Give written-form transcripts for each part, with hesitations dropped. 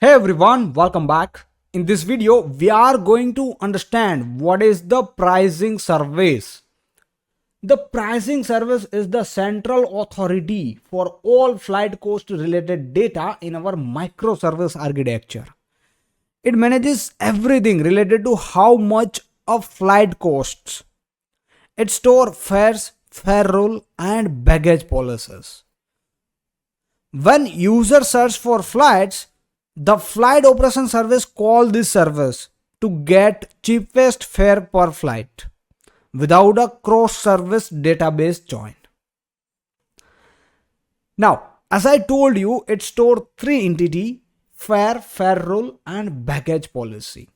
Hey everyone, welcome back. In this video, we are going to understand what is the pricing service. The pricing service is the central authority for all flight cost related data in our microservice architecture. It manages everything related to how much a flight costs. It stores fares, fare rule, and baggage policies. When users search for flights, the flight operation service call this service to get cheapest fare per flight without a cross service database join. Now, as I told you, it stores three entity: fare, fare rule, and baggage policy.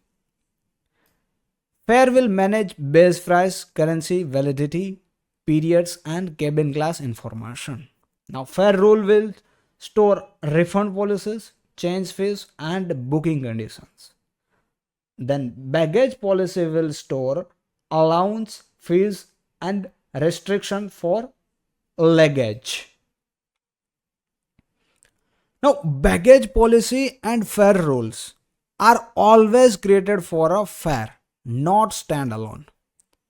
Fare will manage base price, currency, validity, periods, and cabin class information. Now, fare rule will store refund policies, change fees, and booking conditions. Then, baggage policy will store allowance, fees, and restriction for luggage. Now, baggage policy and fare rules are always created for a fare, not standalone.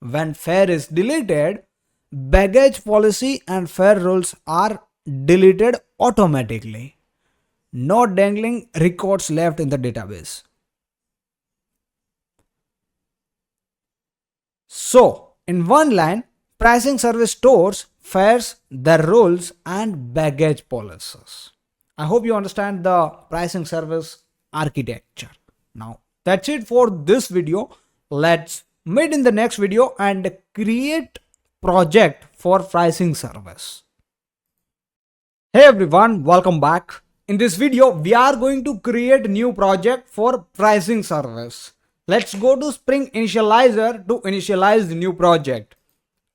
When fare is deleted, baggage policy and fare rules are deleted automatically. No dangling records left in the database. So, in one line, pricing service stores fares, their rules, and baggage policies. I hope you understand the pricing service architecture. Now, that's it for this video. Let's meet in the next video and create project for pricing service. Hey everyone, welcome back. In this video, we are going to create new project for pricing service. Let's go to Spring Initializer to initialize the new project.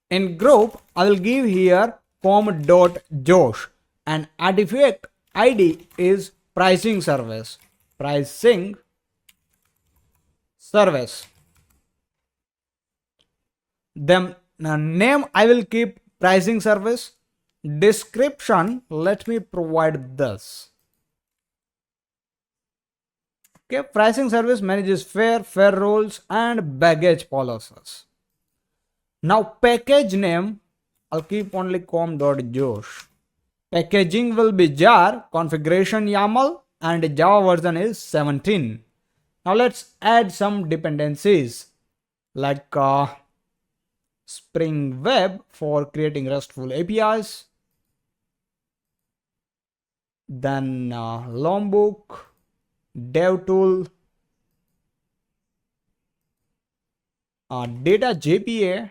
In group, I will give here com.josh and artifact ID is pricing service. Pricing service. Then name I will keep pricing service. Description, let me provide this. Okay, pricing service manages fare rules, and baggage policies. Now package name, I'll keep only com.josh. Packaging will be jar, configuration YAML, and Java version is 17. Now let's add some dependencies like Spring Web for creating RESTful APIs. Then Lombok, DevTool, Data JPA,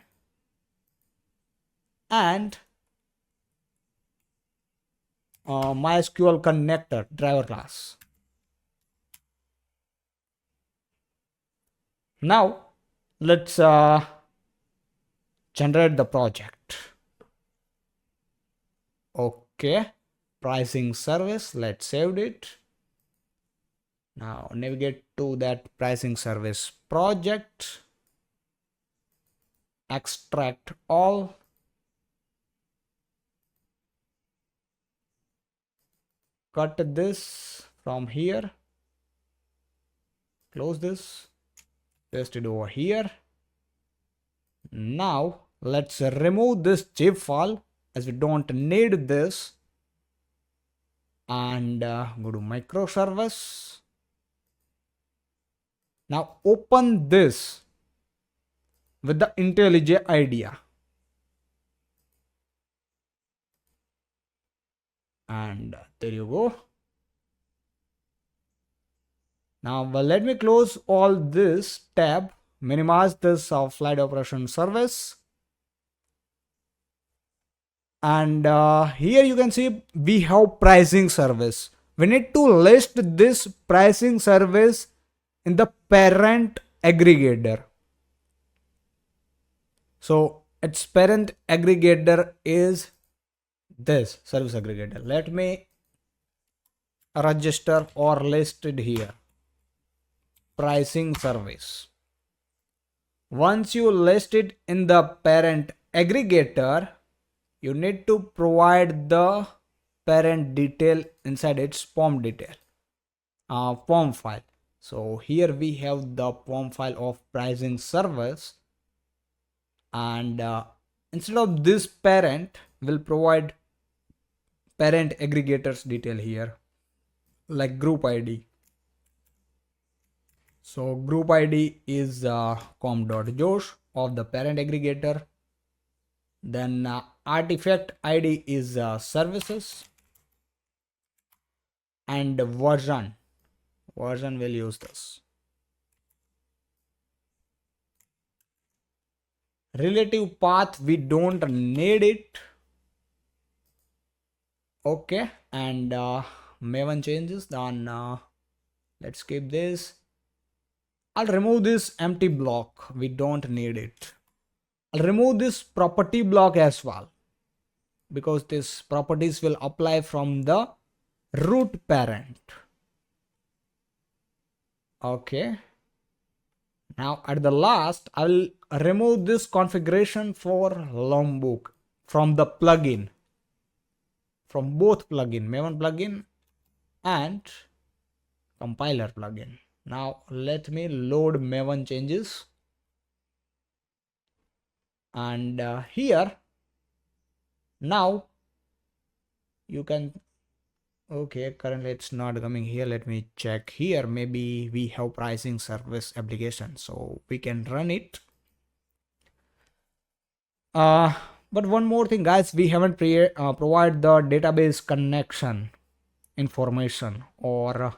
and MySQL connector driver class. Now let's generate the project. Okay, pricing service, let's save it. Now navigate to that pricing service project, extract all, cut this from here, close this, paste it over here. Now let's remove this zip file as we don't need this, and go to microservice. Now open this with the IntelliJ idea, and there you go. Now let me close all this tab, minimize this flight operation service, and here you can see we have pricing service. We need to list this pricing service in the parent aggregator. So its parent aggregator is this service aggregator. Let me register or list it here. Pricing service. Once you list it in the parent aggregator, you need to provide the parent detail inside its POM detail. form file. So here we have the form file of pricing service, and instead of this parent, will provide parent aggregators detail here, like group ID. So group ID is com.josh of the parent aggregator. Then artifact ID is services, and version will use this. Relative path, we don't need it. Okay, and Maven changes, then let's skip this. I'll remove this empty block, we don't need it. I'll remove this property block as well, because this properties will apply from the root parent. Okay, now at the last, I will remove this configuration for Lombok from the plugin, from both plugin, Maven plugin and compiler plugin. Now let me load Maven changes, and here now you can, okay, currently it's not coming here. Let me check here. Maybe we have pricing service application, so we can run it. But one more thing, guys, we haven't provide the database connection information or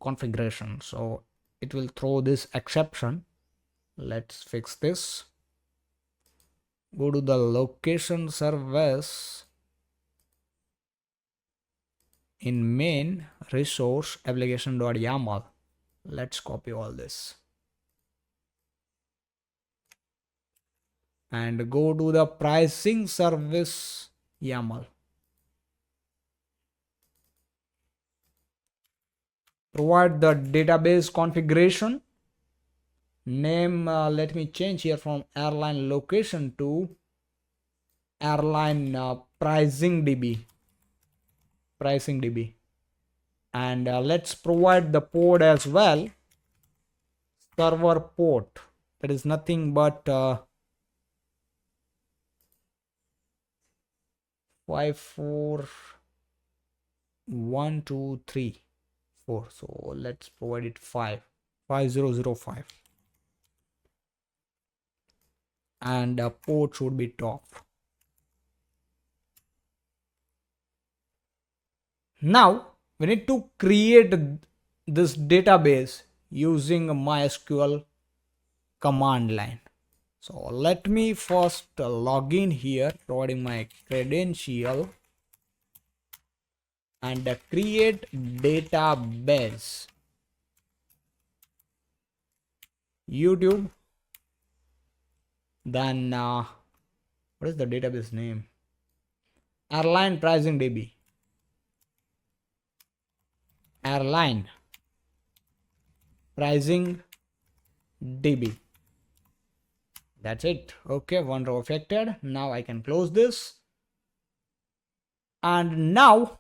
configuration, so it will throw this exception. Let's fix this. Go to the location service in main resource application.yaml. Let's copy all this and go to the pricing service YAML. Provide the database configuration name. Let me change here from airline location to airline pricing DB. And let's provide the port as well, server port, that is nothing but 54123 so let's provide it 5005, and port should be top. Now we need to create this database using MySQL command line. So let me first log in here, providing my credential, and create database YouTube. Then what is the database name? Airline pricing DB. Airline pricing DB. That's it. Okay, one row affected. Now I can close this, and now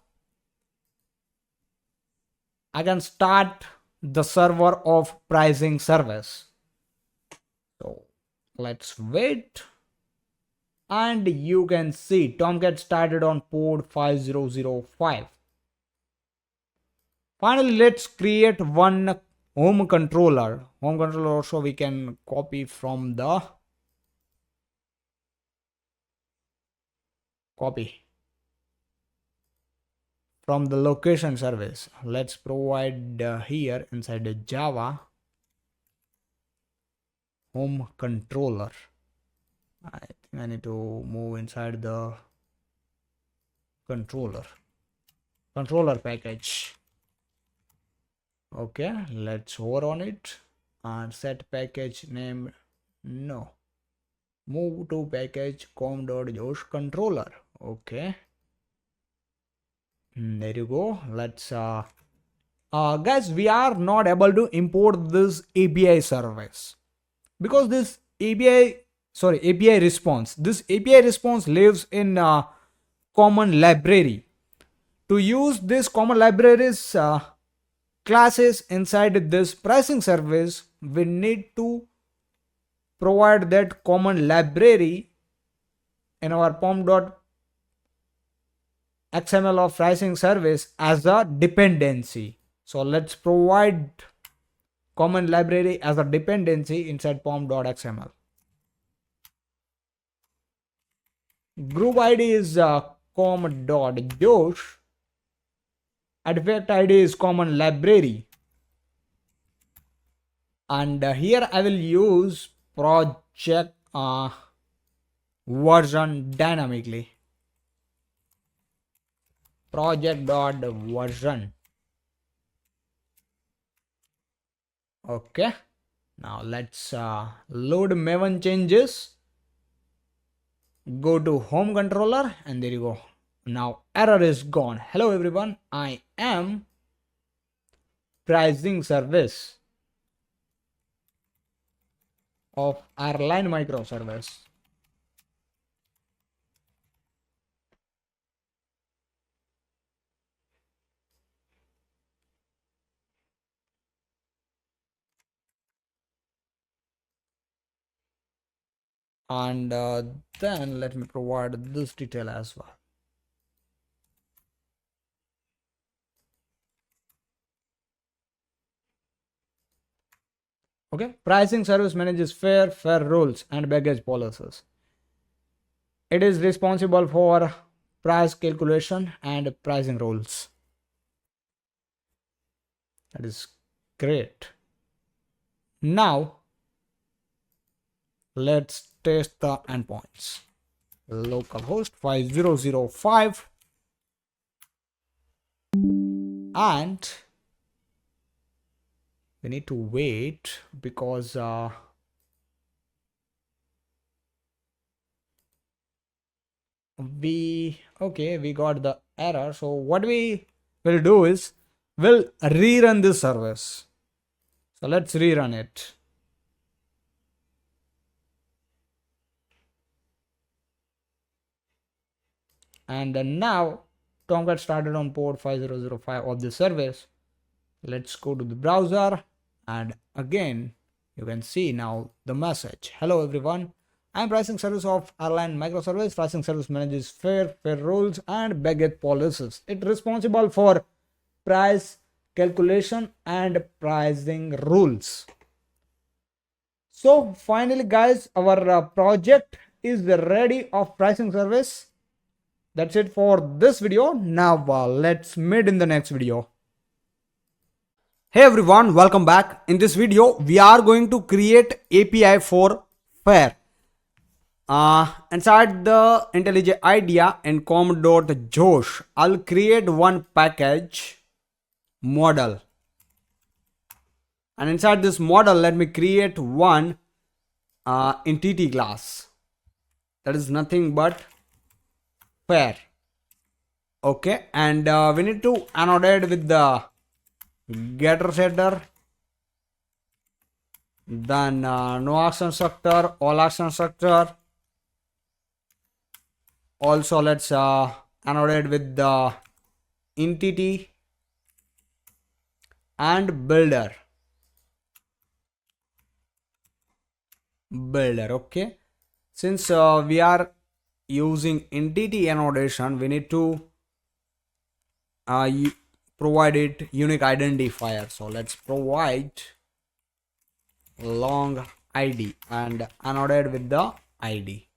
I can start the server of pricing service. So let's wait, and you can see Tomcat started on port 5005. Finally, let's create one home controller. Also we can copy from the location service. Let's provide here inside the Java home controller. I think I need to move inside the controller package. Okay, let's hover on it and set package name. No, move to package com.josh controller. Okay, there you go. Let's guys, we are not able to import this API service because this API response, this API response lives in common library. To use this common libraries, classes inside this pricing service, we need to provide that common library in our pom.xml of pricing service as a dependency. So let's provide common library as a dependency inside pom.xml. Group ID is com.josh. Artifact ID is common library. And here I will use project version dynamically. Project.version. Okay. Now let's load Maven changes. Go to home controller and there you go. Now error is gone. Hello everyone. I am pricing service of airline microservice. And then let me provide this detail as well. Okay, pricing service manages fare rules and baggage policies. It is responsible for price calculation and pricing rules. That is great. Now let's test the endpoints. Localhost 5005 and we need to wait because we got the error. So what we will do is we'll rerun this service. So let's rerun it. And now Tomcat started on port 5005 of the service. Let's go to the browser and again you can see now the message. Hello everyone, I am pricing service of airline microservice. Pricing service manages fare rules and baggage policies. It's responsible for price calculation and pricing rules. So finally guys, our project is ready of pricing service. That's it for this video. Now let's meet in the next video. Hey everyone, welcome back. In this video, we are going to create API for fare. Inside the IntelliJ IDEA in com.josh, I'll create one package model. And inside this model, let me create one entity class. That is nothing but fare. Okay, and we need to annotate with the getter setter, then no action structure, all action structure. Also let's annotate with the entity and builder. Okay, since we are using entity annotation, we need to provide it unique identifier. So let's provide long id and annotate with the id.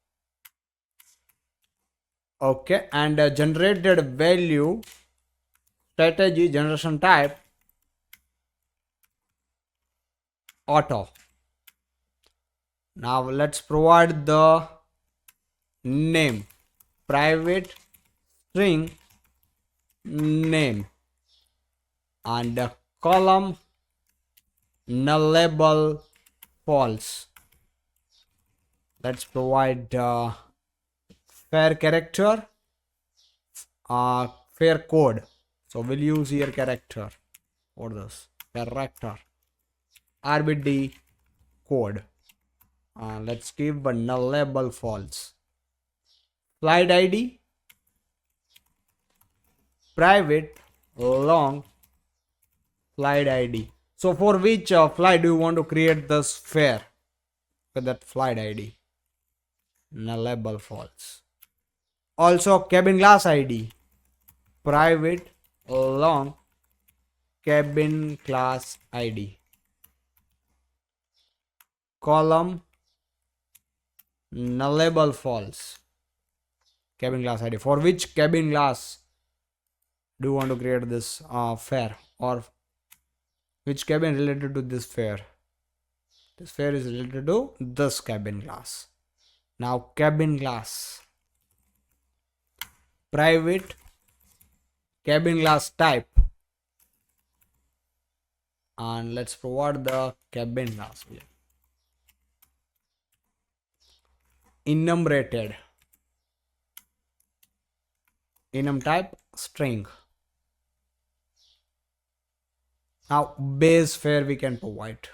Okay, and generated value strategy generation type auto. Now let's provide the name private string name and the column nullable false. Let's provide fare character fare code. So we'll use here character for this character RBD code. Let's give a nullable false. Flight ID private long flight ID. So for which flight do you want to create this fare? With that flight ID, nullable false. Also cabin class ID, private long cabin class ID, column nullable false, cabin class ID. For which cabin class do you want to create this fare, or which cabin related to this fare? This fare is related to this cabin class. Now cabin class, private cabin class type, and let's provide the cabin class here. Enumerated, enum type string. Now base fare we can provide,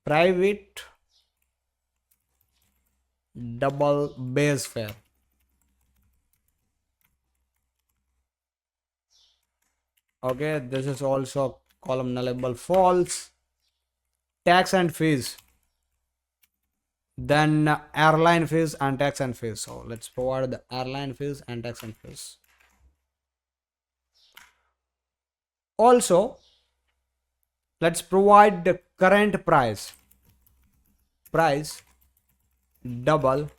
private double base fare. Okay, this is also column nullable false. Tax and fees, then airline fees and tax and fees. So let's provide the airline fees and tax and fees. Also let's provide the current price, price double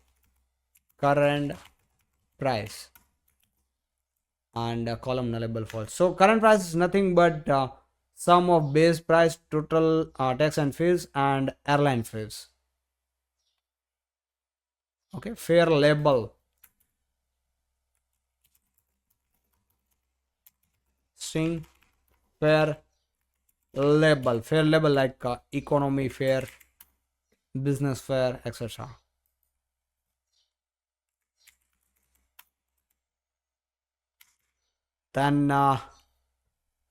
current price, and column nullable false. So current price is nothing but sum of base price, total tax and fees, and airline fees. Okay, fare label, string fare label like economy fare, business fare, etc. Then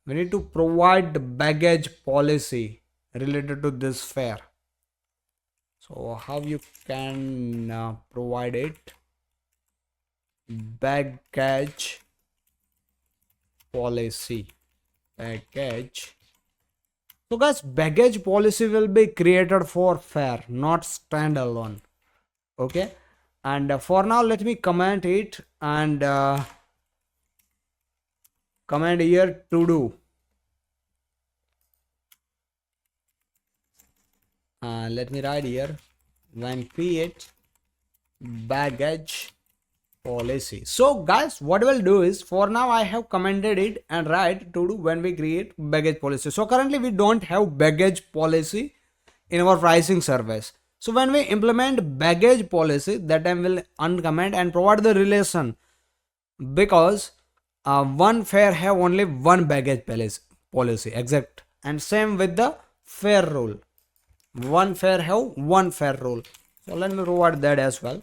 we need to provide the baggage policy related to this fare. So how you can provide it? Baggage policy, baggage. So guys, baggage policy will be created for fare, not standalone. Okay, and for now let me comment it, and comment here to do. Let me write here, when create baggage policy. So guys, what we'll do is, for now I have commented it and write to do when we create baggage policy. So currently we don't have baggage policy in our pricing service. So when we implement baggage policy, that time we'll uncomment and provide the relation, because one fare have only one baggage policy exact, and same with the fare rule, one fare have one fare rule. So let me provide that as well,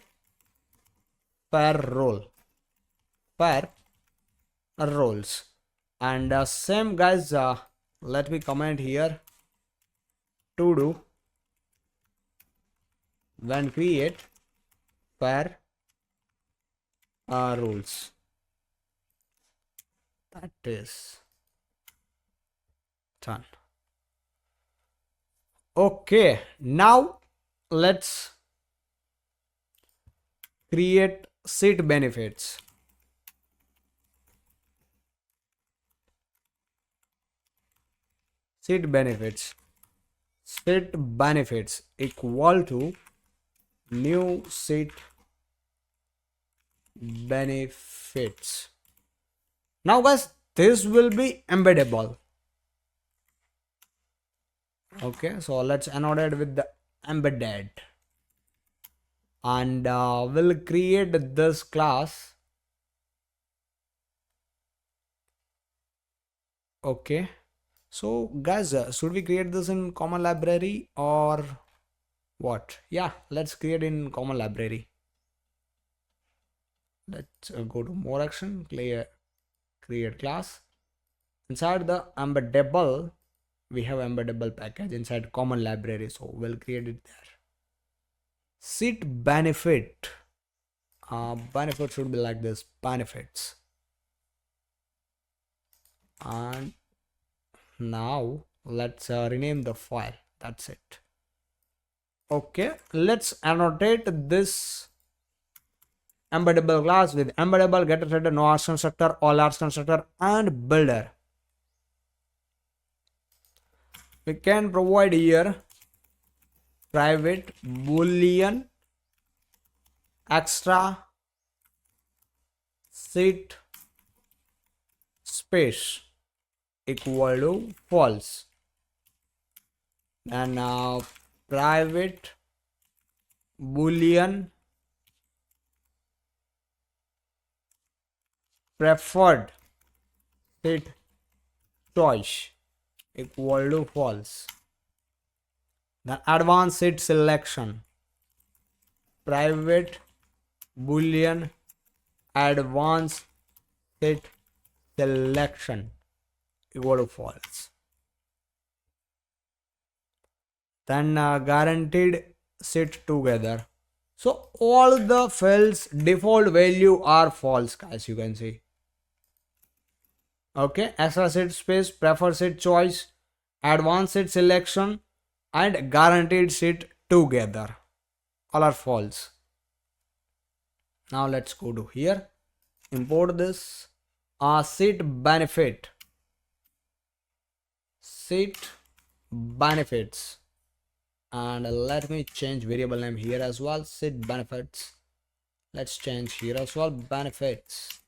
fare rule, fare rules, and same guys, let me comment here to do when create fare rules. That is done. Okay, now let's create seat benefits. Seat benefits equal to new seat benefits. Now guys, this will be embeddable. Okay, so let's annotate it with the embedded, and we'll create this class. Okay, so guys, should we create this in common library or what? Yeah, let's create in common library. Let's go to more action, create class. Inside the embeddable, we have embeddable package inside common library, so we'll create it there. Seat benefit, benefit should be like this, benefits. And now let's rename the file. That's it. Okay, let's annotate this embeddable class with embeddable getter setter, no args constructor, all args constructor, and builder. We can provide here private boolean extra seat space equal to false. And now private boolean preferred seat choice equal to false. Then advanced seat selection private boolean advanced seat selection equal to false. Then guaranteed sit together. So all the fields default value are false, guys, you can see. Okay, extra seat space, preferred seat choice, advanced seat selection, and guaranteed seat together all are false. Now let's go to here, import this seat benefits, and let me change variable name here as well, seat benefits. Let's change here as well, benefits,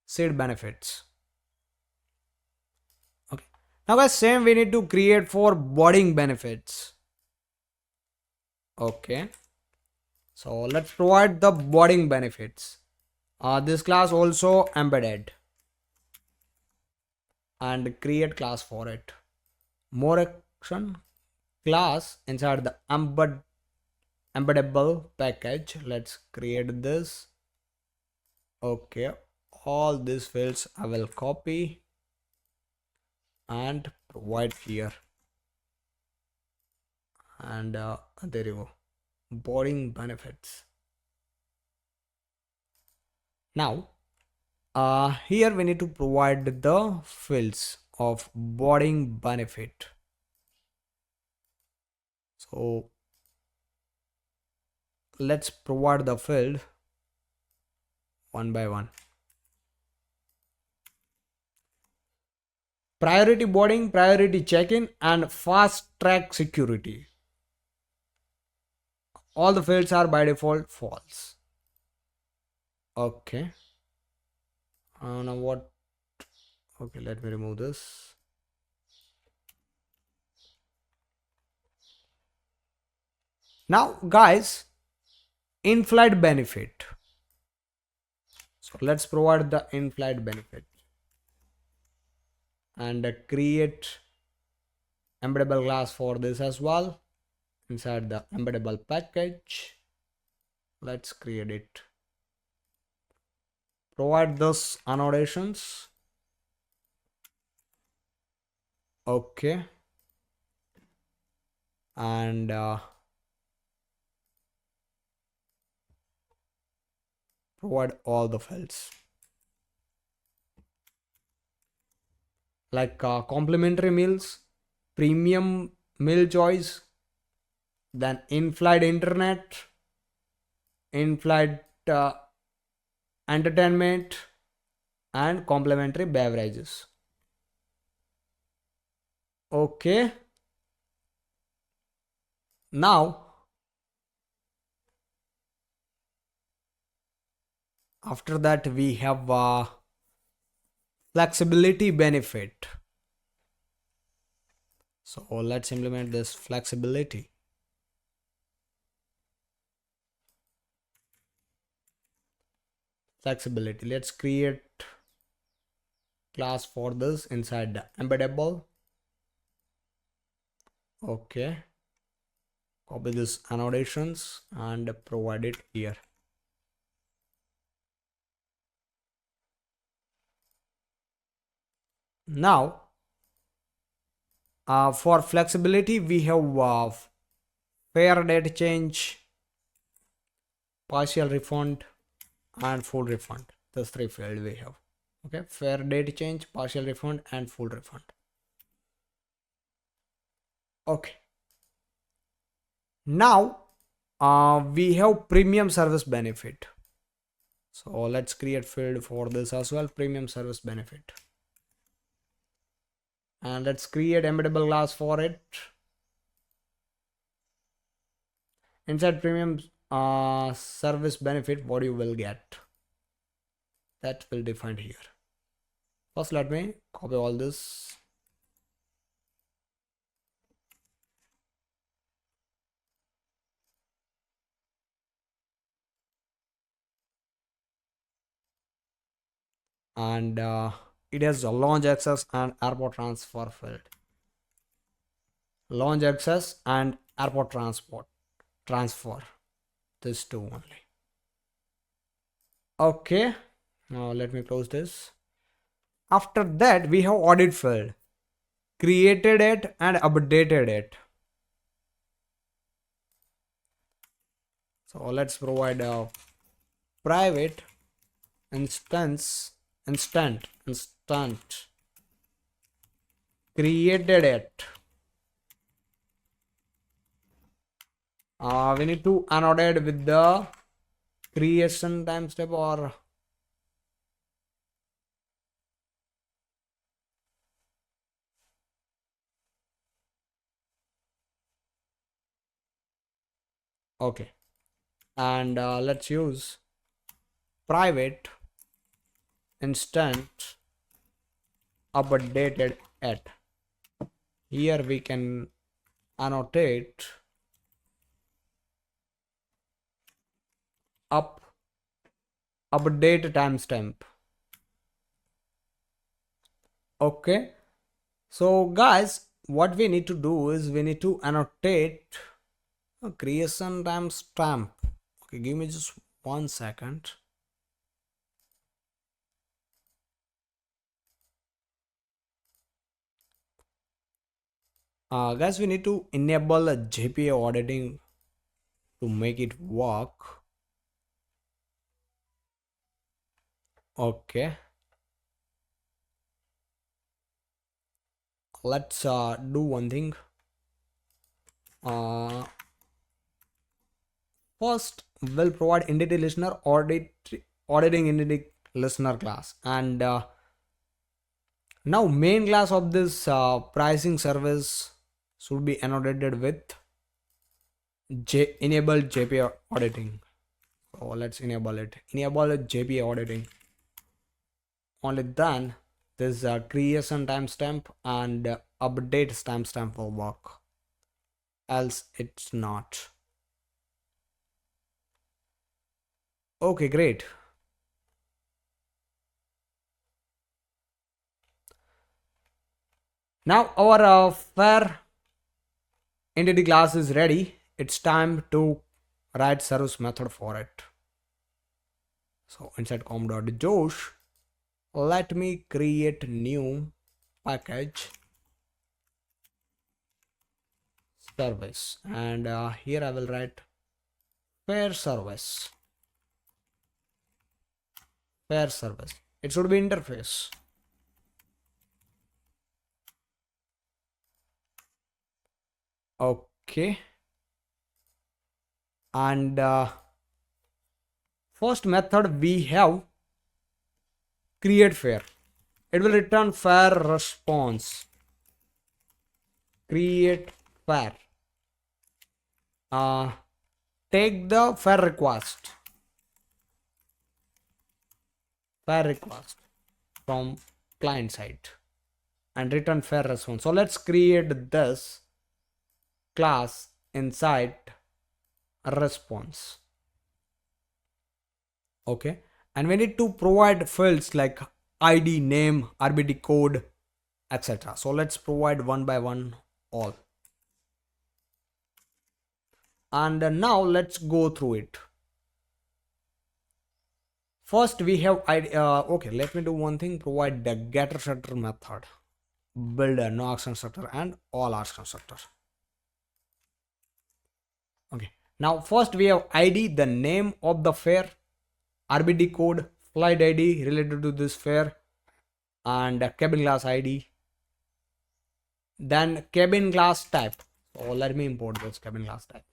seat benefits. Okay, now guys, same we need to create for boarding benefits. Okay, so let's provide the boarding benefits. This class also embedded, and create class for it. More action class inside the embeddable package. Let's create this. Okay, all these fields I will copy and provide here, and there you go, boarding benefits. Now here we need to provide the fields of boarding benefit. So let's provide the field one by one. Priority boarding, priority check-in, and fast track security. All the fields are by default false. Okay. Now what? Okay, let me remove this. Now guys, in-flight benefit. So let's provide the in-flight benefit and create embeddable class for this as well inside the embeddable package. Let's create it. Provide those annotations. Okay, and provide all the fields like complimentary meals, premium meal choice, then in-flight internet, in-flight entertainment, and complimentary beverages. Okay, now after that we have flexibility benefit. So let's implement this flexibility. Let's create class for this inside the embeddable. Okay, copy this annotations and provide it here. Now for flexibility we have fair date change, partial refund, and full refund. Those three fields we have. Okay, fare date change, partial refund, and full refund. Okay, now we have premium service benefit. So let's create field for this as well, premium service benefit. And let's create embeddable class for it. Inside premium service benefit, what you will get, that will define here. First, let me copy all this. And it has a launch access and airport transfer field. Launch access and airport transfer. This two only. Okay. Now let me close this. After that, we have audit field. Created it and updated it. So let's provide a private instant created it. We need to annotate with the creation time step, or okay. And let's use private instant updated at. Here we can annotate update timestamp. Okay, so guys, what we need to do is we need to annotate a creation timestamp. Okay, give me just 1 second. Guys, we need to enable a JPA auditing to make it work. Okay, let's do one thing. First, we'll provide entity listener auditing entity listener class, and now main class of this pricing service should be annotated with enable JPA auditing. So let's enable it. Enable JPA auditing. Only then this creation timestamp and update timestamp will work. Else it's not. Okay, great. Now our fare entity class is ready. It's time to write service method for it. So inside com.josh, let me create new package service, and here I will write fare service. Fare service. It should be interface. Okay. And first method we have create fare. It will return fare response. Create fare. Take the fare request. Fare request from client side and return fare response. So let's create this class inside response. Okay, and we need to provide fields like ID, name, RBD code, etc. So let's provide one by one all, and now let's go through it. First we have okay, let me do one thing. Provide the getter setter method, builder, no action constructor, and all action constructor. Okay, now first we have ID, the name of the fare, RBD code, flight ID related to this fare, and cabin class ID. Then cabin class type. So let me import this cabin class type.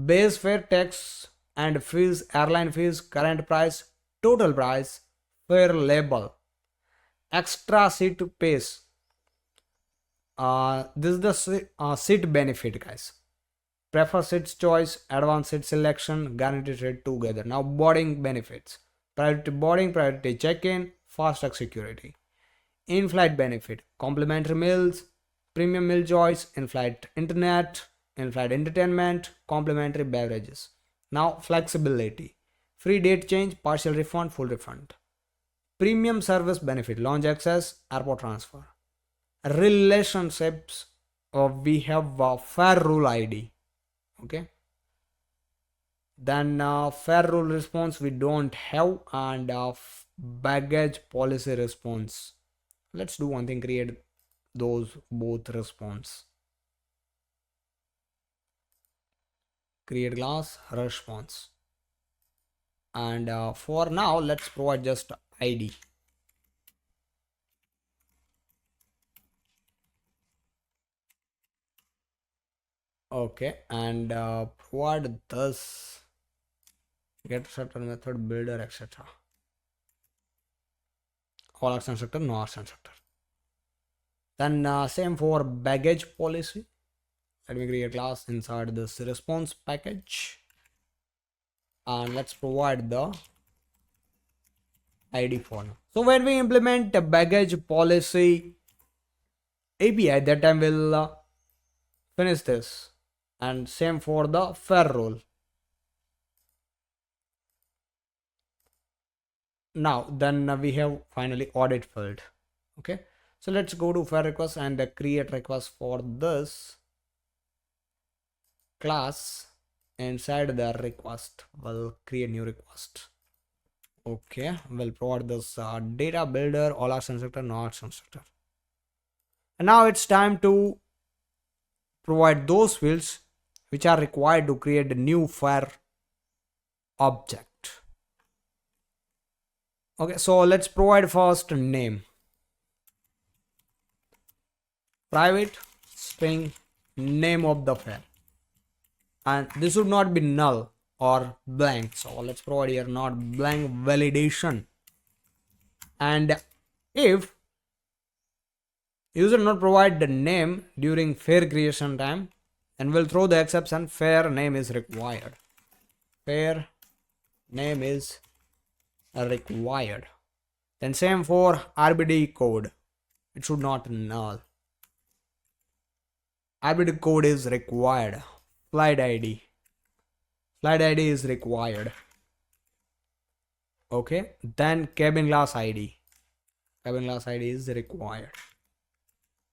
Base fare, tax and fees, airline fees, current price, total price, fare label, extra seat pace. This is the seat benefit, guys. Prefer seats choice, advanced seat selection, guaranteed rate together. Now boarding benefits. Priority boarding, priority check-in, fast track security. In-flight benefit, complimentary meals, premium meal choice, in-flight internet, in-flight entertainment, complimentary beverages. Now flexibility, free date change, partial refund, full refund. Premium service benefit, lounge access, airport transfer. Relationships, we have fair rule ID. Okay, then fair rule response we don't have, and baggage policy response. Let's do one thing, create those both response. Create class response, and for now let's provide just ID. Okay, and provide this get certain method builder etc. All action sector, no action sector. Then same for baggage policy. Let me create a class inside this response package, and let's provide the ID for now. So when we implement the baggage policy API, that time we'll finish this, and same for the fare rule. Now then we have finally audit field. Okay, so let's go to fare request and create request for this class. Inside the request we'll create new request. Okay, we'll provide this data builder, all action sector, no action sector. And now it's time to provide those fields which are required to create a new fare object. Okay, so let's provide first name, private string name of the fare, and this should not be null or blank. So let's provide here not blank validation. And if user not provide the name during fare creation time, and we'll throw the exception fare name is required. Fare name is required. Then same for RBD code, it should not null. RBD code is required. Flight ID is required. Okay, then cabin class ID is required.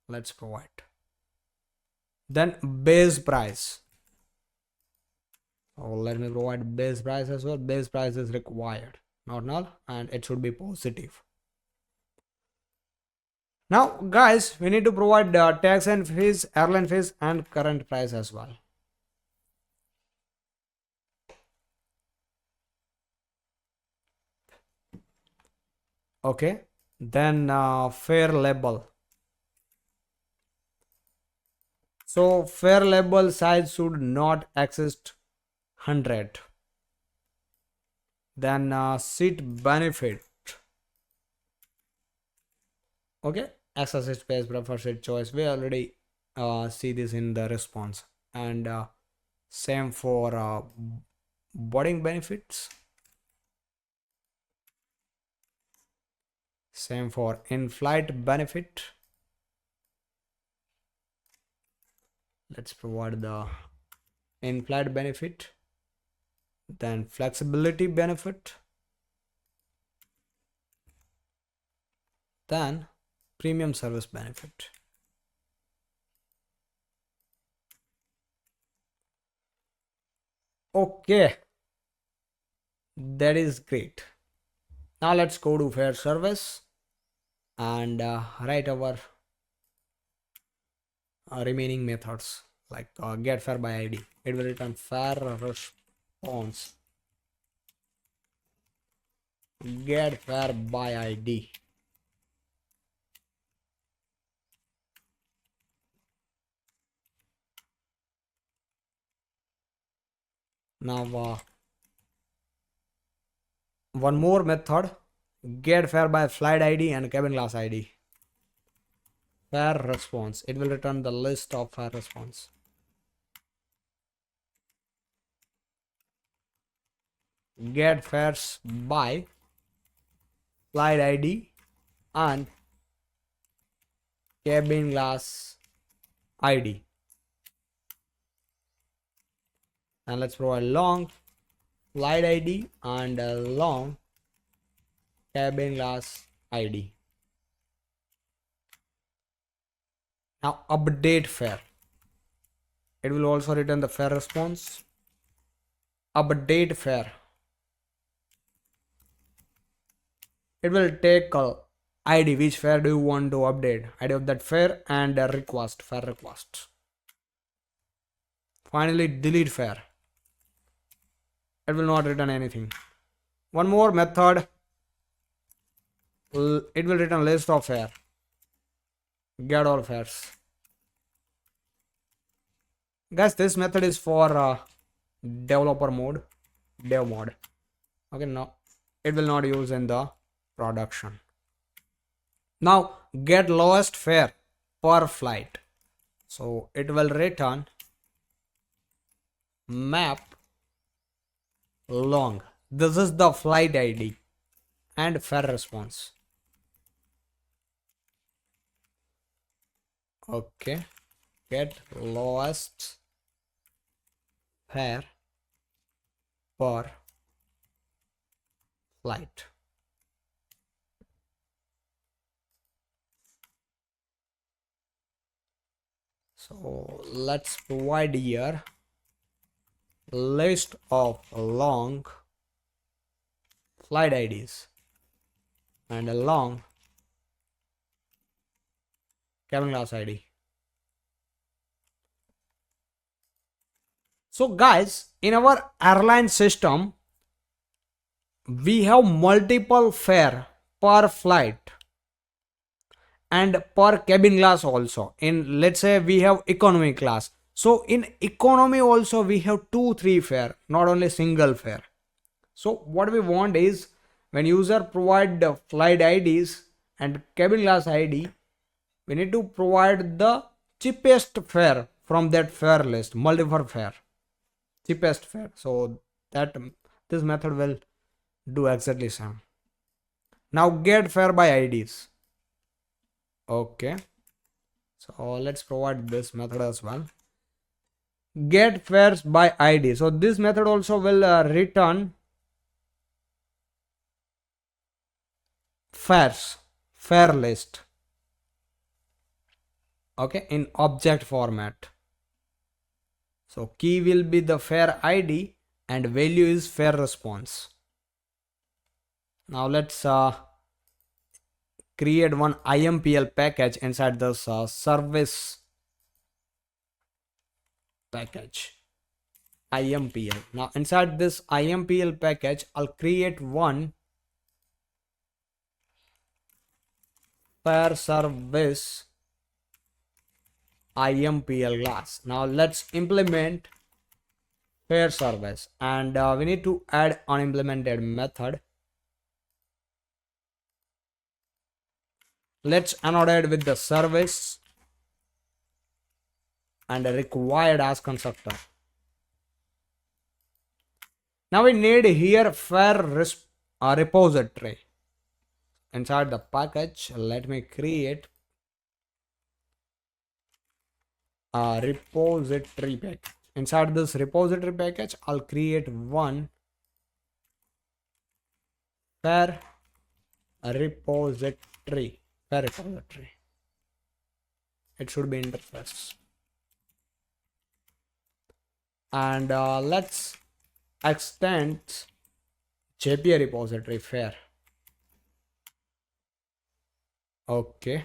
Let's provide. Then base price. Oh, let me provide base price as well. Base price is required, not null, and it should be positive. Now guys, we need to provide tax and fees, airline fees, and current price as well. Okay, then fare label. So fare label size should not exceed 100. Then seat benefit. Okay, access seat space, prefer seat choice. We already see this in the response. And same for boarding benefits. Same for in-flight benefit. Let's provide the in-flight benefit. Then flexibility benefit. Then premium service benefit. Okay, that is great. Now let's go to fare service and write our remaining methods like get fare by ID. It will return fare response. Get fare by ID. Now one more method, get fare by flight id and cabin class id. Fare response, it will return the list of fare response. Get fares by flight id and cabin class id, and let's provide long flight id and long cabin class id. Now update fare, it will also return the fare response. Update fare, it will take id, which fare do you want to update, id of that fare, and request fare request. Finally delete fare, it will not return anything. One more method, it will return list of fare, get all fares. Guys, this method is for developer mode, dev mode. Okay, no, it will not use in the production. Now get lowest fare per flight, so it will return map long, this is the flight id and fare response. Okay, get lowest fare per flight. So let's provide here list of long flight IDs and a long cabin class ID. So guys, in our airline system, we have multiple fare per flight and per cabin class also. In, let's say we have economy class, so in economy also we have 2-3 fare, not only single fare. So what we want is, when user provide the flight IDs and cabin class ID, we need to provide the cheapest fare from that fare list, multiple fare, cheapest fare. So that this method will do exactly same. Now get fare by IDs. Okay, so let's provide this method as well, get fares by ID. So this method also will return fares, fare list, okay, in object format. So key will be the fare ID and value is fare response. Now let's create one IMPL package inside this service package, IMPL. Now inside this IMPL package, I'll create one fare service IMPL class. Now let's implement fare service, and we need to add unimplemented method. Let's annotate with the service and required as constructor. Now we need here fare repository. Inside the package, let me create a repository package. Inside this repository package, I'll create one fare repository. Fare repository. It should be interface. And let's extend JPA repository fare. Okay.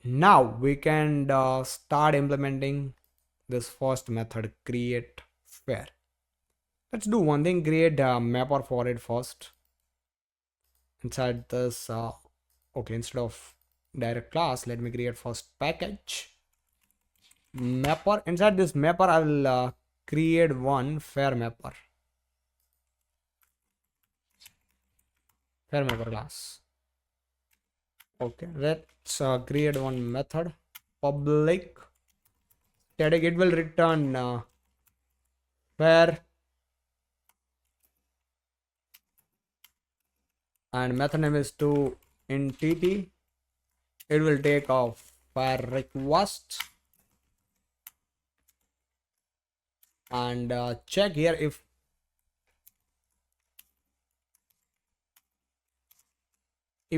Now we can start implementing this first method, create fare. Let's do one thing, create a mapper for it first. Inside this, okay, instead of direct class, let me create first package. mapper. Inside this mapper, I will create one fair mapper class. Okay, let's create one method, public static. It will return fair, and method name is to entity. It will take off fair request, and check here if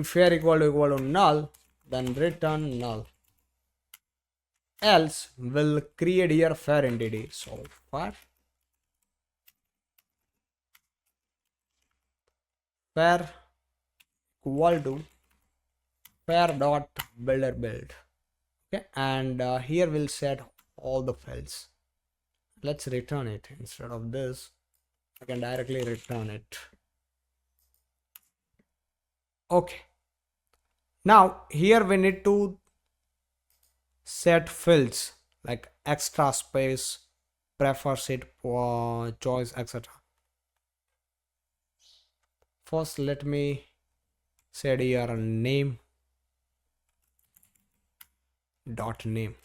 fair equal to null, then return null. Else will create here fair entity. So fair equal to fair dot builder build. Okay, and here we'll set all the fields. Let's return it. Instead of this, I can directly return it. Okay, now here we need to set fields like extra space, prefer seat choice, etc. First, let me set here a name dot name,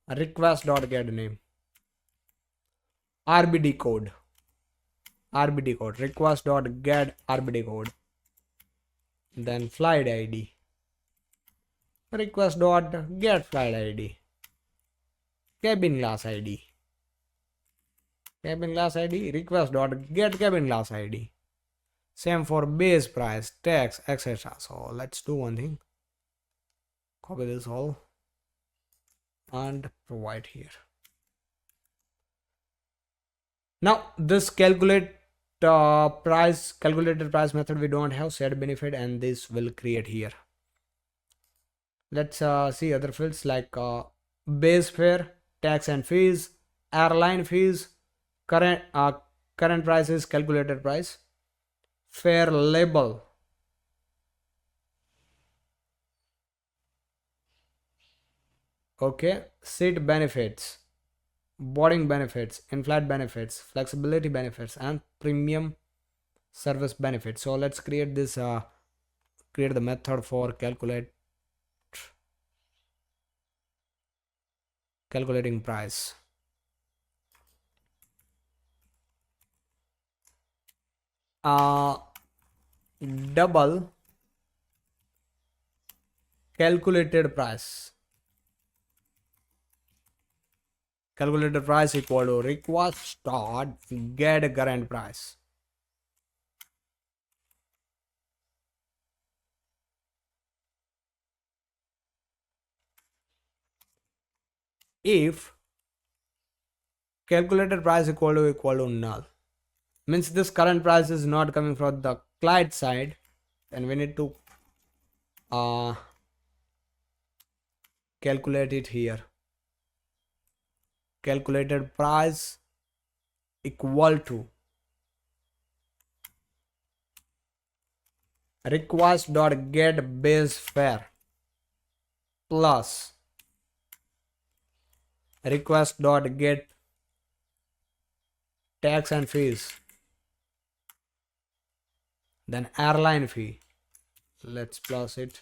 request dot get name, RBD code, request dot get RBD code, then flight ID, request dot get flight ID, cabin class ID, request dot get cabin class ID. Same for base price, tax, etc. So let's do one thing. Copy this all and provide here. Now this calculated price method we don't have, set benefit, and this will create here. Let's see other fields like base fare, tax and fees, airline fees, current price is calculated price, fare label, okay, seat benefits, boarding benefits, in-flight benefits, flexibility benefits, and premium service benefits. So let's create this create the method for calculating price. Double calculated price equal to request dot get current price. If calculated price equal to null, means this current price is not coming from the client side, then we need to calculate it here. Calculated price equal to request dot get base fare plus request dot get tax and fees, then airline fee. Let's plus it,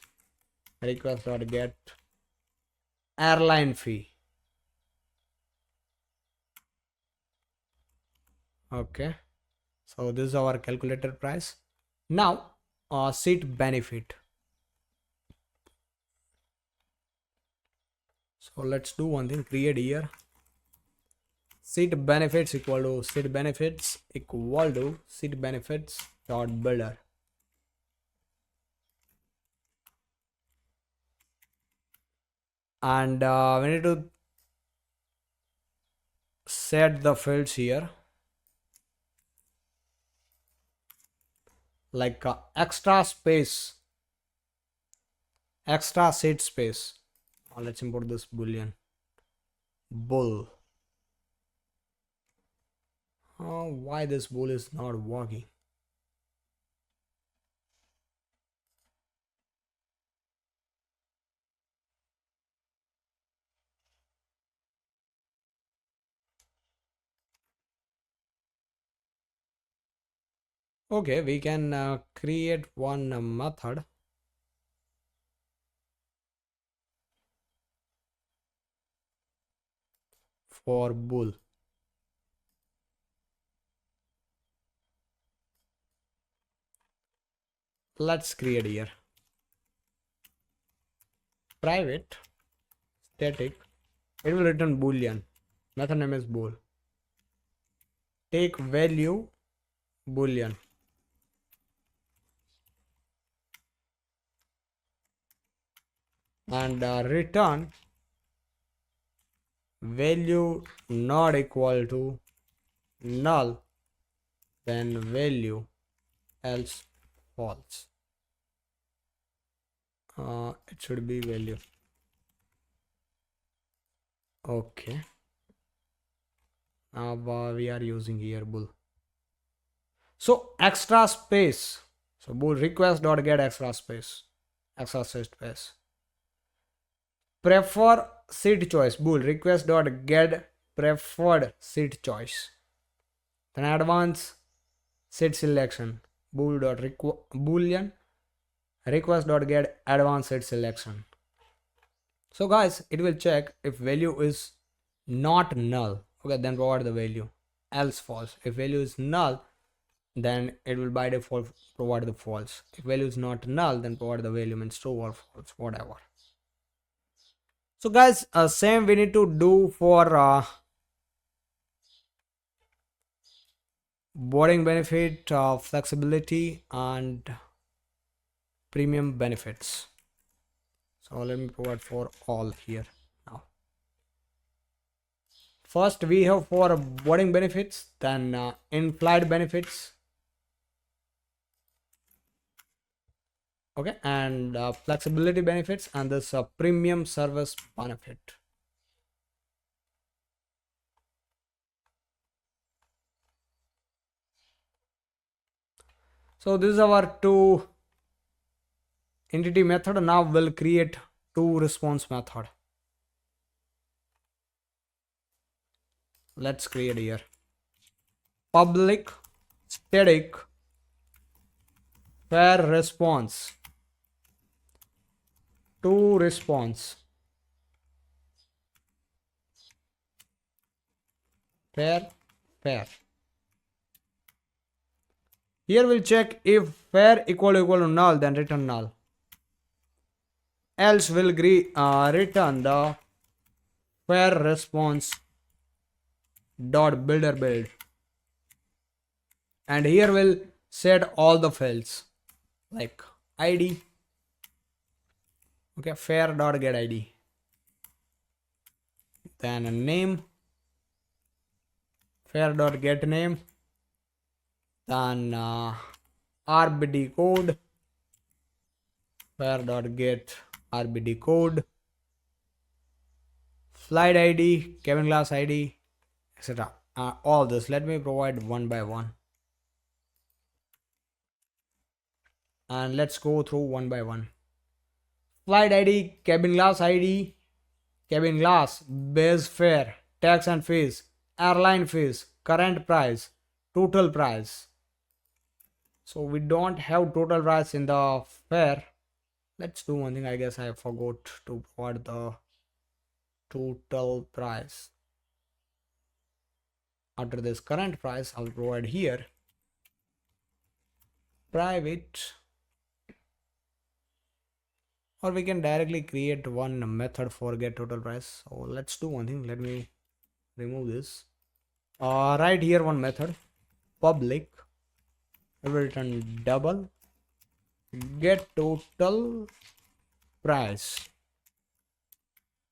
request dot get airline fee. Okay, so this is our calculated price. Now seat benefit. So let's do one thing, create here seat benefits equal to seat benefits dot builder. And we need to set the fields here like extra space, extra seat space. Let's import this boolean bull. Why this bull is not working? Okay, we can create one method for bool. Let's create here private static. It will return boolean. Method name is bool. Take value boolean and return value not equal to null, then value else false. It should be value. Okay, now we are using here bool. So extra space. So bool request dot get extra space. Extra space. Prefer seed choice. Bool request dot get preferred seed choice. Then advance seed selection. Bool dot boolean request dot get advanced seed selection. So guys, it will check if value is not null. Okay, then provide the value. Else false. If value is null, then it will by default provide the false. If value is not null, then provide the value means true or false, whatever. So guys, same we need to do for boarding benefit, flexibility and premium benefits. So let me provide for all here now. First we have for boarding benefits, then in-flight benefits. Okay, and flexibility benefits, and this premium service benefit. So this is our two entity method. Now we'll create two response method. Let's create here public static fair response to response fair. Here we'll check if fair equal to null, then return null. Else we'll return the fair response dot builder build, and here we'll set all the fields like id. Okay, fair dot get id, then a name, fair dot get name, then rbd code, fair dot get rbd code, flight id, cabin class id, etc. All this let me provide one by one, and let's go through one by one. Flight id, cabin class id, cabin class, base fare, tax and fees, airline fees, current price, total price. So we don't have total price in the fare. Let's do one thing. I guess I forgot to provide the total price. After this current price, I'll provide here private, or we can directly create one method for get total price. So let's do one thing. Let me remove this. Right here one method public, it will return double get total price,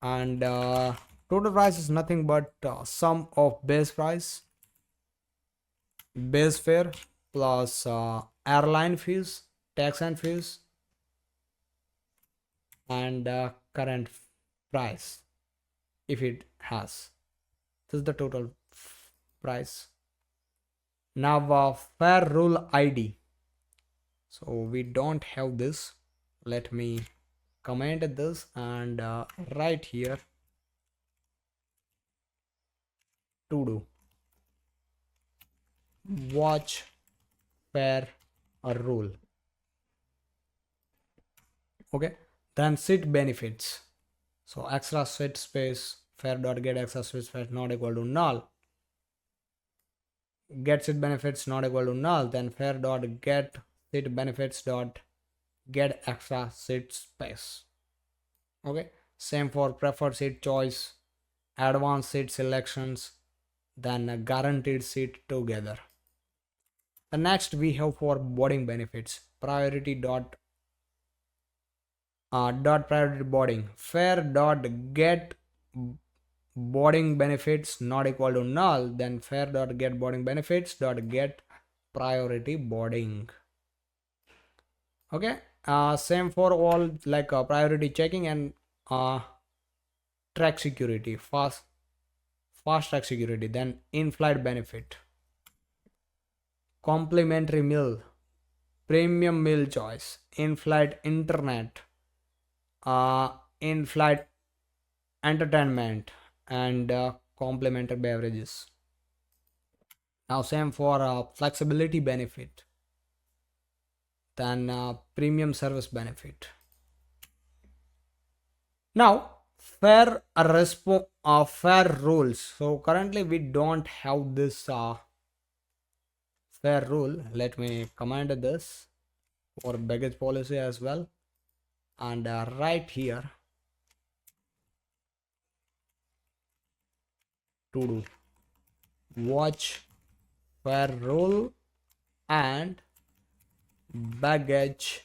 and total price is nothing but sum of base price, base fare plus airline fees, tax and fees, and current price if it has. This is the total price. Now fare rule id, so we don't have this. Let me comment this and write here to do watch fare or rule. Okay, then seat benefits. So extra seat space fare dot get extra seat space not equal to null. Get seat benefits not equal to null. Then fare dot get seat benefits dot get extra seat space. Okay, same for preferred seat choice, advanced seat selections, then a guaranteed seat together. The next we have for boarding benefits, priority dot priority boarding, fare dot get boarding benefits not equal to null, then fare dot get boarding benefits dot get priority boarding. Okay, same for all, like priority checking and track security, fast track security, then in-flight benefit, complimentary meal, premium meal choice, in-flight internet, in-flight entertainment, and complimentary beverages. Now same for flexibility benefit, then premium service benefit. Now fair rules. So currently we don't have this fair rule. Let me command this for baggage policy as well, and right here to do watch fair rule and baggage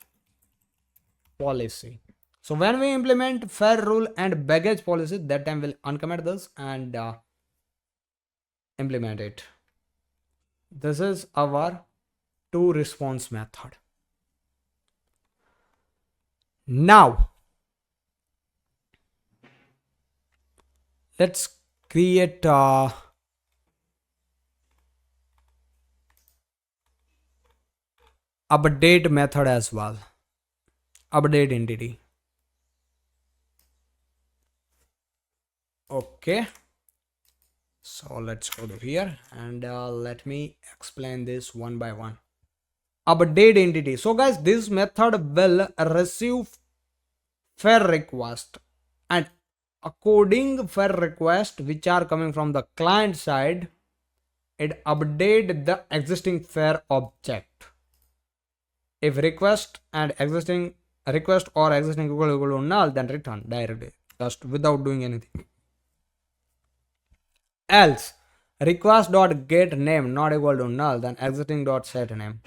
policy. So when we implement fair rule and baggage policy, that time we'll uncomment this and implement it. This is our to response method. Now let's create update method as well, update entity. Okay, so let's go to here and let me explain this one by one. Update entity. So guys, this method will receive fare request, and according fare request which are coming from the client side, it update the existing fare object. If request and existing request or existing equal to null, then return directly, just without doing anything else. Request dot get name not equal to null, then existing dot set name.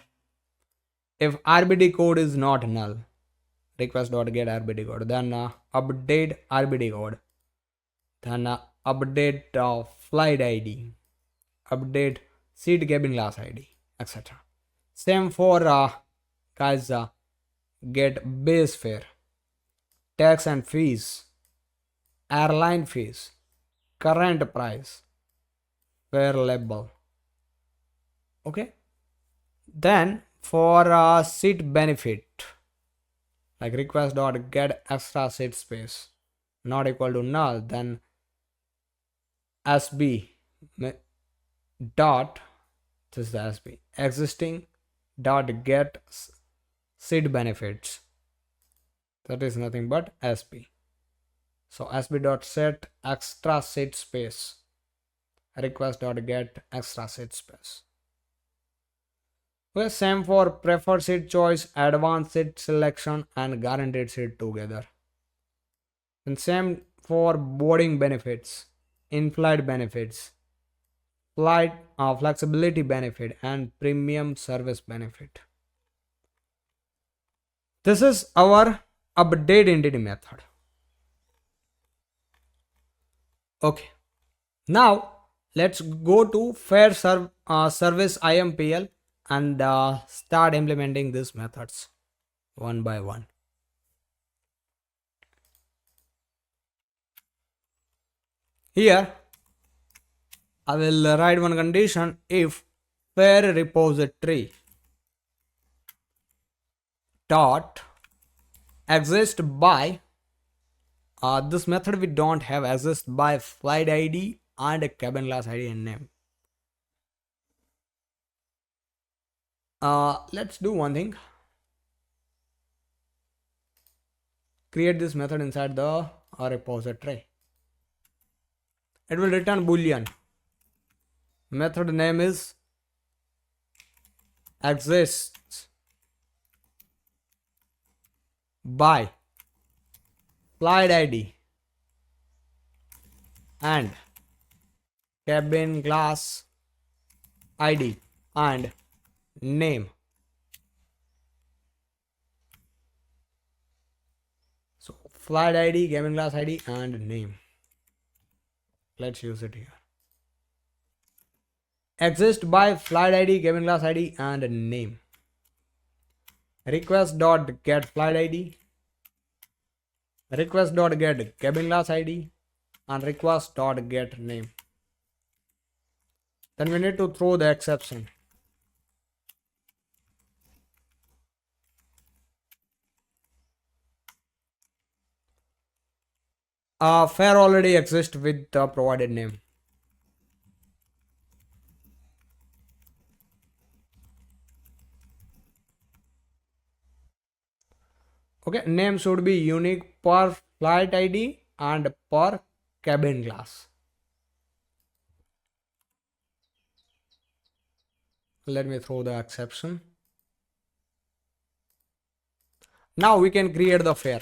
If RBD code is not null, request dot get RBD code, then update RBD code, then update flight ID, update seat cabin class ID, etc. Same for guys, get base fare, tax and fees, airline fees, current price, fare label. Okay, then for seat benefit, like request dot get extra seat space not equal to null, then SB dot, this is the SB, existing dot get seat benefits, that is nothing but SB. So SB dot set extra seat space, request dot get extra seat space. Okay, same for preferred seat choice, advanced seat selection, and guaranteed seat together. And same for boarding benefits, in-flight benefits, flight flexibility benefit, and premium service benefit. This is our update entity method. Okay, now let's go to fare service IMPL and start implementing these methods one by one. Here I will write one condition: if fare repository dot exist by this method we don't have exist by flight ID and cabin class ID and name. Let's do one thing. Create this method inside the repository. It will return boolean. Method name is exists by flight id and cabin class id and name. So flight id, cabin class id and name. Let's use it here. Exist by flight id, cabin class id and name. Request dot get flight id, request dot get cabin class id and request dot get name. Then we need to throw the exception. Fare already exists with the provided name. Okay, name should be unique per flight id and per cabin class. Let me throw the exception. Now we can create the fare.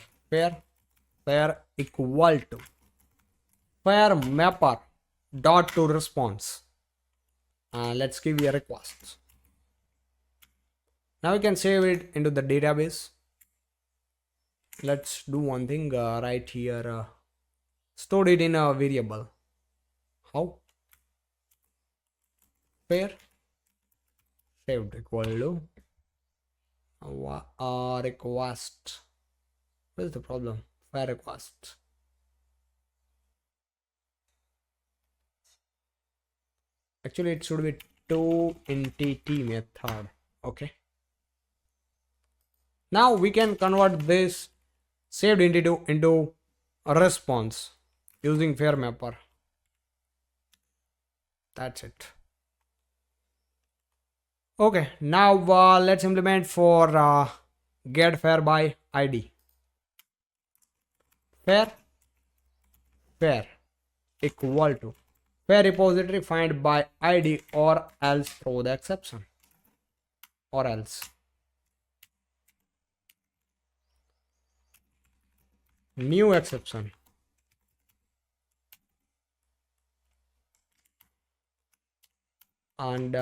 Fare equal to fare mapper dot to response. Let's give a request. Now we can save it into the database. Let's do one thing right here. Store it in a variable. How? Fare saved equal to request. What is the problem? Fare request. Actually, it should be to entity method. Okay. Now we can convert this saved entity into a response using fare mapper. That's it. Okay, now let's implement for get fare by id. Fare equal to fare repository find by id or else throw the exception or else. New exception. And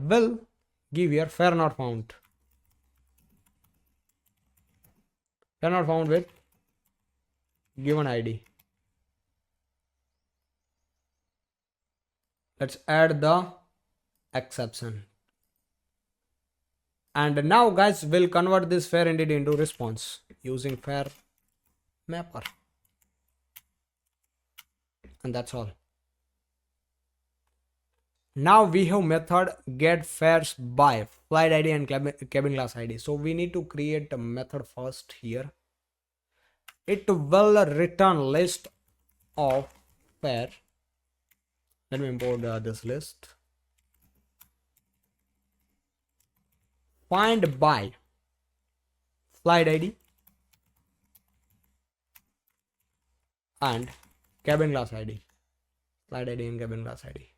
will give here fare not found. Fare not found with given id. Let's add the exception. And now guys, we'll convert this fare entity into response using fare mapper. And that's all. Now we have method get fares by flight id and cabin class id. So we need to create a method first here. It will return list of fare. Let me import this list. Find by flight id and cabin class id. Flight id and cabin class id.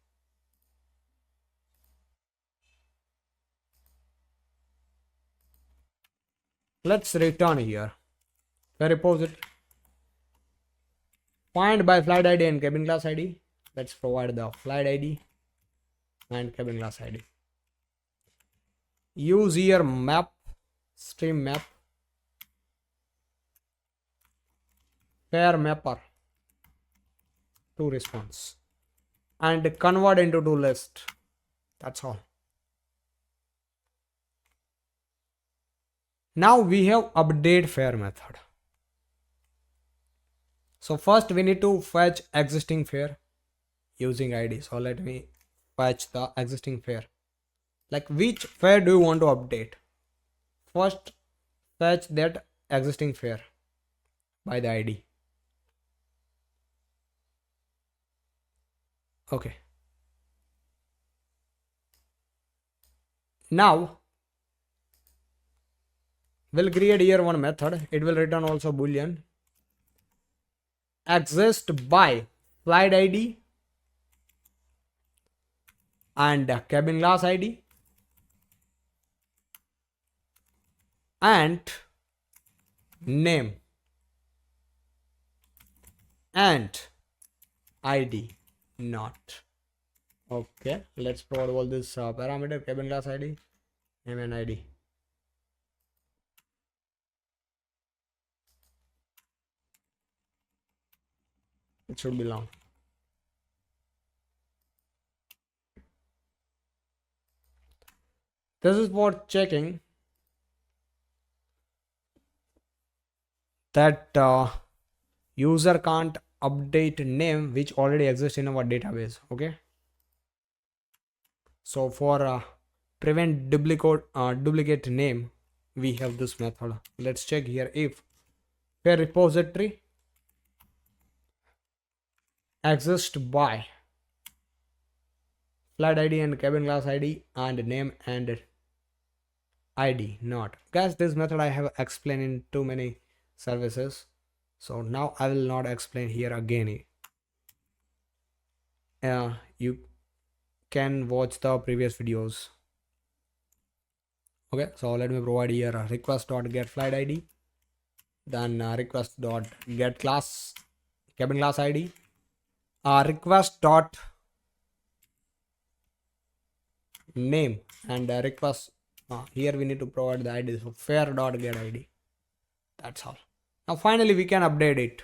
Let's return here. Fare repository find by flight id and cabin class id. Let's provide the flight id and cabin class id. Use here map stream map fare mapper to response and convert into to list. That's all. Now we have update fare method. So first we need to fetch existing fare using id. So let me fetch the existing fare. Like which fare do you want to update? First fetch that existing fare by the id. Okay. Now We'll create here one method. It will return also boolean exist by flight id and cabin class id and name and id not. Okay, let's provide all this parameter cabin class id, name and id. It should be long. This is for checking that user can't update name which already exists in our database. Okay, so for prevent duplicate name, we have this method. Let's check here if where repository exists by flight id and cabin class id and name and id not. Guys, this method I have explained in too many services, so now I will not explain here again. You can watch the previous videos. Okay, so let me provide here a request.get flight id, then request.get class cabin class id, request dot name and request. Here we need to provide the id, so fare dot get id. That's all. Now finally we can update it.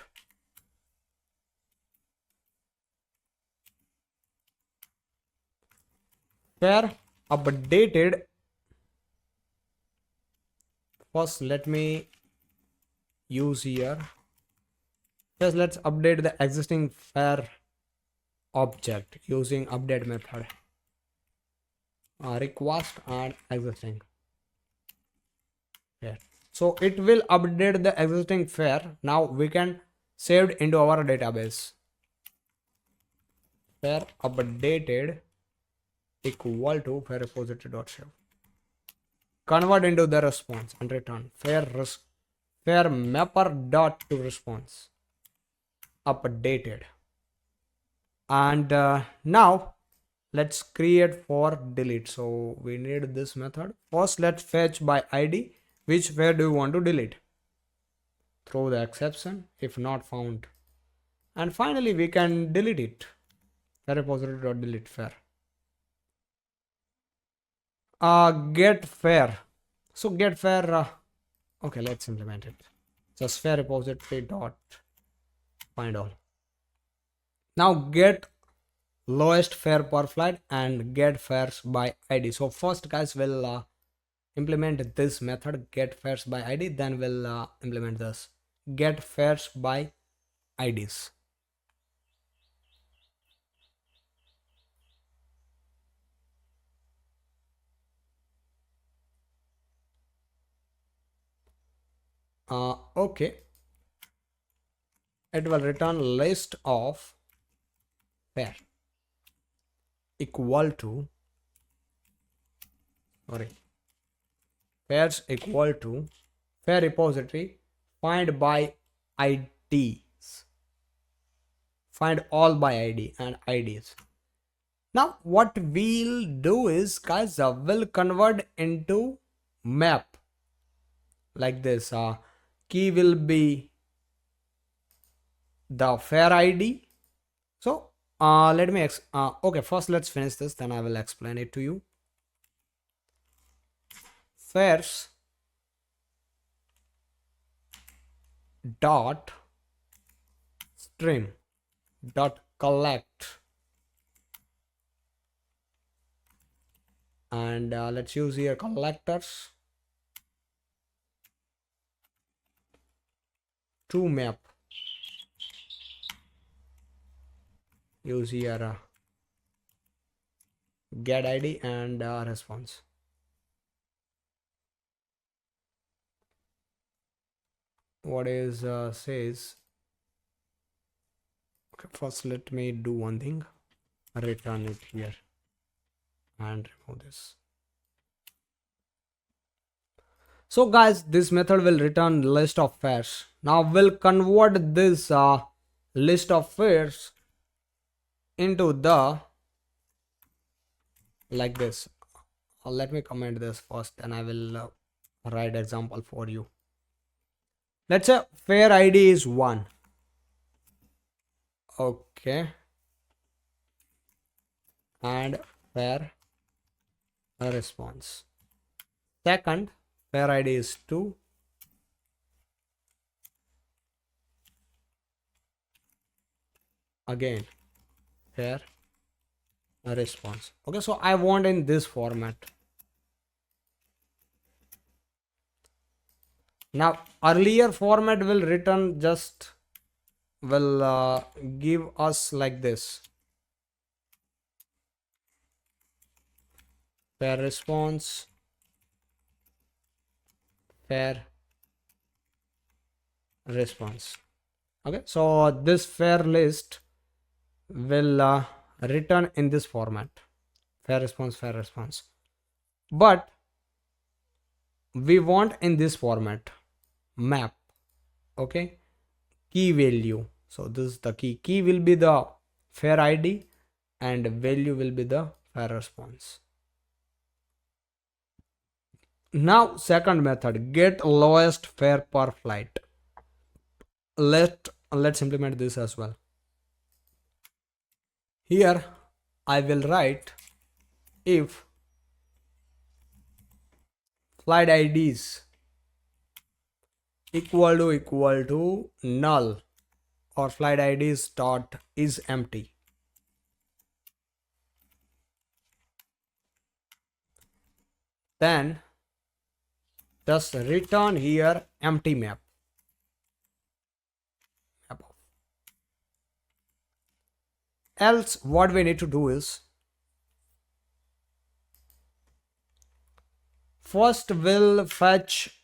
Fare updated. First let me use here. First let's update the existing fare object using update method. Request and existing fare. So it will update the existing fare. Now we can save it into our database. Fare updated equal to fare repository.save. Convert into the response and return fare mapper dot to response updated. And now let's create for delete. So we need this method. First let's fetch by id which fare do you want to delete. Throw the exception if not found, and finally we can delete it. Fare repository.delete fare. Get fare. So get fare. Okay, let's implement it. Just fare repository dot find all. Now get lowest fare per flight and get fares by id. So first guys will implement this method get fares by id, then we'll implement this get fares by ids. Okay, it will return list of fare equal to fares equal to fare repository find by ids, find all by id and ids. Now what we'll do is guys will convert into map like this. Key will be the fare id. So let me okay, first let's finish this, then I will explain it to you. Fares dot stream dot collect, and let's use here collectors to map. Use here get id and response. What is says, okay, first let me do one thing, return it here and remove this. So guys, this method will return list of fares. Now we'll convert this list of fares into the like this. Let me comment this first, and I will write example for you. Let's say fare ID is 1. Okay, and fare response. Second, fare ID is 2. Again, fare response. Okay, so I want in this format. Now earlier format will return just will give us like this: fare response, fare response. Okay, so this fare list will return in this format: fare response, fare response. But we want in this format: map. Okay, key value. So this is the key will be the fare ID and value will be the fare response. Now second method, get lowest fare per flight. Let's implement this as well. Here I will write if flight IDs equal to null or flight IDs dot is empty, then just return here empty map. Else what we need to do is first we'll fetch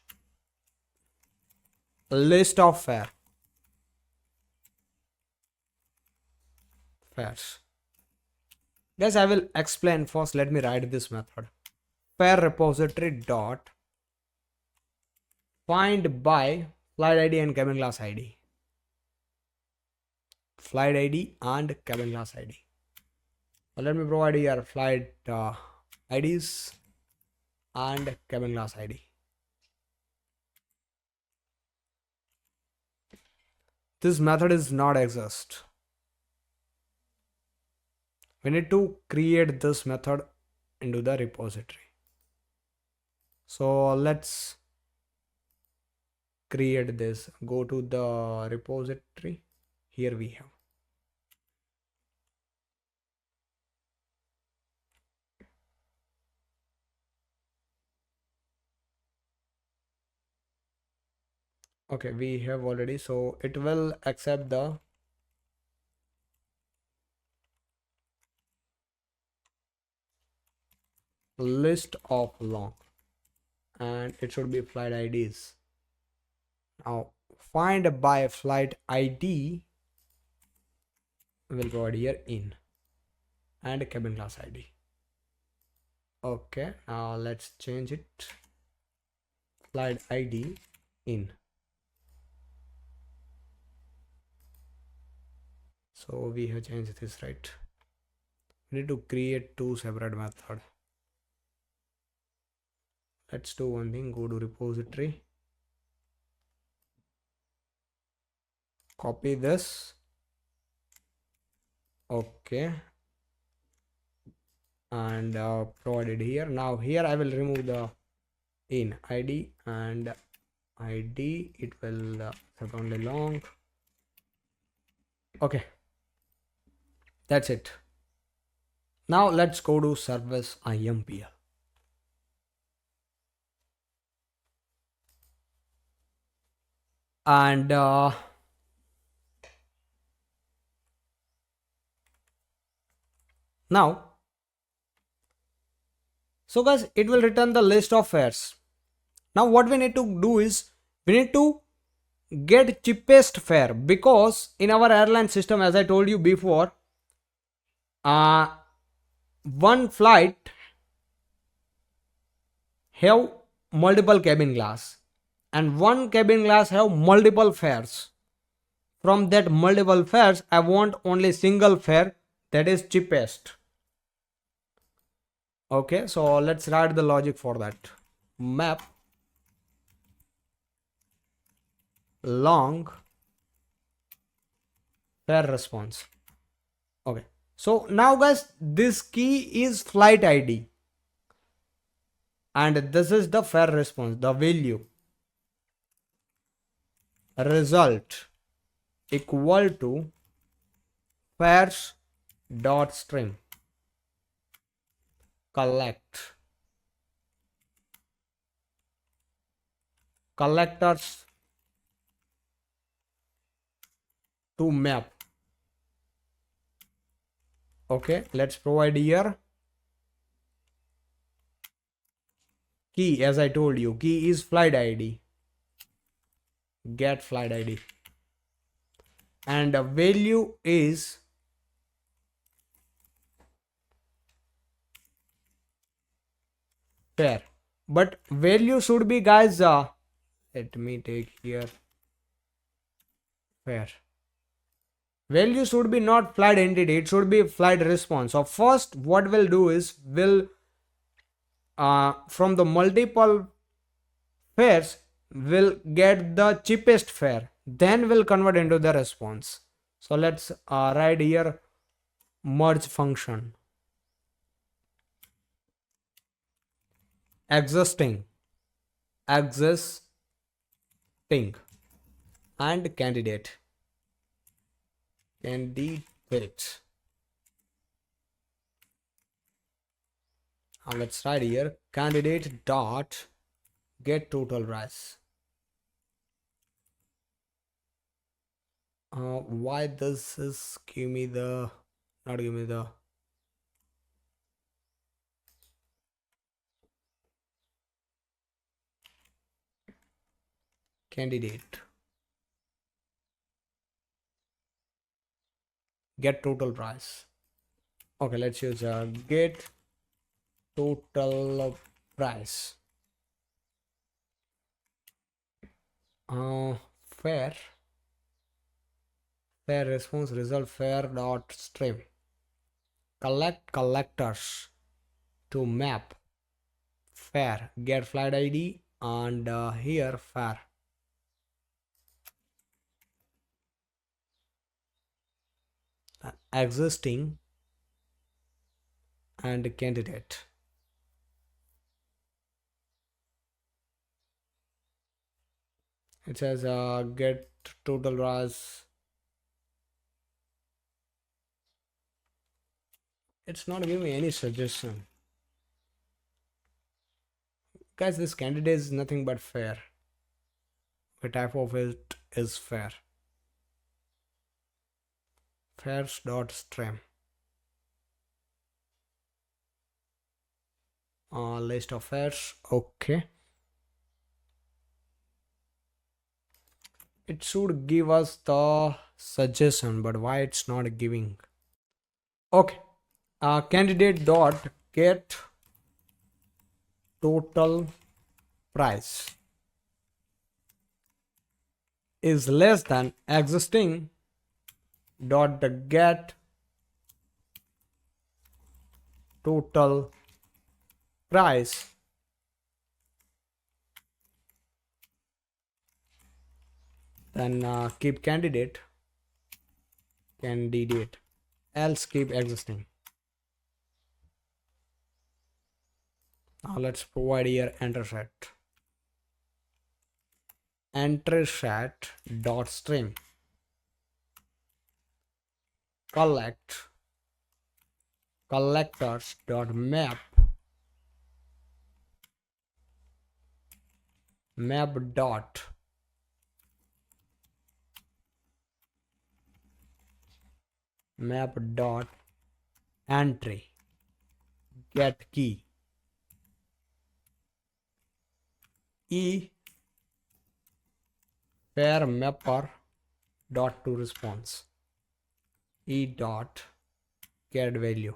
a list of fares. Guys, I will explain first. Let me write this method: fare repository dot find by flight ID and cabin class ID. Flight ID and cabin class ID. So let me provide here flight IDs and cabin class ID. This method is not exist. We need to create this method into the repository. So let's create this. Go to the repository. Here we have. Okay, we have already, so it will accept the list of long and it should be flight IDs. Now find by flight ID will provide here in and cabin class ID. Okay, now let's change it: flight ID in. So we have changed this, right? We need to create two separate methods. Let's do one thing. Go to repository, copy this. Okay, and provide it here. Now here I will remove the in ID and ID. It will accept only long. Okay, that's it. Now let's go to service IMPL. And now, so guys, it will return the list of fares. Now what we need to do is we need to get cheapest fare, because in our airline system, as I told you before, one flight have multiple cabin glass, and one cabin glass have multiple fares. From that multiple fares, I want only single fare, that is cheapest. Okay, so let's write the logic for that. Map long fare response. Okay, so now guys, this key is flight ID, and this is the fare response, the value. Result equal to fares dot stream collect collectors to map. Okay, let's provide here key. As I told you, key is flight ID, get flight ID, and the value is fare, but value should be guys, let me take here fare. Value should be not flight entity, it should be flight response. So first what we'll do is we'll from the multiple fares we'll get the cheapest fare, then we'll convert into the response. So let's write here merge function existing and candidate. Let's write here candidate dot get total price. Why this is give me the not give me the candidate get total price. Okay, let's use get total price. Fare response result fare dot stream collect collectors to map fare get flight ID, and here fare existing and candidate. It says get total ras. It's not giving me any suggestion. Guys, this candidate is nothing but fare. The type of it is fare. Fares dot stream. List of fares. Okay. It should give us the suggestion, but why it's not giving? Okay. Candidate dot get total price is less than existing dot the get total price then keep candidate else keep existing. Now let's provide here enter set dot stream collect collectors dot map dot entry get key e fare mapper dot to response e dot get value.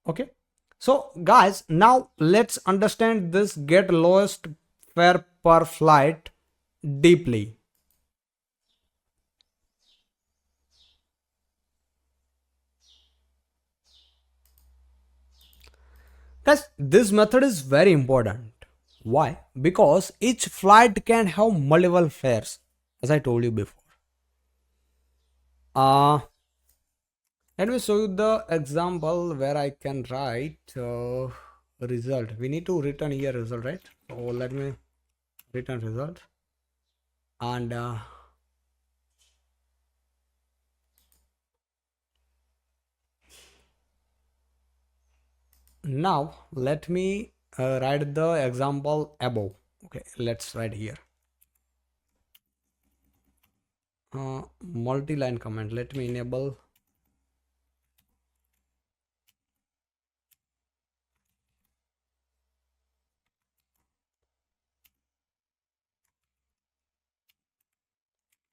Okay, So guys, now let's understand this get lowest fare per flight deeply. Guys, this method is very important. Why? Because each flight can have multiple fares, as I told you before. Uh, Let me show you the example where I can write result. We need to return here result, right? So let me return result, and now let me write the example above. Okay, let's write here multi-line comment. Let me enable.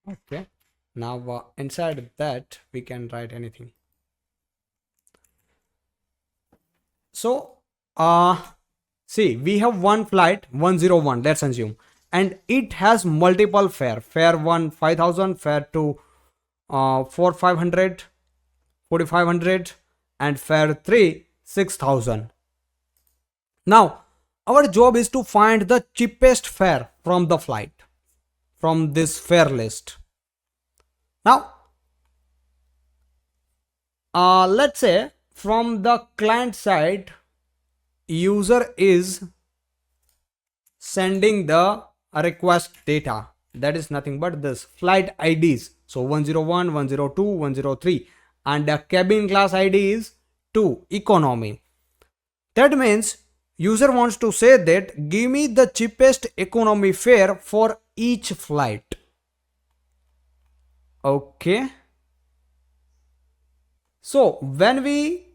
Okay, now inside that we can write anything. So see, we have one flight 101, let's assume, and it has multiple fare 1 5000, fare 2 4500, 4500, and fare 3 6000. Now our job is to find the cheapest fare from the flight, from this fare list. Now let's say from the client side, user is sending the request data, that is nothing but this flight IDs. So 101, 102, 103, and the cabin class ID is 2 economy. That means user wants to say that give me the cheapest economy fare for each flight. Okay, so when we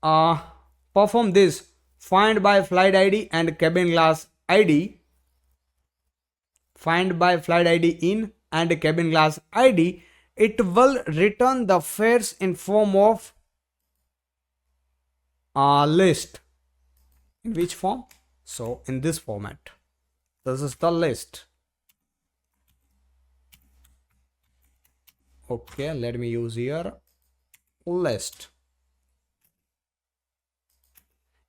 uh, perform this find by flight ID and cabin class ID, find by flight ID in and cabin class ID, it will return the fares in form of a list. In which form? So in this format, this is the list. Okay, let me use here list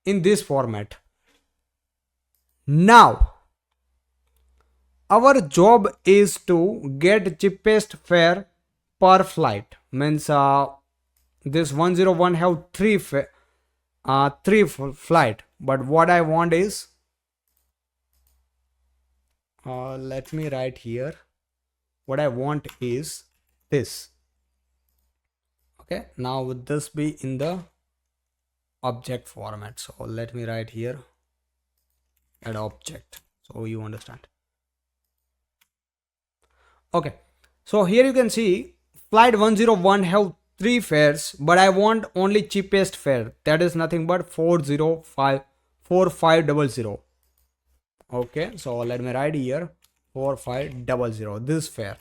in this format. Now our job is to get cheapest fare per flight. Means this 101 have three flight, but what I want is let me write here. What I want is this. Okay, now would this be in the object format? So let me write here add object, so you understand. Okay, so here you can see flight 101 have three fares, but I want only cheapest fare, that is nothing but 4500. Okay, so let me write here 4500, this fare.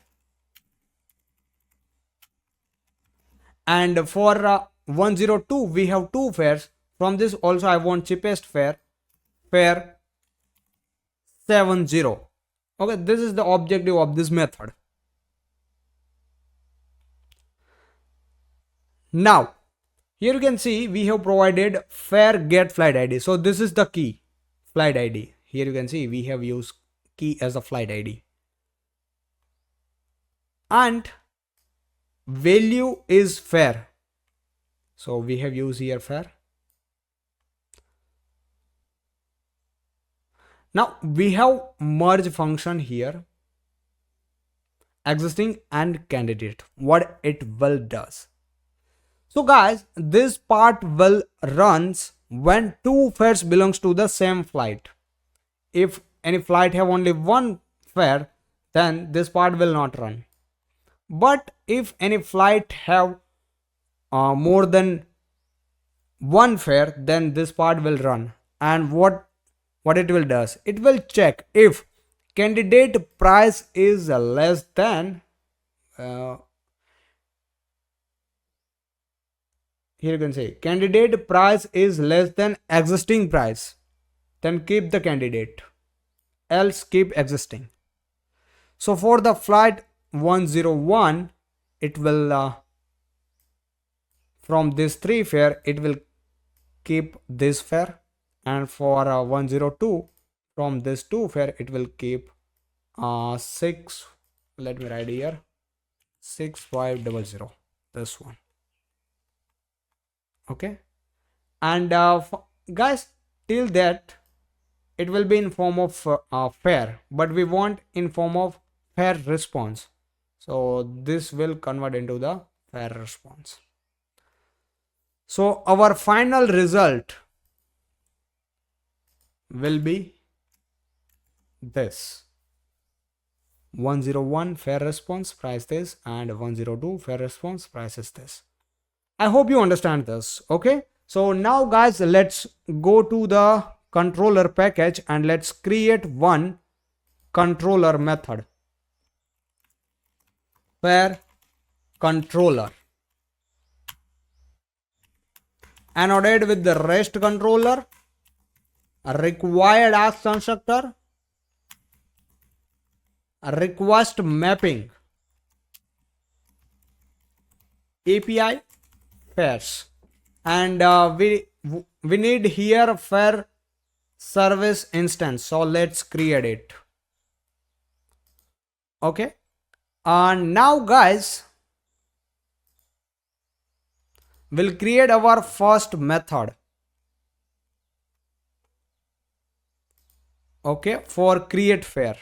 And for 102 we have two fares. From this also I want cheapest fare 70. Okay, this is the objective of this method. Now here you can see we have provided fare get flight ID. So this is the key flight ID. Here you can see we have used key as a flight ID, and value is fare. So we have used here fare. Now we have merge function here, existing and candidate, what it will does. So guys, this part will runs when two fares belongs to the same flight. If any flight have only one fare, then this part will not run. But if any flight have more than one fare, then this part will run. And what it will does, it will check if candidate price is less than here you can say candidate price is less than existing price, then keep the candidate, else keep existing. So for the flight 101, it will from this 3 fare it will keep this fare, and for 102 from this 2 fare it will keep 6, let me write here, 6500, this one. Okay, and guys, till that it will be in form of fare, but we want in form of fare response, so this will convert into the fare response. So our final result will be this: 101 fare response price this, and 102 fare response price is this. I hope you understand this. Okay, so now guys, let's go to the controller package and let's create one controller method, fare controller, annotated with the rest controller, required as constructor, request mapping, API fares, and we need here fare service instance, so let's create it. Okay, and now guys, we'll create our first method. Okay, for create fare,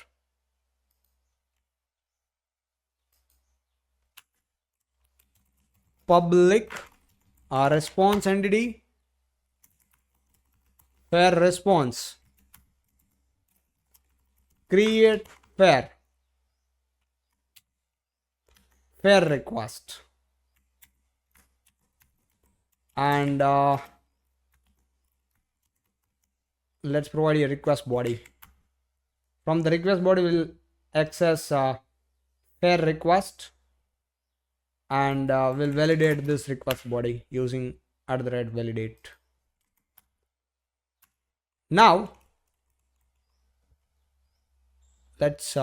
public response entity fare response, create fare request, and let's provide a request body. From the request body we'll access fare request, and we'll validate this request body using @validate. Now let's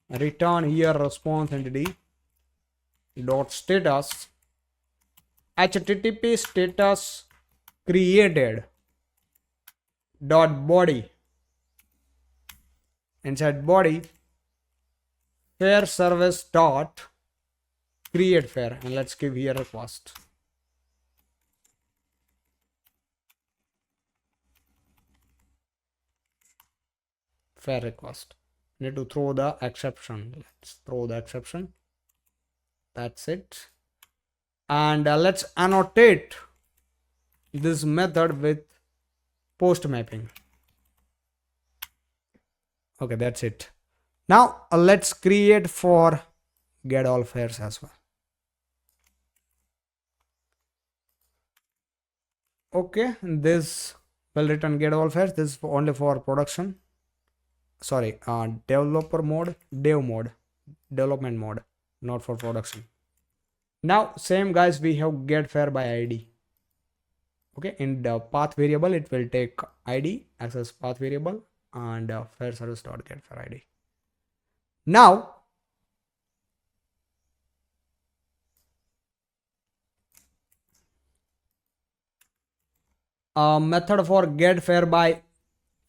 return here response entity dot status http status created dot body, inside body fare service dot create fare, and let's give here request. Fare request, need to throw the exception, let's throw the exception, that's it. And let's annotate this method with post mapping. Okay, that's it. Now let's create for get all fares as well. Okay, this will return get all fares. This is only for production, sorry, developer mode, development mode, not for production. Now same guys, we have get fare by ID. Okay, in the path variable it will take ID, access path variable, and fare service dot get fare ID. Now method for get fare by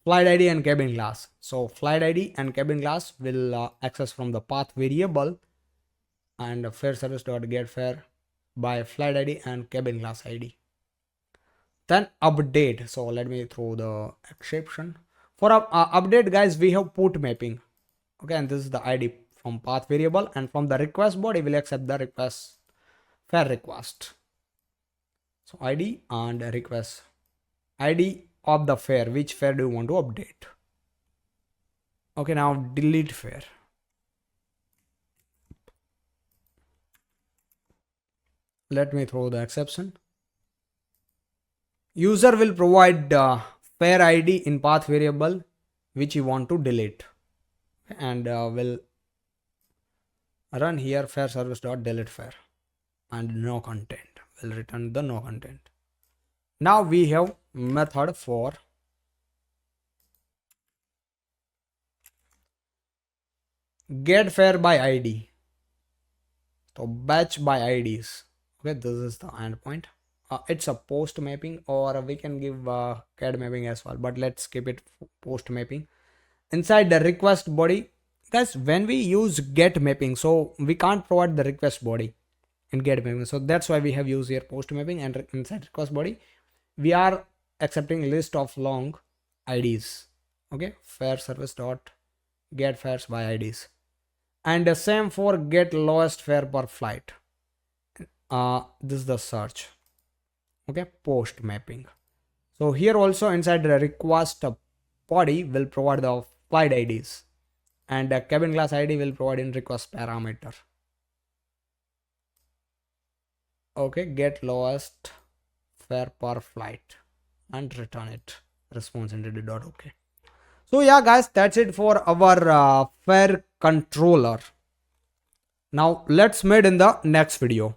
flight ID and cabin class. So flight ID and cabin class will access from the path variable, and fare service dot get fare by flight ID and cabin class ID. Then update, so let me throw the exception. For update guys, we have put mapping. Okay, and this is the ID from path variable, and from the request body will accept the request fare request. So ID and request ID of the fare, which fare do you want to update. Okay, now delete fare. Let me throw the exception. User will provide fare ID in path variable which you want to delete, and will run here fare service dot delete fare. and no content. Will return the no content. Now we have method for get fare by ID. So batch by IDs. Okay, this is the endpoint. It's a post mapping, or we can give CAD mapping as well, but let's keep it post mapping. Inside the request body, guys, when we use get mapping, so we can't provide the request body in get mapping, so that's why we have used here post mapping. And inside request body we are accepting list of long IDs. Okay, fare service dot get fares by IDs, and the same for get lowest fare per flight. This is the search. Okay, post mapping. So here also inside the request body will provide the flight IDs, and the cabin class ID will provide in request parameter. Okay, get lowest fare per flight and return it response entity dot okay. So yeah guys, that's it for our fare controller. Now let's meet in the next video.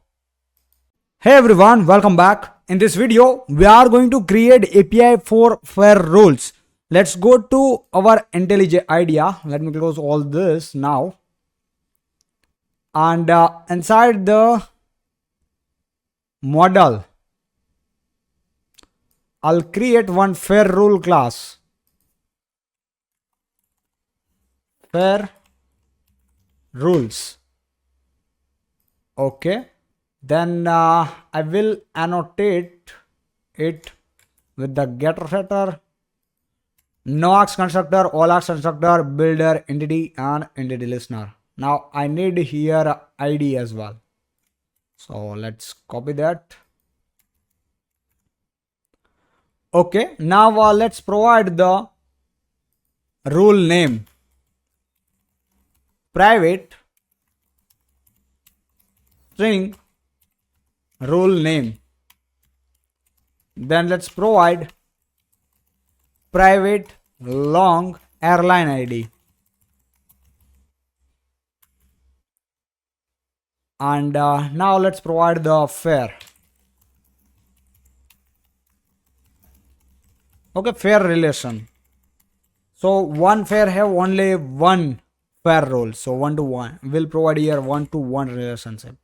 Hey everyone, welcome back. In this video, we are going to create API for fare rules. Let's go to our IntelliJ IDEA. Let me close all this now. And inside the model, I'll create one fare rule class. Fare rules. Okay. Then I will annotate it with the getter setter, no args constructor, all args constructor, builder, entity, and entity listener. Now I need here ID as well. So let's copy that. Okay, now let's provide the rule name. Private string rule name. Then let's provide private long airline ID. And now let's provide the fare. Okay, fare relation. So one fare have only one fare rule. So 1 to 1. We'll provide here 1 to 1 relationship.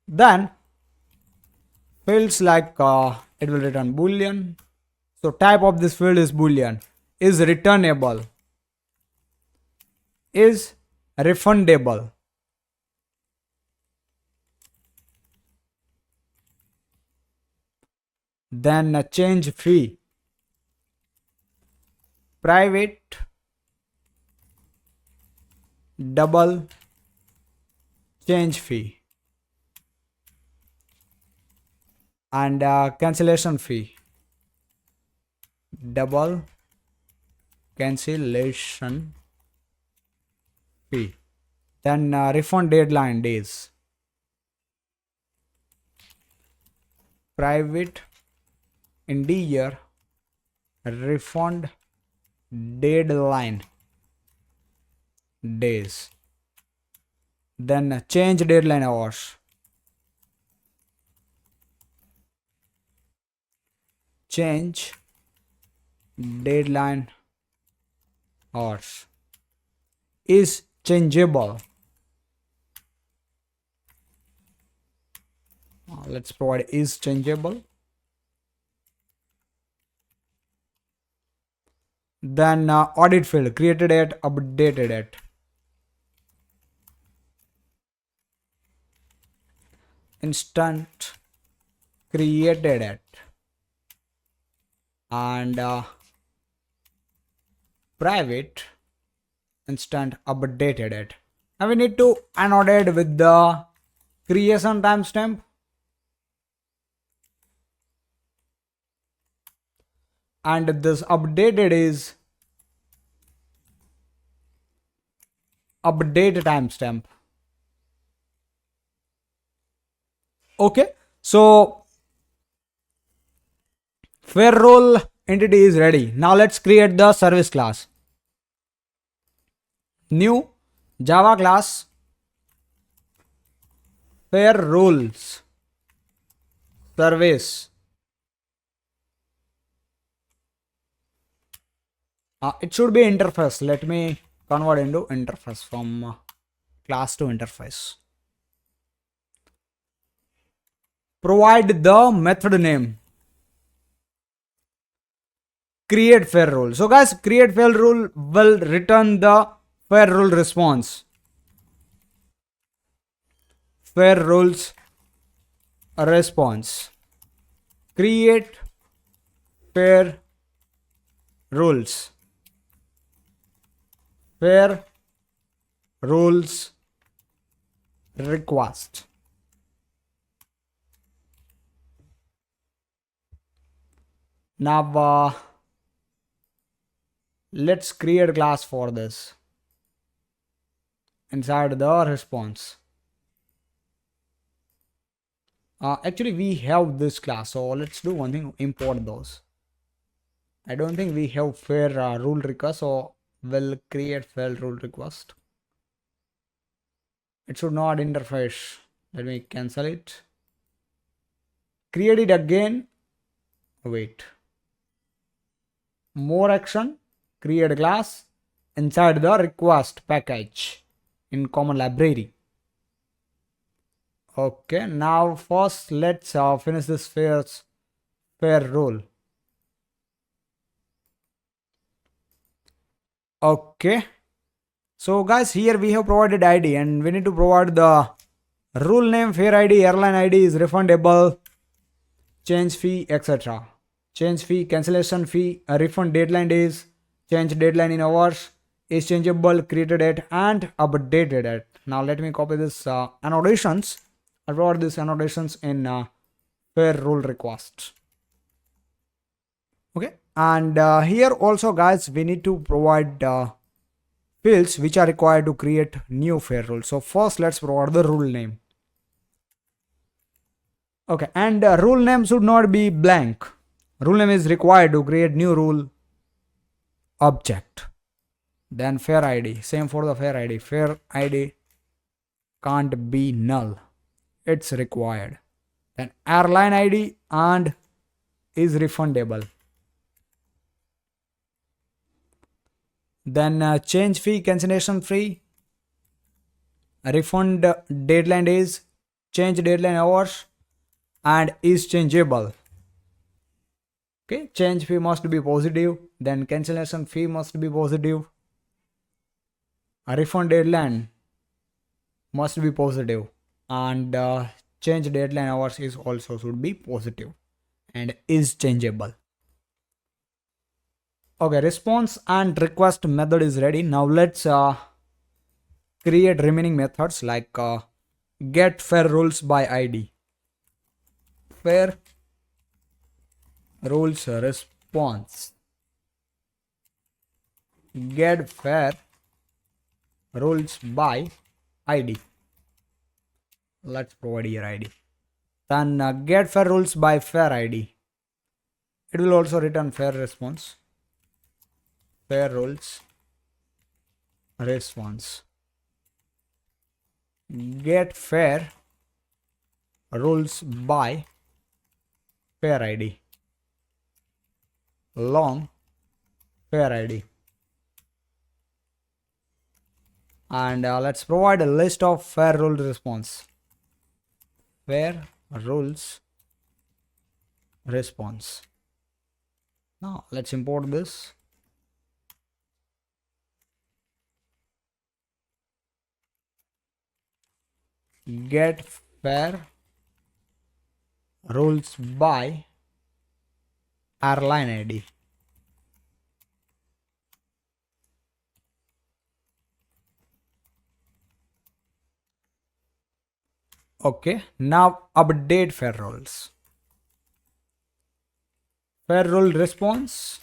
Then fields like it will return boolean. So type of this field is boolean. Is returnable. Is refundable. Then change fee. Private double change fee. And cancellation fee. Double cancellation fee. Then refund deadline days. Private integer refund deadline days. Then change deadline hours. Change deadline hours is changeable. Let's provide is changeable. Then audit field created at updated at. Instant created at. And private instant updated it. Now we need to annotate with the creation timestamp. And this updated is update timestamp. Okay, so fare rule entity is ready. Now let's create the service class. New Java class fair rules service. It should be interface. Let me convert into interface from class to interface. Provide the method name. Create fair rule. So guys, create fair rule will return the fair rule response. Fair rules response. Create fair rules. Fair rules request. Now let's create a class for this inside the response. Actually we have this class, so let's do one thing, import those. I don't think we have fair rule request, so we'll create fair rule request. It should not interface. Let me cancel it. Create it again. Wait. More action. Create a class inside the request package in common library. Okay, now first let's finish this fair rule. Okay, so guys, here we have provided ID and we need to provide the rule name, fair ID, airline ID is refundable, change fee, etc. Change fee, cancellation fee, a refund deadline days, change deadline in hours, is changeable, created at and updated at. Now let me copy this annotations. I provide these annotations in fair rule request. Okay, and here also guys we need to provide fields which are required to create new fair rule. So first let's provide the rule name. Okay, and rule name should not be blank. Rule name is required to create new rule object. Then fair ID, same for the fair ID. Fair ID can't be null, it's required. Then airline ID and is refundable. Then change fee, cancellation fee, refund deadline days, change deadline hours, and is changeable. Okay, change fee must be positive, then cancellation fee must be positive, a refund deadline must be positive, and change deadline hours is also should be positive and is changeable. Okay, response and request method is ready. Now let's create remaining methods like get fair rules by ID. Fair rules response. Get fair rules by ID. Let's provide here ID. Then get fair rules by fair ID. It will also return fair response. Fair rules response. Get fair rules by fair ID. Long fair ID. And let's provide a list of fair rule response. Fair rules response. Now let's import this. Get fair rules by airline ID. Okay, now update fair rules. Fair rule response,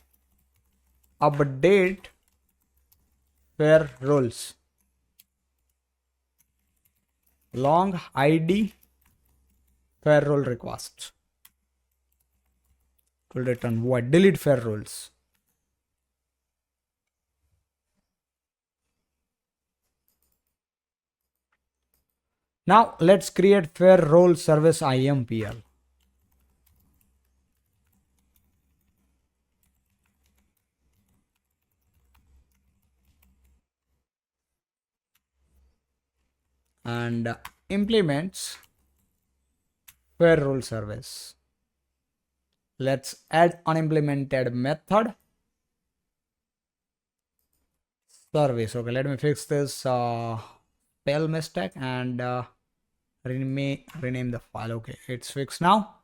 update fair rules. Long ID fair rule request will return void. Delete fair rules. Now let's create fare role service IMPL. And implements fare role service. Let's add unimplemented method service. Okay, let me fix this spell mistake and rename the file. Okay, it's fixed now.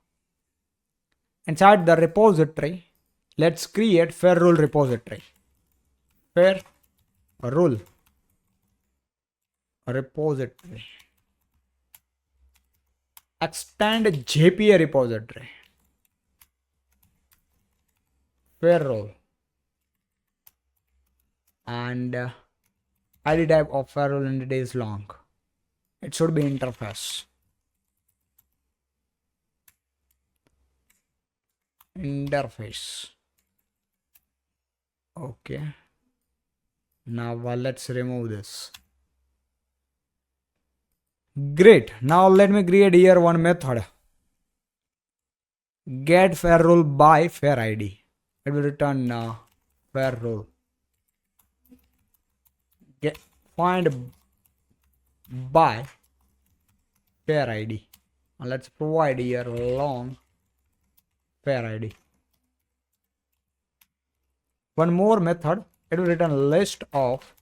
Inside the repository, let's create fare rule repository. Fare rule repository. Extend JPA repository. Fare rule. And ID type of fare rule entity is long. It should be interface. Interface. Okay. Now let's remove this. Great. Now let me create here one method. Get fare rule by fare ID. It will return fare rule. Get find by fare ID. And let's provide here long fare ID. One more method. It will return list of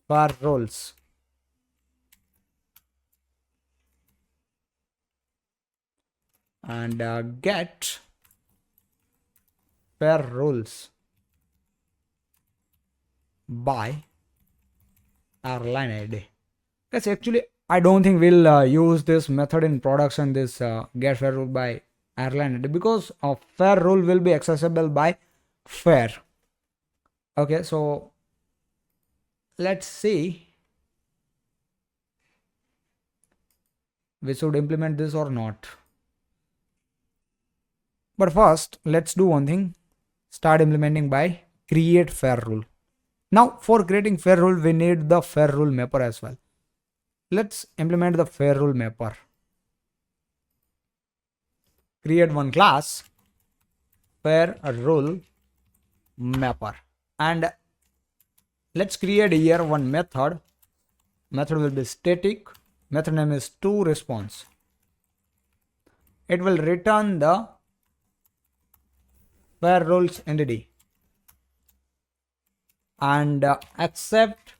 fare rules. And get fare rules by airline ID. Yes, actually, I don't think we'll use this method in production, this get fare rule by airline ID, because fare rule will be accessible by fare. Okay, so let's see we should implement this or not. But first, let's do one thing. Start implementing by create fare rule. Now, for creating fare rule, we need the fare rule mapper as well. Let's implement the fare rule mapper. Create one class, fare rule mapper. And let's create here one method. Method will be static. Method name is toResponse. It will return the fare rules entity and accept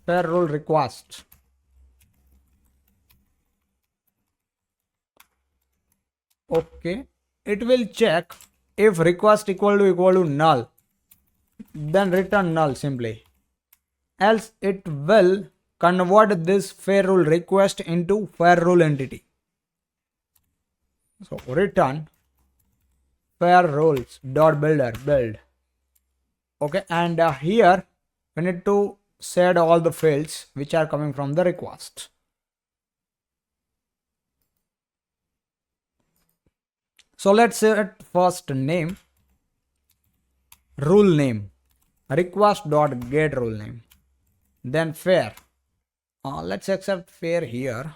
fare rule request. Okay, it will check if request equal to null, then return null simply. Else it will convert this fare rule request into fare rule entity. So return fare rules dot builder build. Okay, and here we need to set all the fields which are coming from the request. So let's set first name, rule name, request dot get rule name, then fare. Let's accept fare here.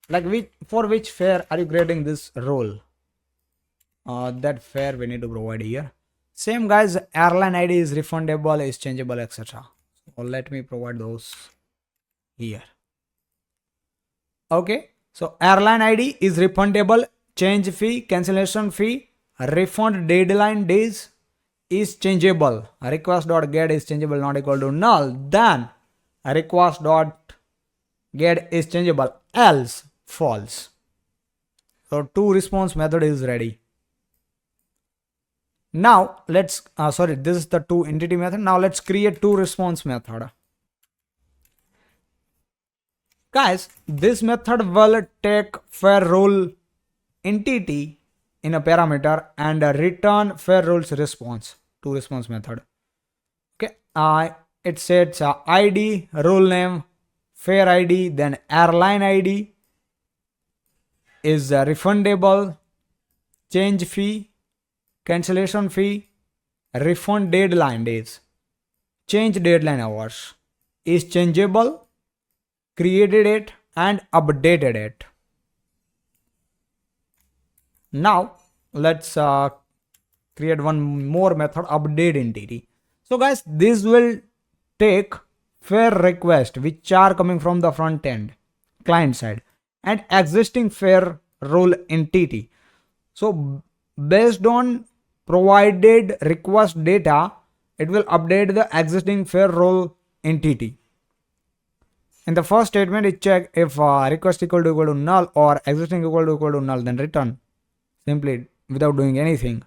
Like for which fare are you creating this rule? That fare we need to provide here. Same guys, airline ID is refundable, is changeable, etc. So let me provide those here. Okay, so airline ID is refundable, change fee, cancellation fee, refund deadline days is changeable. Request.get is changeable, not equal to null. Then request.get is changeable, else false. So toResponse method is ready. Now let's this is the toEntity method. Now let's create toResponse method. Guys, this method will take fare rule entity in a parameter and return fare rules response. toResponse method. Okay, it sets ID, rule name, fare ID, then airline ID is refundable, change fee, cancellation fee, refund deadline days, change deadline hours. is changeable, created it, and updated it. Now let's create one more method, update entity. So guys, this will take fare request which are coming from the front end client side and existing fare role entity. So based on provided request data, it will update the existing fare role entity. In the first statement, it check if request equal to null or existing equal to null, then return simply without doing anything.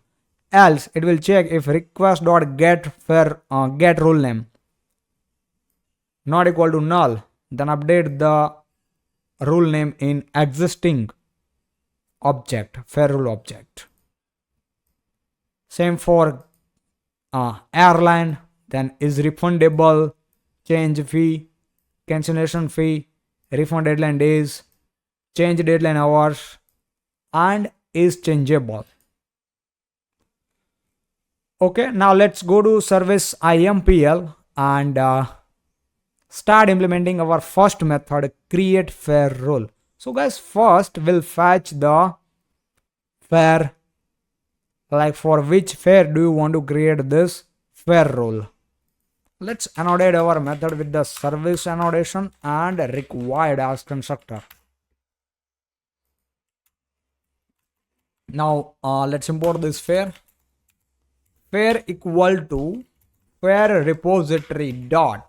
Else, it will check if request dot get fare get role name not equal to null, then update the rule name in existing object, fare rule object. Same for airline, then is refundable, change fee, cancellation fee, refund deadline days, change deadline hours, and is changeable. Okay, now let's go to service IMPL and start implementing our first method, create fare rule. So guys, first we'll fetch the fare, like for which fare do you want to create this fare rule. Let's annotate our method with the service annotation and required as constructor. Now let's import this fare. Fare equal to fare repository dot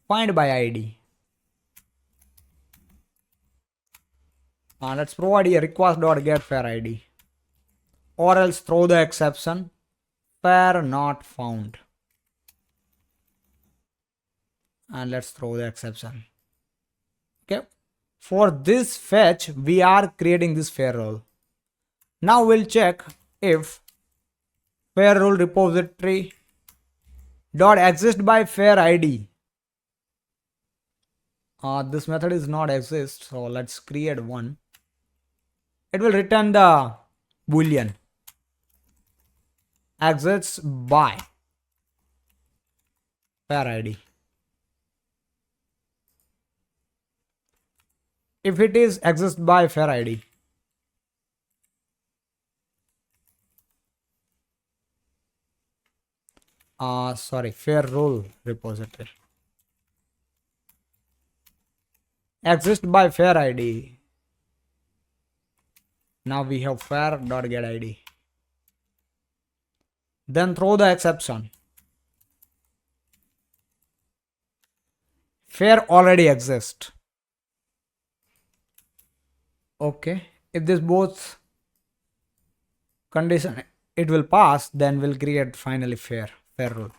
find by ID. Let's provide a request dot get fare ID, or else throw the exception fare not found, and let's throw the exception. Okay, for this fetch we are creating this fare rule. Now we'll check if fare rule repository dot exist by fare ID. This method is not exist, so let's create one. It will return the boolean exists by fare ID. If it is exists by fare ID, sorry, fare rule repository exist by fare ID. Now we have fare dot get ID. Then throw the exception. Fare already exists. Okay, if this both condition it will pass, then we'll create finally fare rule.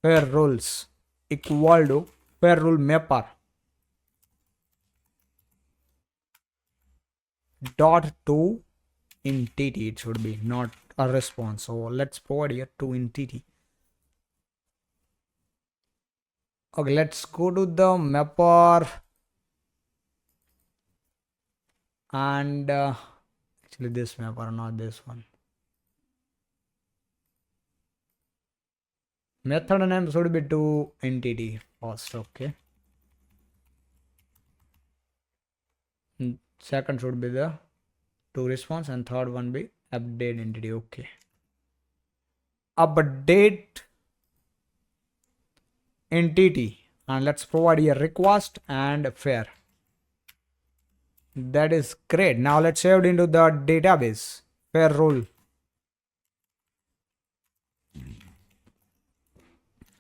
Fare rules equal to fare rule mapper dot to entity. It should be not a response. So let's provide here to entity. Okay, let's go to the mapper and actually this mapper, not this one. Method name should be to entity first. Okay, second should be the to response and third one be update entity. Okay, update entity, and let's provide a request and fare. That is great. Now let's save it into the database. Fare rule,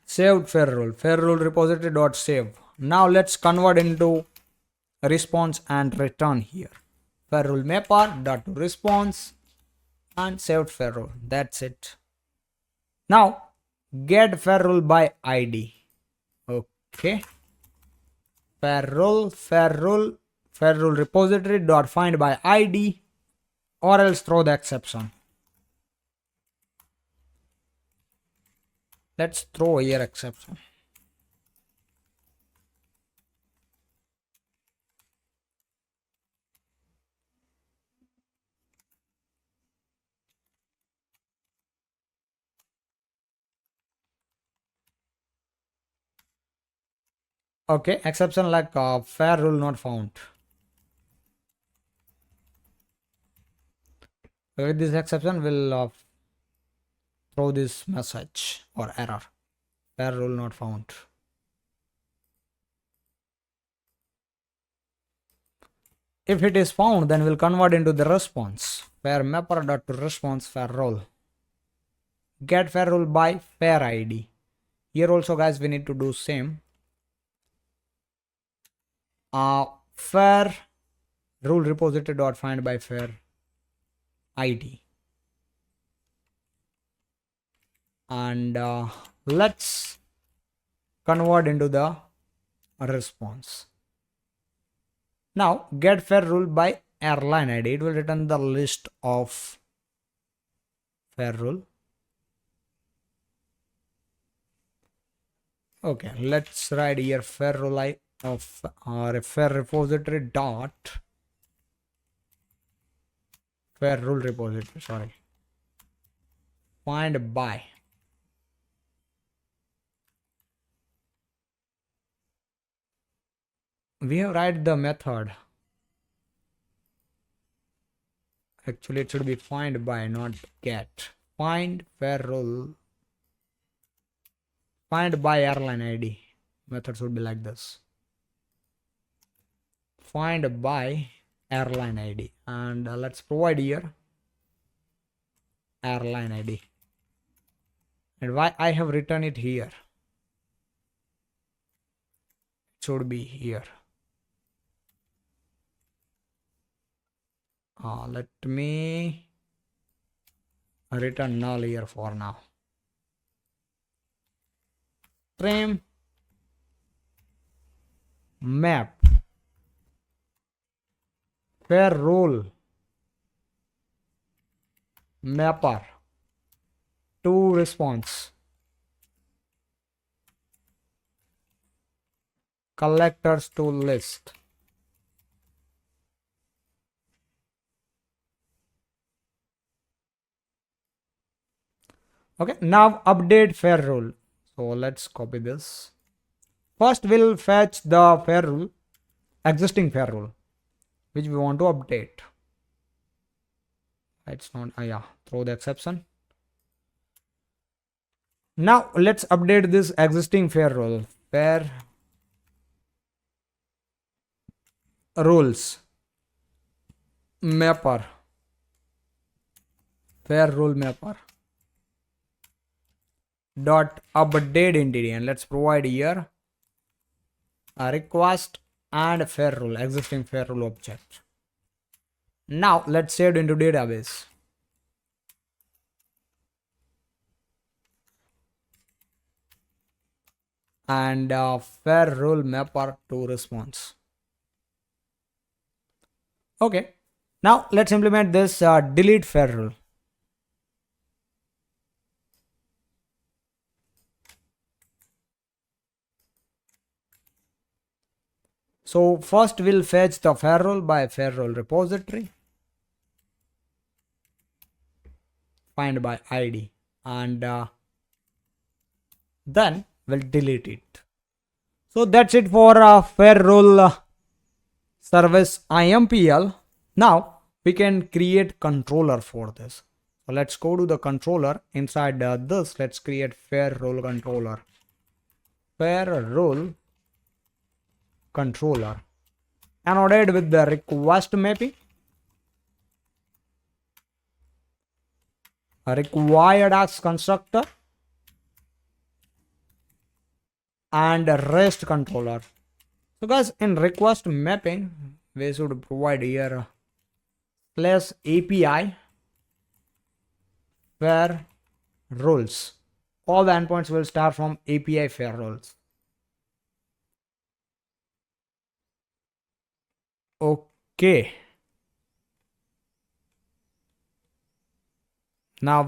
saved fare rule repository dot save. Now let's convert into response and return here. Fare rule mapper dot to response and saved fare rule. That's it. Now get fare rule by ID. Okay, fare rule repository dot find by ID, or else throw the exception. Let's throw here exception. Okay, exception like fair rule not found. With this exception, we'll throw this message or error. Fair rule not found. If it is found, then we'll convert into the response. Fair mapper dot to response fair rule. Get fair rule by fair ID. Here also, guys, we need to do same. Fair rule repository dot find by fair ID. And let's convert into the response. Now get fair rule by airline ID. It will return the list of fair rule. Okay, let's write here fair rule I of or fair repository dot fair rule repository. Sorry, find by. We have write the method. Actually, it should be find by, not get. Find fair rule. Find by airline ID. Method should be like this. Find by airline ID, and let's provide here airline ID. And why I have written it here? It should be here. Let me return null here for now. Frame map fair rule mapper to response collectors to list. Okay, now update fair rule. So let's copy this. First we'll fetch the fair rule, existing fair rule, which we want to update. It's not, yeah, throw the exception. Now let's update this existing fair rule. Fair rules mapper, fair rule mapper dot update entity, and let's provide here a request and fair rule, existing fair rule object. Now let's save it into database. And fair rule mapper to response. Okay, now let's implement this delete fair rule. So first we'll fetch the fair rule by fair rule repository, find by ID, and then we'll delete it. So that's it for fair rule service IMPL. Now we can create controller for this. So let's go to the controller. Inside this, let's create fair rule controller. Fair rule controller annotated with the request mapping, a required as constructor, and a rest controller. So guys, in request mapping we should provide here slash API fair rules. All the endpoints will start from API fair rules. Okay, now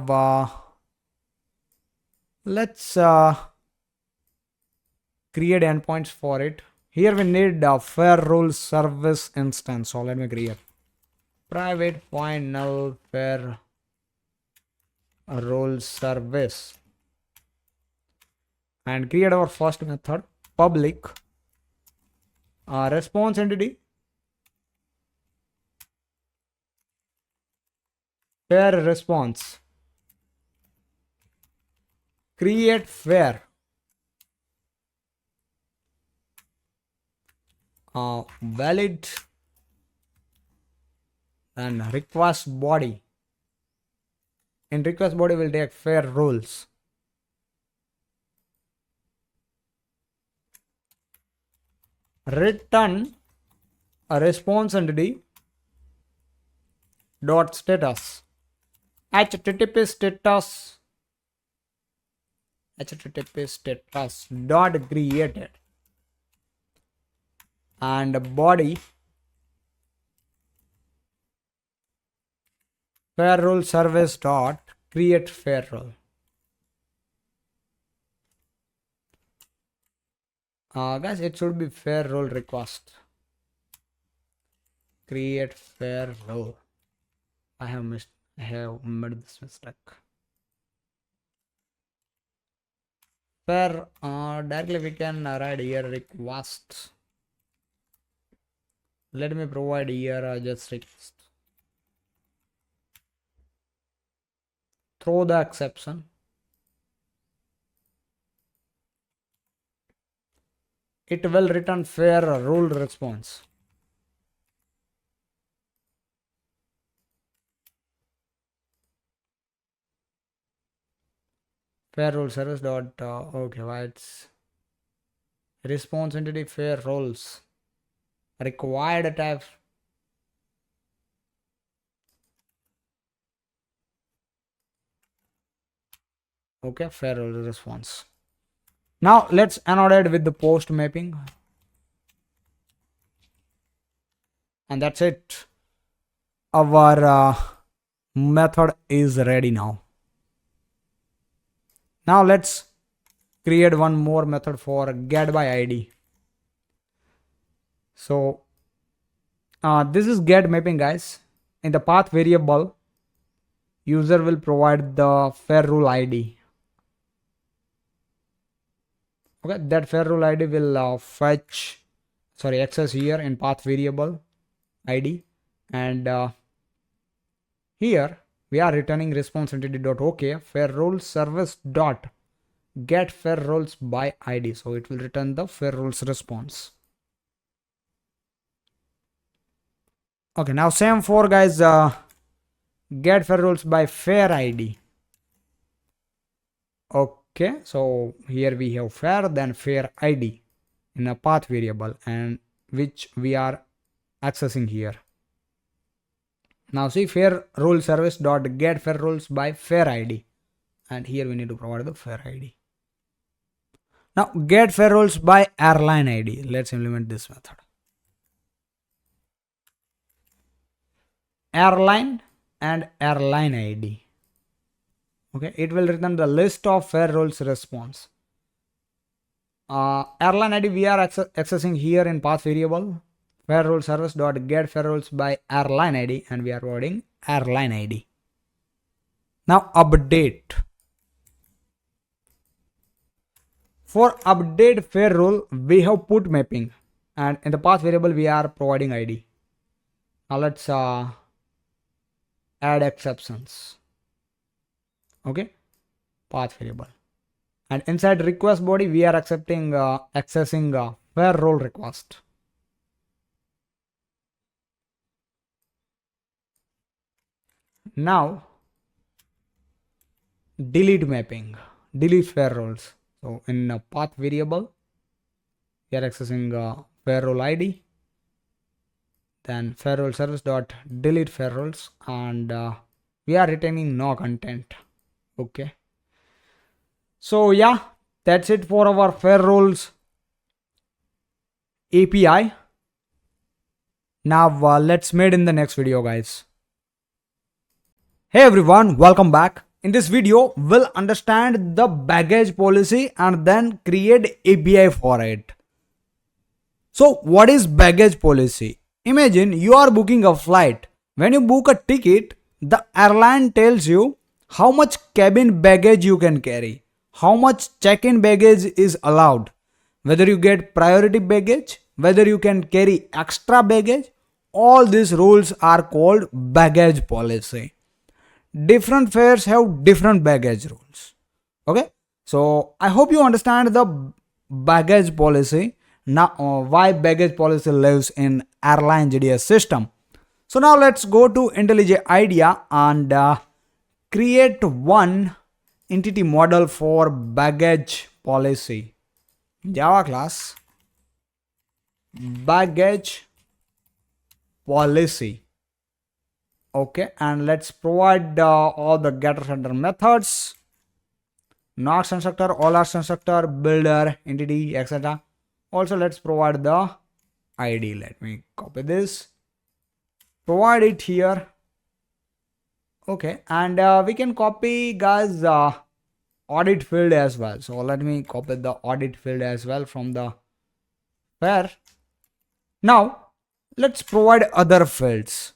let's create endpoints for it. Here we need a fair rule service instance. So let me create private find null fair rule service and create our first method public Response entity, fare response, create fare, valid, and request body. In request body will take fare rules. Return a response entity dot status, http status dot created, and body fare rule service dot create fare rule. Guys, it should be fare rule request. Create fare rule. I have made this mistake. Fare, directly we can write here request. Let me provide here just request. Throw the exception. It will return fare rule response. Fare rule service dot okay, why it's response entity fare rules required type. Okay, fare rule response. Now let's annotate with the post mapping, and that's it. Our method is ready now. Now let's create one more method for get by ID. So this is get mapping, guys. In the path variable, user will provide the fare rule ID. Okay, that fare rule ID will access here in path variable ID, and here we are returning response entity dot okay fare rule service dot get fare rules by ID. So it will return the fare rules response. Okay, now same for guys, get fare rules by fare ID. Okay, so here we have fare, then fare ID in a path variable, and which we are accessing here. Now see fare rule service dot get fare rules by fare ID, and here we need to provide the fare ID. Now get fare rules by airline ID. Let's implement this method. Airline and airline ID. Okay, it will return the list of fare rules response. Airline ID we are accessing here in path variable fare rule service dot get fare rules by airline ID, and we are providing airline ID. Now update. For update fare rule, we have put mapping, and in the path variable we are providing ID. Now let's add exceptions. Okay, path variable, and inside request body we are accessing fare rule request. Now delete mapping, delete fare rules. So in a path variable we are accessing fare rule ID, then fare rule service dot delete fare rules, and we are retaining no content. Okay, so yeah, that's it for our fare rules API. Now let's meet in the next video, guys. Hey everyone, welcome back. In this video, we'll understand the baggage policy and then create API for it. So what is baggage policy? Imagine you are booking a flight. When you book a ticket, the airline tells you how much cabin baggage you can carry, how much check-in baggage is allowed, whether you get priority baggage, whether you can carry extra baggage. All these rules are called baggage policy. Different fares have different baggage rules. Okay, so I hope you understand the baggage policy. Now, why baggage policy lives in airline GDS system. So now let's go to IntelliJ IDEA and create one entity model for baggage policy. Java class baggage policy. Okay, and let's provide all the getter center methods, not constructor, all are constructor, builder, entity, etc. Also, let's provide the ID. Let me copy this, provide it here. Okay, and we can copy, guys, audit field as well. So let me copy the audit field as well from the fare. Now let's provide other fields.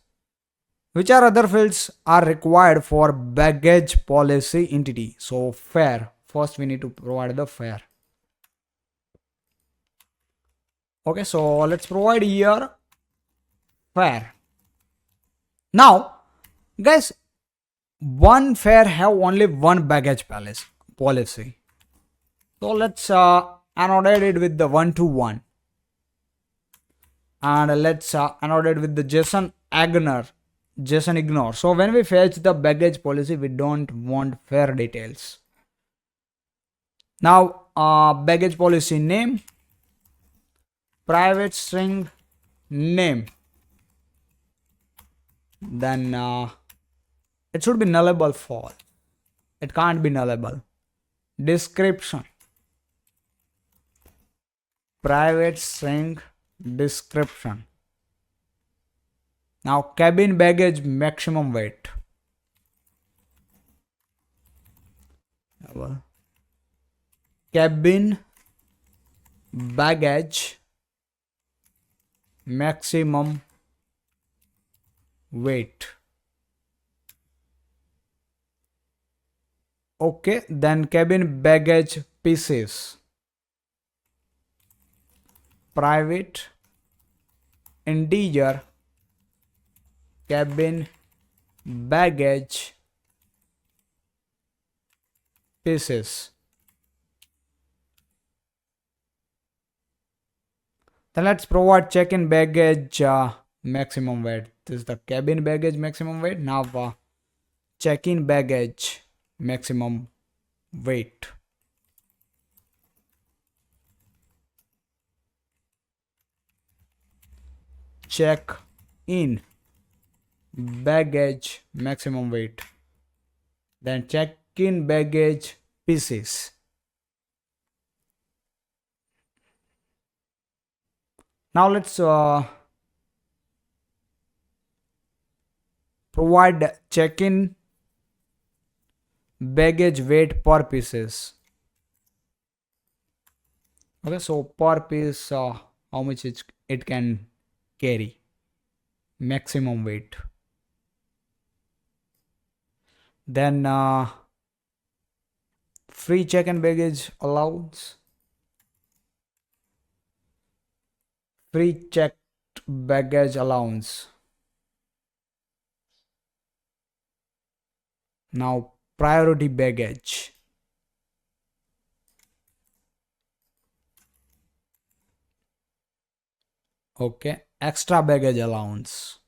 Which are other fields are required for baggage policy entity? So fare. First we need to provide the fare. Okay, so let's provide here fare. Now, guys, one fare have only one baggage policy. So let's annotate it with the 1-to-1. And let's annotate with the JSON ignore. So when we fetch the baggage policy, we don't want fare details. Now baggage policy name, private string name, then it should be nullable false. It can't be nullable. Description, private string description. Now cabin baggage maximum weight. Cabin baggage maximum weight. Okay, then cabin baggage pieces, private integer cabin baggage pieces. Then let's provide check-in baggage maximum weight. This is the cabin baggage maximum weight. Now check-in baggage maximum weight. Check in baggage maximum weight, then check in baggage pieces. Now let's provide check in baggage weight per pieces. Okay, so per piece how much it can carry, maximum weight. Then free check-in baggage allowance, free checked baggage allowance. Now priority baggage. Okay, extra baggage allowance.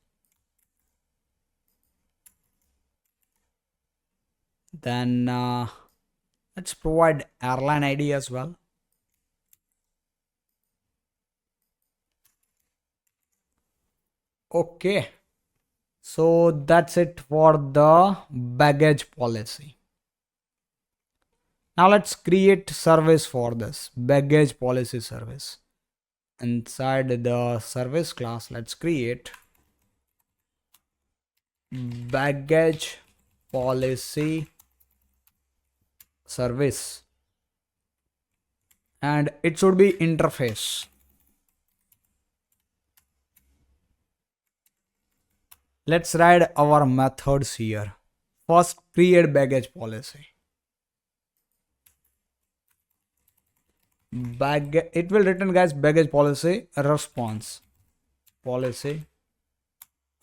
Then let's provide airline ID as well. Okay, so that's it for the baggage policy. Now let's create service for this baggage policy service. Inside the service class, let's create baggage policy service, and it should be interface. Let's write our methods here. First, create baggage policy. it will return, guys, baggage policy response. Policy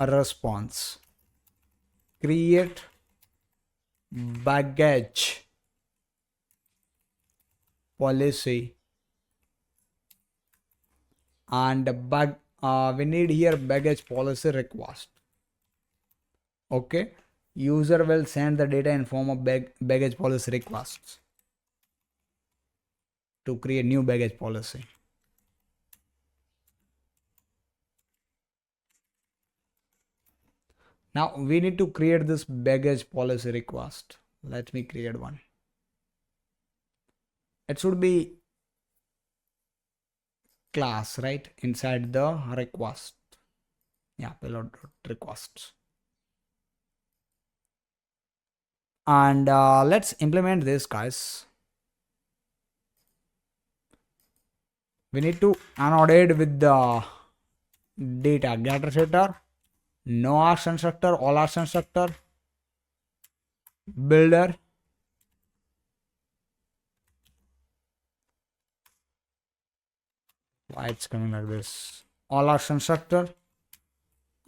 response. Create baggage policy, and we need here baggage policy request. Okay, user will send the data in form of baggage policy requests to create new baggage policy. Now we need to create this baggage policy request. Let me create one. It should be class, right, inside the request. Yeah, payload requests. And let's implement this, guys. We need to annotate with the data getter setter, no args constructor, all args constructor, builder, why it's coming like this, all args constructor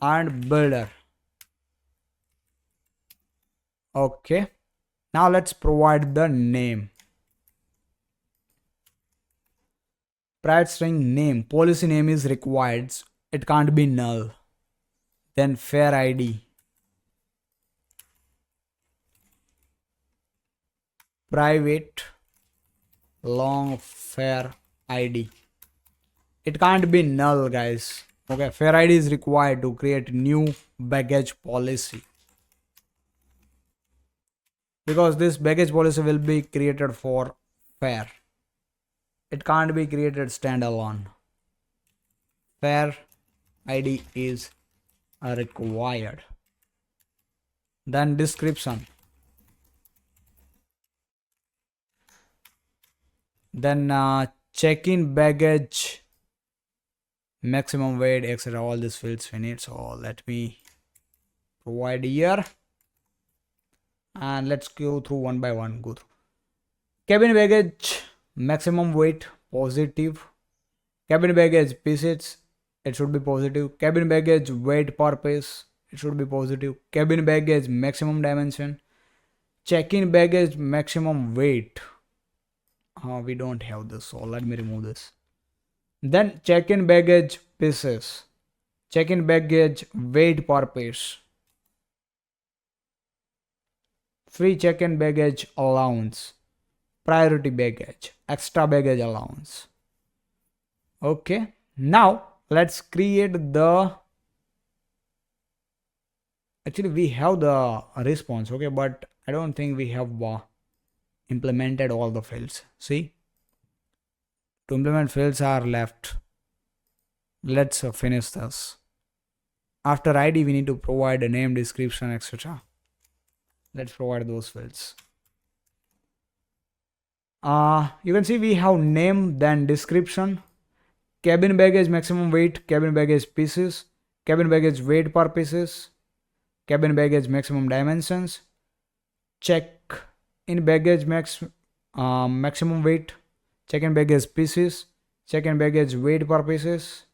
and builder. Okay, now let's provide the name. Private string name, policy name is required, it can't be null. Then fair ID, private long fair ID, it can't be null, guys. Okay, fair ID is required to create new baggage policy, because this baggage policy will be created for fair. It can't be created standalone. Fair ID is required. Then description. Then check-in baggage, maximum weight, etc. All these fields we need. So let me provide here. And let's go through one by one. Go through. Cabin baggage, maximum weight, positive. Cabin baggage pieces, it should be positive. Cabin baggage weight per piece, it should be positive. Cabin baggage maximum dimension. Check-in baggage maximum weight, we don't have this, so let me remove this. Then check-in baggage pieces, check-in baggage weight per piece. Free check-in baggage allowance, priority baggage, extra baggage allowance. Okay, now let's create the, actually we have the response, okay, but I don't think we have implemented all the fields. See, to implement fields are left. Let's finish this. After ID we need to provide a name, description, etc. Let's provide those fields. You can see we have name, then description, cabin baggage maximum weight, cabin baggage pieces, cabin baggage weight per pieces, cabin baggage maximum dimensions, check in baggage maximum weight, check in baggage pieces, check in baggage weight per pieces,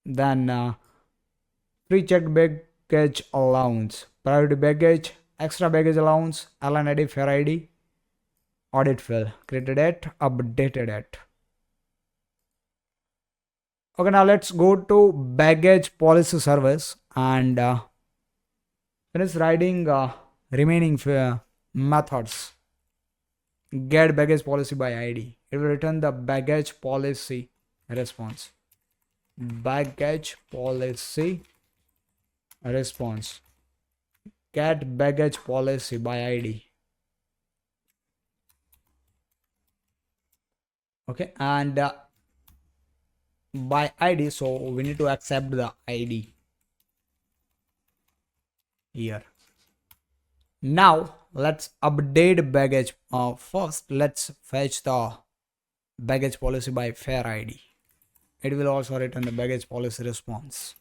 then free checked baggage allowance, priority baggage, extra baggage allowance, LN ID, fair ID, audit field, created it, updated it. Okay, now let's go to baggage policy service and finish writing remaining methods. Get baggage policy by ID. It will return the baggage policy response. Baggage policy response. Get baggage policy by ID. Okay, and by ID, so we need to accept the ID here. Now let's update baggage. First let's fetch the baggage policy by fair ID. It will also return the baggage policy response.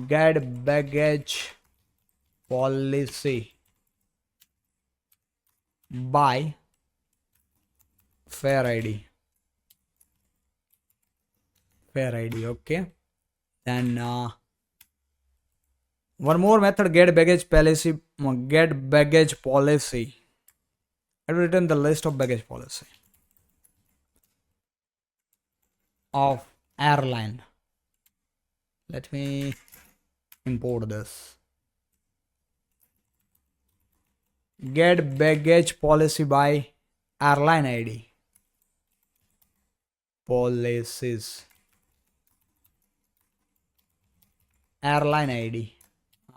Get baggage policy by fair id, fair id. Okay, then one more method, get baggage policy. Get baggage policy. I've written the list of baggage policy of airline. Let me import this. Get baggage policy by airline ID. Policies. Airline ID.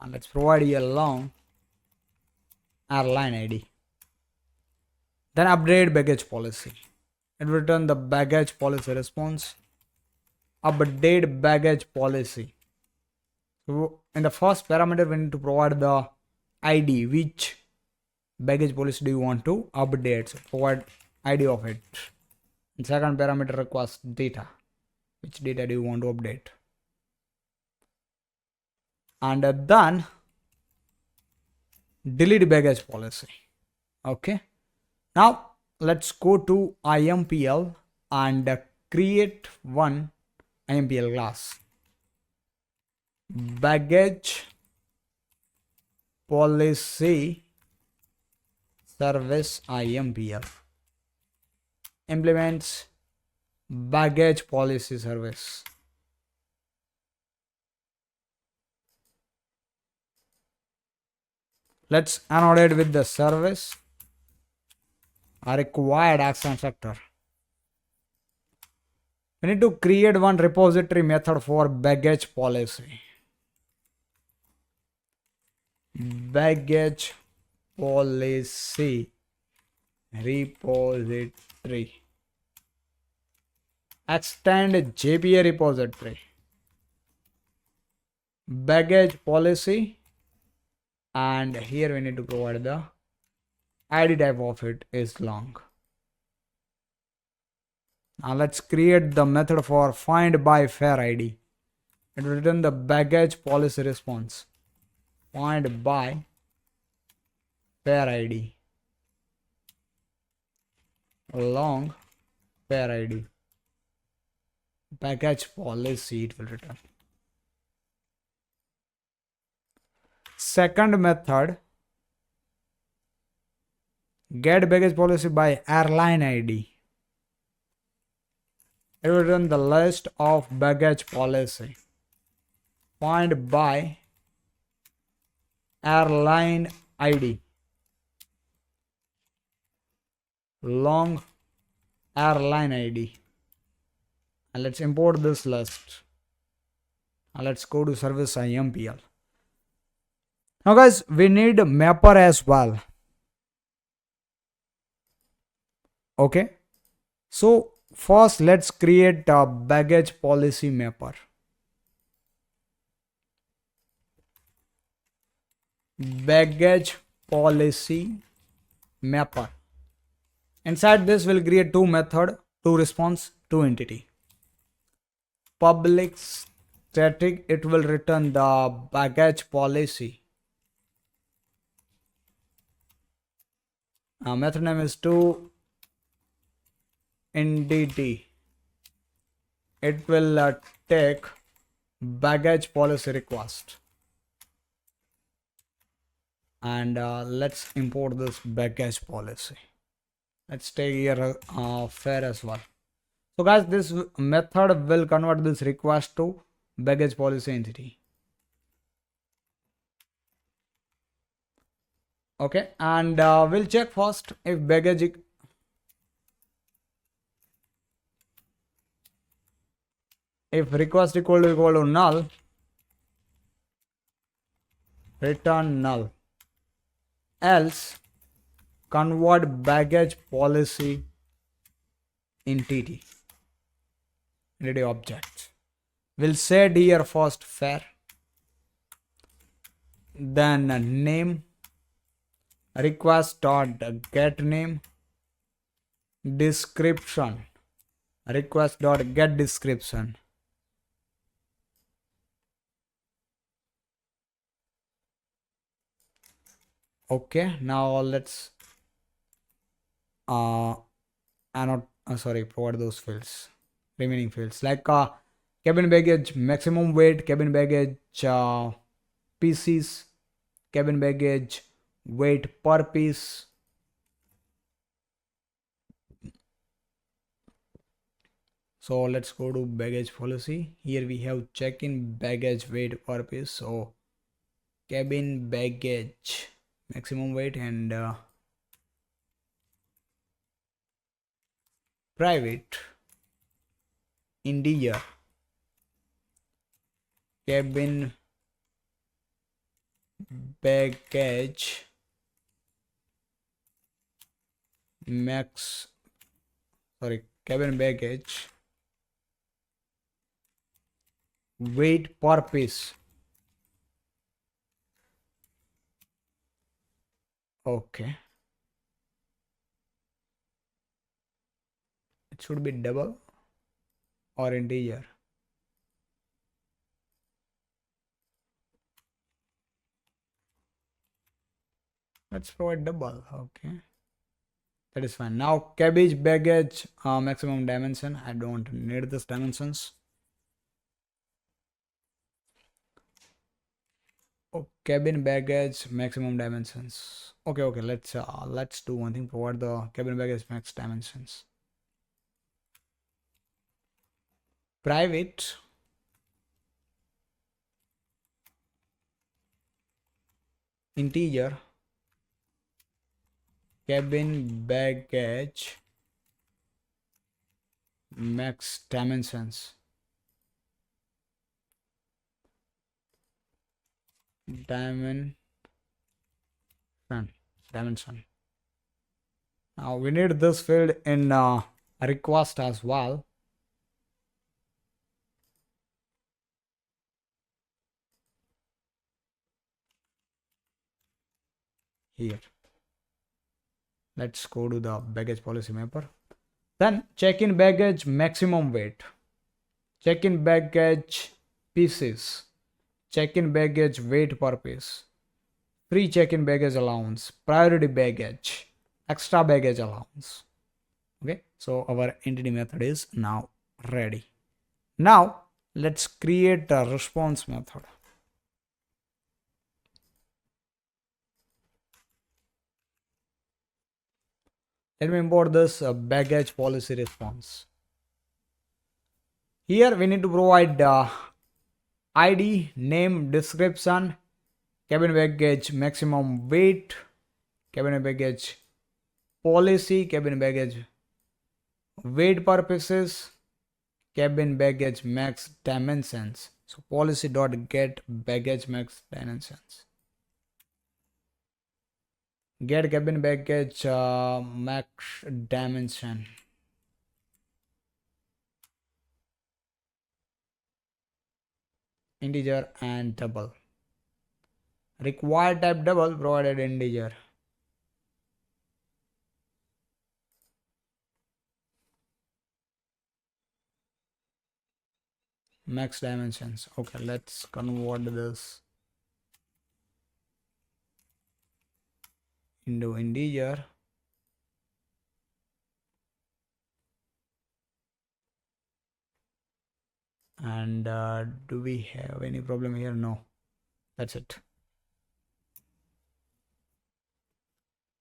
And let's provide a long airline ID. Then update baggage policy. And return the baggage policy response. Update baggage policy. So in the first parameter, we need to provide the ID, which baggage policy do you want to update. So provide ID of it. And second parameter requires data. Which data do you want to update? And then delete baggage policy. Okay. Now let's go to IMPL and create one IMPL class. Baggage policy service IMPL implements baggage policy service. Let's annotate with the service a required action sector. We need to create one repository method for baggage policy. Baggage policy repository. Extend JPA repository. Baggage policy, and here we need to provide the ID type of it is long. Now let's create the method for find by fare ID. It will return the baggage policy response. Find by fare ID. Long fare ID. Baggage policy it will return. Second method, get baggage policy by airline ID. It will return the list of baggage policy. Find by airline ID. Long airline ID. And let's import this list. And let's go to service IMPL. Now guys, we need mapper as well. Okay. So first let's create a baggage policy mapper. Baggage policy mapper. Inside this we'll create two method, two response, two entity. Public static, it will return the baggage policy. Method name is to entity. It will take baggage policy request. And let's import this baggage policy. Let's take here fare as well. So guys, this method will convert this request to baggage policy entity. Okay, and we'll check first if baggage, if request equal to null, return null. Else convert baggage policy entity object. We'll set here first fare, then name, request dot get name, description, request dot get description. Okay, now let's not sorry, provide those fields, remaining fields like cabin baggage maximum weight, cabin baggage pieces, cabin baggage weight per piece. So let's go to baggage policy. Here we have check-in baggage weight per piece. So cabin baggage maximum weight and private integer cabin baggage max sorry cabin baggage weight per piece. Okay, it should be double or integer. Let's provide double. Okay, that is fine. Now cabbage baggage maximum dimension. I don't need this dimensions. Oh, cabin baggage maximum dimensions. Okay, let's do one thing. Provide the cabin baggage max dimensions. Private integer cabin baggage max dimensions. Dimension. Now we need this field in request as well. Here. Let's go to the baggage policy mapper. Then check-in baggage maximum weight. Check-in baggage pieces. Check-in baggage weight per piece. Free check-in baggage allowance. Priority baggage. Extra baggage allowance. Okay, so our entity method is now ready. Now let's create a response method. Let me import this baggage policy response. Here we need to provide ID, name, description, cabin baggage maximum weight, cabin baggage policy, cabin baggage weight purposes, cabin baggage max dimensions. So policy dot get baggage max dimensions. Get cabin baggage max dimension. Integer and double. Required type double, provided integer. Max dimensions. Okay, let's convert this into integer. And do we have any problem here? No, that's it.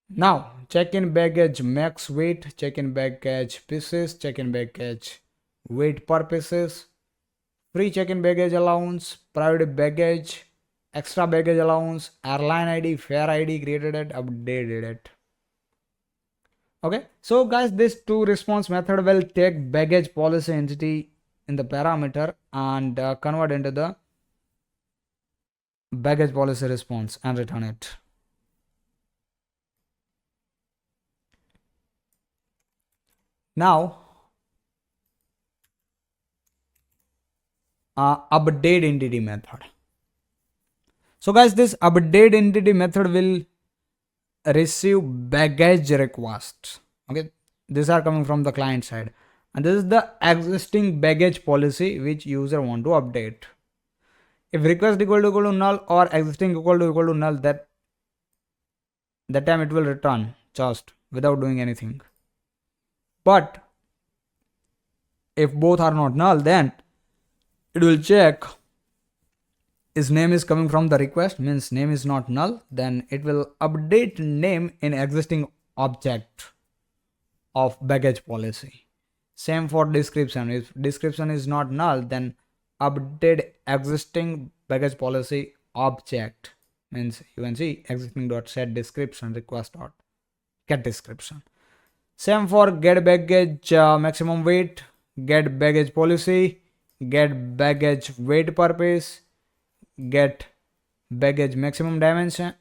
Now check-in baggage max weight, check-in baggage pieces, check-in baggage weight per pieces, free check-in baggage allowance, priority baggage, extra baggage allowance, airline ID, fare ID, created it, updated it. Okay, so guys, this to response method will take baggage policy entity in the parameter and convert into the baggage policy response and return it. Now update entity method. So guys, this update entity method will receive baggage requests. Okay, these are coming from the client side, and this is the existing baggage policy which user want to update. If request equal to null or existing equal to null, that time it will return just without doing anything. But if both are not null, then it will check is name is coming from the request, means name is not null, then it will update name in existing object of baggage policy. Same for description. If description is not null, then update existing baggage policy object, means you can see existing dot set description request dot get description. Same for get baggage maximum weight, get baggage policy, get baggage weight purpose, get baggage maximum dimension,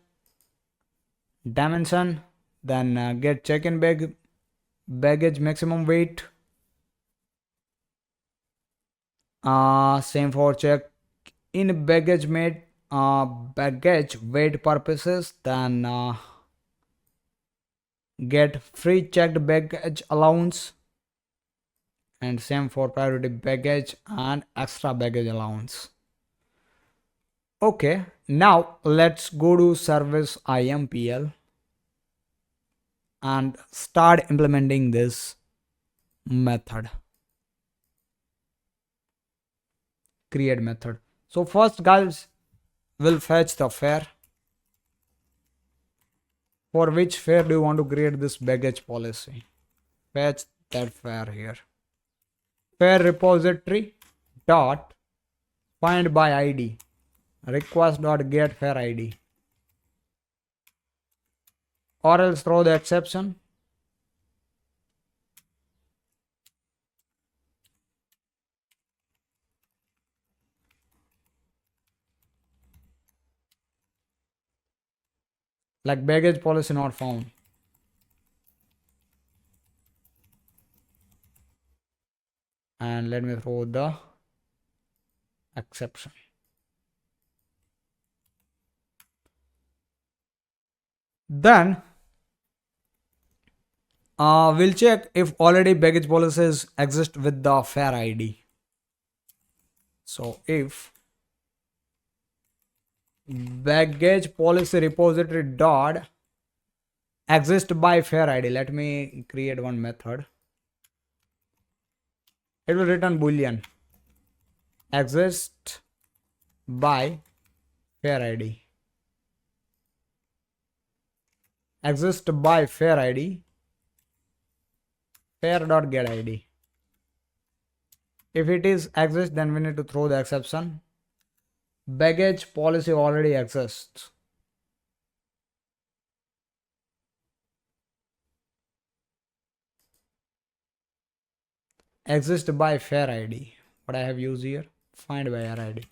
then get check-in baggage maximum weight. Same for check in baggage baggage weight purposes, then get free checked baggage allowance, and same for priority baggage and extra baggage allowance. Okay, now let's go to service IMPL and start implementing this method. Create method. So first, guys, we'll fetch the fare. For which fare do you want to create this baggage policy? Fetch that fare here. Fare repository dot find by ID, request dot get fare ID, or else throw the exception. Like baggage policy not found. And let me throw the exception. Then we'll check if already baggage policies exist with the fare ID. So if baggage policy repository dot exist by fare ID, let me create one method. It will return boolean exist by fare ID. Exist by fare ID fare dot get ID. If it is exist, then we need to throw the exception. Baggage policy already exists. Exist by fare ID. What I have used here, find by RID.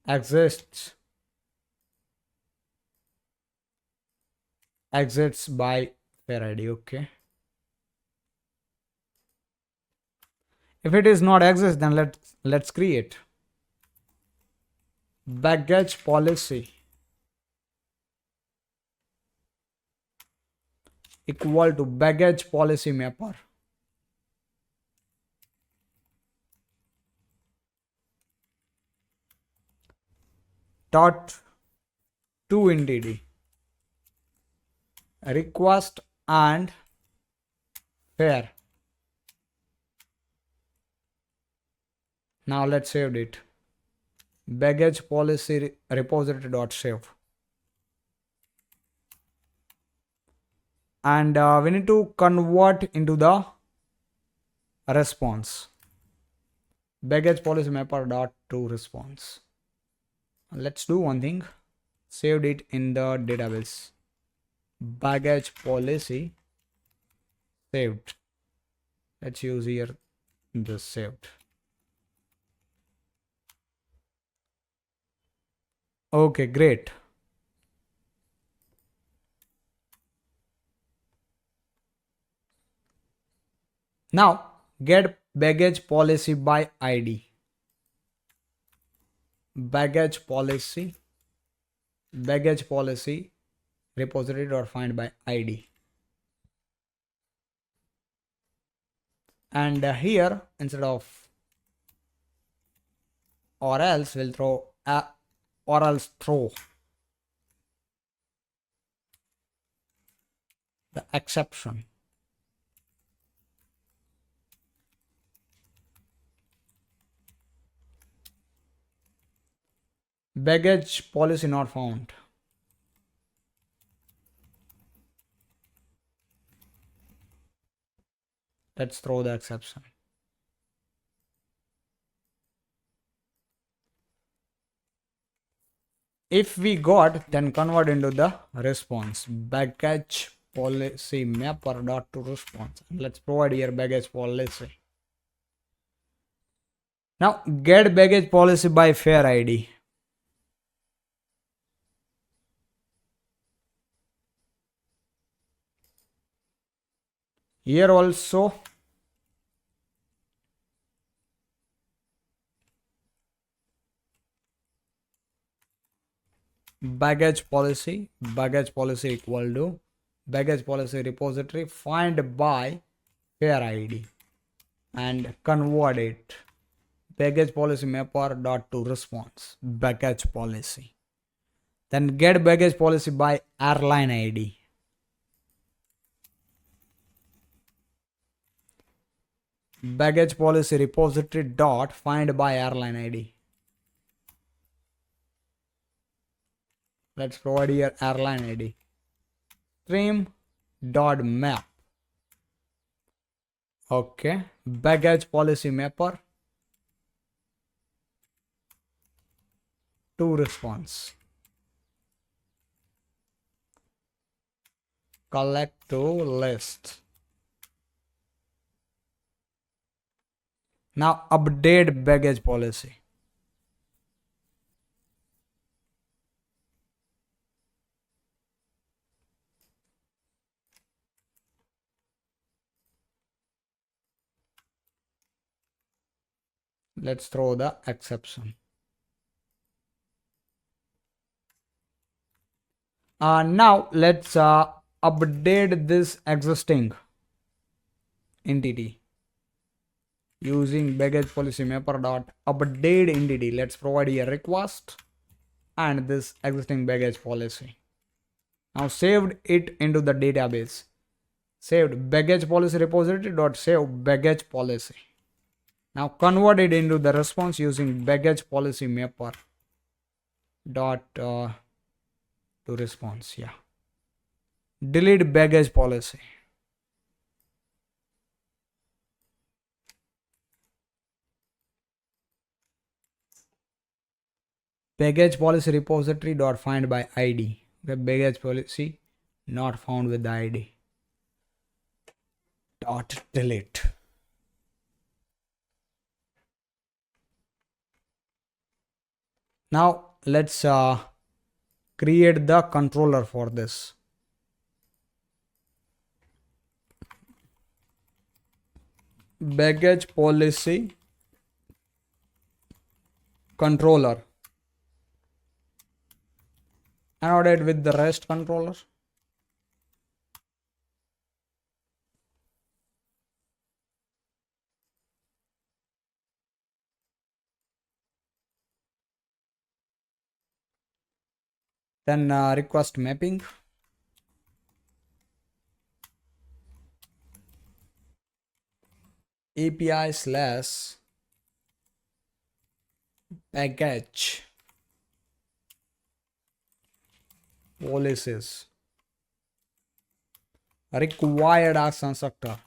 Exists by fare ID. Okay. If it is not exist, then let's create baggage policy equal to baggage policy mapper dot to entity request and fare. Now let's save it. Baggage policy repository dot save. And we need to convert into the response. Baggage policy mapper dot to response. Let's do one thing. Saved it in the database. Baggage policy saved. Let's use here the saved. Okay, great. Now get baggage policy by ID. Baggage policy repository dot find by ID. And here instead of or else we'll throw or else throw the exception. baggage policy not found. Let's throw the exception. If we got, then convert into the response. Baggage policy mapper dot to response. Let's provide here baggage policy. Now get baggage policy by fare ID. Here also baggage policy equal to baggage policy repository find by fare ID and convert it baggage policy mapper dot to response baggage policy. Then get baggage policy by airline ID. Baggage policy repository dot find by airline ID. Let's provide here airline ID. Stream dot map. Okay. Baggage policy mapper to response. Collect to list. Now update baggage policy. Let's throw the exception. Now let's update this existing entity using baggage policy mapper dot update entity. Let's provide a request and this existing baggage policy. Now saved it into the database. Saved baggage policy repository dot save baggage policy. Now convert it into the response using baggage policy mapper dot to response. Yeah. Delete baggage policy. Baggage policy repository dot find by ID. The baggage policy not found with the ID. Dot delete. Now let's create the controller for this. Baggage policy controller. Annotate with the REST controller. Then request mapping. API slash baggage policies required as constructor.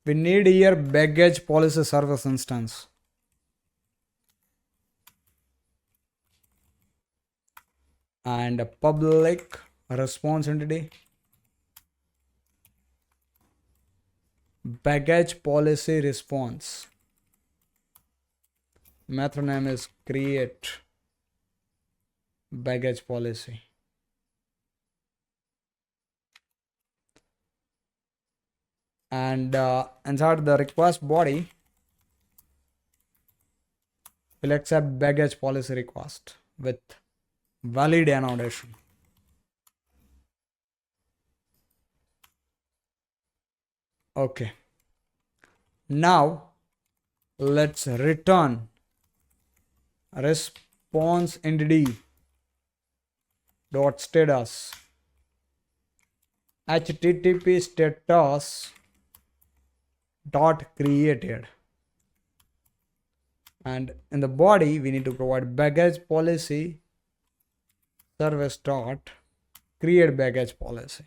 We need here baggage policy service instance. And a public response entity. Baggage policy response. Method name is create baggage policy. And inside the request body, we'll accept baggage policy request with valid annotation. Okay. Now let's return response entity dot status http status dot created. And in the body we need to provide baggage policy service dot create baggage policy.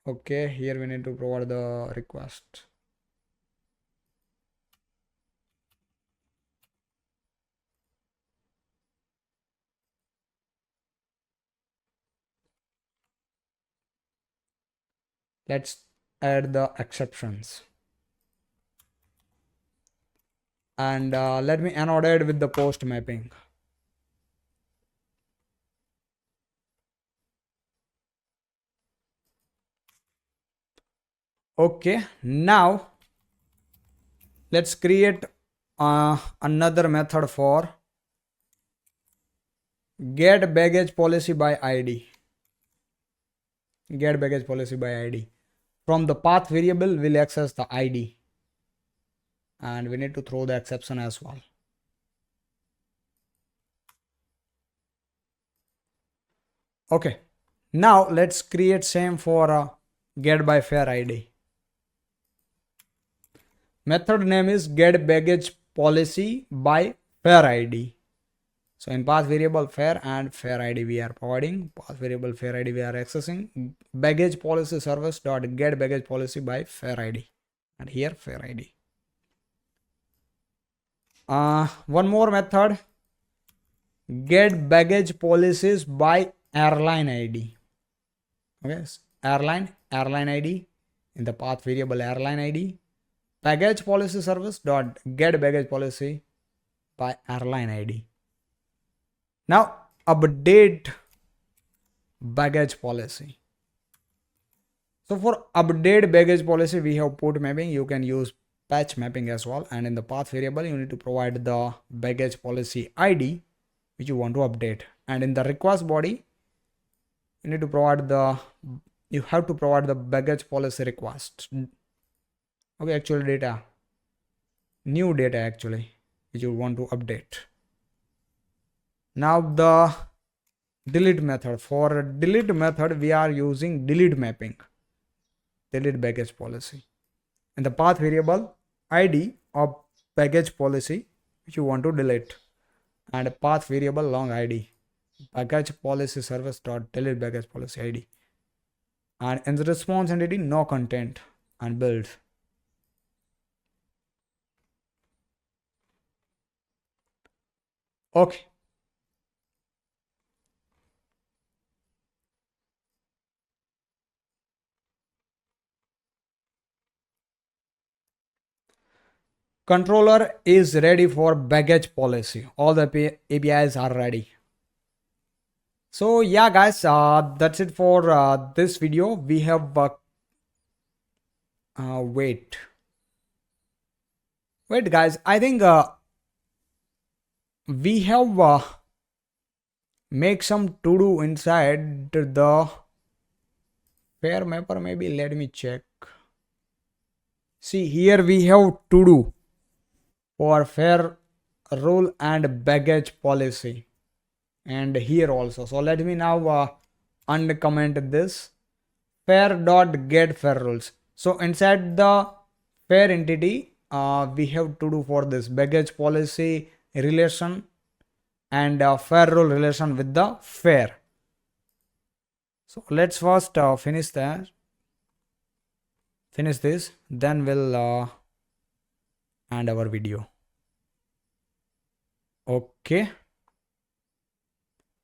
Okay, here we need to provide the request. Let's add the exceptions. And let me annotate with the post mapping. Okay, now let's create another method for get baggage policy by ID. Get baggage policy by ID. From the path variable, we'll access the ID. And we need to throw the exception as well. Okay, now let's create same for get by fare ID. Method name is get baggage policy by fare ID. So in path variable fare and fare ID we are providing, path variable fare ID we are accessing baggage policy service dot get baggage policy by fare ID, and here fare ID. One more method, get baggage policies by airline ID. Okay, airline ID in the path variable airline ID, baggage policy service dot get baggage policy by airline ID. Now update baggage policy. So for update baggage policy, we have put mapping. You can use patch mapping as well. And in the path variable, you need to provide the baggage policy ID which you want to update. And in the request body, you need to provide you have to provide the baggage policy request. Okay, actual data, new data actually, which you want to update. Now the delete method. For delete method, we are using delete mapping. Delete baggage policy. In the path variable ID of baggage policy which you want to delete, and path variable long ID baggage policy service dot delete baggage policy ID, and in the response entity no content, and build. Okay, controller is ready for baggage policy. All the APIs are ready. So yeah guys, that's it for this video. We have wait guys, I think we have make some to do inside the fare mapper. Maybe let me check. See, here we have to do for fare rule and baggage policy, and here also. So let me now uncomment this fare dot get fare rules. So inside the fare entity, we have to do for this baggage policy relation and fare rule relation with the fare. So let's first finish this, then we'll end our video. Okay,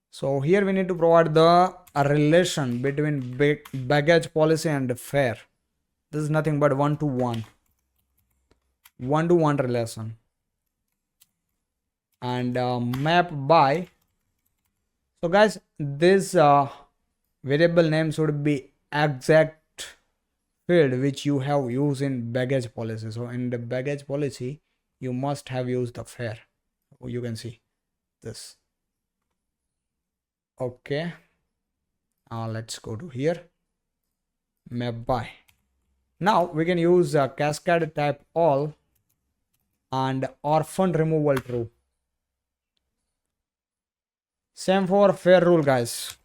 so here we need to provide the relation between baggage policy and fare. This is nothing but one-to-one relation, and map by. So guys, this variable name should be exact field which you have used in baggage policy. So in the baggage policy, you must have used the fare. You can see this. Okay, let's go to here, map by. Now we can use cascade type all and orphan removal true. Same for fare rule guys.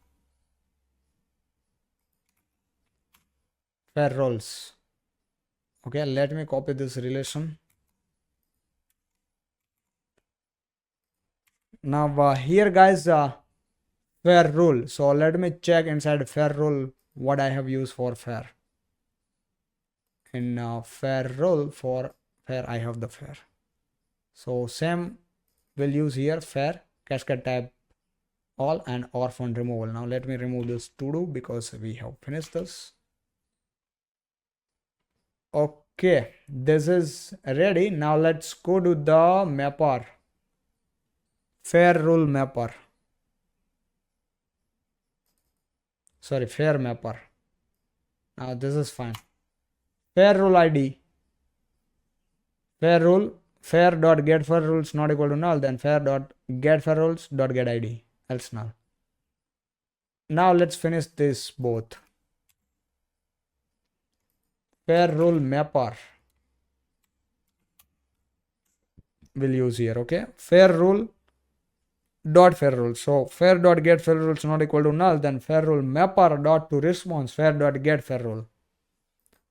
fare roles. Okay, let me copy this relation. Now here guys, fare rule. So let me check inside fare rule what I have used for fare. In fare rule for fare I have the fare. So same will use here fare cascade tab all and orphan removal. Now let me remove this to do because we have finished this. Okay, this is ready. Now let's go to the mapper, fare rule mapper. Sorry, fare mapper. Now this is fine. Fare rule ID. Fare rule fare dot get fare rules not equal to null, then fare dot get fare rules dot get ID else null. Now let's finish this both. Fare rule mapper will use here. Okay, fare rule dot fare rule. So fare dot get fare rules not equal to null, then fare rule mapper dot to response fare dot get fare rule.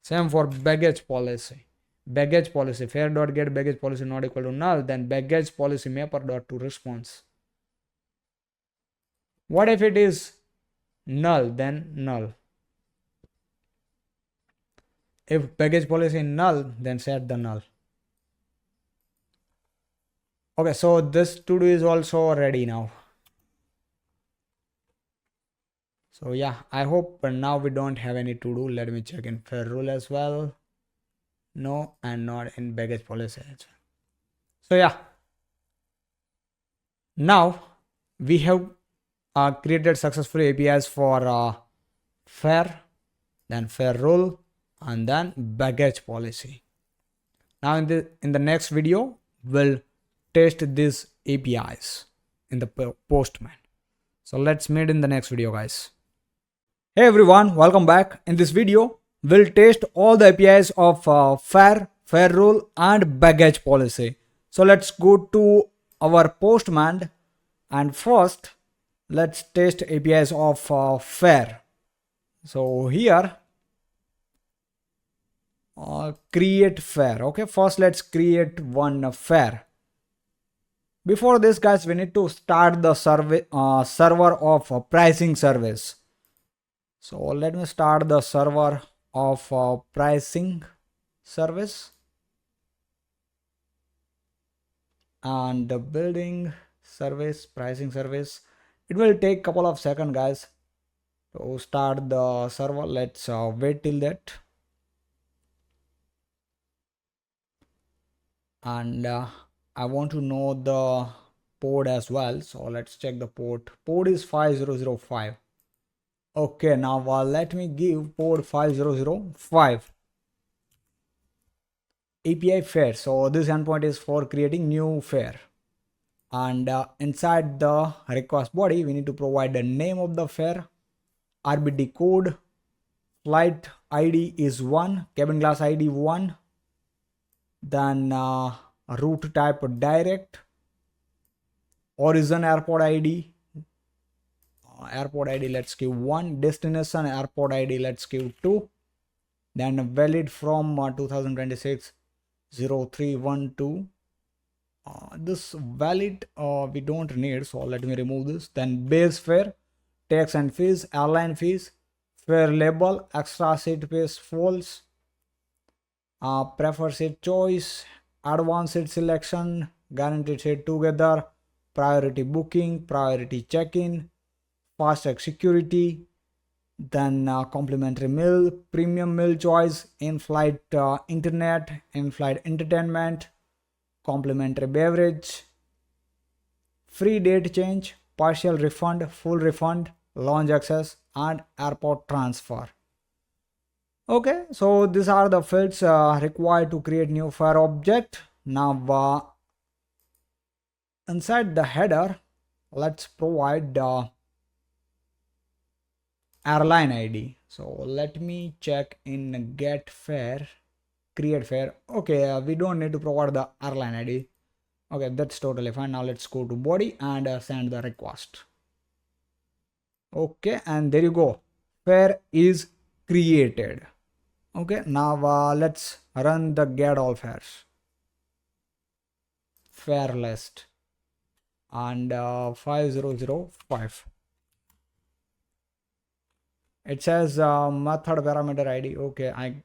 Same for baggage policy. Baggage policy fare dot get baggage policy not equal to null, then baggage policy mapper dot to response. What if it is null? Then null. If baggage policy is null, then set the null. Okay, so this to do is also ready now. So yeah, I hope now we don't have any to do. Let me check in fare rule as well. No, and not in baggage policy as well. So yeah, now we have created successfully APIs for fare, then fare rule, and then baggage policy. Now in the next video, we'll test these APIs in the Postman. So let's meet in the next video, guys. Hey everyone, welcome back. In this video, we'll test all the APIs of fare, fare rule, and baggage policy. So let's go to our Postman, and first let's test APIs of fare. So here, create fare. Okay, first let's create one fare. Before this, guys, we need to start the server of pricing service. So let me start the server of pricing service, and the building service, pricing service. It will take a couple of seconds, guys, to start the server. Let's wait till that. And I want to know the port as well. So let's check the port. Port is 5005. Okay, now let me give port 5005. API fare. So this endpoint is for creating new fare. And inside the request body, we need to provide the name of the fare, RBD code, flight ID is 1, cabin class ID 1, then route type direct, origin airport ID, let's give 1, destination airport ID, let's give 2, then valid from 2026 0312. This valid we don't need, so let me remove this. Then base fare, tax and fees, airline fees, fare label, extra seat pays false, preferred seat choice, advanced seat selection, guaranteed seat together, priority booking, priority check-in, fast track security, then complimentary meal, premium meal choice, in-flight internet, in-flight entertainment, complimentary beverage, free date change, partial refund, full refund, lounge access, and airport transfer. Okay, so these are the fields required to create new fare object. Now inside the header, let's provide airline ID. So let me check in get fare, create fare. Okay, we don't need to provide the airline ID. Okay, that's totally fine. Now let's go to body and send the request. Okay, and there you go, fare is created. Okay, now let's run the get all fares fare list and 5005. It says method parameter ID. Okay, I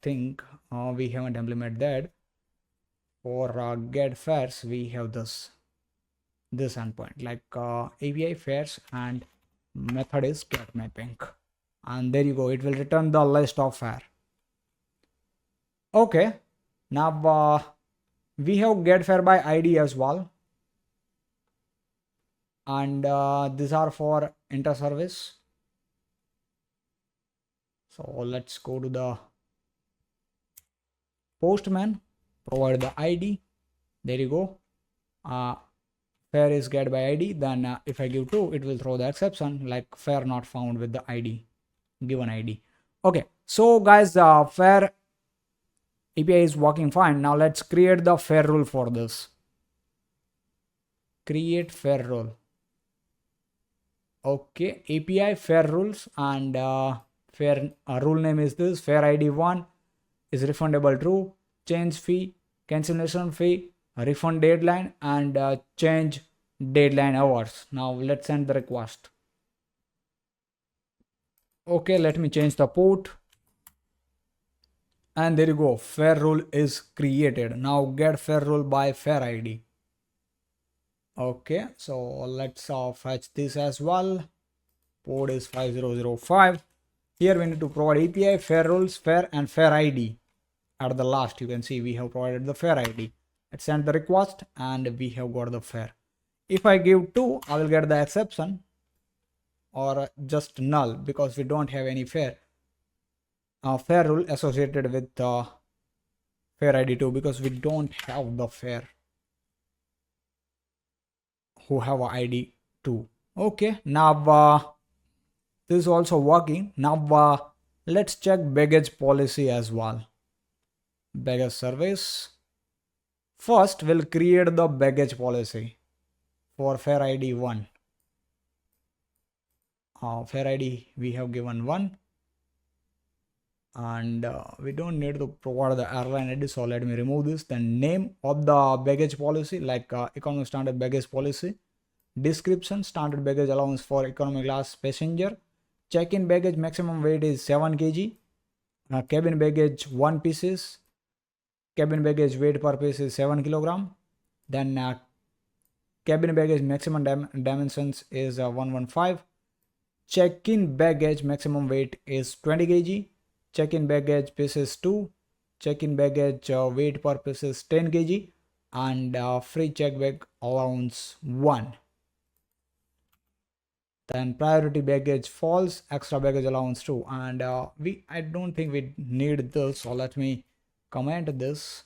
think we haven't implemented that. For get fares, we have this endpoint like API fares and method is get mapping, and there you go. It will return the list of fare. Okay, now we have get fare by ID as well, and these are for inter service. So let's go to the postman, provide the ID. There you go. Fare is get by ID. Then if I give 2, it will throw the exception like fare not found with the ID, given ID. Okay, so guys, fare API is working fine. Now let's create the fare rule for this. Create fare rule. Okay, API fare rules, and fare rule name is this. Fare ID 1 is refundable true, change fee, cancellation fee, refund deadline, and change deadline hours. Now let's send the request. Okay, let me change the port, and there you go. Fare rule is created. Now get fare rule by fare ID. Okay, so let's fetch this as well. Port is 5005. Here we need to provide API, fare rules, fare, and fare ID. At the last, you can see we have provided the fare ID. Let's send the request, and we have got the fare. If I give 2, I will get the exception or just null because we don't have any fare rule associated with fare ID 2 because we don't have the fare who have ID 2. Okay, now this is also working. Now let's check baggage policy as well. Baggage service. First, we'll create the baggage policy for fare ID 1. Fare ID we have given 1, and we don't need to provide the airline ID, so let me remove this. The name of the baggage policy, like economy standard baggage policy. Description: standard baggage allowance for economy class passenger. Check-in baggage maximum weight is 7 kg. Cabin baggage 1 pieces. Cabin baggage weight per piece is 7 kilogram. Then cabin baggage maximum dimensions is 115. Check-in baggage maximum weight is 20 kg. Check-in baggage pieces 2. Check-in baggage weight per piece is 10 kg. And free check bag allowance 1. Then priority baggage falls, extra baggage allowance 2. And I don't think we need this, so let me comment this.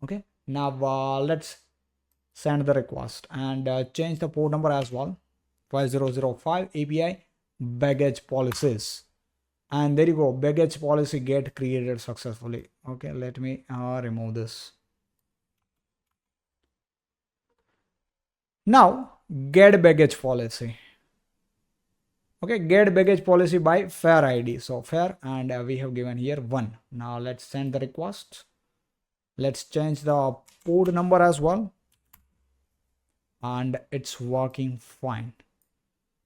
Okay, now let's send the request and change the port number as well. 5005 API baggage policies, and there you go. Baggage policy get created successfully. Okay, let me remove this. Now get baggage policy. Okay, get baggage policy by fare ID. So fare, and we have given here 1. Now let's send the request. Let's change the port number as well, and it's working fine.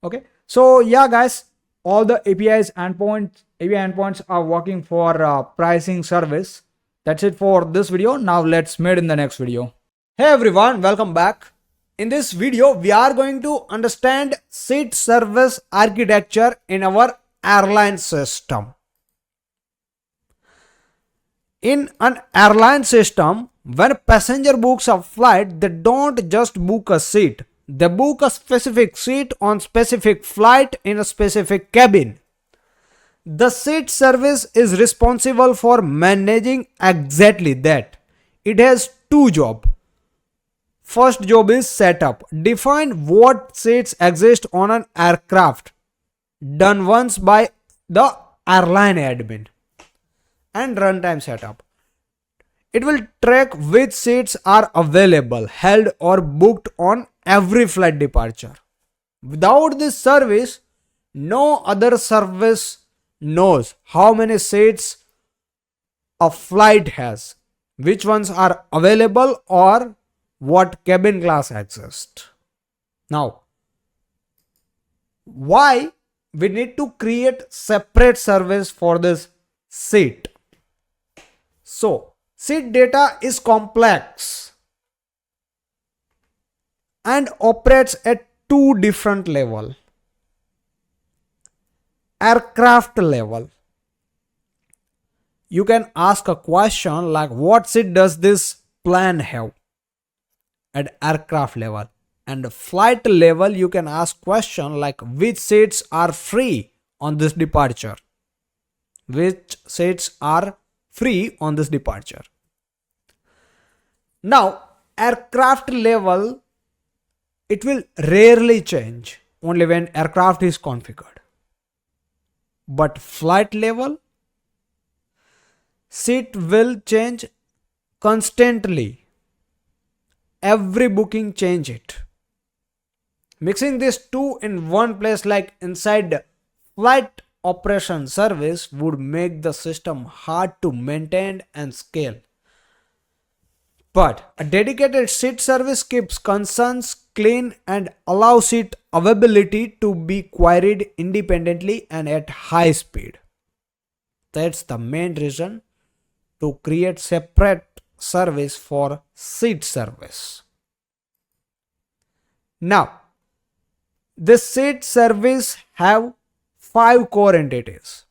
Okay, so yeah guys, all the API endpoints are working for pricing service. That's it for this video. Now let's meet in the next video. Hey everyone, welcome back. In this video, we are going to understand seat service architecture in our airline system. In an airline system, when a passenger books a flight, they don't just book a seat. They book a specific seat on specific flight in a specific cabin. The seat service is responsible for managing exactly that. It has 2 jobs. First job is setup. Define what seats exist on an aircraft, done once by the airline admin. And runtime setup. It will track which seats are available, held or booked on every flight departure. Without this service, no other service knows how many seats a flight has, which ones are available or what cabin class exists. Now, why we need to create separate service for this seat? So, seat data is complex and operates at two different levels. Aircraft level, you can ask a question like what seat does this plane have at aircraft level, and flight level you can ask question like which seats are free on this departure, which seats are free on this departure. Now aircraft level, it will rarely change only when aircraft is configured, but flight level seat will change constantly. Every booking change it. Mixing these two in one place like inside flight operation service would make the system hard to maintain and scale. But a dedicated seat service keeps concerns clean and allows seat availability to be queried independently and at high speed. That's the main reason to create separate service for seat service. Now, this seat service have 5 core entities.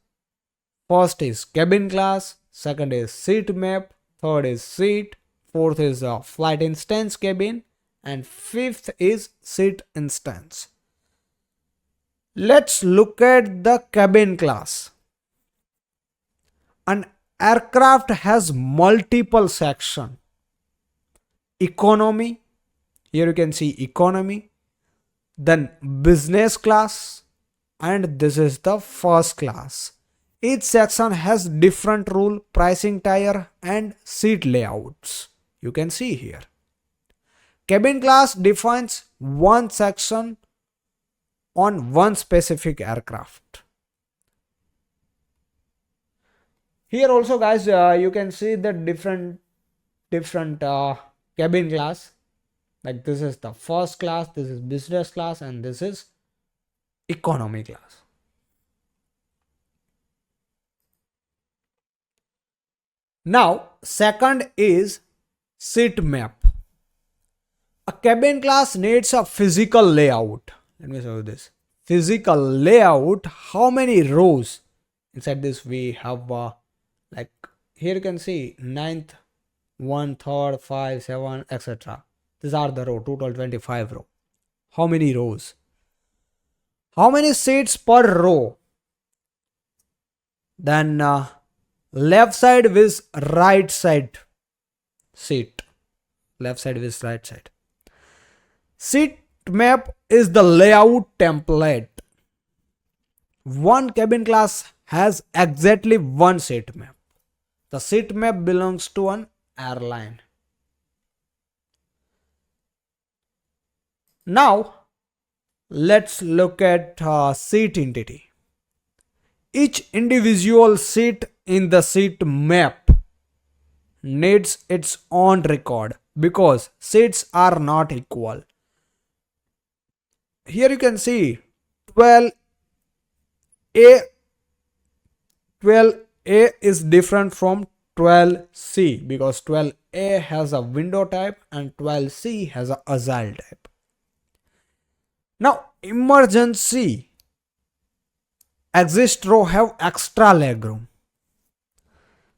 First is cabin class, second is seat map, third is seat, fourth is a flight instance cabin, and fifth is seat instance. Let's look at the cabin class. An aircraft has multiple sections. Economy, here you can see economy, then business class, and this is the first class. Each section has different rule, pricing tier and seat layouts. You can see here. Cabin class defines one section on one specific aircraft. Here also guys, you can see the different cabin class. Like this is the first class, this is business class, and this is economy class. Now, second is seat map. A cabin class needs a physical layout. Let me show you this. Physical layout, how many rows? Inside this we have like here you can see 9th, 1, 3rd, 5, 7, etc. These are the row, total 25 row. How many rows? How many seats per row? Then left side with right side seat. Left side with right side. Seat map is the layout template. One cabin class has exactly one seat map. The seat map belongs to an airline. Now, let's look at seat entity. Each individual seat in the seat map needs its own record because seats are not equal. Here you can see 12A. 12A is different from 12C because 12A has a window type and 12C has a agile type. Now, emergency exit row have extra legroom.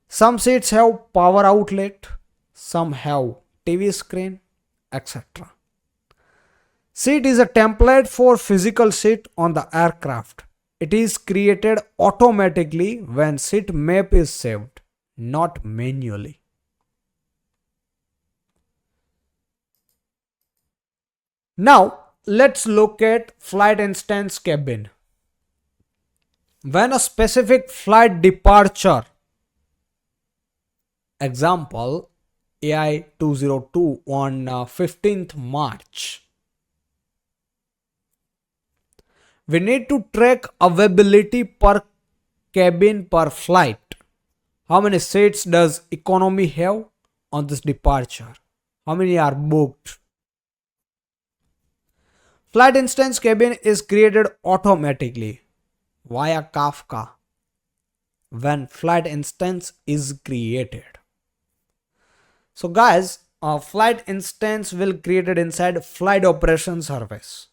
Some seats have power outlet, some have TV screen, etc. Seat is a template for physical seat on the aircraft. It is created automatically when seat map is saved, not manually. Now, let's look at flight instance cabin. When a specific flight departure, example AI 202 on 15th March, we need to track availability per cabin per flight. How many seats does economy have on this departure? How many are booked? Flight instance cabin is created automatically via Kafka when flight instance is created. So guys, a flight instance will created inside flight operation service.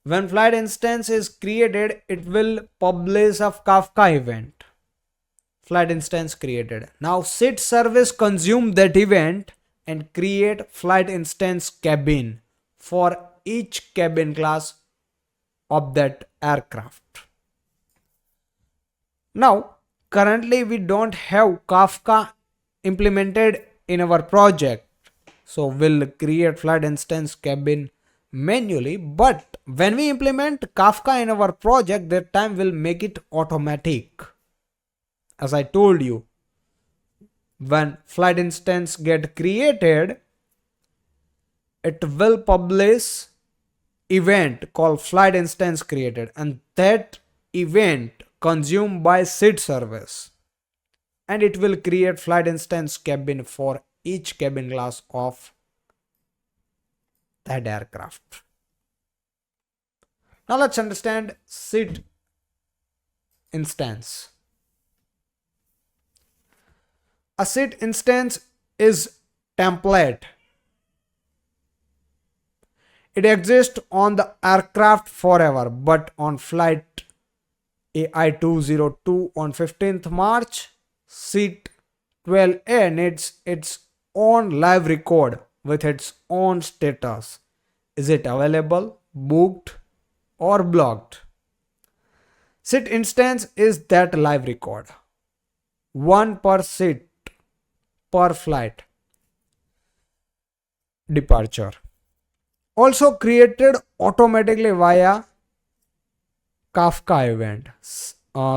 When flight instance is created, it will publish a Kafka event. Flight instance created. Now SIT service consume that event and create flight instance cabin for each cabin class of that aircraft. Now currently we don't have Kafka implemented in our project, so we'll create flight instance cabin manually, but when we implement Kafka in our project, that time we'll make it automatic. As I told you, when flight instance get created, it will publish event called flight instance created, and that event consumed by SID service, and it will create flight instance cabin for each cabin class of that aircraft. Now let's understand SID instance. A SID instance is template. It exists on the aircraft forever, but on flight AI202 on 15th March, seat 12A needs its own live record with its own status. Is it available, booked, or blocked? SIT instance is that live record. One per seat per flight departure. Also created automatically via Kafka event.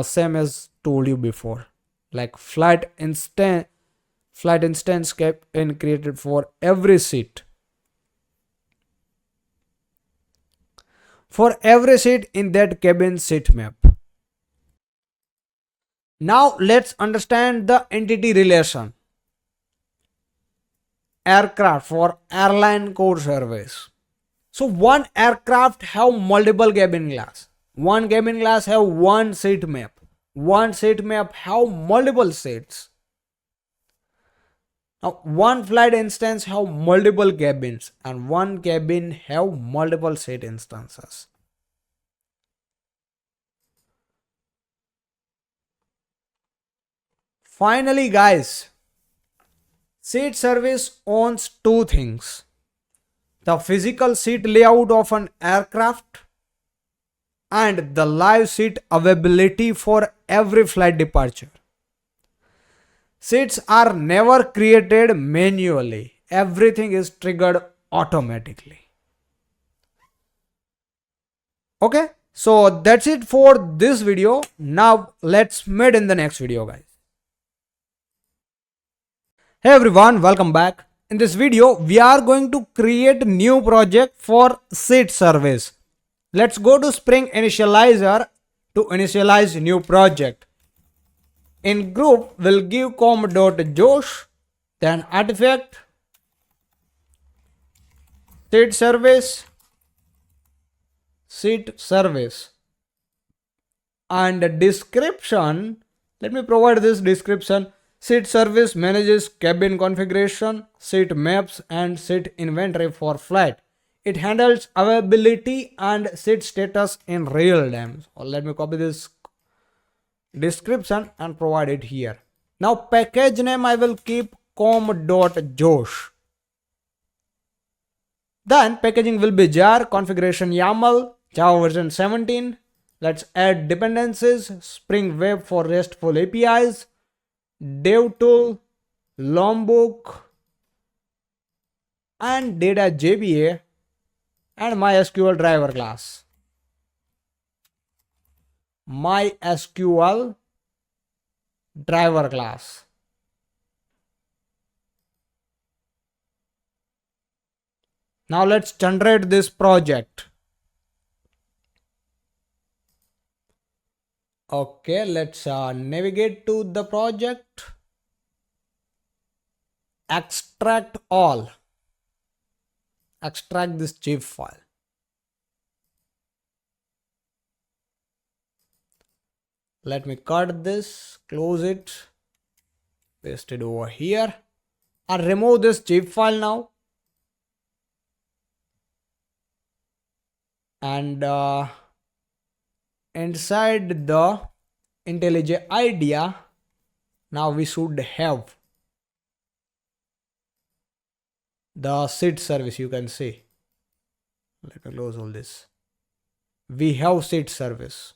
Same as told you before. Like flight instance kept in created for every seat. For every seat in that cabin seat map. Now let's understand the entity relation. Aircraft for airline core service. So one aircraft have multiple cabin class. One cabin class have one seat map. One seat map have multiple seats. Now one flight instance have multiple cabins, and one cabin have multiple seat instances. Finally guys, seat service owns two things: the physical seat layout of an aircraft and the live seat availability for every flight departure. Seats are never created manually. Everything is triggered automatically. Okay, so that's it for this video. Now let's meet in the next video guys. Hey everyone, welcome back. In this video, we are going to create new project for seat service. Let's go to Spring Initializer to initialize new project. In group, we'll give com.josh, then artifact, seat service, and description. Let me provide this description. Seat service manages cabin configuration, seat maps, and seat inventory for flight. It handles availability and seat status in real time. So let me copy this description and provide it here. Now package name I will keep com.josh. Then packaging will be jar, configuration YAML, Java version 17. Let's add dependencies, Spring Web for RESTful APIs, DevTool, Lombok, and data JBA, and MySQL driver class. MySQL driver class. Now let's generate this project. Okay, let's navigate to the project. Extract all. Extract this zip file. Let me cut this, close it, paste it over here, and remove this zip file now. And inside the IntelliJ IDEA, now we should have the SID service, you can see. Let me close all this. We have SID service.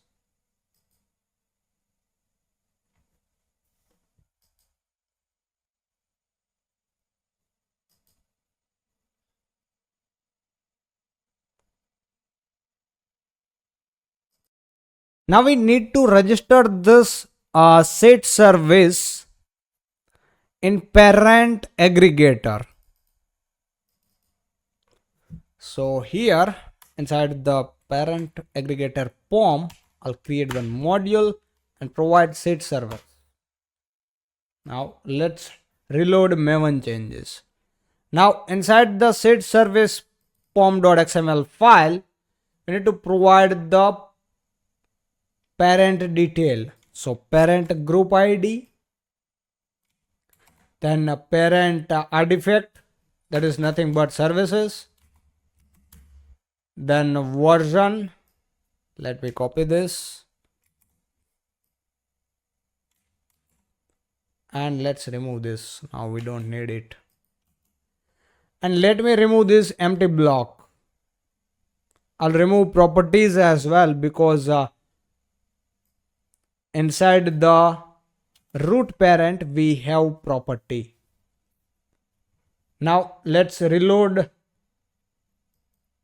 Now we need to register this SID service in parent aggregator. So here inside the parent aggregator POM, I'll create one module and provide SID server. Now let's reload Maven changes. Now inside the SID service pom.xml file, we need to provide the parent detail. So parent group ID, then a parent artifact, that is nothing but services, then version. Let me copy this and let's remove this. Now we don't need it. And let me remove this empty block. I'll remove properties as well, because inside the root parent we have property. Now let's reload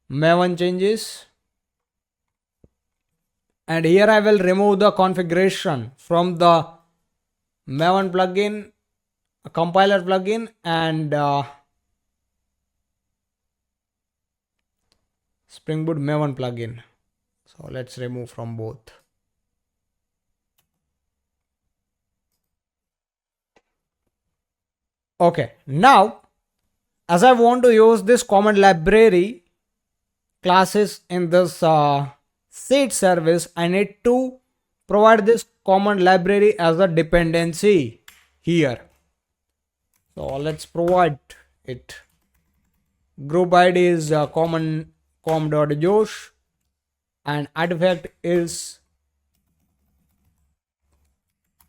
Maven changes, and here I will remove the configuration from the Maven plugin, compiler plugin, and Spring Boot Maven plugin. So let's remove from both. Okay, now as I want to use this common library classes in this SID service, I need to provide this common library as a dependency here. So let's provide it. Group ID is common com.josh and artifact is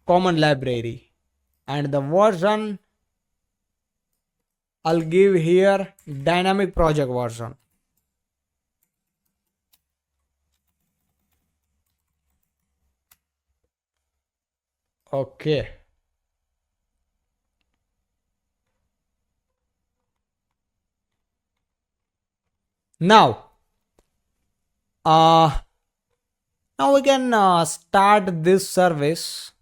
common library, and the version I'll give here dynamic project version. Okay. Now we can start this service.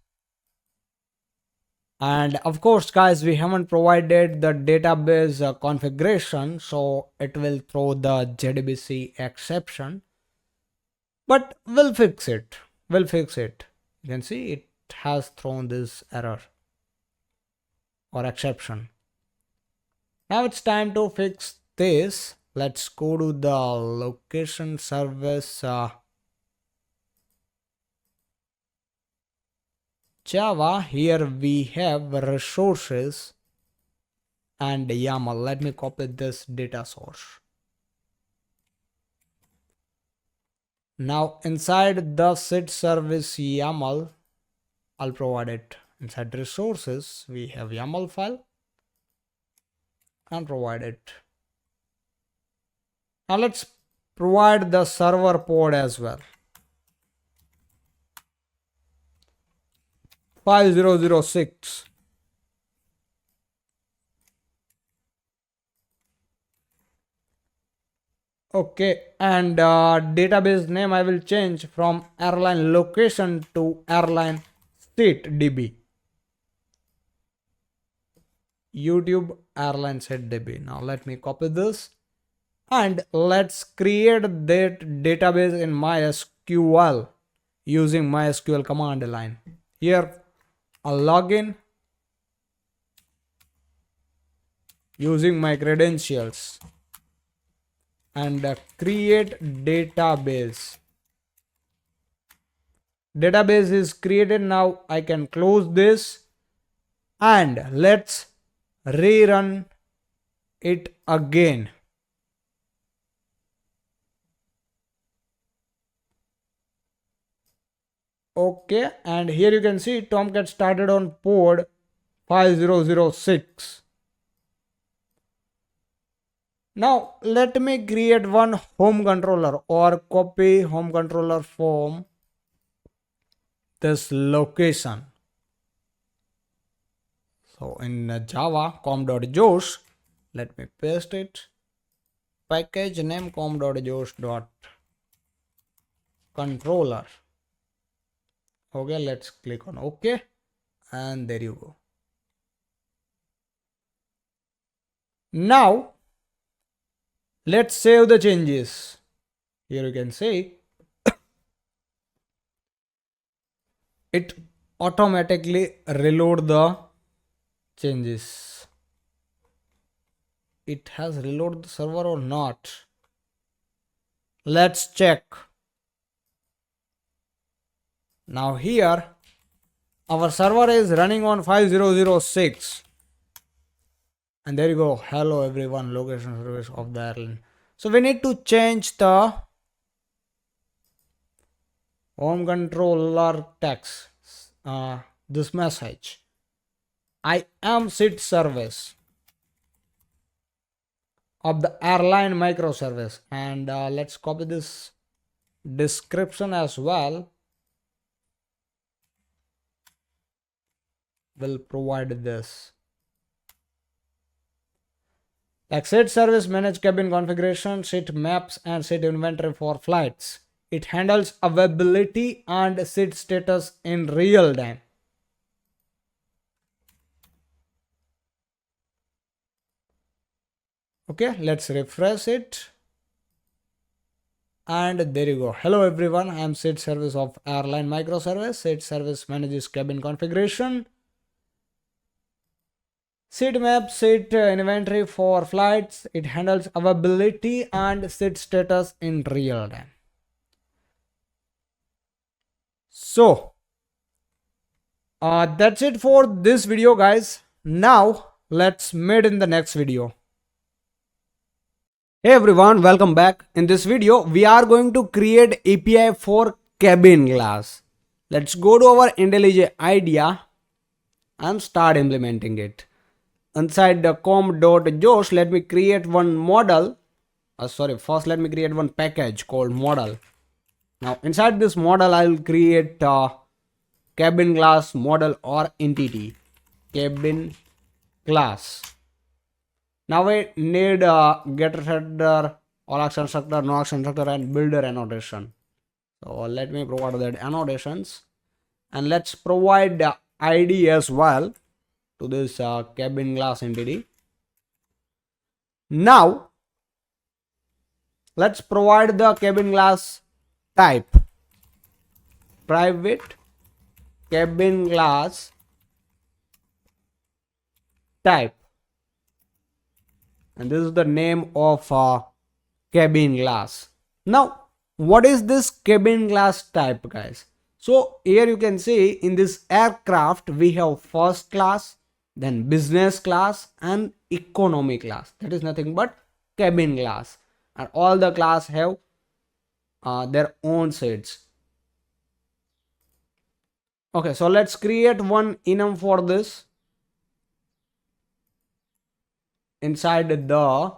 And of course guys, we haven't provided the database configuration, so it will throw the JDBC exception, but we'll fix it. You can see it has thrown this error or exception. Now it's time to fix this. Let's go to the location service Java. Here we have resources and YAML. Let me copy this data source. Now inside the SID service YAML, I'll provide it. Inside resources, we have YAML file and provide it. Now let's provide the server port as well. 5006. Okay, and database name I will change from airline location to airline state DB. YouTube airline set DB. Now let me copy this and let's create that database in MySQL. using MySQL command line. Here, I'll log in using my credentials and create database. Database is created. Now I can close this and let's rerun it again. Okay, and here you can see Tomcat started on port 5006. Now let me create one home controller or copy home controller from this location. So in Java com.josh, let me paste it. Package name com.josh.controller. Okay, let's click on OK, and there you go. Now let's save the changes. Here you can see it automatically reload the changes. It has reloaded the server or not? Let's check. Now here our server is running on 5006. And there you go. Hello everyone, location service of the airline. So we need to change the home controller text. This message. I am SID service of the airline microservice. And let's copy this description as well. We'll provide this. Like SID service manage cabin configuration, SID maps and SID inventory for flights. It handles availability and SID status in real time. Okay, let's refresh it. And there you go. Hello everyone, I am SID service of airline microservice. SID service manages cabin configuration, SID map, SID inventory for flights. It handles availability and SID status in real time. So that's it for this video, guys. Now let's meet in the next video. Hey everyone, welcome back. In this video, we are going to create API for cabin class. Let's go to our IntelliJ IDEA and start implementing it. Inside the com.josh, let me create one model. First let me create one package called model. Now inside this model, I'll create cabin class model or entity. Cabin class. Now we need getter, header, all action structure, no action structure, and builder annotation. So let me provide that annotations, and let's provide the ID as well to this cabin class entity. Now let's provide the cabin class type. Private cabin class type, and this is the name of cabin class. Now what is this cabin class type, guys? So here you can see in this aircraft we have first class, then business class and economy class. That is nothing but cabin class, and all the class have their own SIDs. Okay, so let's create one enum for this. Inside the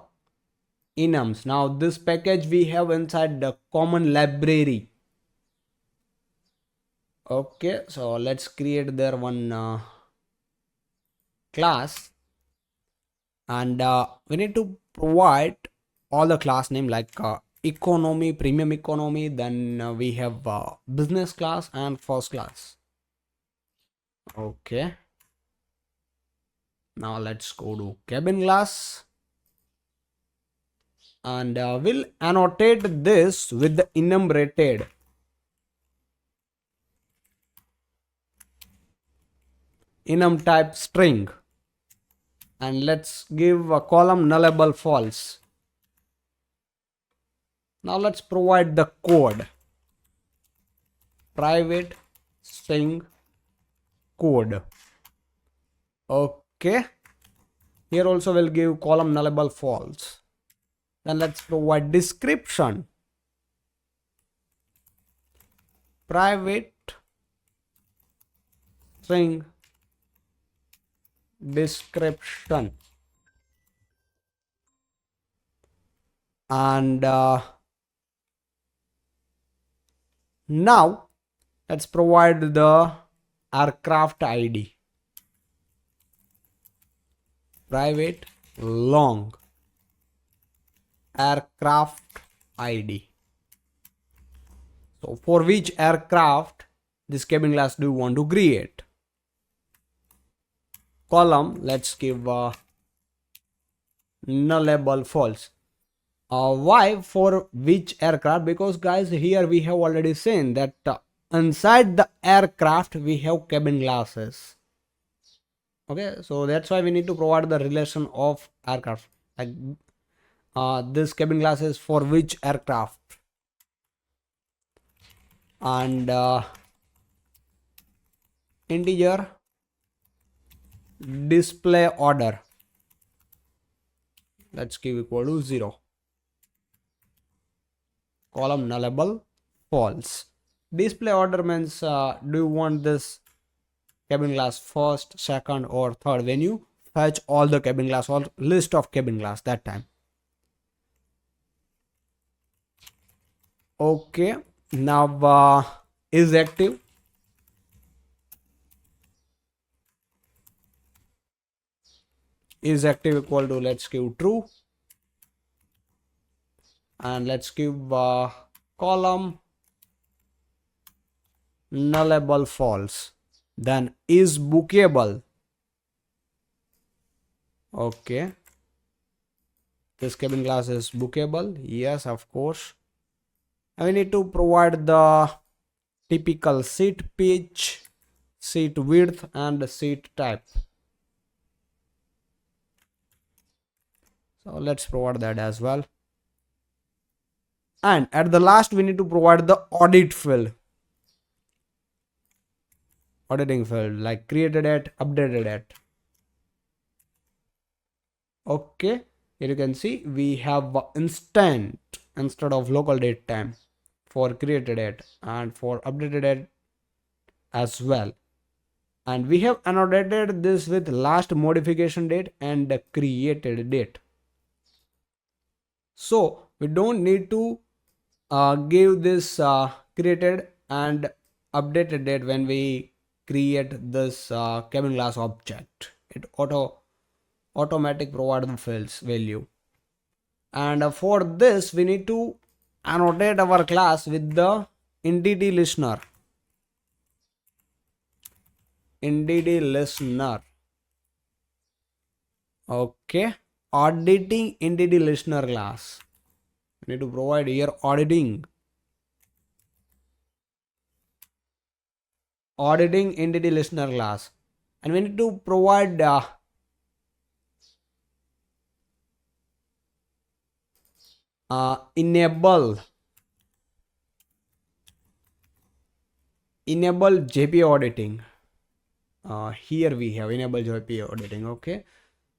enums, now this package we have inside the common library. Okay, so let's create there one class, and we need to provide all the class name like economy, premium economy, then we have business class and first class. Okay, now let's go to cabin class, and we'll annotate this with the enumerated. enum type string, and let's give a column nullable false. Now let's provide the code, private string code. Okay, here also we'll give column nullable false. Then let's provide description, private string description, and now let's provide the aircraft ID, private long aircraft ID. So for which aircraft this cabin class do you want to create? Column, let's give nullable false. Why for which aircraft? Because guys, here we have already seen that inside the aircraft we have cabin glasses. Okay, so that's why we need to provide the relation of aircraft, like this cabin glass is for which aircraft, and integer display order, let's give equal to 0, column nullable false. Display order means do you want this cabin glass first, second or third when you fetch all the cabin glass or list of cabin glass that time. Okay, now is active, is active equal to, let's give true, and let's give column nullable false. Then is bookable. Okay, this cabin glass is bookable, yes, of course. And we need to provide the typical seat pitch, seat width and seat type. So let's provide that as well. And at the last we need to provide the audit field, auditing field, like created at, updated at. Okay, here you can see we have instant instead of local date time for created at and for updated at as well. And we have annotated this with last modification date and created date. So we don't need to give this created and updated date when we create this cabin glass object. It automatic provide the fields value. And for this we need to annotate our class with the entity listener. Entity listener. Okay, auditing entity listener class. We need to provide here auditing entity listener class, and we need to provide enable JP auditing. Here we have enable JP auditing. Okay,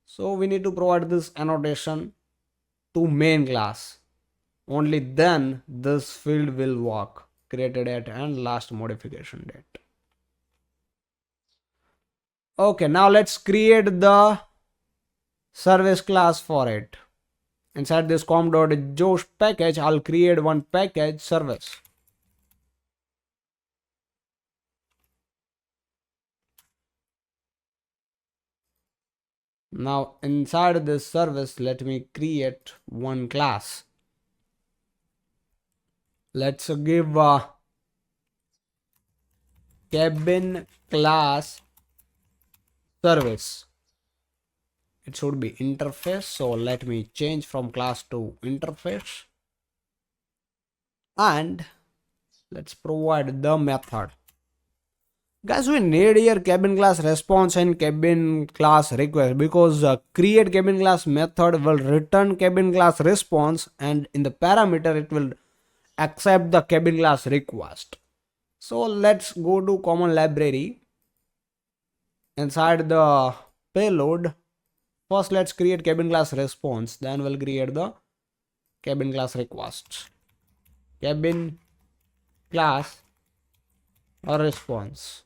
so we need to provide this annotation to main class. Only then this field will work, created at and last modification date. Okay, now let's create the service class for it. Inside this com.josh package, I'll create one package service. Now inside this service, let me create one class. Let's give a cabin class service. It should be interface, so let me change from class to interface, and let's provide the method. Guys, we need here cabin class response and cabin class request, because create cabin class method will return cabin class response, and in the parameter it will accept the cabin class request. So let's go to common library. Inside the payload, first let's create cabin class response, then we'll create the cabin class request. Cabin class or response.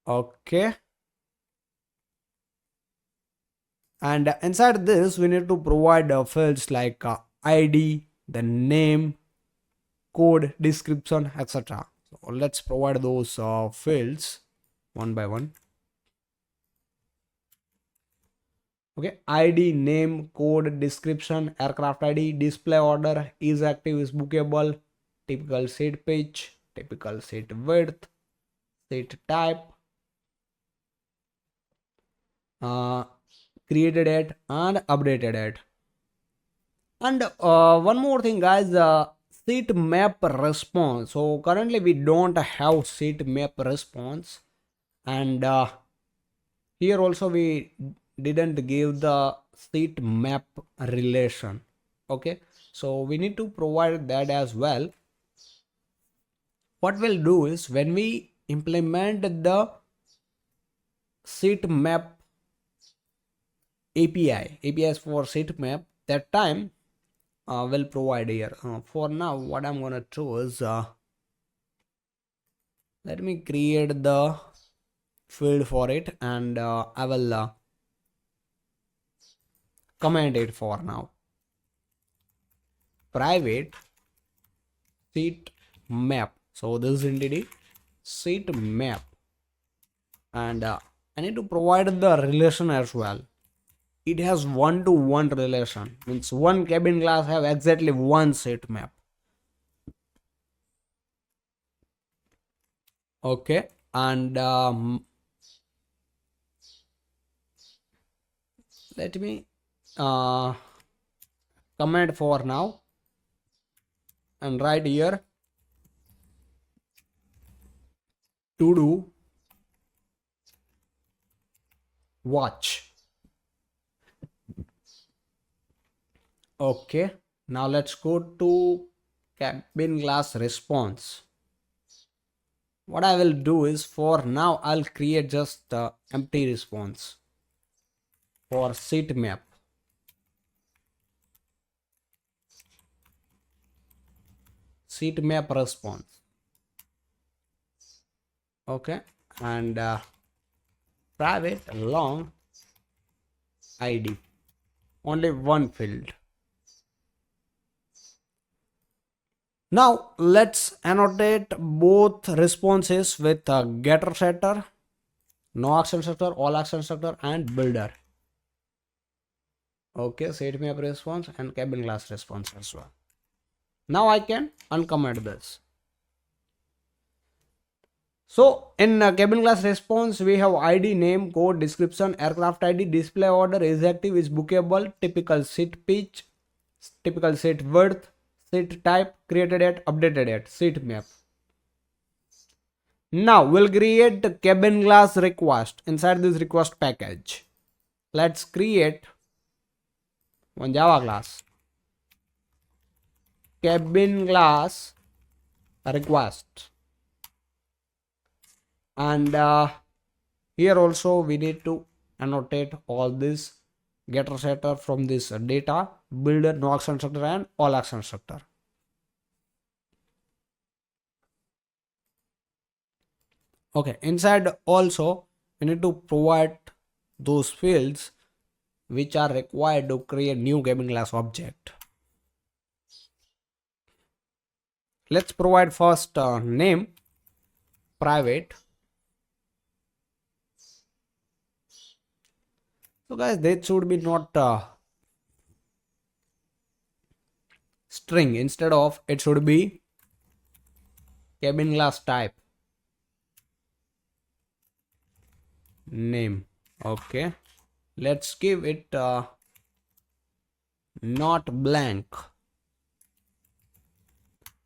Okay. And inside this, we need to provide fields like ID, the name, code, description, etc. So let's provide those fields one by one. Okay, ID, name, code, description, aircraft ID, display order, is active, is bookable, typical seat pitch, typical seat width, seat type, created it and updated it. And one more thing, guys, seat map response. So currently we don't have seat map response, and here also we didn't give the seat map relation. Okay, so we need to provide that as well. What we'll do is, when we implement the seat map APIs for seat map, that time will provide here. For now, what I'm gonna do is, let me create the field for it, and I will comment it for now. Private seat map. So this is entity seat map, and I need to provide the relation as well. It has 1-to-1 relation, means one cabin class have exactly one seat map. Okay, and let me comment for now and write here to do watch. Okay, now let's go to cabin class response. What I will do is, for now I'll create just empty response for seat map. Seat map response. Okay, and private long ID, only one field. Now let's annotate both responses with getter setter, no action setter, all action setter, and builder. Okay, seat map response and cabin class response as well. Now I can uncomment this. So in cabin class response, we have ID, name, code, description, aircraft ID, display order, is active, is bookable, typical seat pitch, typical seat width, seat type, created at, updated at, seat map. Now we'll create the cabin class request inside this request package. Let's create one Java class, cabin class request, and here also we need to annotate all this getter setter from this data, builder, no action setter, and all action setter. Okay, inside also we need to provide those fields which are required to create new cabin class object. Let's provide first name, private. So guys, that should be not string, instead of it should be cabin class type name. Okay, let's give it not blank,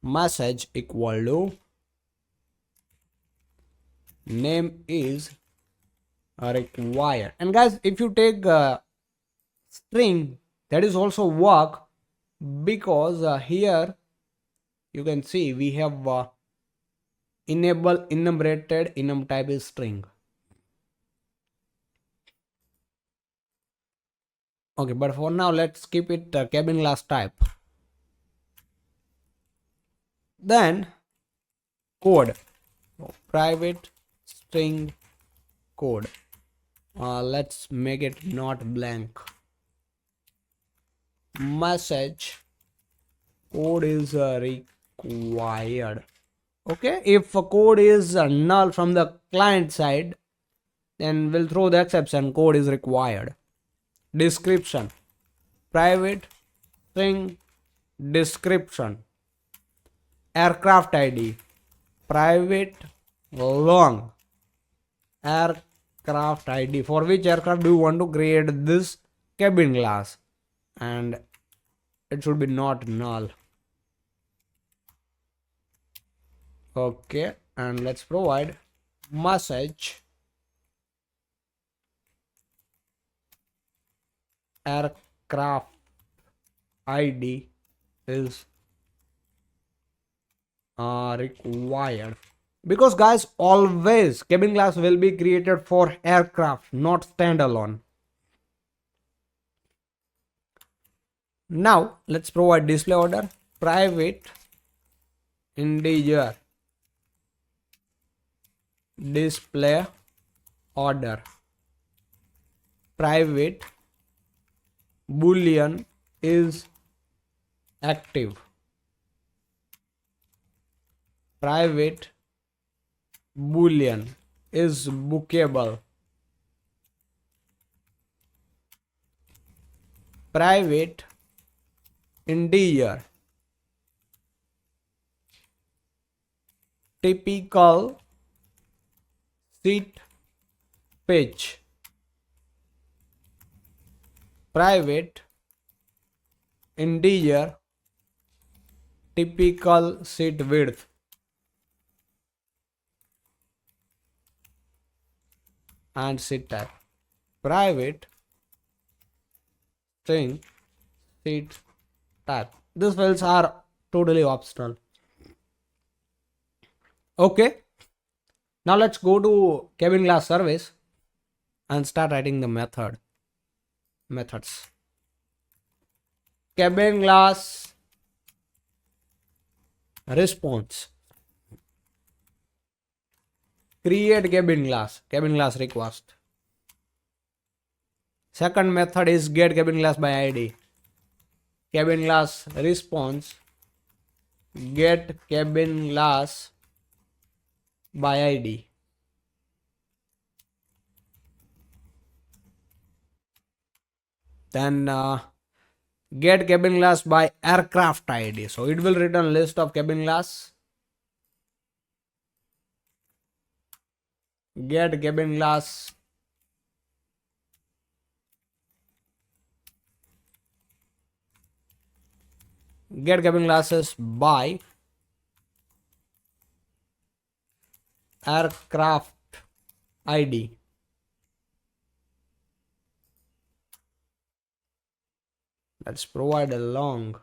message equal to name is required. And guys, if you take string, that is also work, because here you can see we have enable enumerated enum type is string. Okay, but for now let's keep it cabin class type. Then code, private string code. Let's make it not blank. Message code is required. Okay, if a code is null from the client side, then we'll throw the exception code is required. Description, private string description. Aircraft ID, private long aircraft ID. For which aircraft do you want to create this cabin class, and it should be not null. Okay, and let's provide message aircraft ID is required, because guys, always cabin class will be created for aircraft, not standalone. Now let's provide display order, private integer display order, private boolean is active, private boolean is bookable, private integer typical seat pitch, private integer typical seat width, and seat type, private string seat type. These fields are totally optional. Okay, now let's go to cabin class service and start writing the methods. Cabin class response, create cabin class request. Second method is get cabin class by ID. Cabin class response, get cabin class by ID. Then get cabin class by aircraft ID. So it will return list of cabin class. Get cabin class classes by aircraft ID. Let's provide a long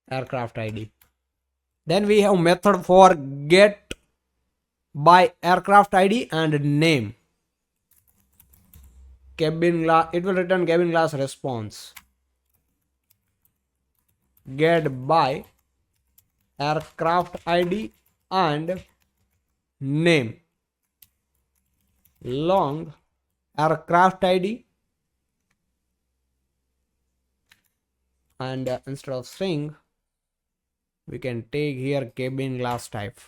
aircraft ID. Then we have method for get by aircraft ID and name. Cabin class, it will return cabin class response. Get by aircraft ID and name. Long aircraft ID, and instead of string we can take here cabin class type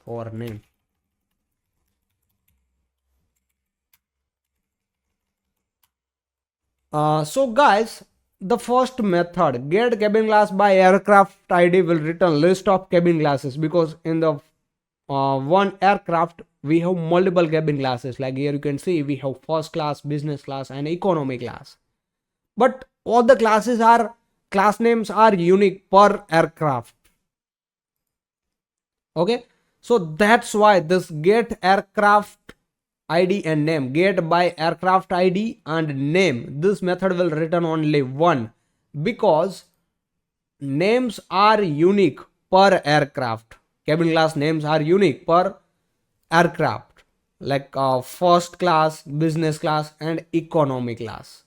for name. So guys, the first method get cabin class by aircraft ID will return list of cabin classes, because in the one aircraft we have multiple cabin classes. Like here you can see we have first class, business class and economy class, but all the classes are class names are unique per aircraft. Okay, so that's why this get aircraft id and name, get by aircraft id and name, this method will return only one, because names are unique per aircraft. Cabin class names are unique per aircraft, like first class, business class and economy class.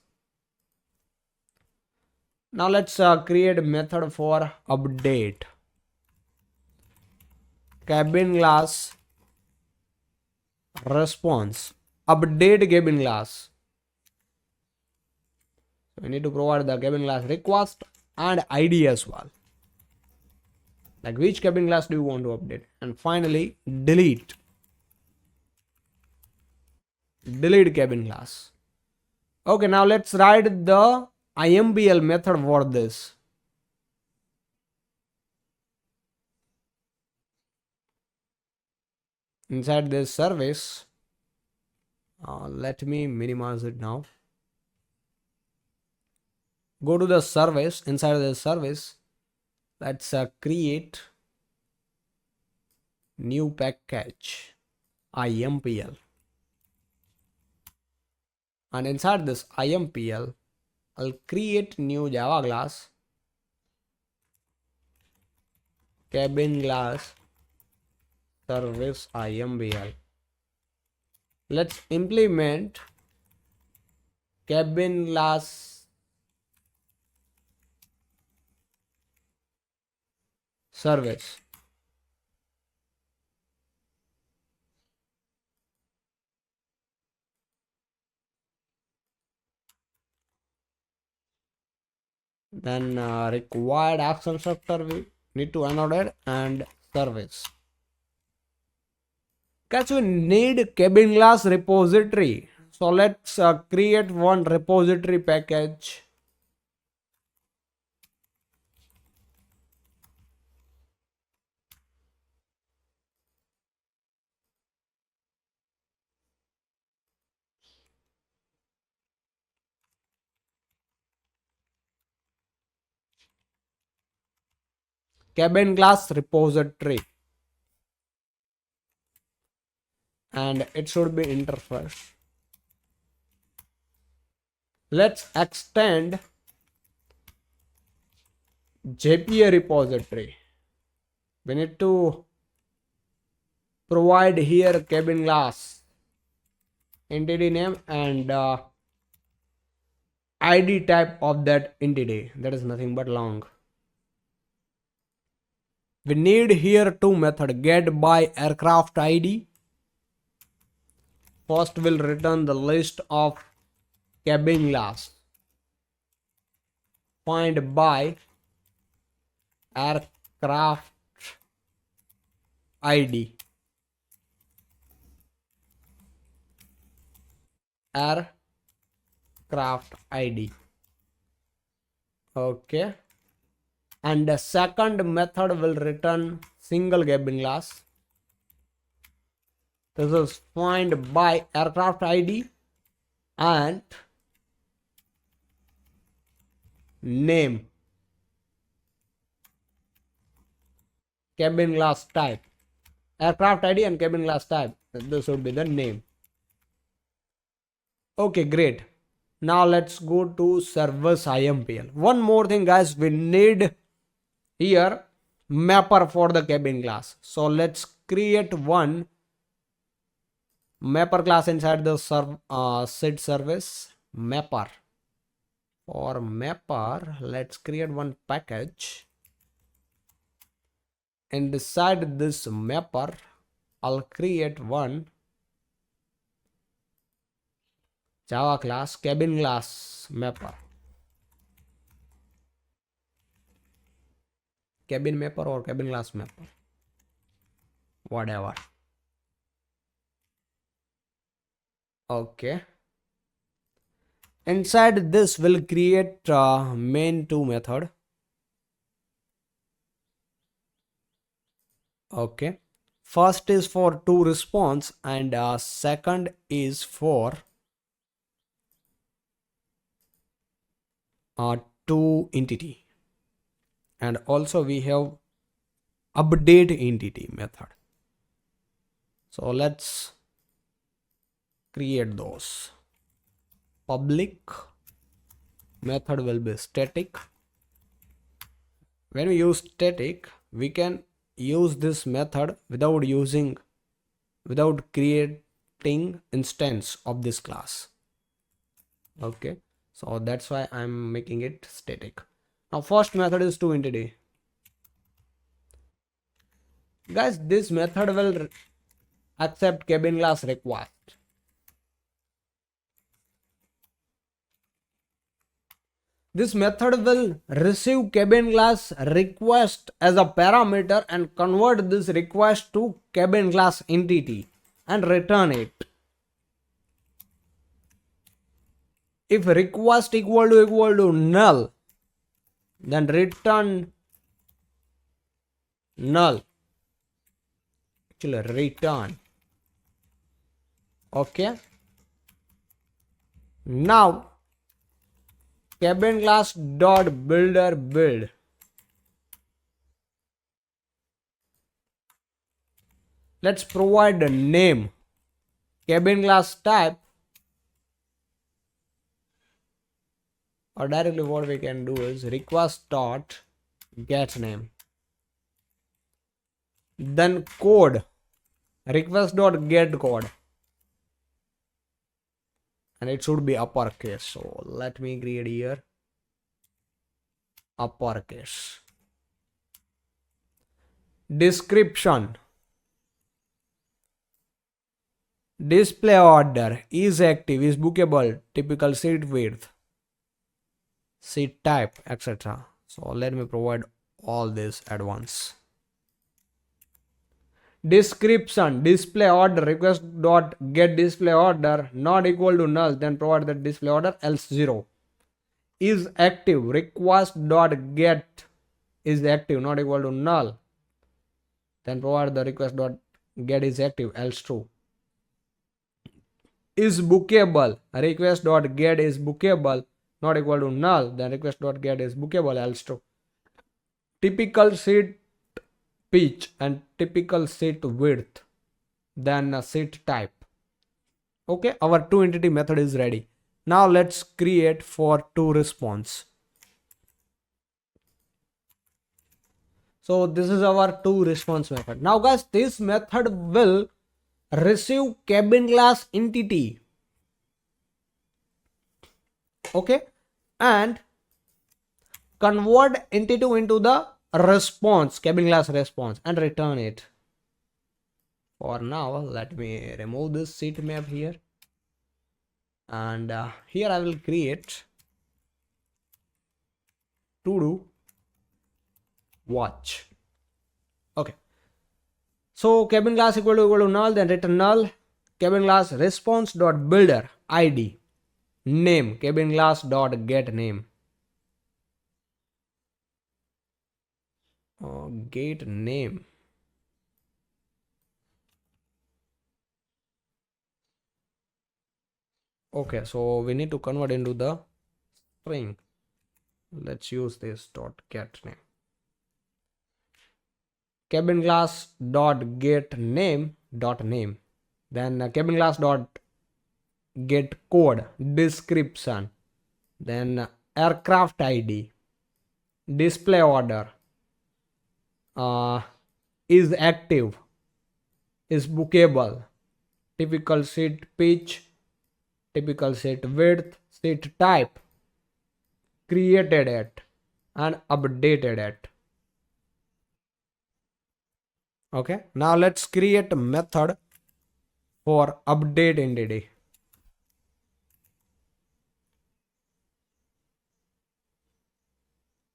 Now let's create a method for update cabin class response. Update cabin class. So we need to provide the cabin class request and id as well, like which cabin class do you want to update. And finally delete cabin class. Okay, now let's write the IMPL method for this. Inside this service, let me minimize it now. Go to the service. Inside the service, let's create new package IMPL, and inside this IMPL I'll create new Java class cabin class service IMPL. Let's implement cabin class service. Then required action structure we need to annotate and service. Guys, we need cabin class repository. So let's create one repository package. Cabin class repository, and it should be interface. Let's extend JPA repository. We need to provide here cabin class entity name and ID type of that entity, that is nothing but long. We need here two method, get by aircraft ID. First will return the list of cabin class, find by aircraft ID, aircraft ID. Okay, and the second method will return single cabin class. This is find by aircraft ID and name, cabin class type, aircraft ID and cabin class type. This would be the name. Okay, great. Now let's go to service IMPL. One more thing, guys, we need here mapper for the cabin class. So let's create one mapper class inside the SID service mapper. For mapper, let's create one package. And inside this mapper, I'll create one Java class cabin class mapper. Cabin mapper or cabin class mapper, whatever. Okay, inside this we'll create main2 method. Okay, first is for to response and second is for to entity. and also we have update entity method. So let's create those. Public method will be static. When we use static, we can use this method without creating instance of this class. Okay, so that's why I'm making it static. Now first method is toEntity. Guys, this method will accept cabin class request. This method will receive cabin class request as a parameter and convert this request to cabin class entity and return it. If request equal to null, then return null. Actually return. Okay. Now cabin class dot builder build. Let's provide a name. Cabin class type, or directly what we can do is request dot get name. Then code, request dot get code, and it should be uppercase. So let me create here uppercase. Description, display order, is active, is bookable, typical seat width, seat type, etc. So let me provide all this at once. Description, display order, request dot get display order not equal to null, then provide the display order, else 0. Is active, request dot get is active not equal to null, then provide the request dot get is active, else true. Is bookable, request dot get is bookable not equal to null, then request dot get is bookable, else true. Typical seat pitch and typical seat width, then seat type. Okay, our toEntity method is ready. Now let's create for toResponse. So this is our toResponse method. Now guys, this method will receive cabin class entity. Okay, and convert entity into the response, cabin class response, and return it. For now, let me remove this seat map here, and here I will create to do watch. Okay, so cabin class equal to null, then return null. Cabin class response dot builder id name, cabin class dot get name. Get name. Okay, so we need to convert into the string. Let's use this dot get name. Cabin class dot get name dot name, then cabin class dot get code description, then aircraft id, display order, is active, is bookable, typical seat pitch, typical seat width, seat type, created at and updated at. Okay, now let's create a method for update entity.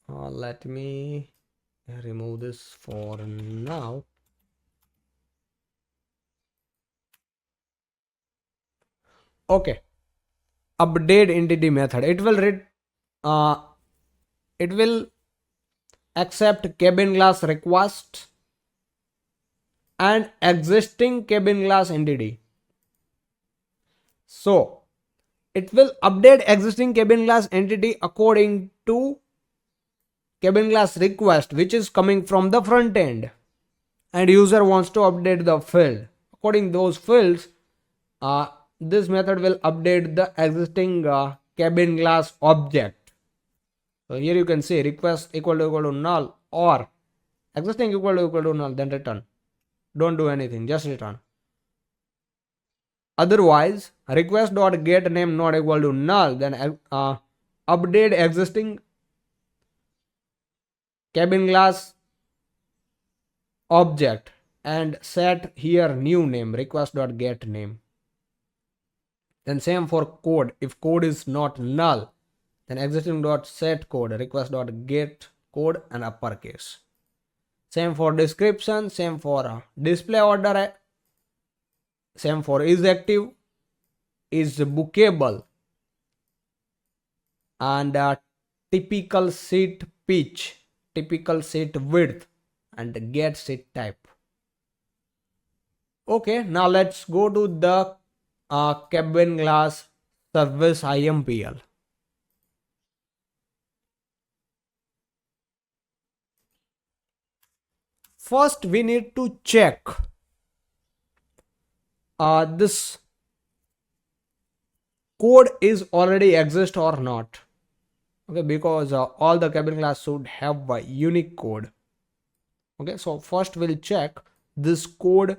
Let me remove this for now. Okay, update entity method, it will accept cabin class request and existing cabin class entity. So it will update existing cabin class entity according to cabin class request which is coming from the front end, and user wants to update the field. According those fields, uh, this method will update the existing cabin class object. So here you can see request equal to null or existing equal to null, then return. Don't do anything, just return. Otherwise, request dot get name not equal to null, then update existing cabin class object and set here new name request dot get name. Then same for code. If code is not null, then existing dot set code request dot get code and uppercase. Same for description, same for display order, same for is active, is bookable, and typical seat pitch, typical seat width, and get seat type. Okay, now let's go to the cabin class service IMPL. First, we need to check this code is already exist or not. Okay, because all the cabin class should have a unique code. Okay, so first we'll check this code.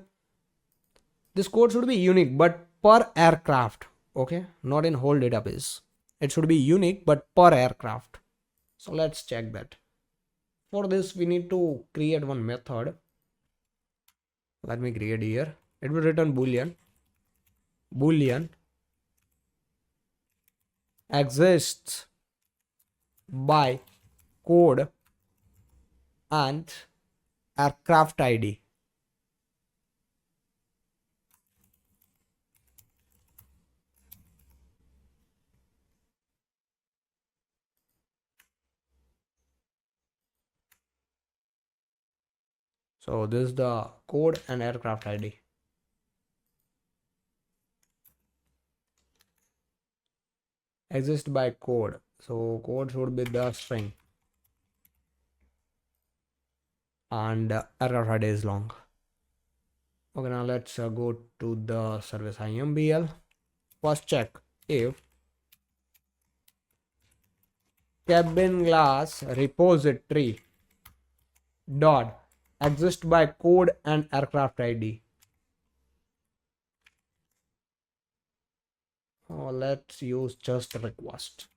This code should be unique, but per aircraft. Okay, not in whole database. It should be unique, but per aircraft. So let's check that. For this, we need to create one method. Let me create here. It will return boolean. Boolean exists by code and aircraft ID. So this is the code and aircraft ID. Exist by code. So code should be the string. And aircraft ID is long. Okay, now let's go to the service IMBL. First check if cabin class repository dot exist by code and aircraft ID. Oh, let's use just request.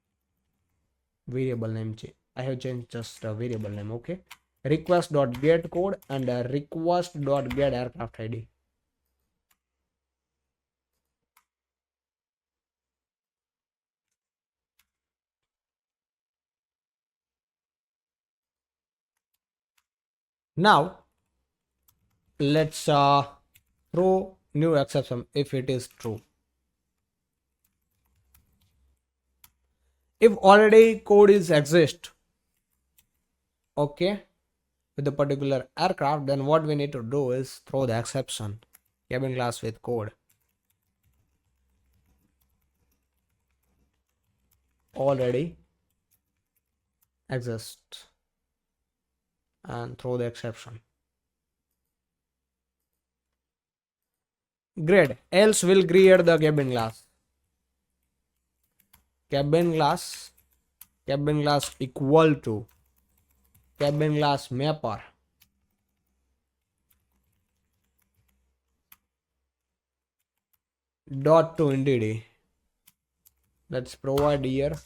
Variable name change. I have changed just a variable name. Okay. Request dot get code and request dot get aircraft ID. Now let's throw new exception if it is true. If already code is exist, okay, with the particular aircraft, then what we need to do is throw the exception cabin class with code already exist and throw the exception. Great. Else will create the cabin class. Cabin class equal to cabin class mapper dot to entity. Let's provide here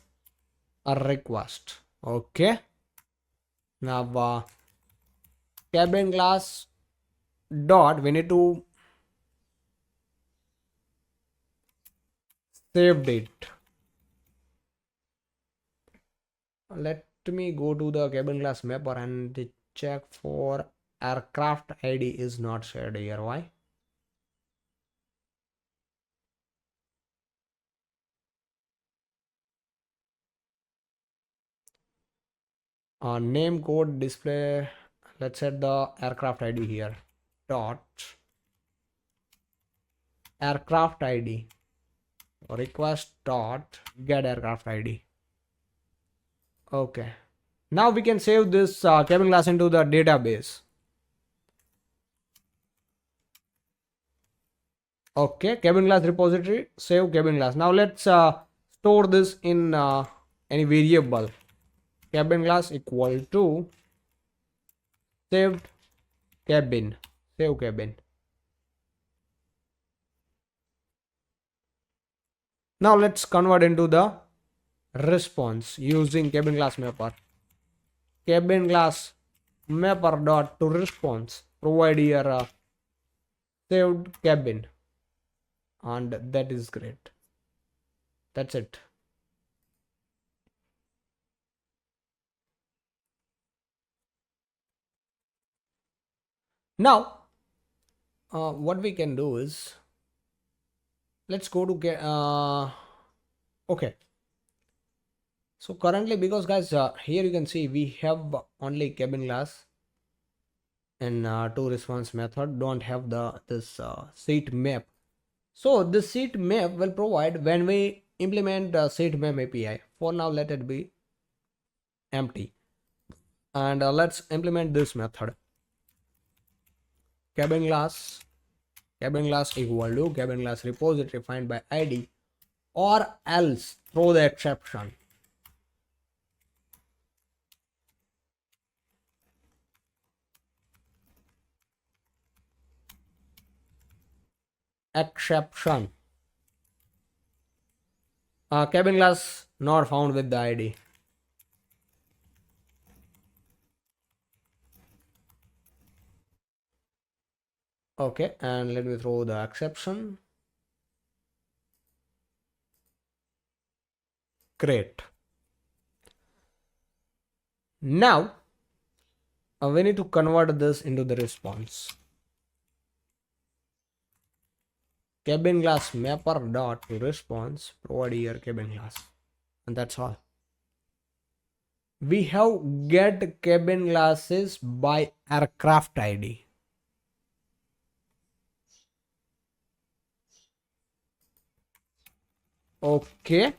a request. Okay. Now cabin class dot, we need to save it. Let me go to the cabin class mapper and check for aircraft ID is not shared here. Why? Name code display. Let's set the aircraft ID here. Dot aircraft ID request dot get aircraft ID. Okay. Now we can save this cabin glass into the database. Okay, cabin glass repository, save cabin glass. Now let's store this in any variable. Cabin glass equal to saved cabin, save cabin. Now let's convert into the response using cabin glass mapper. Cabin glass mapper dot to response provide here saved cabin, and that is great. That's it. Now what we can do is, let's go to get okay. So currently, because guys, here you can see we have only cabin glass and to response method don't have the this seat map. So the seat map will provide when we implement the seat map API. For now, let it be empty, and let's implement this method. Cabin glass equal to cabin glass repository find by ID, or else throw the exception. Exception. Cabin glass not found with the ID. Okay, and let me throw the exception. Great. Now we need to convert this into the response. Cabin glass mapper dot to response provide here cabin glass, and that's all. We have get cabin glasses by aircraft ID. Okay,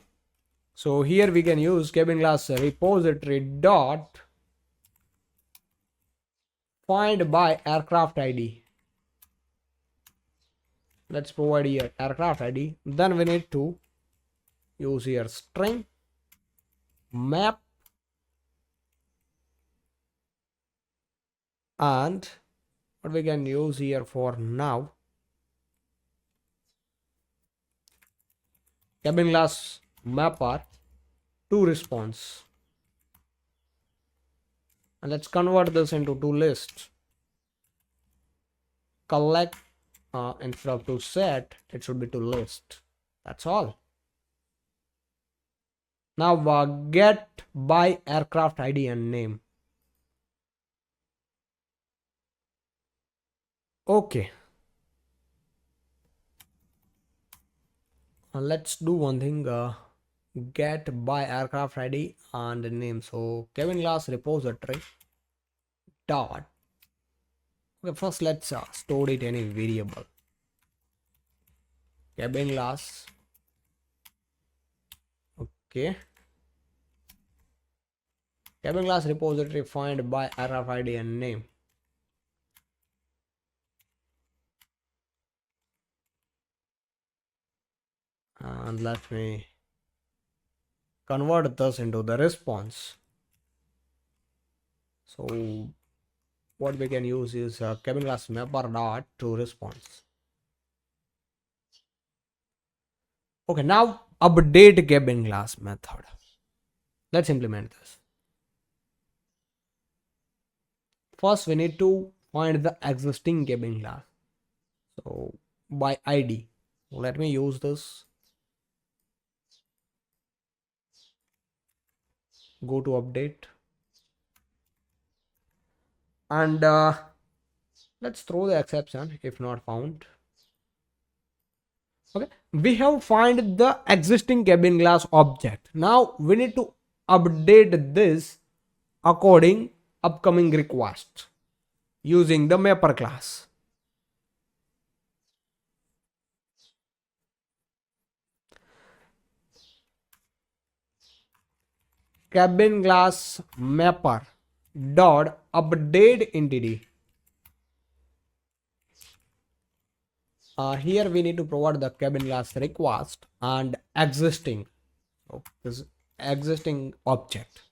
so here we can use cabin glass repository dot find by aircraft ID. Let's provide here aircraft ID. Then we need to use here string map, and what we can use here for now, cabin glass mapper to response, and let's convert this into to list. Collect instead of to set, it should be to list. That's all. Now get by aircraft ID and name. Okay, let's do one thing. Get by aircraft ID and name. So cabin glass repository dot. Okay, first let's store it in a variable. Cabin glass. Okay. Cabin glass repository find by aircraft ID and name. And let me convert this into the response. So what we can use is cabin glass mapper dot to response. Okay, now update cabin glass method. Let's implement this. First we need to find the existing cabin glass, so by ID. Let me use this. Go to update, and let's throw the exception if not found. Okay, we have find the existing cabin glass object. Now we need to update this according upcoming request using the mapper class. cabin class mapper dot update entity. Here we need to provide the cabin class request and existing, so this existing object.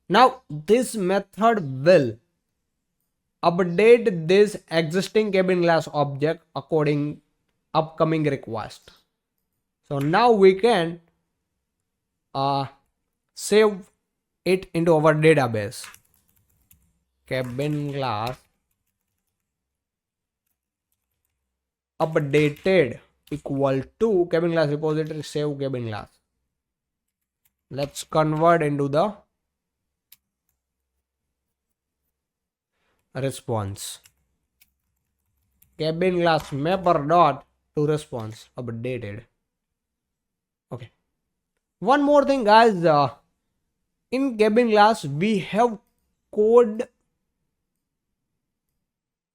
Now this method will update this existing cabin class object according upcoming request. So now we can save it into our database. Cabin class updated equal to cabin class repository save cabin class. Let's convert into the response. Cabin class mapper dot to response updated. Okay. One more thing, guys. In cabin class we have code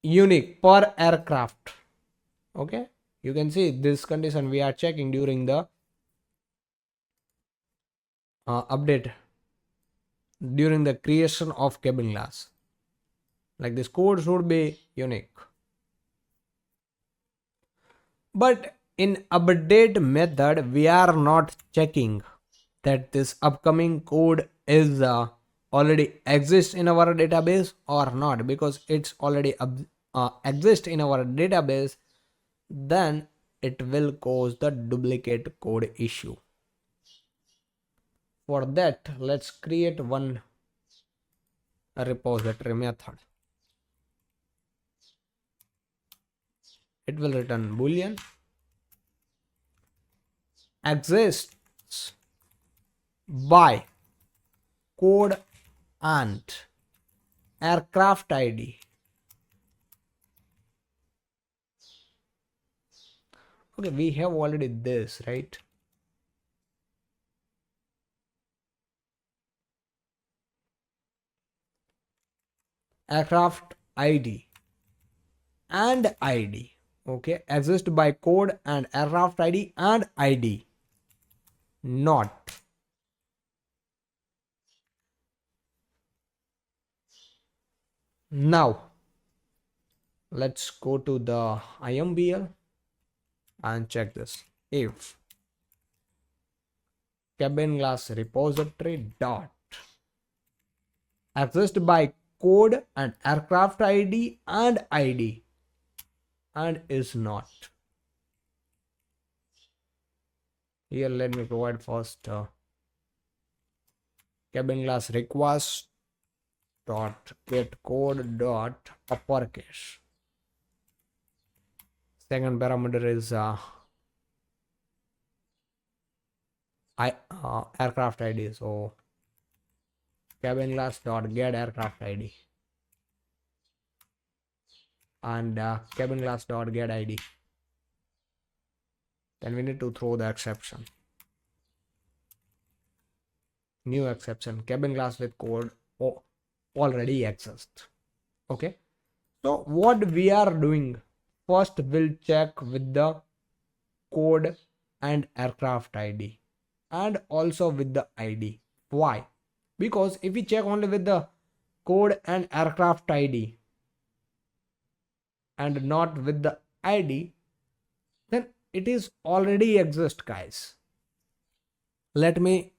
unique per aircraft. Okay, you can see this condition we are checking during the update, during the creation of cabin class. Like this code should be unique. But in update method we are not checking that this upcoming code is already exists in our database or not, because it's already exist in our database, then it will cause the duplicate code issue. For that, let's create one repository method. It will return boolean exists by code and aircraft ID. Okay, we have already this, right? Aircraft ID and ID. Okay, exist by code and aircraft ID and ID. Not. Now, let's go to the IMBL and check this. If cabin class repository dot exist by code and aircraft ID and ID and is not. Here let me provide first cabin class request dot get code dot uppercase. Second parameter is aircraft ID. So cabin class dot get aircraft ID and cabin class dot get ID. Then we need to throw the exception. New exception, cabin class with code already exists. Okay, so what we are doing, first we'll check with the code and aircraft ID and also with the ID. Why? Because if we check only with the code and aircraft ID and not with the ID, then it is already exist, guys. Let me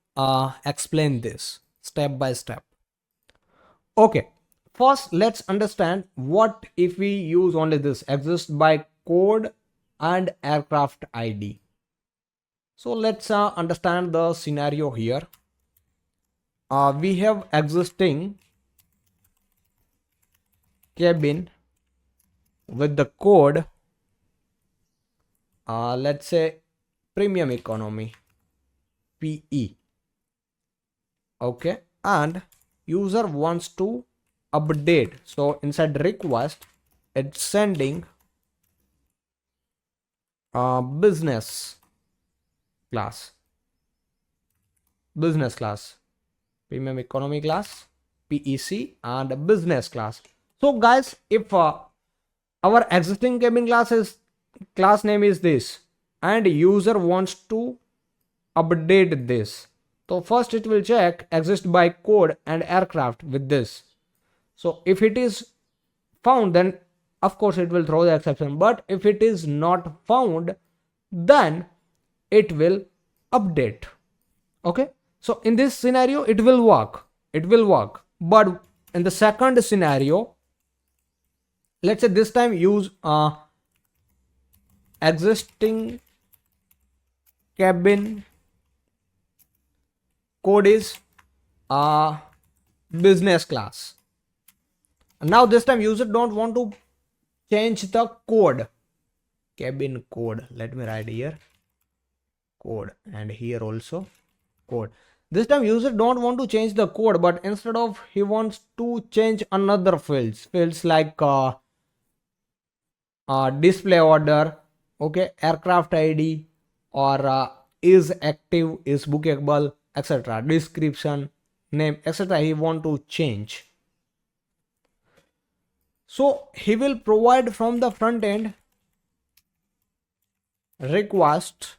explain this step by step. Okay, first let's understand what if we use only this exist by code and aircraft ID. So let's understand the scenario here. We have existing cabin with the code, let's say premium economy PE. Okay, and user wants to update, so inside request it's sending business class premium economy class PEC and business class. So guys, if our existing cabin class name is this and user wants to update this, So first it will check exist by code and aircraft with this. So if it is found, then of course it will throw the exception, but if it is not found, then it will update. Okay, so in this scenario it will work, but in the second scenario, let's say this time use existing cabin code is business class. Now this time user don't want to change the code, cabin code. Let me write here code, and here also code. This time user don't want to change the code, but instead of he wants to change another fields like display order, okay, aircraft ID, or is active, is bookable, etc., description, name, etc. he want to change. So he will provide from the front end request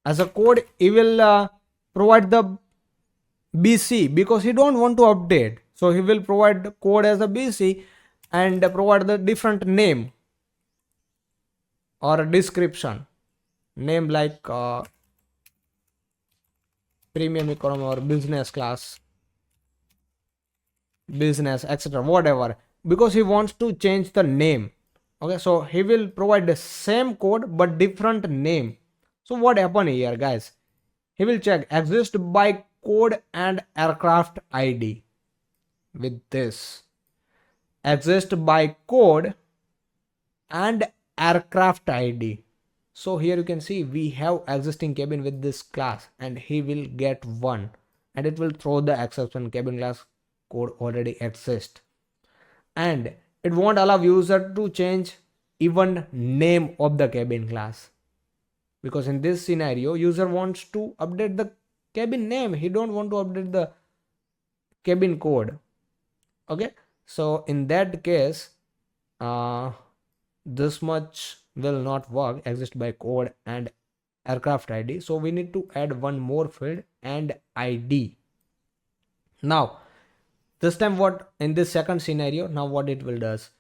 as a code. He will provide the BC because he don't want to update. So he will provide the code as a BC and provide the different name or a description, name like premium economy or business class, business, etc., whatever, because he wants to change the name. Okay, so he will provide the same code but different name. So what happened here, guys? He will check exist by code and aircraft ID with this exist by code and aircraft ID. So here you can see we have existing cabin with this class, and he will get 1, and it will throw the exception cabin class code already exists, and it won't allow user to change even name of the cabin class, because in this scenario user wants to update the cabin name, he don't want to update the cabin code. Okay, so in that case this much will not work, exist by code and aircraft ID. So we need to add one more field and ID. Now this time what in this second scenario, now what it will does,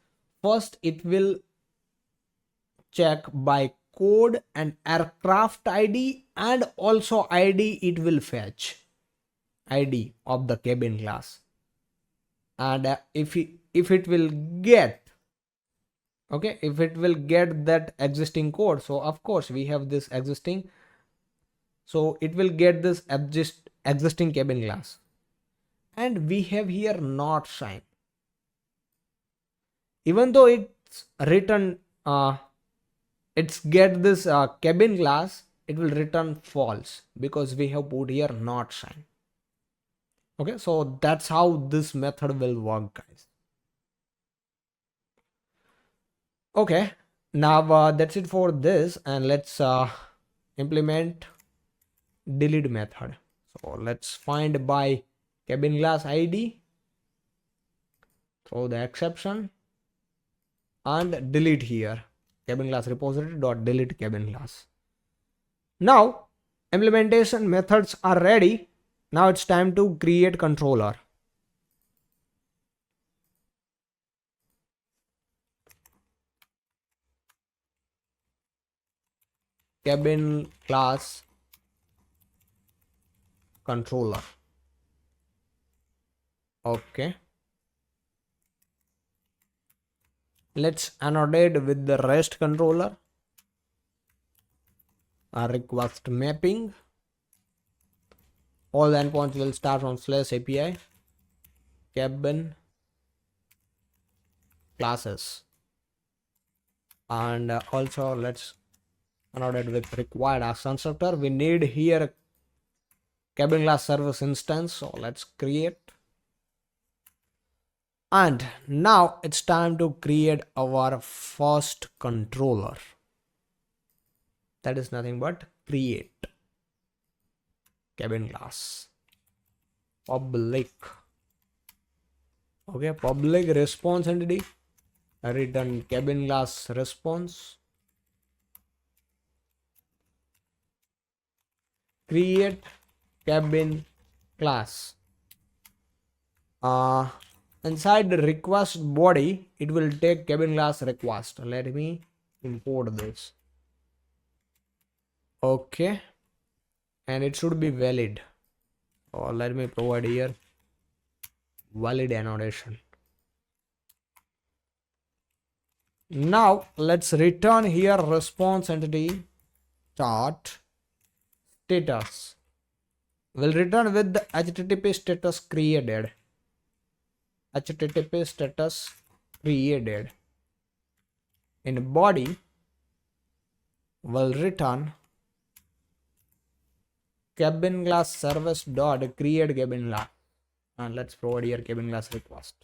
first it will check by code and aircraft ID, and also ID it will fetch ID of the cabin class, and if it will get, okay, if it will get that existing code, so of course we have this existing, so it will get this existing cabin class, and we have here not sign. Even though it's written it's get this cabin class, it will return false because we have put here not sign. Okay, so that's how this method will work, guys. Okay, now that's it for this, and let's implement delete method. So let's find by cabin class ID, throw the exception, and delete here cabin class repository dot delete cabin class. Now implementation methods are ready. Now it's time to create controller. Cabin class controller. Okay, let's annotate with the REST controller, a request mapping. All the endpoints will start from /API cabin classes, and also let's annotate with required as constructor. We need here cabin class service instance, so let's create. And now it's time to create our first controller. That is nothing but create cabin class public. Okay, public response entity, return cabin class response, create cabin class. Inside the request body, it will take cabin class request. Let me import this. Okay, and it should be valid. Or let me provide here valid annotation. Now let's return here response entity dot status. Will return with the HTTP status created. HTTP status created. In body will return cabin class service dot create cabin class, and let's provide here cabin class request.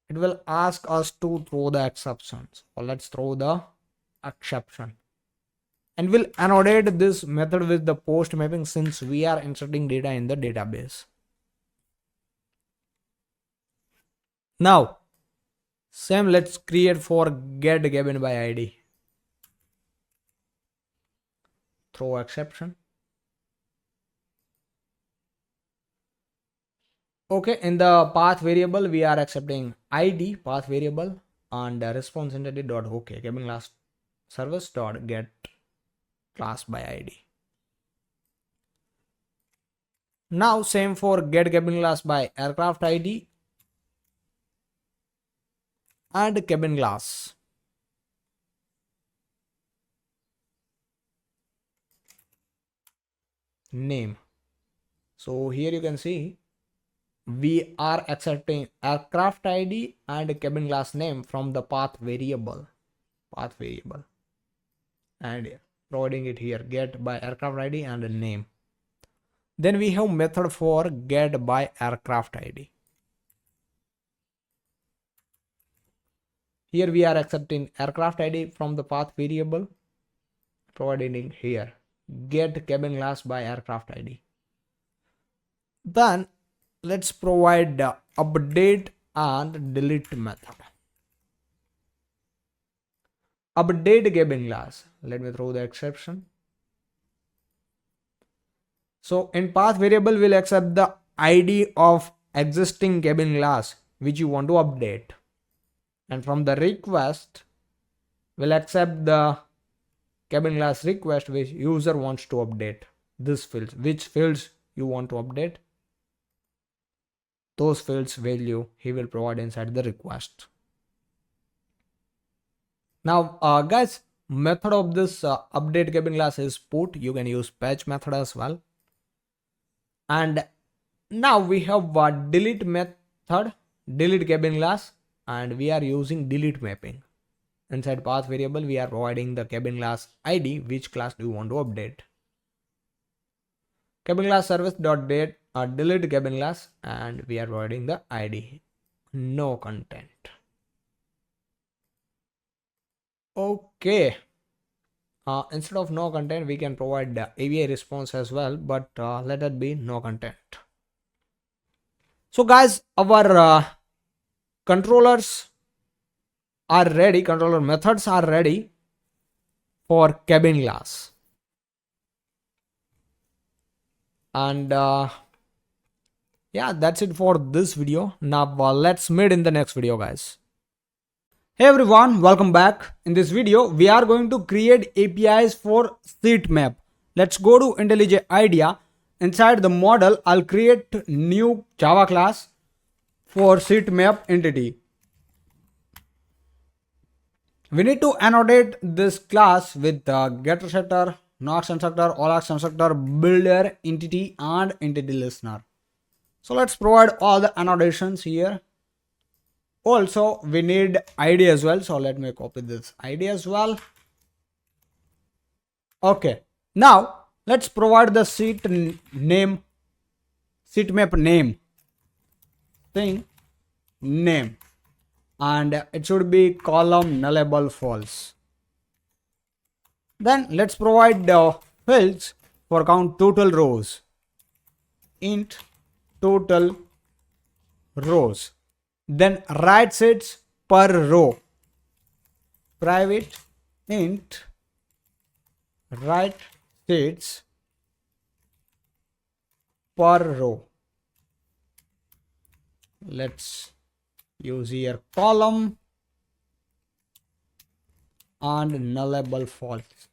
It will ask us to throw the exceptions, or let's throw the exception, and we'll annotate this method with the post mapping since we are inserting data in the database. Now same let's create for get cabin by id, throw exception. Okay, in the path variable we are accepting id path variable and response entity dot okay cabin class service dot get class by id. Now same for get cabin class by aircraft id and cabin class. Name. So here you can see we are accepting aircraft id and cabin class name from the path variable and providing it here get by aircraft id and name. Then we have method for get by aircraft id. Here we are accepting aircraft id from the path variable, providing here get cabin class by aircraft id. Then let's provide the update and delete method. Update cabin class. Let me throw the exception. So in path variable we'll accept the id of existing cabin class which you want to update, and from the request we'll accept the cabin class request which user wants to update. This fields, which fields you want to update, those fields value he will provide inside the request. Now guys, method of this update cabin class is put. You can use patch method as well. And now we have delete method, delete cabin class, and we are using delete mapping. Inside path variable we are providing the cabin class id, which class do you want to update. Cabin class service dot date delete cabin class, and we are providing the id, no content. Okay, instead of no content we can provide the AVI response as well, but let it be no content. So guys, our controllers are ready, controller methods are ready for cabin class. And yeah, that's it for this video. Now let's meet in the next video, guys. Hey everyone, welcome back. In this video we are going to create APIs for seat map. Let's go to IntelliJ IDEA. Inside the model I'll create new Java class for seat map entity. We need to annotate this class with getter setter, Nox constructor, Olax constructor, builder, entity, and entity listener. So let's provide all the annotations here. Also, we need ID as well. So let me copy this ID as well. Okay. Now let's provide the seat name, seat map name, thing name, and it should be column nullable false. Then let's provide the fields for count total rows, int total rows. Then write seats per row, private int write seats per row. Let's use here column and nullable false.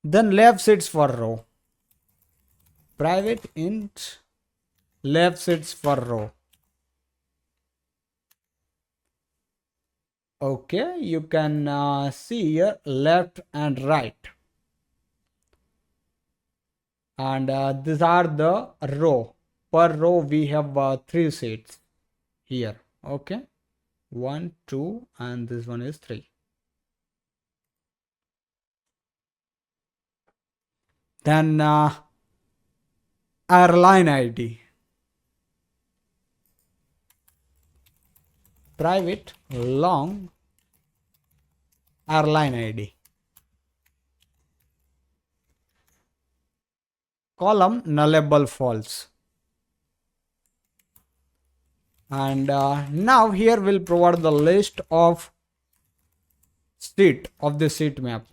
Then left sits for row. Private int left sits for row. Okay, you can see here left and right. And these are the row. Per row we have 3 seats here. Okay, 1, 2, and this one is 3. Then airline ID. Private long airline ID. Column nullable false. And now here we'll provide the list of seat of the seat map.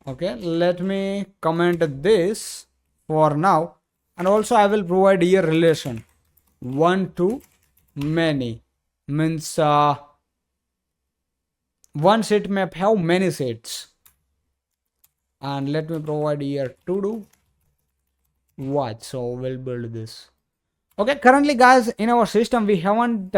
Okay, let me comment this for now, and also I will provide here relation 1 to many, means one seat map have many seats. And let me provide here to do watch. So we'll build this. Okay, currently guys, in our system we haven't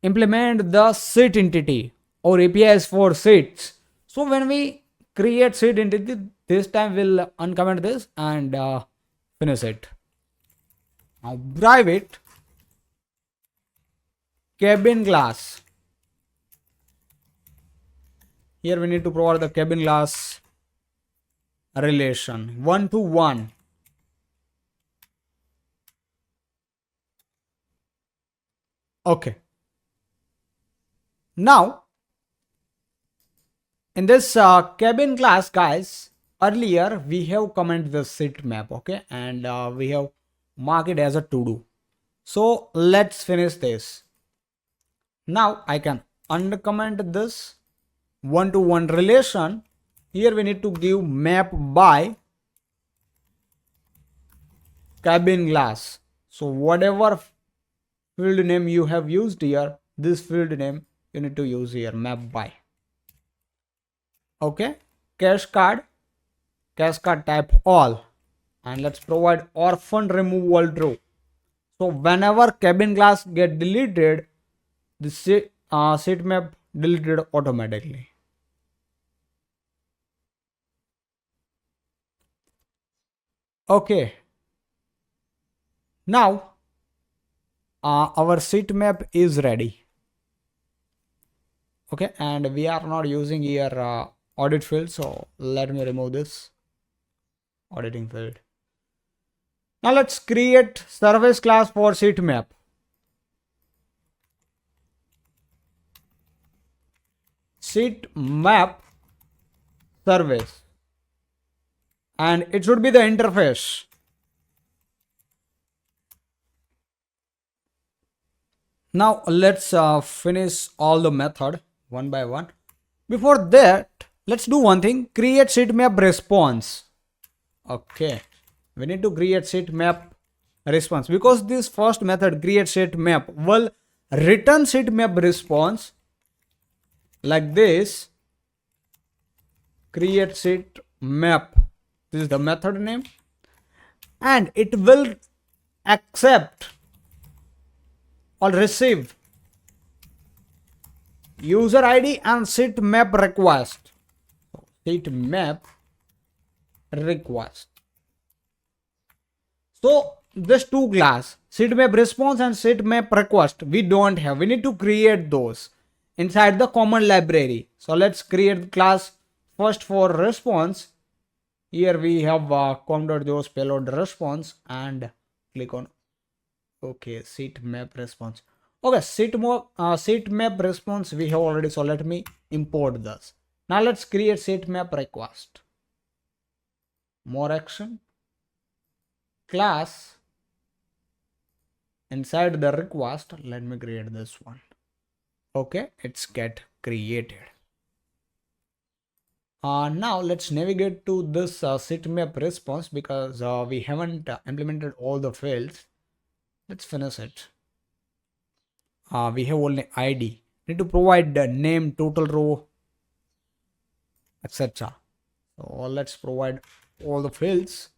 implement the seat entity or APIs for seats. So when we create seat entity, this time we'll uncomment this and finish it. Now private cabin class. Here we need to provide the cabin class relation 1 to 1. Okay. Now in this cabin class, guys, earlier we have commented the seat map, okay, and we have marked it as a to do. So let's finish this. Now I can uncomment this 1 to 1 relation. Here we need to give map by cabin class. So whatever field name you have used here, this field name you need to use here, map by. Okay, cascade type all, and let's provide orphan removal true. So whenever cabin class get deleted, the seat map deleted automatically. Okay, now our seat map is ready. Okay, and we are not using here audit field, so let me remove this auditing field. Now let's create service class for seat map. Seat map service, and it should be the interface. Now let's finish all the method one by one. Before that, let's do one thing, create seat map response. Okay, we need to create seat map response, because this first method create seat map will return seat map response like this. Create seat map, this is the method name, and it will accept or receive user ID and seat map request. Seat map request. So this two class, seat map response and seat map request, we don't have. We need to create those inside the common library. So let's create class first for response. Here we have com.js payload response, and click on okay, seat map response. Okay, seat map response we have already, so let me import this. Now let's create seat map request. More action, class, inside the request, let me create this one. Okay, it's get created. Now let's navigate to this sitemap response because we haven't implemented all the fields. Let's finish it. We have only ID. Need to provide the name, total row, etc. So let's provide all the fields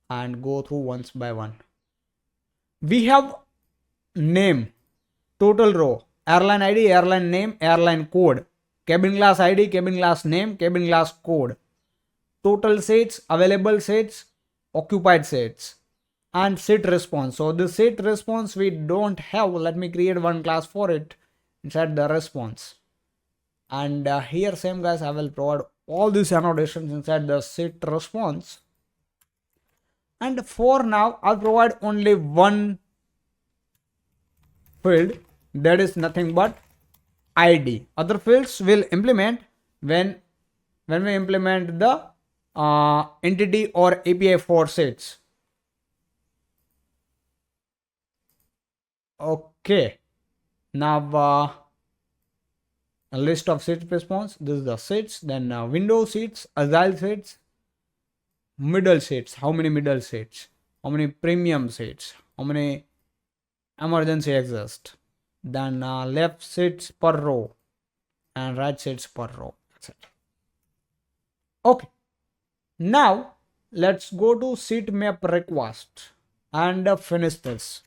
and go through once by one. We have name, total row, airline ID, airline name, airline code, cabin class ID, cabin class name, cabin class code, total seats, available seats, occupied seats, and seat response. So the seat response we don't have. Let me create one class for it inside the response. And here same guys, I will provide all these annotations inside the seat response. And for now, I'll provide only one field, that is nothing but ID. Other fields will implement when we implement the entity or API for seats. Okay, now a list of seat response. This is the seats, then window seats, agile seats, middle seats, how many middle seats, how many premium seats, how many emergency exist, then left seats per row and right seats per row, etc. Okay, now let's go to seat map request and finish this.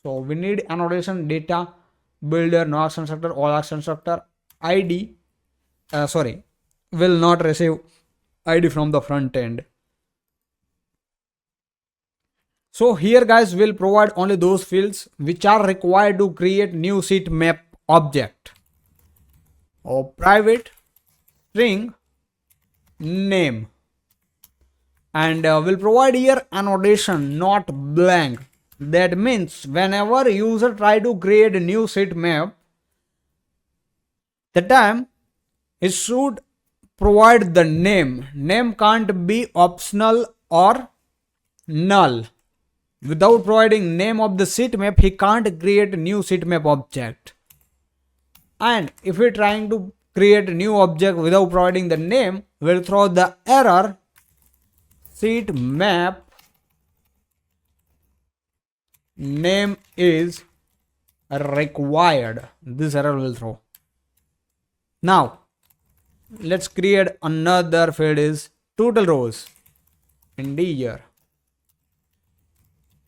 So we need annotation, data, builder, no action structure, all action structure, ID. Will not receive ID from the front end. So here guys, we'll provide only those fields which are required to create new seat map object. Or private string name. And we'll provide here annotation, not blank. That means whenever user try to create a new seat map, the time it should provide the name. Name can't be optional or null. Without providing name of the seat map, he can't create a new seat map object. And if we're trying to create a new object without providing the name, we'll throw the error seat map name is required. This error will throw. Now let's create another field is total rows, integer,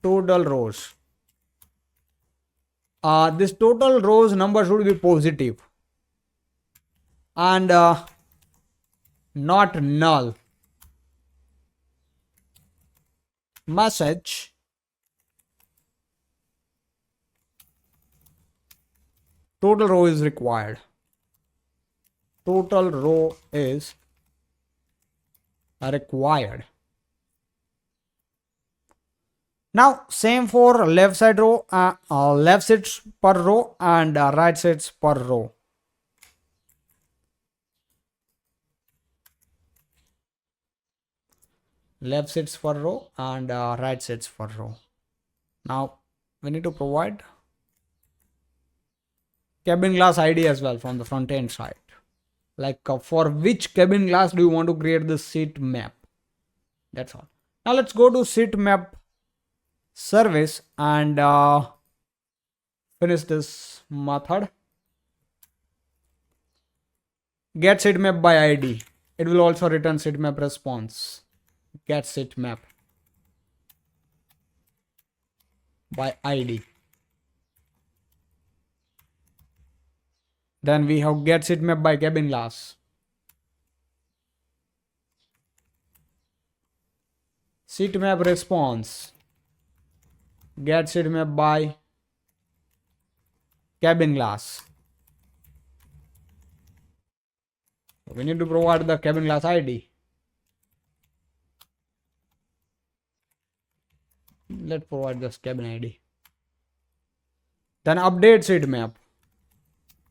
total rows. This total rows number should be positive and not null. Message total row is required. Total row is required. Now same for left side row, left seats per row and right seats per row. Left seats per row and right seats per row. Now we need to provide cabin class ID as well from the front end side. Like for which cabin class do you want to create the seat map? That's all. Now let's go to seat map service and finish this method. Get seat map by ID. It will also return seat map response. Get seat map by ID. Then we have get seat map by cabin class. Seat map response. Get seat map by cabin class. We need to provide the cabin class ID. Let's provide this cabin ID. Then update seat map.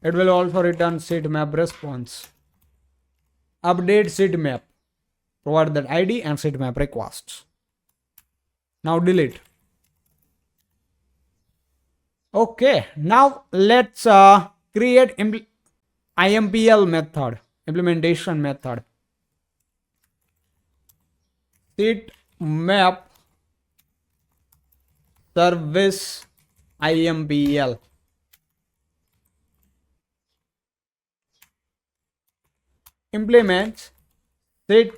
It will also return seat map response. Update seat map. Provide that ID and seat map requests. Now delete. Okay, now let's create IMPL method, implementation method. seat map service IMPL implements seat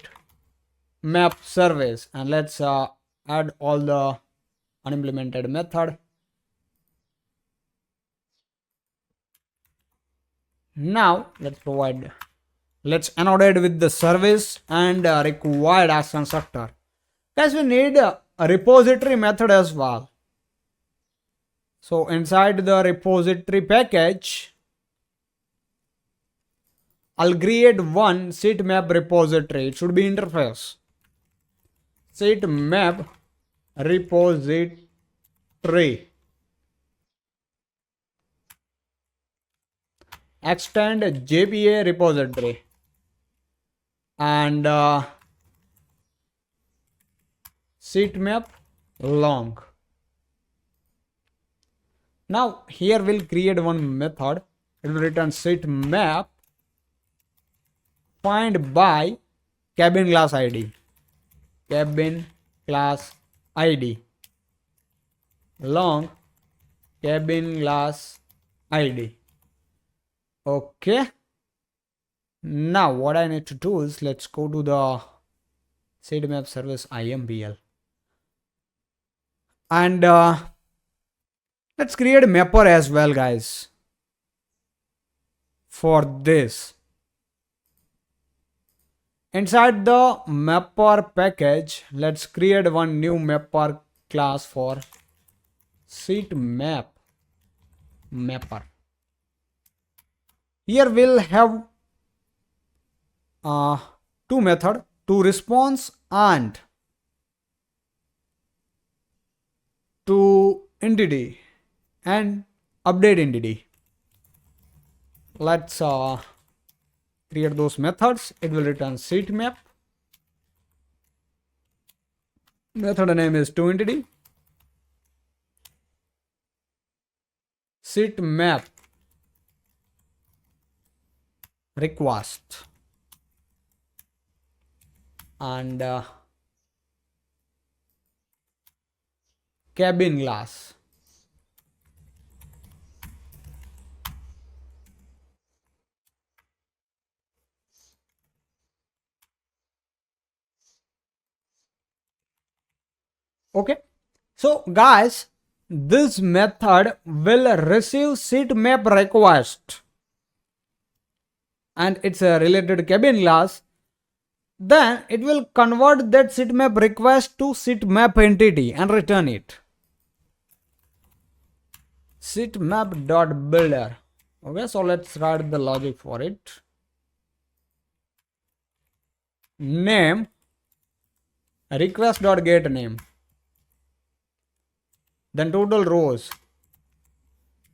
map service, and let's add all the unimplemented method. Now let's annotate with the service and required as constructor. Guys, we need a repository method as well. So inside the repository package, I'll create one seat map repository. It should be interface. Seat map repository. Extend JPA repository. And seat map long. Now here we'll create one method. It will return seat map find by cabin class ID. Cabin class ID. Long cabin class ID. Okay. Now what I need to do is let's go to the seat map service IMPL. And let's create a mapper as well, guys. For this, inside the mapper package, let's create one new mapper class for seat map mapper. Here we'll have two methods, to response and to entity and update entity. Let's create those methods. It will return seat map. Method name is to entity. Seat map request and cabin class. Okay, so guys, this method will receive seat map request and it's a related cabin class. Then it will convert that seat map request to seat map entity and return it. Seat map dot builder. Okay, so let's write the logic for it. Name request dot get name. Then total rows.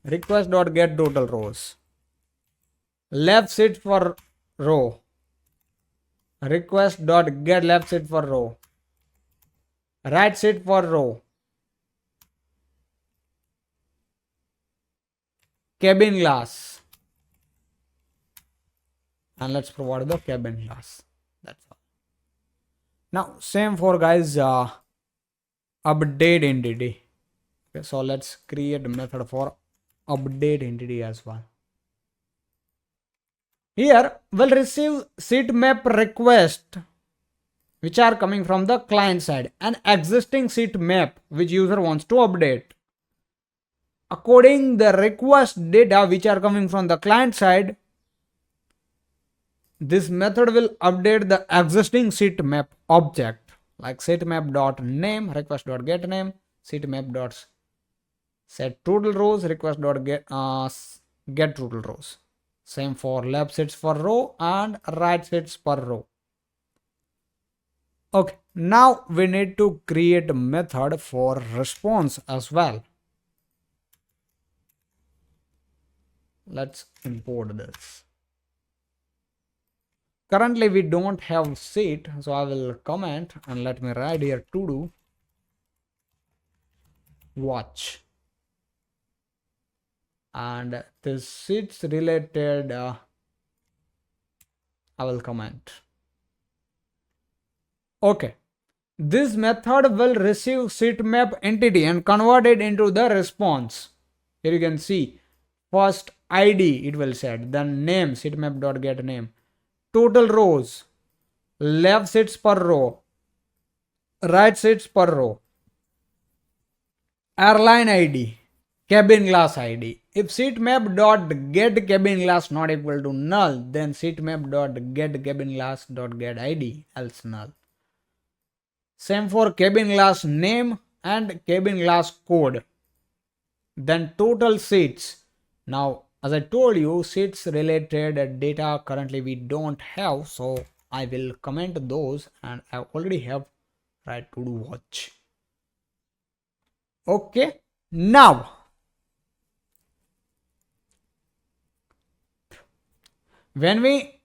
Request dot get total rows. Left seat for row. Request dot get left seat for row. Right seat for row. Cabin class. And let's provide the cabin class. That's all. Now same for guys update entity. Okay, so let's create a method for update entity as well. Here we'll receive seat map request which are coming from the client side and existing seat map which user wants to update. According the request data which are coming from the client side, this method will update the existing seat map object like seat map dot name request dot get name seat map dot set total rows request dot get total rows. Same for left seats for row and right seats per row. Okay, now we need to create a method for response as well. Let's import this. Currently we don't have seat, so I will comment and let me write here to do watch. And this seats related I will comment. Okay, This method will receive sitemap entity and convert it into the response. Here you can see first ID it will set, then name, sitemap.get name, total rows, left sits per row, right sits per row, airline ID, cabin class ID. If sitemap.get cabin class not equal to null, then sitemap.get cabin class.get ID else null. Same for cabin class name and cabin class code. Then total seats. Now, as I told you, seats related data currently we don't have, so I will comment those, and I already have right to do watch. Okay, now when we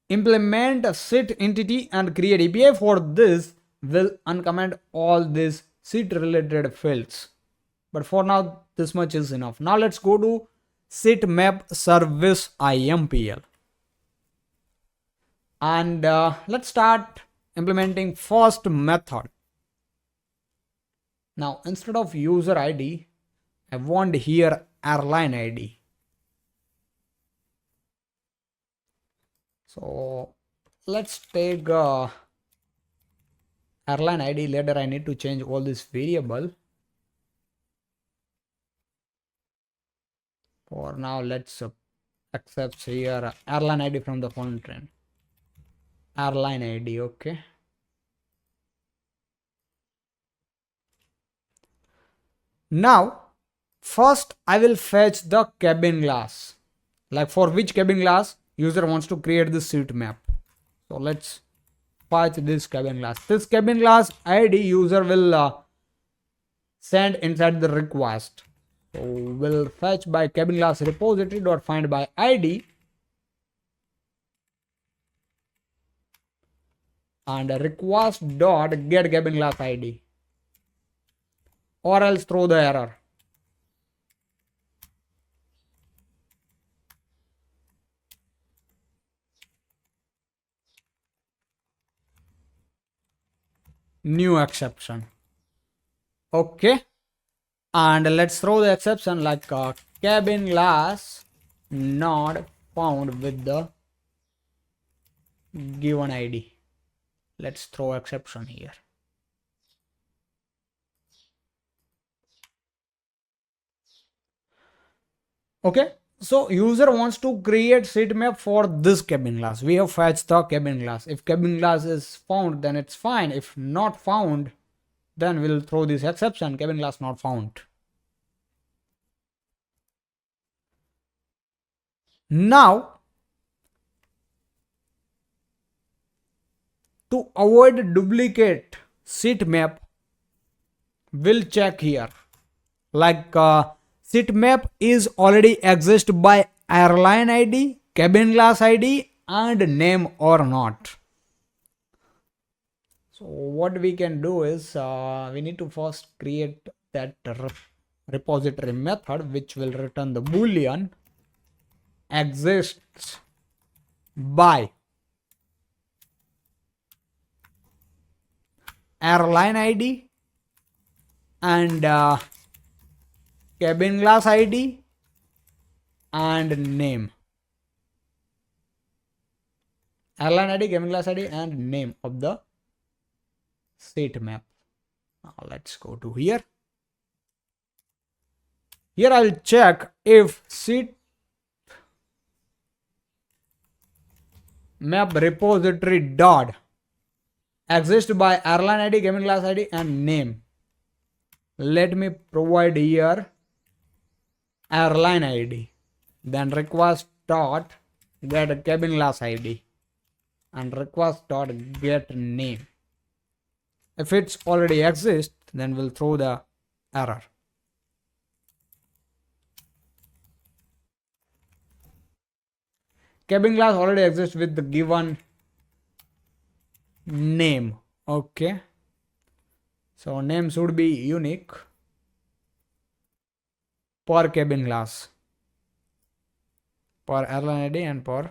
implement a sit entity and create API for this, will uncomment all these sit related fields. But for now, this much is enough. Now let's go to sitemap service IMPL. And let's start implementing first method. Now instead of user ID, I want here airline ID. So let's take airline ID. Later I need to change all this variable. For now, let's accept here airline ID from the phone trend. Airline ID, okay. Now, first I will fetch the cabin class. Like for which cabin class user wants to create the seat map. So let's fetch this cabin class. This cabin class ID user will send inside the request. So we'll fetch by cabin class repository dot find by ID and request dot get cabin class ID, or else throw the error. New exception. Okay, and let's throw the exception like cabin class not found with the given ID. Let's throw exception here. Okay, so user wants to create sitemap for this cabin class. We have fetched the cabin class. If cabin class is found, then it's fine. If not found, then we'll throw this exception, cabin class not found. Now, to avoid duplicate sitemap, we'll check here. Like sitemap is already exist by airline ID, cabin class ID, and name or not. So what we can do is we need to first create that repository method which will return the boolean exists by airline ID and cabin class ID and name. Airline ID, cabin class ID, and name of the seat map. Now let's go to here. Here I'll check if seat map repository dot exist by airline ID, cabin class ID, and name. Let me provide here airline ID, then request dot get cabin class ID and request dot get name. If it's already exists, then we'll throw the error. Cabin class already exists with the given name. Okay, so name should be unique per cabin class, per airline ID and per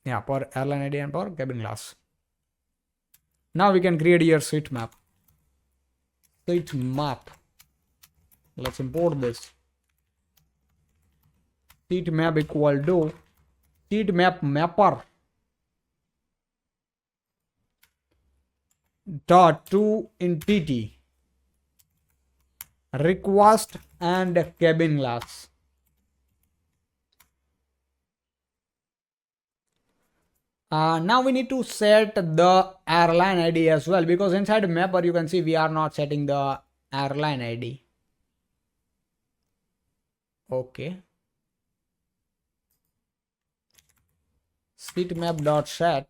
per airline ID and per cabin class. Now we can create here seat map. Seat map. Let's import this. Seat map equal to seat map mapper dot to entity request and cabin class. Now we need to set the airline ID as well, because inside mapper you can see we are not setting the airline ID. Okay. Seat map dot set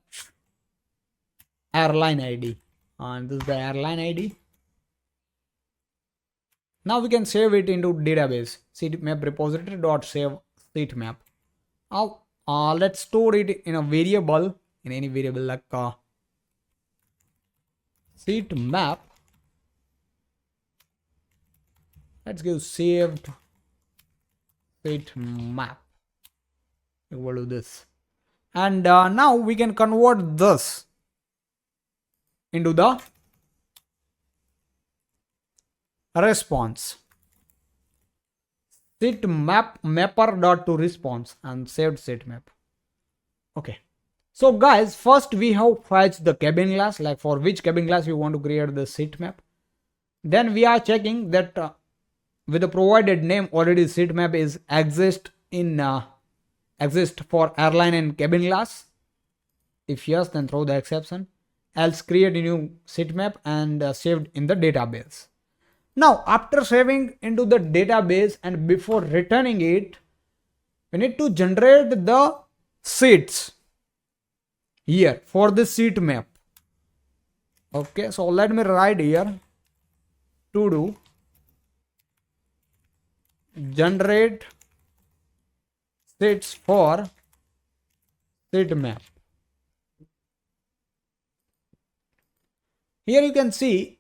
airline ID, and this is the airline ID. Now we can save it into database. Seat map repository dot save seat map. Now let's store it in a variable, in any variable like seat map. Let's give saved seat map equal to this. And now we can convert this into the response. Seat map mapper dot to response and saved seat map. Okay. So guys, first we have fetched the cabin class, like for which cabin class we want to create the seat map. Then we are checking that with the provided name already seat map is exist for airline and cabin class. If yes, then throw the exception. Else create a new seat map and saved in the database. Now after saving into the database and before returning it, we need to generate the seats here for the seat map. Okay, so let me write here to do generate seats for seat map. Here you can see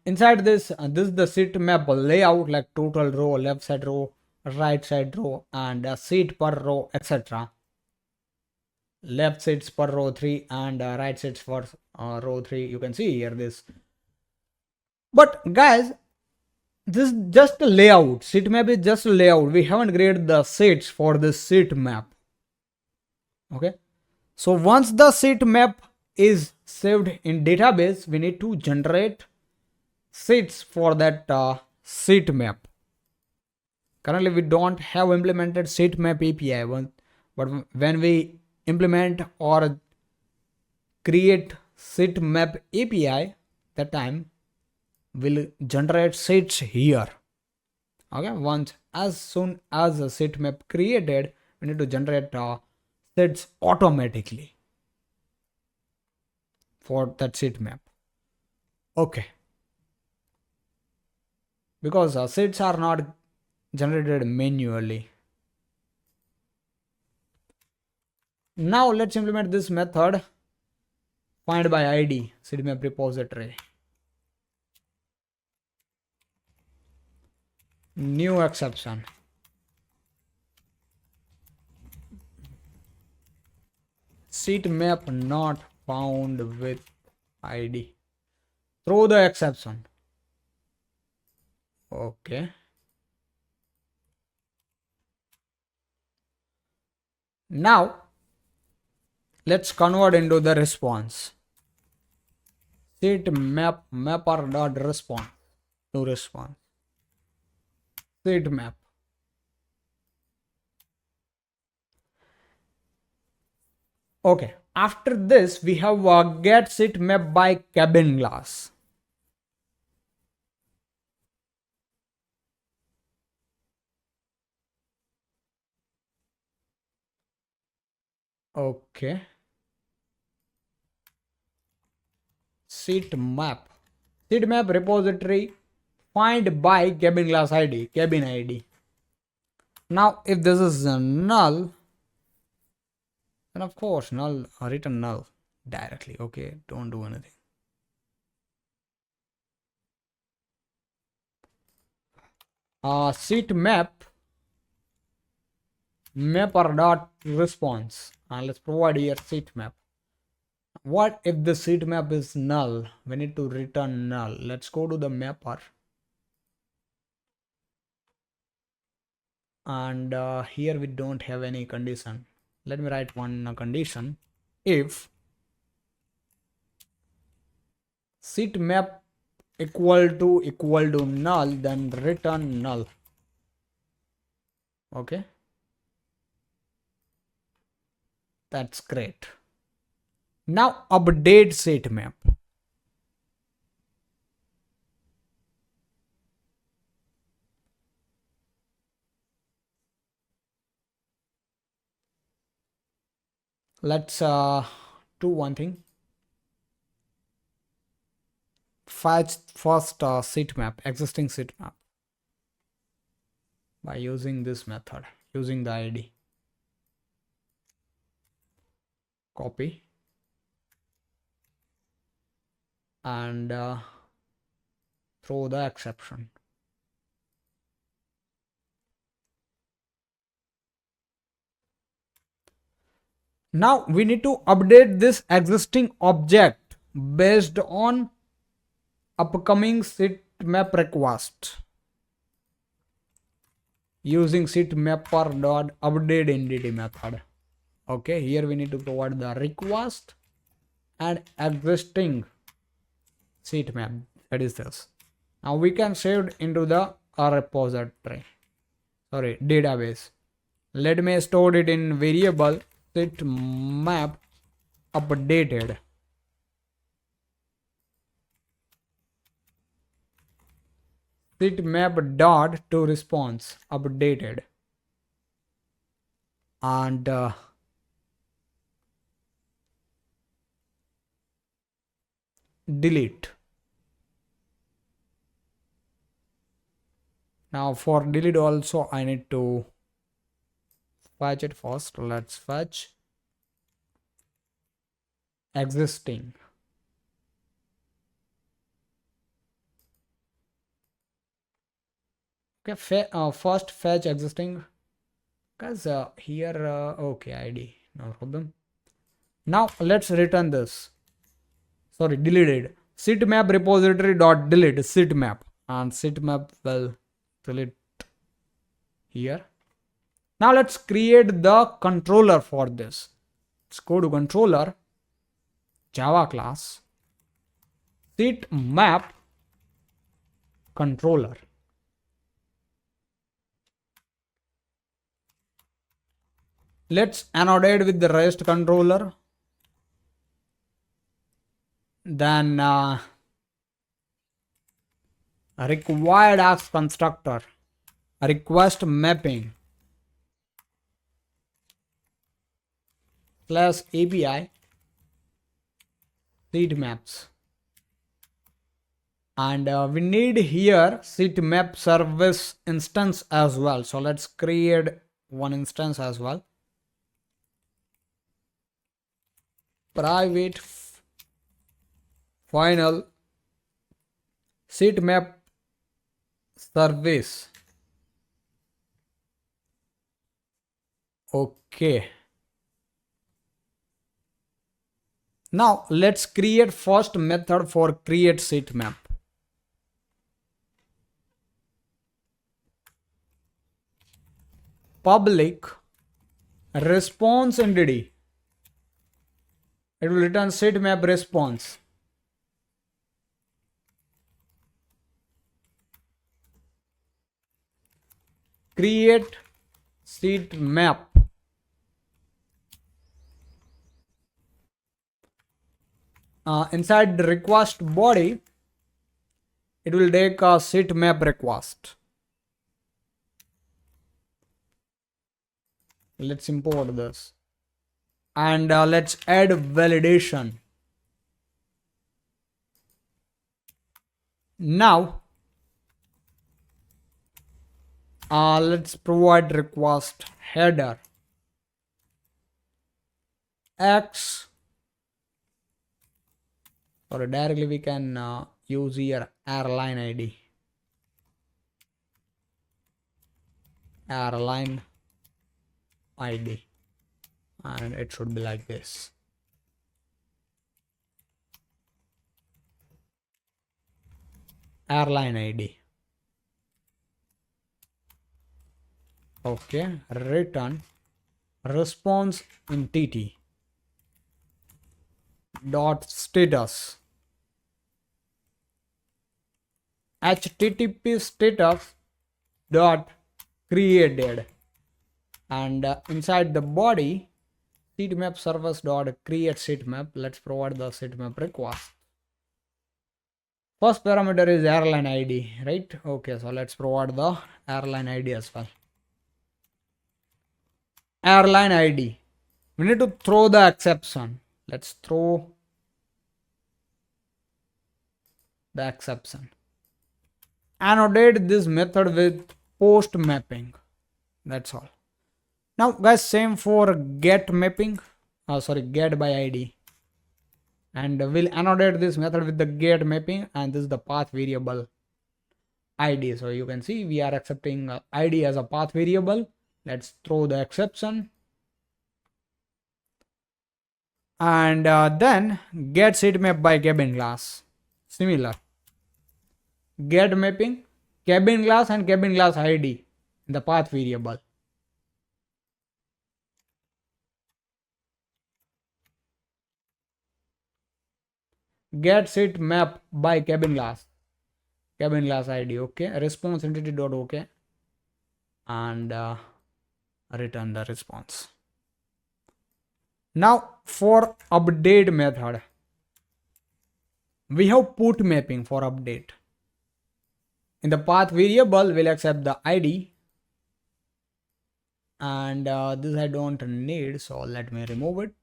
inside this this is the seat map layout, like total row, left side row, right side row, and seat per row, etc. Left seats per row 3 and right seats for row 3. You can see here this. But guys, this is just a layout. Seat map is just a layout. We haven't created the seats for this seat map. Okay. So once the seat map is saved in database, we need to generate seats for that seat map. Currently we don't have implemented seat map API, but when we implement or create seat map API, that time will generate seats here. Okay, once as soon as a seat map created, we need to generate seats automatically for that seat map. Okay, because seats are not generated manually. Now let's implement this method find by ID seat map repository. New exception. Seat map not found with ID. Throw the exception. Okay. Now let's convert into the response. Seat map mapper dot response to response. Seat map. Okay, after this we have get seat map by cabin class. Okay, seat map repository find by cabin class ID, cabin ID. Now if this is null, then of course null, return null directly. Okay, don't do anything. Seat map mapper dot response, and let's provide here seat map. What if the seat map is null? We need to return null. Let's go to the mapper. And here we don't have any condition. Let me write one condition. If seat map equal to null, then return null. Okay, that's great. Now update seat map. Let's do one thing. Fetch first seat map, existing seat map, by using this method, using the id. Copy and throw the exception. Now we need to update this existing object based on upcoming seat map request using seat mapper dot update entity method. Okay, here we need to provide the request and existing seat map, that is this. Now we can save it into the repository, sorry, database. Let me store it in variable seat map updated. Seat map dot to response updated, and delete. Now for delete also I need to fetch it first. Let's fetch existing. Okay, first fetch existing, because here okay, id, no problem. Now let's return this, sorry, deleted. Seat map repository dot delete seat map, and seat map will delete here. Now let's create the controller for this. Let's go to controller, Java class, seat map controller. Let's annotate with the rest controller. Then required as constructor, request mapping slash API seat maps. And we need here seat map service instance as well. So let's create one instance as well. Private final seat map service. Okay. Now let's create first method for create seat map. Public response entity. It will return seat map response. Create seat map. Inside the request body, it will take a seat map request. Let's import this. And let's add validation. Now let's provide request header x, or directly we can use here airline ID, airline ID, and it should be like this. airline ID. Okay, return response entity dot status, http status dot created, and inside the body sitemap service dot create sitemap. Let's provide the sitemap request. First parameter is airline ID, right? Okay, so let's provide the airline ID as well. Airline ID. We need to throw the exception. Let's throw the exception. Annotate this method with post mapping. That's all. Now, guys, same for get mapping. Get by ID. And we'll annotate this method with the get mapping, and this is the path variable ID. So you can see we are accepting ID as a path variable. Let's throw the exception. And then get sitemap by cabin class. Similar. Get mapping, cabin class and cabin class ID in the path variable. Get sitemap by cabin class ID. Okay, response entity dot okay, and return the response. Now for update method, we have put mapping for update. In the path variable, we'll accept the ID, and this I don't need, so let me remove it.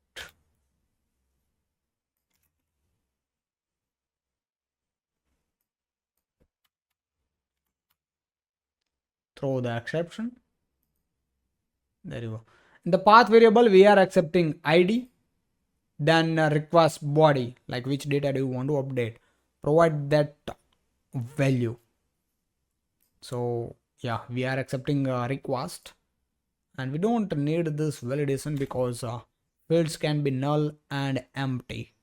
Throw the exception. There you go. In the path variable, we are accepting ID, then request body, like which data do you want to update. Provide that value. So yeah, we are accepting request, and we don't need this validation because fields can be null and empty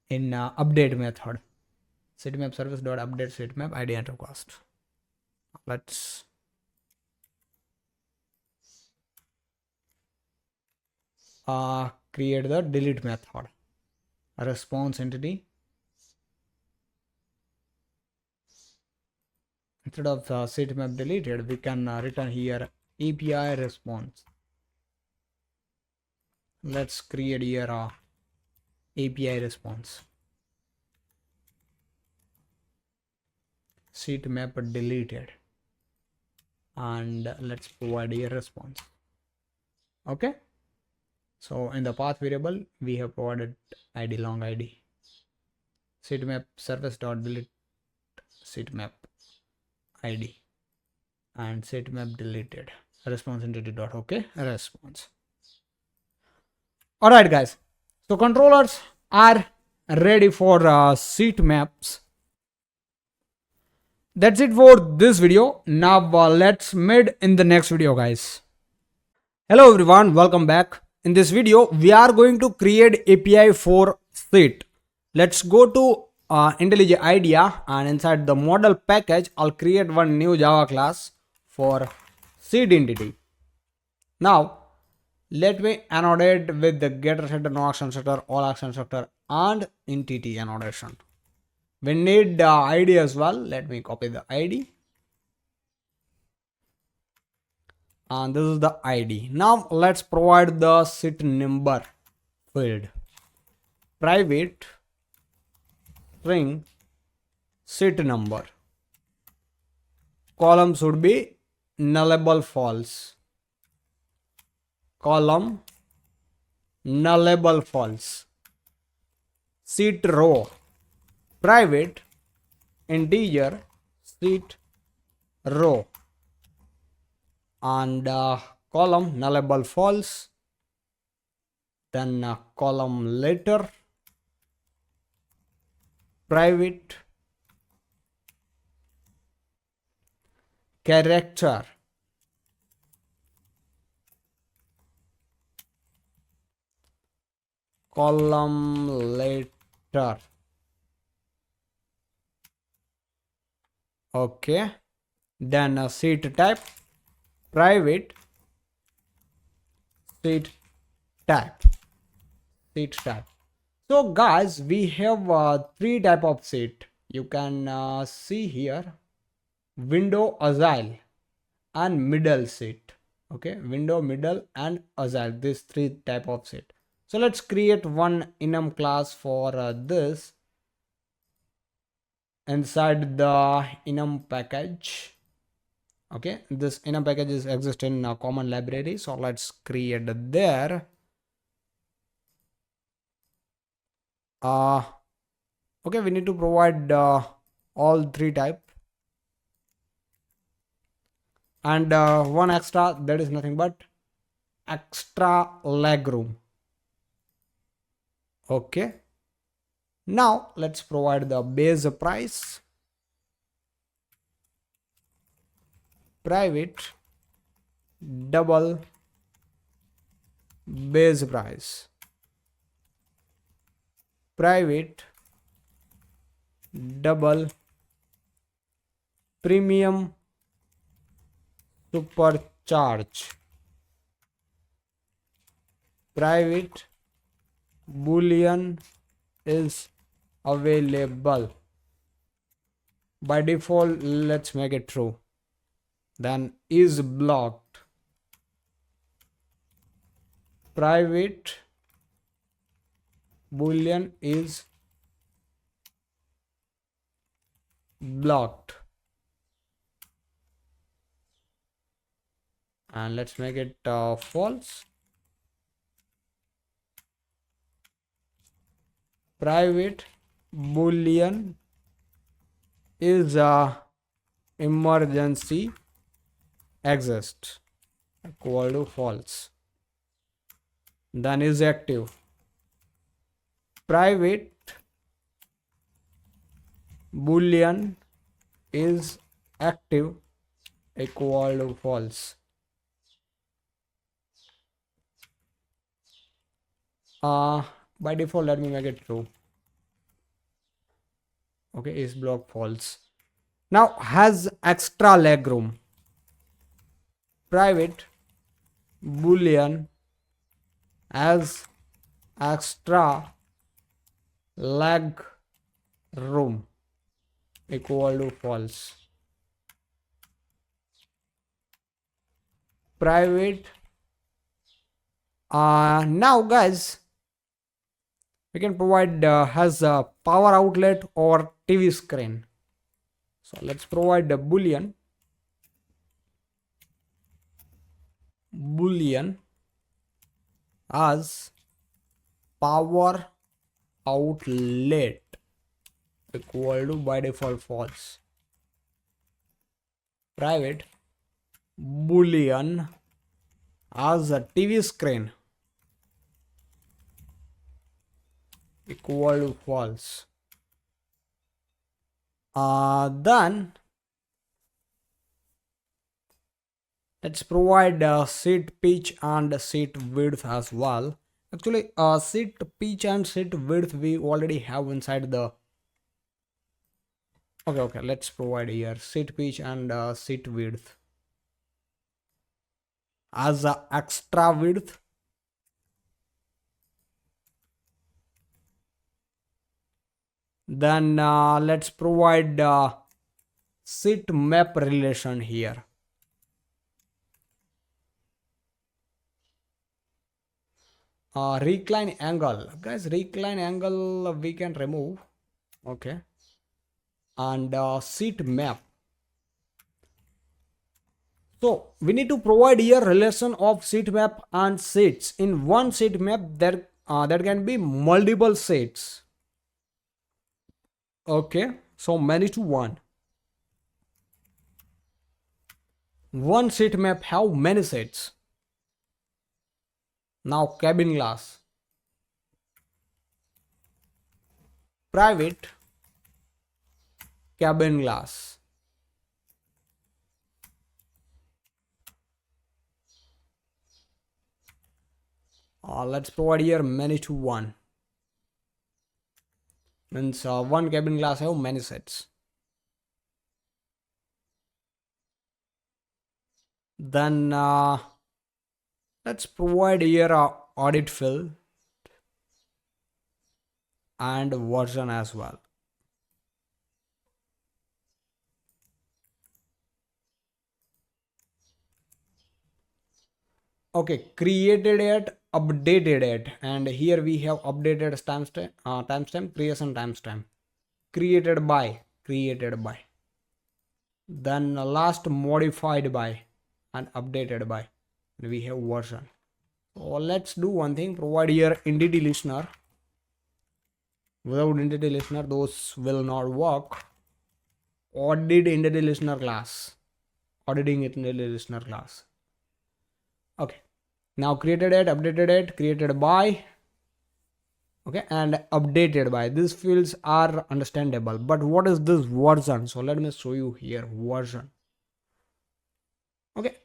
in update method. Sitemap service dot update sitemap ID and request. Let's create the delete method. Response entity. Instead of sitemap deleted, we can return here API response. Let's create here API response. Sitemap deleted, and let's provide a response. Okay, so in the path variable, we have provided ID long ID. Sitemap service dot delete sitemap ID, and sitemap deleted response entity dot okay response. All right, guys, so controllers are ready for sitemaps. That's it for this video. Now let's meet in the next video, guys. Hello everyone, welcome back. In this video, we are going to create API for Sit. Let's go to IntelliJ IDEA, and inside the model package, I'll create one new Java class for Sit entity. Now, let me annotate with the getter, setter, no action setter, all action setter, and entity annotation. We need the ID as well. Let me copy the ID. And this is the ID. Now let's provide the sit number field. Private string sit number. Column should be nullable false. Column nullable false. Sit row. Private integer sit row, and column nullable false, then column letter, private character, column letter, Okay. Then a seat type, private seat type, seat type. So guys, we have three type of seat. You can see here: window, agile, and middle seat. Okay, window, middle, and agile. These three type of seat. So let's create one enum class for this inside the enum package. Okay, this enum package is exist in a common library. So let's create there. Okay, we need to provide all three type, and one extra, that is nothing but extra leg room. Okay, now let's provide the base price, private double base price, private double premium supercharge, private boolean is available. By default, let's make it true. Then is blocked, private boolean is blocked, and let's make it false. Private boolean is a emergency exist, equal to false. Then is active, private boolean is active, equal to false. By default, let me make it true. Okay, is block false. Now has extra leg room, private boolean as extra leg room, equal to false. Private now guys, we can provide has a power outlet or TV screen. So let's provide the boolean as power outlet, equal to by default false. Private boolean as a TV screen, equal to false. Then let's provide seat pitch and seat width as well. Actually, seat pitch and seat width we already have inside the. Okay, let's provide here seat pitch and seat width as a extra width. Then let's provide seat map relation here. Recline angle, guys, recline angle we can remove. Okay, and seat map. So we need to provide here relation of seat map and seats. In one seat map there can be multiple seats. Okay, so many to one. One seat map have many seats. Now cabin glass, private cabin glass. Let's provide here many to one. Means one cabin glass have many sets. Then let's provide here a audit fill and version as well. Okay, created it, updated it, and here we have updated timestamp, creation timestamp, created by, then last modified by, and updated by, and we have version. So let's do one thing, provide here entity listener. Without entity listener, those will not work. Audit entity listener class, auditing entity listener class. Okay, now created it, updated it, created by, okay, and updated by. These fields are understandable, but what is this version? So let me show you here version. Okay,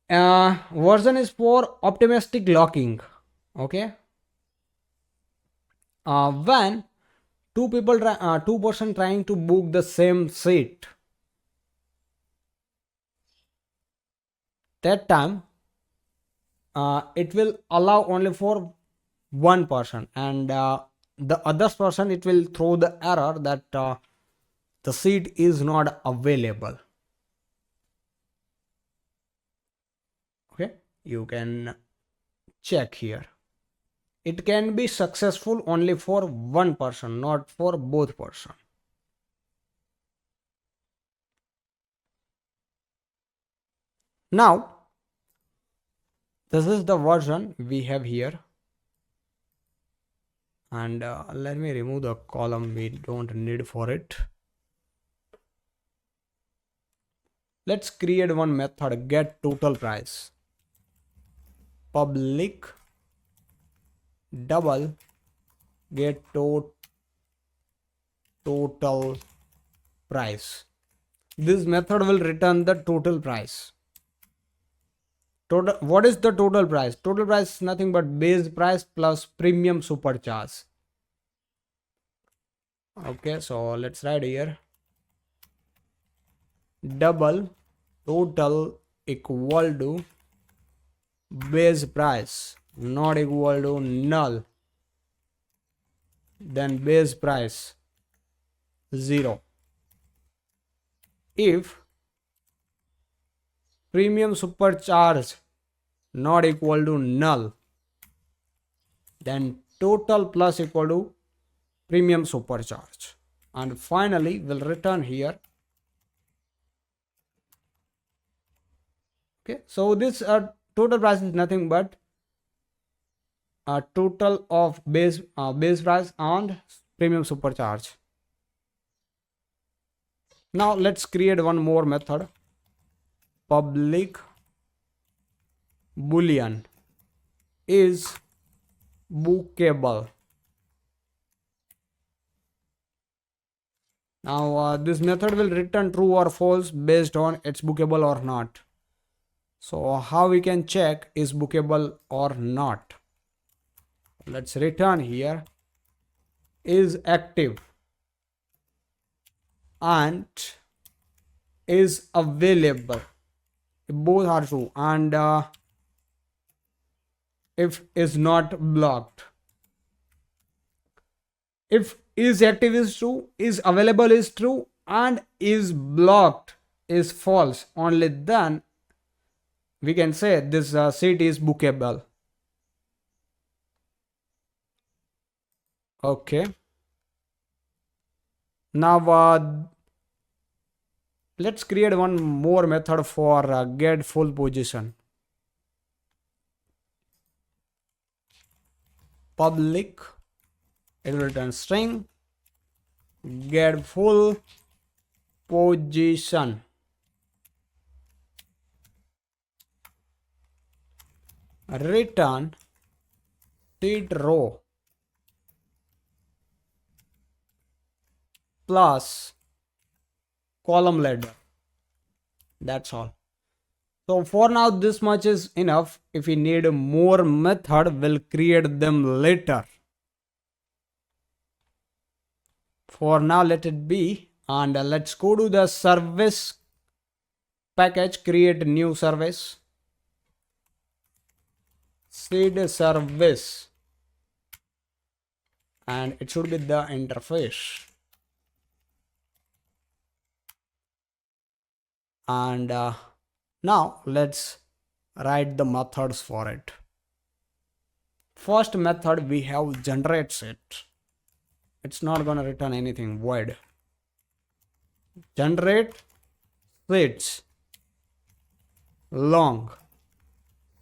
version is for optimistic locking. Okay, when two person trying to book the same seat, that time it will allow only for one person, and the other person, it will throw the error that the seat is not available. Okay, you can check here. It can be successful only for one person, not for both person. Now this is the version we have here, and let me remove the column, we don't need for it. Let's create one method, get total price, public double get total price. This method will return the total price. Total, what is the total price? Total price is nothing but base price plus premium supercharge. Okay, so let's write here double total equal to base price not equal to null, then base price 0. If premium supercharge not equal to null, then total plus equal to premium supercharge, and finally we'll return here. Okay, so this total price is nothing but a total of base price and premium supercharge. Now let's create one more method, public boolean is bookable. Now this method will return true or false based on it's bookable or not. So how we can check is bookable or not? Let's return here is active and is available. Both are true, and if is not blocked. If is active is true, is available is true, and is blocked is false, only then we can say this seat is bookable. Okay, now let's create one more method for get full position, public, it will return string get full position, return seat row plus column ladder. That's all. So for now this much is enough. If we need more method, we'll create them later. For now let it be, and let's go to the service package, create new service. seed service, and it should be the interface. And now let's write the methods for it. First method we have generate set. It's not gonna return anything, void. Generate sets long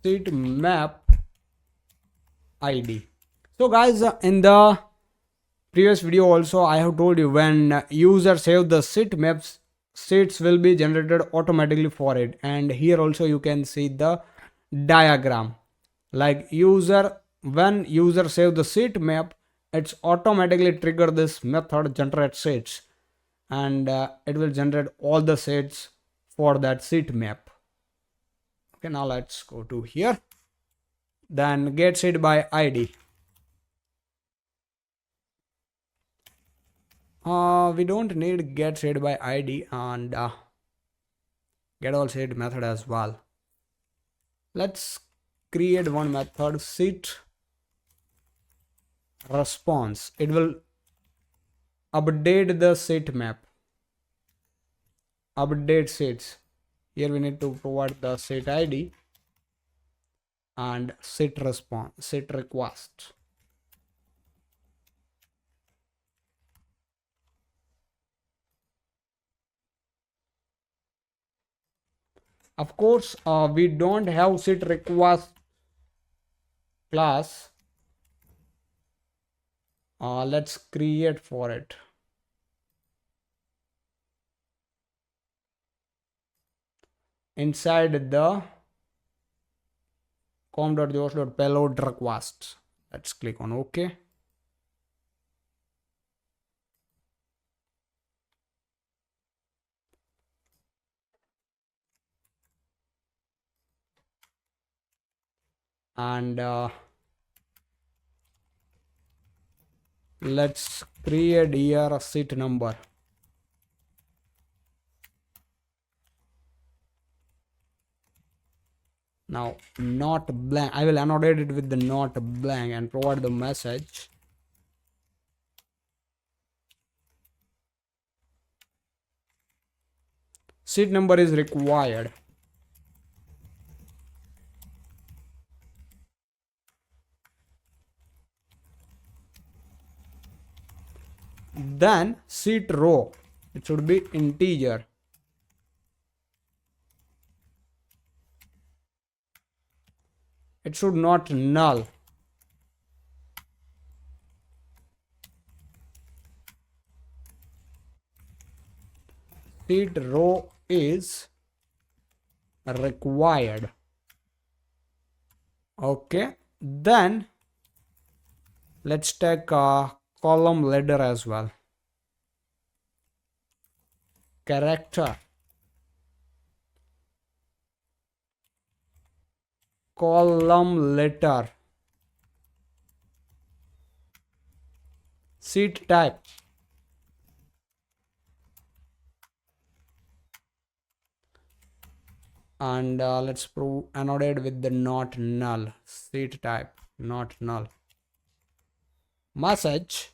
seat map id. So guys, in the previous video also I have told you, when user save the seat maps, seats will be generated automatically for it. And here also you can see the diagram, like when user save the seat map, it's automatically trigger this method generate seats, and it will generate all the sets for that seat map. Okay, now let's go to here, then get seat by id. We don't need get seat by id, and get all seat method as well. Let's create one method, seat response. It will update the seat map, update seats. Here we need to provide the seat id and seat response, seat request. Of course, we don't have seat request class. Let's create for it. Inside the com.jobs.payload request, let's click on OK. And let's create here a seat number. Now not blank, I will annotate it with the not blank and provide the message. Seat number is required. Then seat row, it should be integer. It should not null. Seat row is required. Okay, then let's take a column ladder as well. Character, column letter, seat type, and let's annotate with the not null. Seat type not null. Message,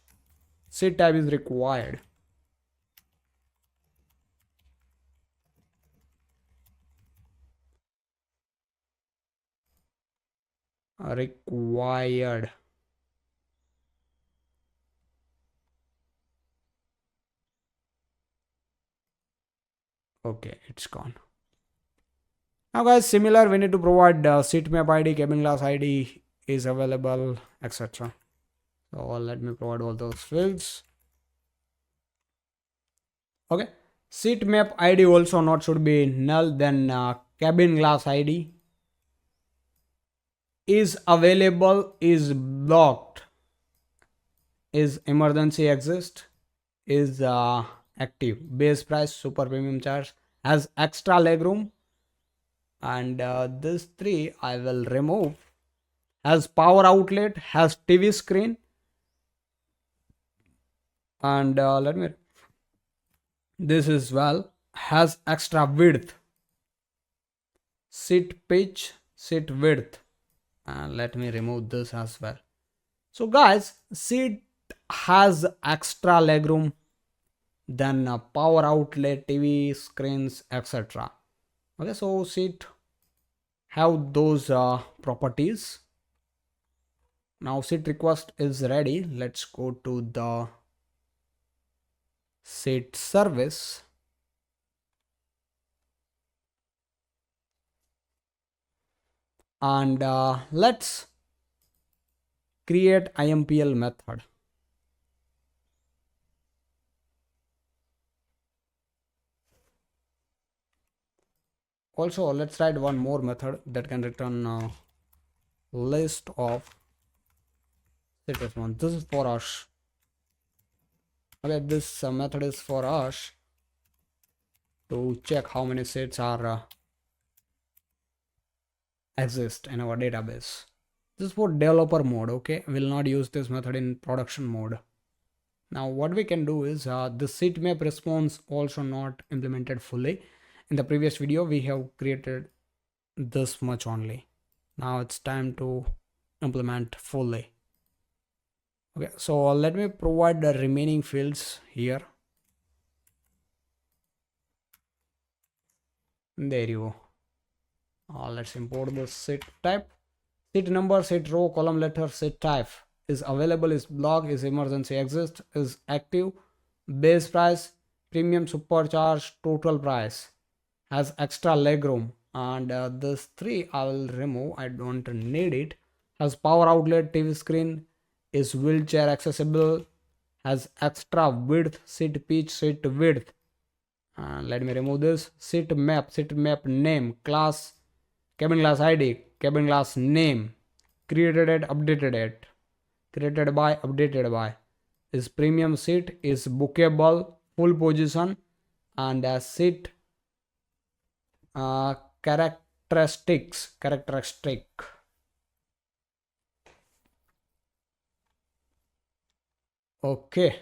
seat type is required. Required. Okay, it's gone. Now guys, similar, we need to provide seat map id, cabin class id is available, etc. So let me provide all those fields. Okay, seat map id also not should be null. Then cabin class id is available, is blocked, is emergency exist, is active, base price, super premium charge, has extra legroom, and this three I will remove. Has power outlet, has TV screen, and let me, this is well, has extra width, seat pitch, seat width, And let me remove this as well. So guys, seat has extra legroom than power outlet, TV screens, etc. Okay, so seat have those properties. Now seat request is ready. Let's go to the seat service. And let's create IMPL method. Also, let's write one more method that can return list of seats one. This is for us. Okay, this method is for us to check how many seats are exist in our database. This is for developer mode. Okay, we'll not use this method in production mode. Now what we can do is the seat map response also not implemented fully. In the previous video we have created this much only. Now it's time to implement fully. Okay, so let me provide the remaining fields here. There you go. Let's import the seat type. Seat number, seat row, column letter, seat type is available, is block, is emergency exist, is active, base price, premium supercharge, total price, has extra legroom, and this three I will remove, I don't need it. Has power outlet, TV screen, is wheelchair accessible, has extra width, seat pitch, seat width. Let me remove this. Seat map name, class, cabin class ID, cabin class name, created at, updated at, created by, updated by, is premium seat, is bookable, full position, and seat characteristic. Okay,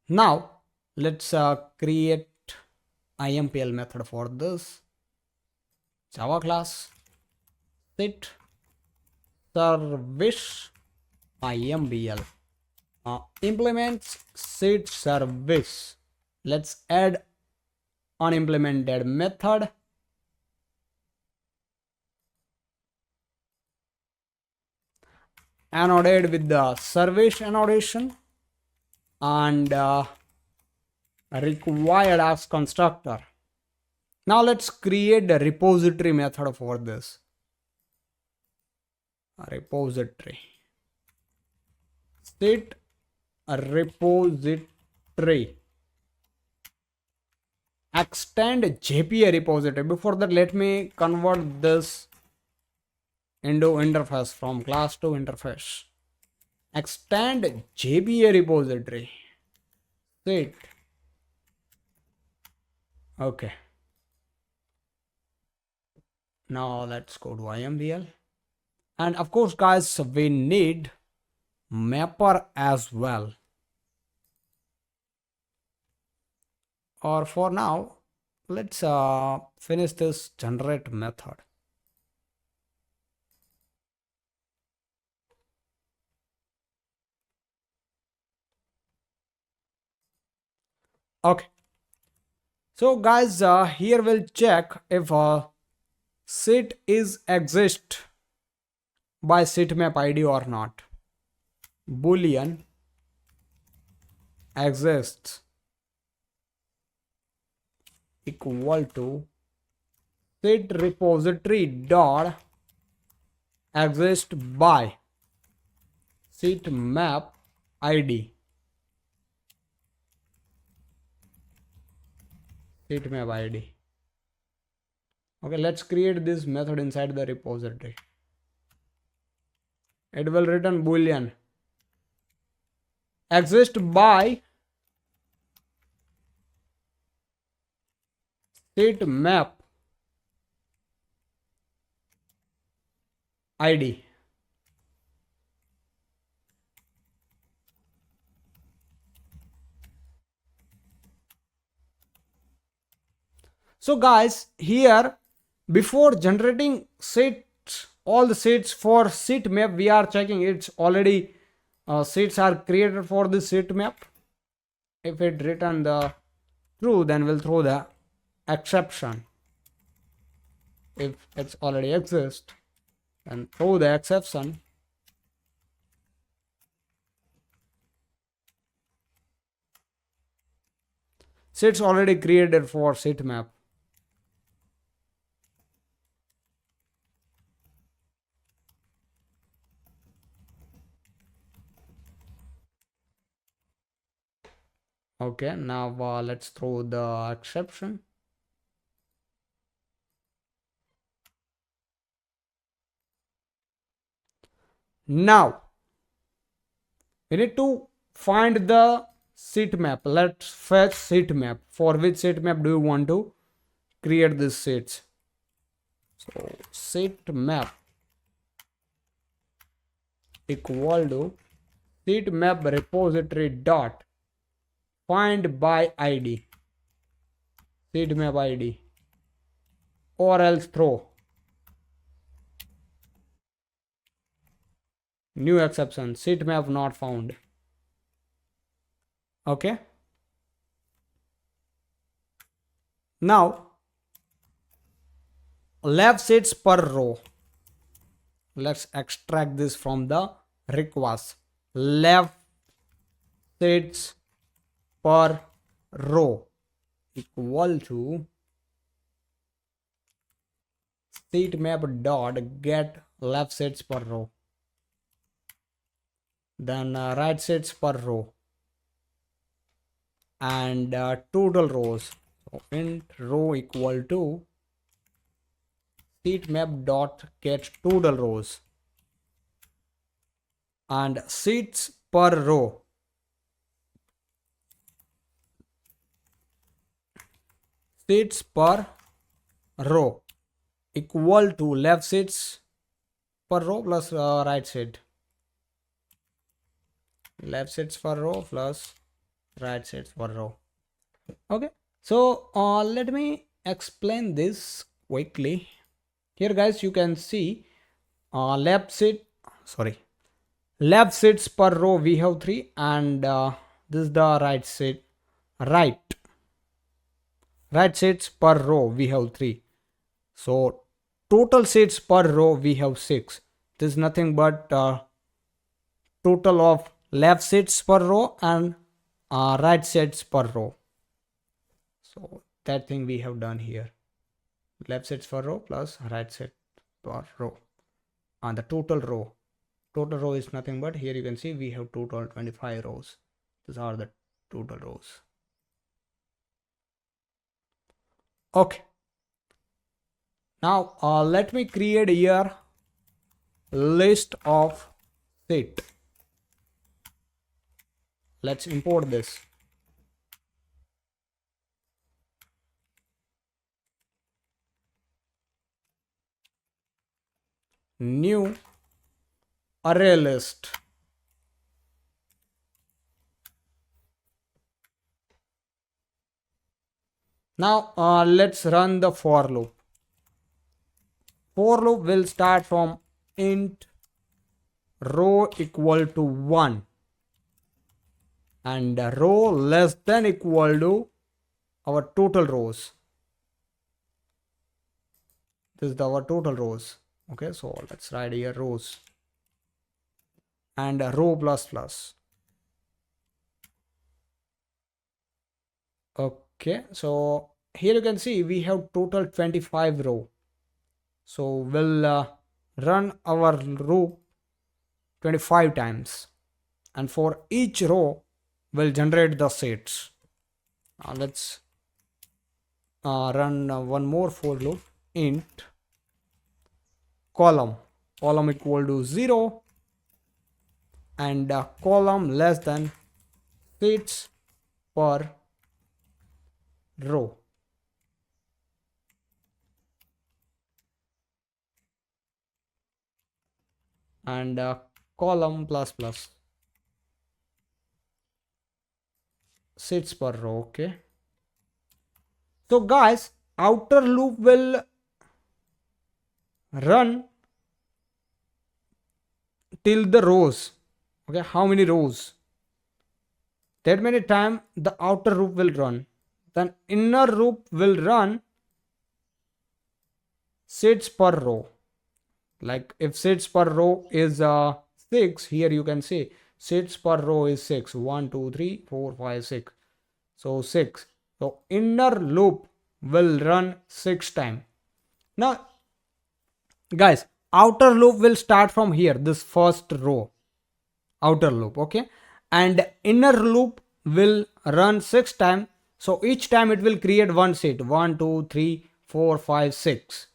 now let's create IMPL method for this. Java class seat service IMPL implements seat service. Let's add unimplemented method. Annotate with the service annotation and required as constructor. Now let's create the repository method for this. Repository. Seat repository. Extend JPA repository. Before that, let me convert this into interface from class to interface. Extend JPA repository. Seat. Okay. Now let's go to IMPL. And of course, guys, we need mapper as well. Or for now, let's finish this generate method. Okay. So guys, here we'll check if seat is exist by seatmap ID or not. Boolean exists equal to seat repository dot exist by seatmap ID. Seatmap ID. Okay, let's create this method inside the repository. It will return boolean exist by seatmap ID. So guys, here before generating seats all the seats for seat map we are checking. It's already seats are created for the seat map. If it return the true, then we'll throw the exception. If it's already exist, then throw the exception. Seats already created for seat map. Okay, now let's throw the exception. Now we need to find the seat map. Let's fetch seat map. For which seat map do you want to create this seats? So seat map equal to seat map repository dot find by id, seat map id, or else throw new exception, seat map not found. Okay, now left seats per row. Let's extract this from the request. Left seats per row equal to seat map dot get left seats per row, then right seats per row, and total rows. So int row equal to seat map dot get total rows, and seats per row seats per row equal to left seats per row plus right seat, left seats per row plus right seats per row. Okay, so let me explain this quickly. Here guys, you can see left seats per row we have 3, and this is the right seat, right seats per row we have 3. So total seats per row we have 6. This is nothing but total of left seats per row and right seats per row. So that thing we have done here, left seats per row plus right set per row, and the total row is nothing but, here you can see we have total 25 rows. These are the total rows. Okay, now let me create here list of seat. Let's import this. New array list. Now let's run the for loop. For loop will start from int row equal to 1 and row less than equal to our total rows. This is our total rows. Okay, so let's write here rows and row plus plus. Okay, so here you can see we have total 25 row. So we'll run our row 25 times, and for each row we'll generate the seats. Let's run one more for loop. Int column equal to 0 and column less than seats per row. And column plus plus seats per row. Okay, so guys, outer loop will run till the rows. Okay, how many rows? That many time the outer loop will run. Then inner loop will run sets per row. Like if sets per row is 6, here you can say sets per row is 6. 1, 2, 3, 4, 5, 6. So 6. So inner loop will run 6 time. Now guys, outer loop will start from here, this first row, outer loop, okay, and inner loop will run 6 time. So each time it will create one set, 1, 2, 3, 4, 5, 6.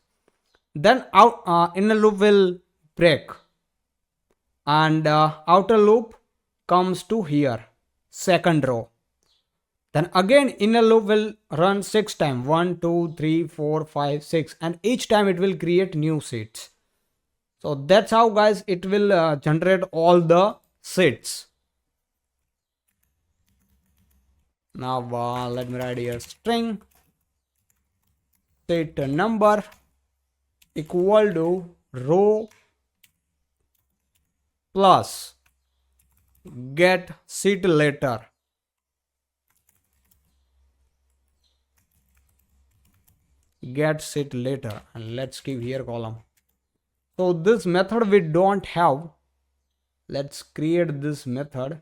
Then out inner loop will break, and outer loop comes to here, second row. Then again inner loop will run 6 time, 1, 2, 3, 4, 5, 6, and each time it will create new sets. So that's how guys it will generate all the sets. Now let me write here string set number equal to row plus get set later. Get set later, and let's give here column. So this method we don't have. Let's create this method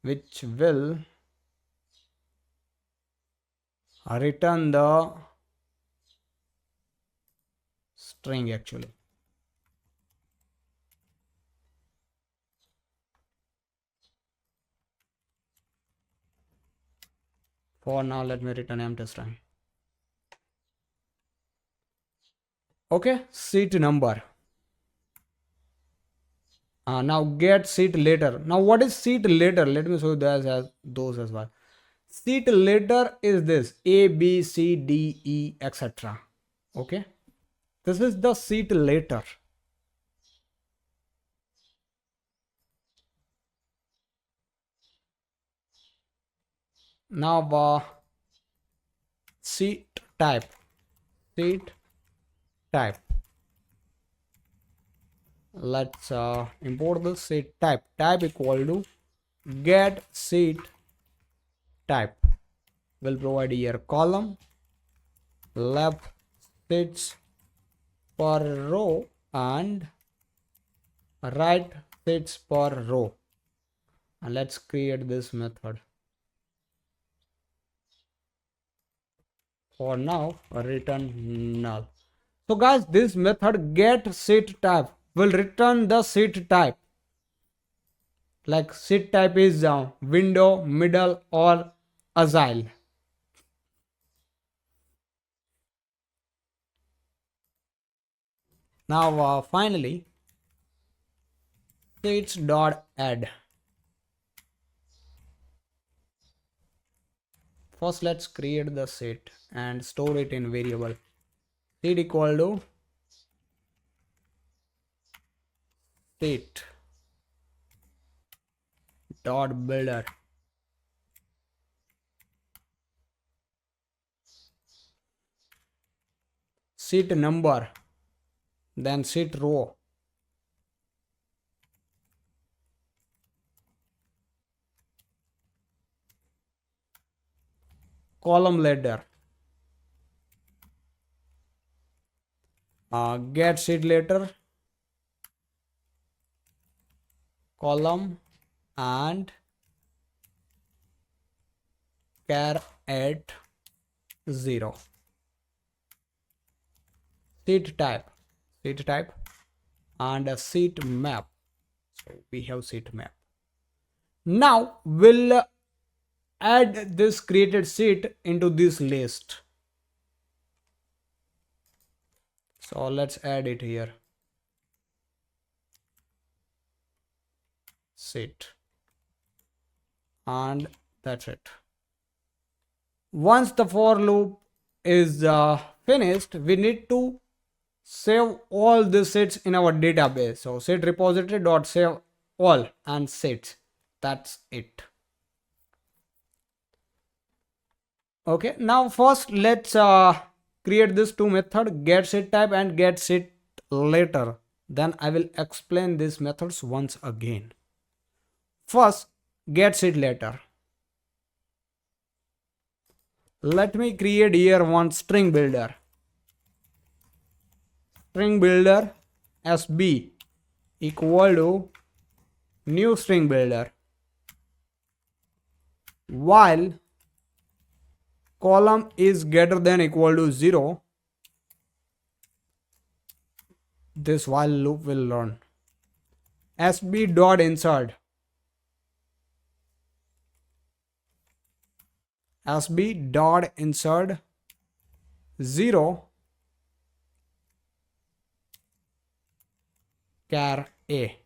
which will return the string actually. For now let me return empty string. Okay, seat number. Now get seat later. Now what is seat later? Let me show you those as well. Seat later is this A, B, C, D, E, etc. Okay, this is the seat later. Now seat type. Seat type. Let's import the seat type. Type equal to get seat type. Will provide here column left sets per row and right sets per row. And let's create this method. For now return null. So guys, this method get set type will return the set type. Like set type is window, middle, or agile. Now finally sets dot add. First let's create the set and store it in variable. Set equal to set dot builder. Set number, then set row. Column ladder. Get set later, column, and char at 0. Seat type, and a seat map. So we have seat map. Now we'll add this created seat into this list. So let's add it here. Seat, and that's it. Once the for loop is finished, we need to save all the sets in our database. So set repository dot save all and sets. That's it. Okay, now first let's create this two method, get set type and get set later. Then I will explain these methods once again. First, gets it later. Let me create here one string builder. String builder SB equal to new string builder, while column is greater than equal to 0, this while loop will run. SB dot insert SB dot insert 0 char A.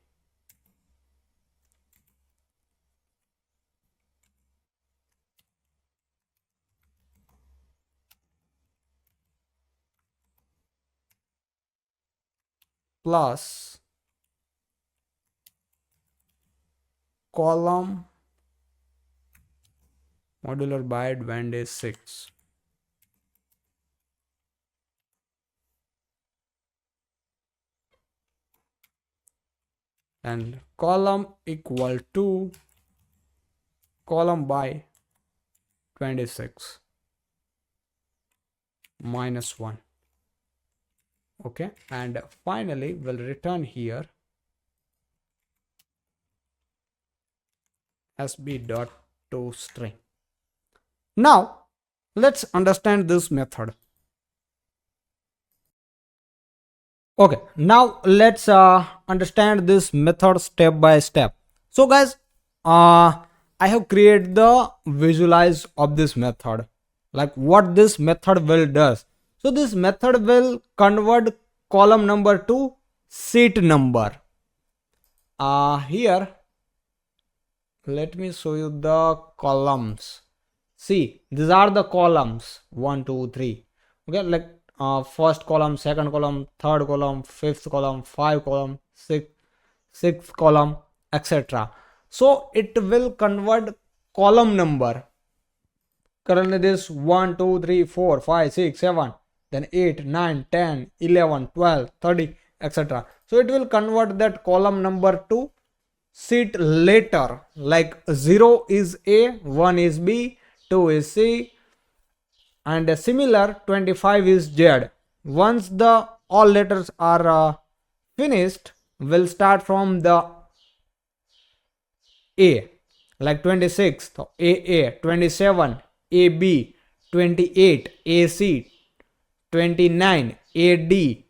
Plus column modular by 26. And column equal to column by 26 minus 1. Okay, and finally we'll return here SB dot to string. Now let's understand this method. Okay, now let's understand this method step by step. So guys, I have created the visualize of this method, like what this method will does. So this method will convert column number to seat number. Here let me show you the columns. See, these are the columns 1 2 3. Okay, like first column, second column, third column, fifth column, 5 column, sixth column, etc. So it will convert column number. Currently this 1 2 3 4 5 6 7, then 8 9 10 11 12 30, etc. So it will convert that column number to seat later, like 0 is A, 1 is B, 2 is C, and a similar 25 is Z. Once the all letters are finished, we'll start from the A, like 26 so AA, 27 AB, 28 AC, 29 AD,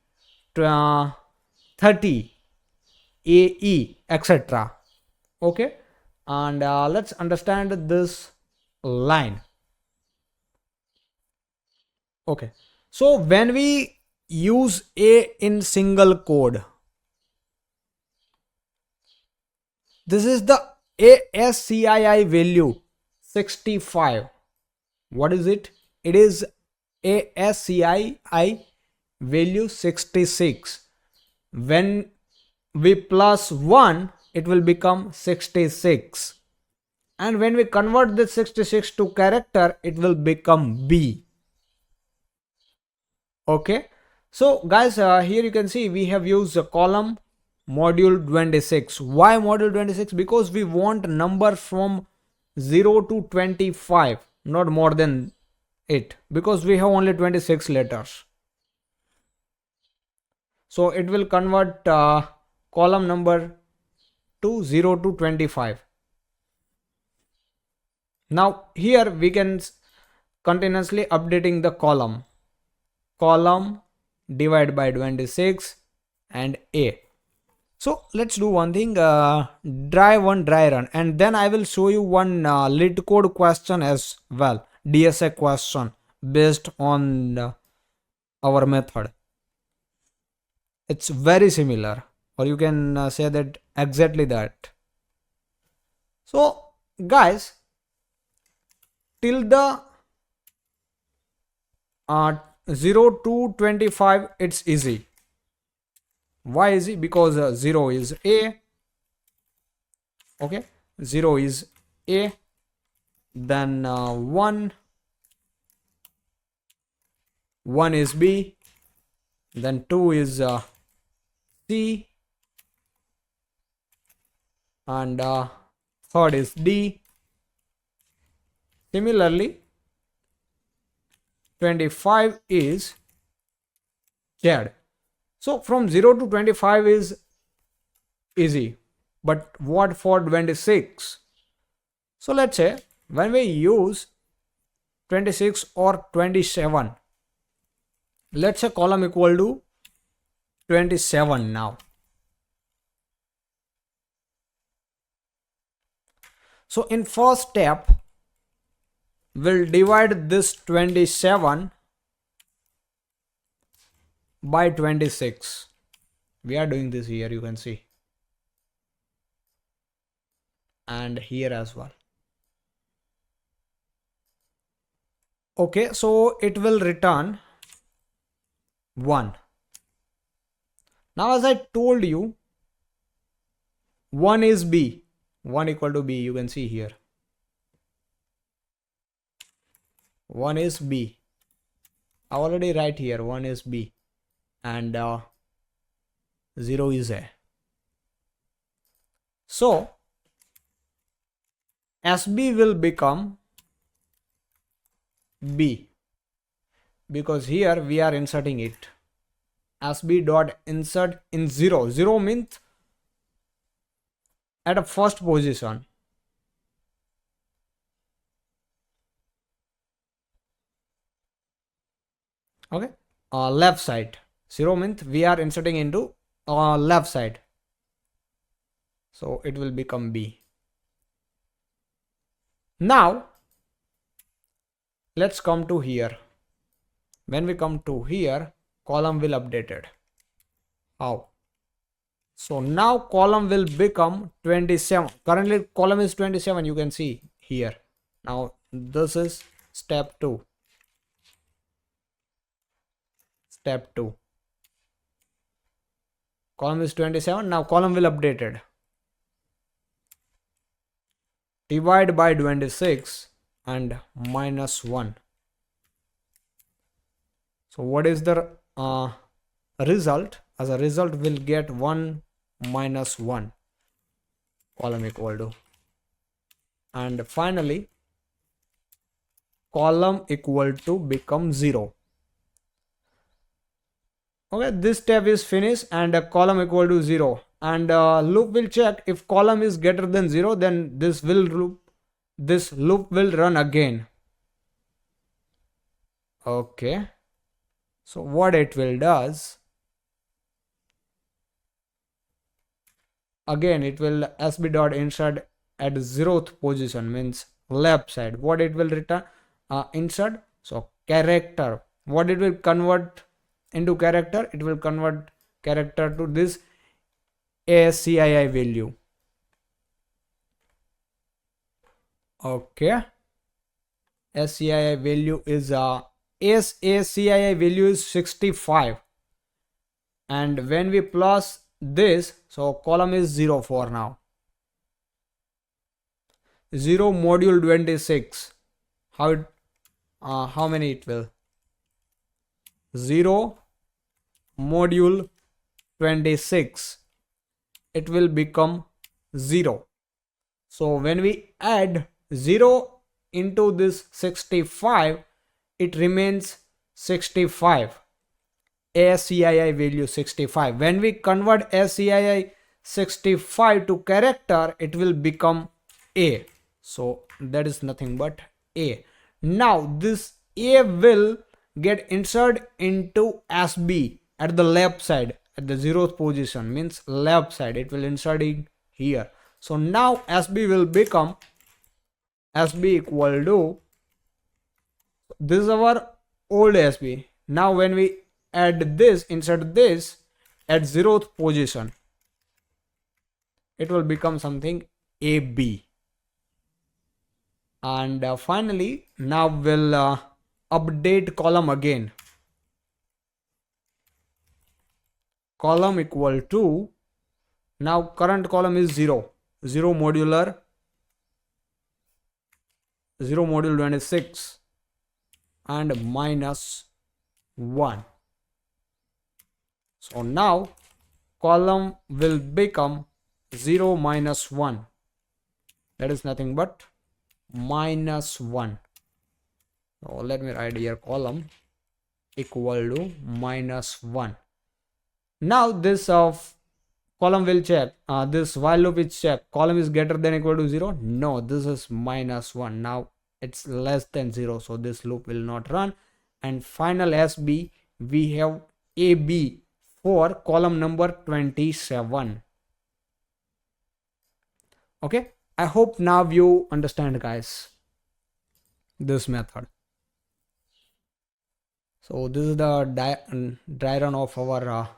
30 AE, etc. Okay, and let's understand this line. Okay, so when we use A in single code, this is the ASCII value 65. What is it? It is ASCII value 66. When we plus 1, it will become 66. And when we convert this 66 to character, it will become B. Okay, so guys, here you can see we have used a column module 26. Why module 26? Because we want number from 0 to 25, not more than it, because we have only 26 letters. So it will convert column number to 0 to 25. Now here we can continuously updating the column divide by 26 and A. So let's do one thing, dry run, and then I will show you one lead code question as well, DSA question based on our method. It's very similar, or you can say that exactly that. So guys, till the 0 to 25 it's easy. Why easy? Because 0 is A. Okay, 0 is A, then 1 is B, then 2 is C, and third is D. Similarly, 25 is Z. So from 0 to 25 is easy, but what for 26? So let's say when we use 26 or 27, let's say column equal to 27 now. So in first step, we'll divide this 27 by 26. We are doing this here, you can see, and here as well. Okay, so it will return 1. Now as I told you, 1 is B. 1 equal to B, you can see here. 1 is B. I already write here 1 is B and 0 is A. So SB will become B because here we are inserting it. SB dot insert in 0. 0 means at a first position. Okay, left side. 0 means we are inserting into left side. So it will become B. Now let's come to here. When we come to here, column will updated. How? So now column will become 27. Currently column is 27, you can see here. Now this is step 2. Step 2. Column is 27. Now column will updated. Divide by 26 and minus 1. So what is the result? As a result, we'll get 1 minus 1. Column equal to. And finally, column equal to become 0. Okay, this step is finished and a column equal to 0. And loop will check if column is greater than 0, then this loop will run again. Okay. So what it will does, again it will SB dot insert at 0th position, means left side. What it will return? Insert. So character. What it will convert into character? It will convert character to this ASCII value. Okay. SCII value is ASCII value is 65. And when we plus this, so column is 0 for now. 0 module 26. How many it will? 0 module 26. It will become 0. So when we add 0 into this 65, it remains 65. ASCII value 65. When we convert ASCII 65 to character, it will become A. So that is nothing but A. Now this A will get inserted into SB at the left side, at the 0th position, means left side. It will insert in here. So now SB will become SB equal to, this is our old SB. Now when we add this, insert this at 0th position, it will become something AB. And finally, now we'll update column again. Column equal to, now current column is 0. 0 module 26 and minus 1. So now column will become 0 minus 1. That is nothing but minus 1. So let me write here column equal to minus 1. Now this of column will check, this while loop is check, column is greater than equal to 0. No, this is minus 1. Now it's less than 0, so this loop will not run. And final SB, we have AB for column number 27. Okay, I hope now you understand, guys, this method. So this is the dry run of our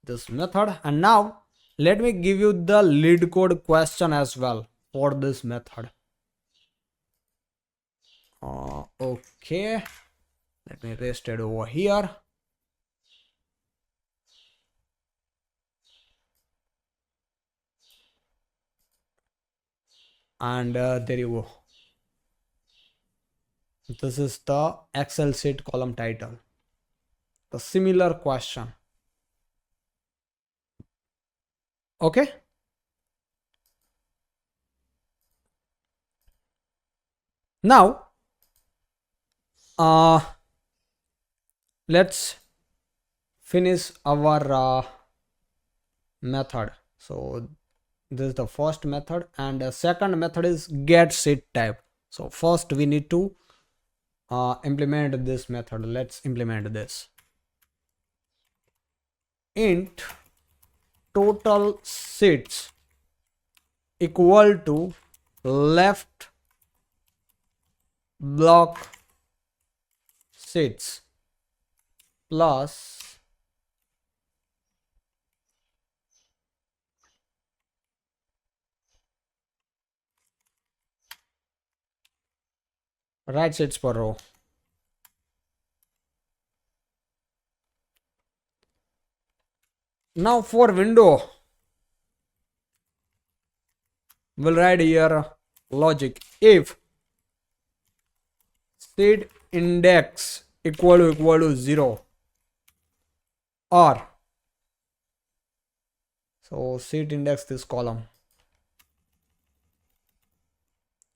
this method. And now let me give you the lead code question as well for this method. Okay, let me paste it over here. And there you go. This is the Excel sheet column title. The similar question. Okay. Now, let's finish our method. So this is the first method, and the second method is get sheet type. So first we need to implement this method. Let's implement this. Int total sheets equal to left block sheets plus right sheets per row. Now for window, we'll write here logic if sheet index equal to 0, or so sheet index, this column,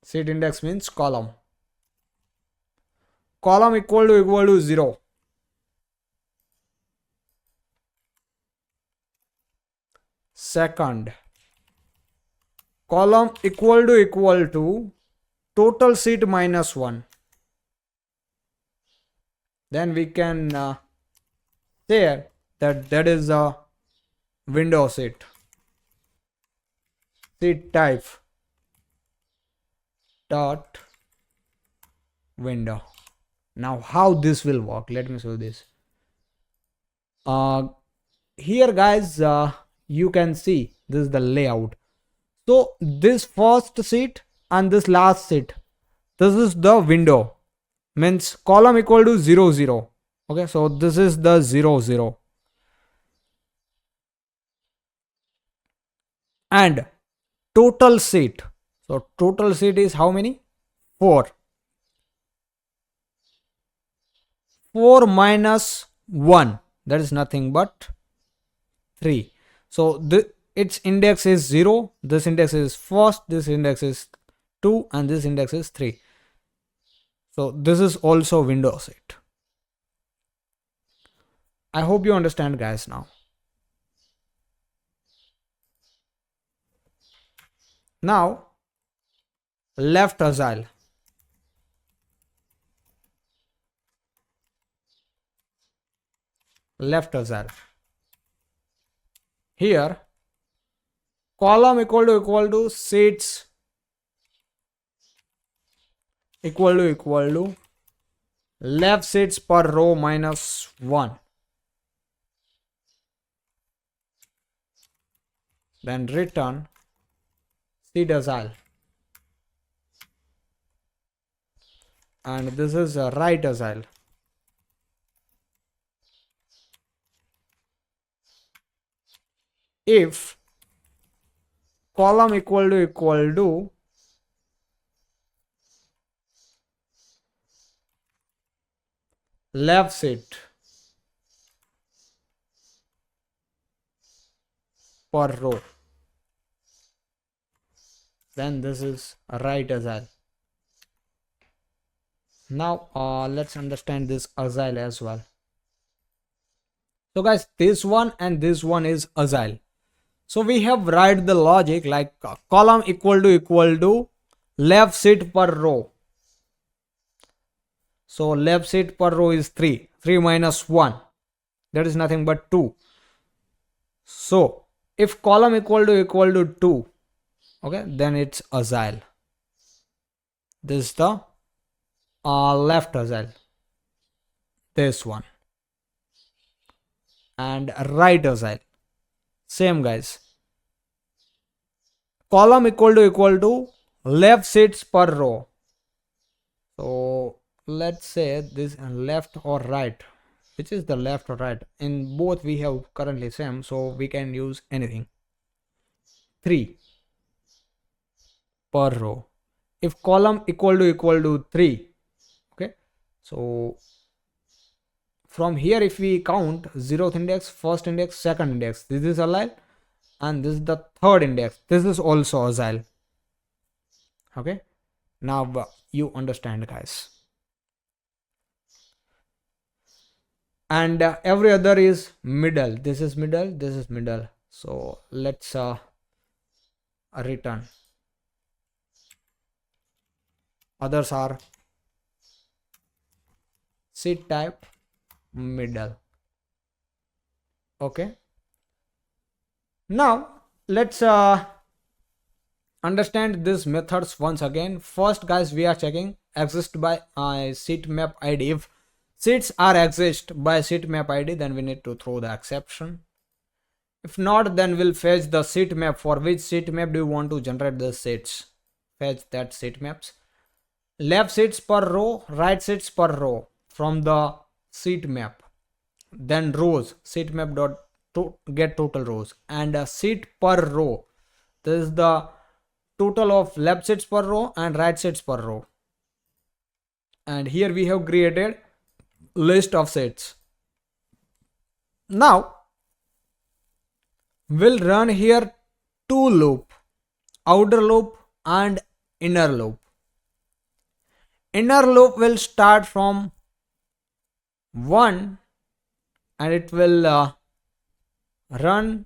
sheet index means column equal to 0. Second, column equal to total sheet minus 1. Then we can say that is a window sheet type dot window. Now how this will work, let me show this. Here guys, you can see this is the layout. So this first sheet and this last sheet, this is the window, means column equal to 0 0. Okay, so this is the 0 0, and total sheet, so total sheet is how many? 4 minus 1, that is nothing but 3. So its index is 0, this index is first, this index is 2, and this index is 3. So this is also window sheet. I hope you understand, guys. Now left agile, here column equal to sheets equal to left sheets per row minus 1. Then return sheet agile, and this is a right agile. If column equal to left sheet per row. Then this is right agile. Now let's understand this agile as well. So guys, this one and this one is agile. So we have write the logic like column equal to left seat per row. So left seat per row is 3. 3 minus 1. That is nothing but 2. So if column equal to 2, okay, then it's agile. This is the left agile. This one. And right agile. Same guys. Column equal to left seats per row. So let's say this left or right. Which is the left or right? In both we have currently same, so we can use anything. 3 per row. If column equal to 3, okay, so from here if we count 0th index, first index, second index, this is agile, and this is the third index, this is also agile. Okay, now you understand guys. And every other is middle. This is middle, this is middle. So let's return. Others are seat type middle. Okay, now let's understand these methods once again. First guys, we are checking exist by seat map id. If seats are exist by seat map id, then we need to throw the exception. If not, then we'll fetch the seat map. For which seat map do you want to generate the seats? Fetch that seat maps. Left seats per row, right seats per row from the seat map. Then rows, seat map dot to get total rows, and a seat per row. This is the total of left seats per row and right seats per row. And here we have created list of seats. Now we'll run here two loop, outer loop and inner loop. Inner loop will start from 1 and it will run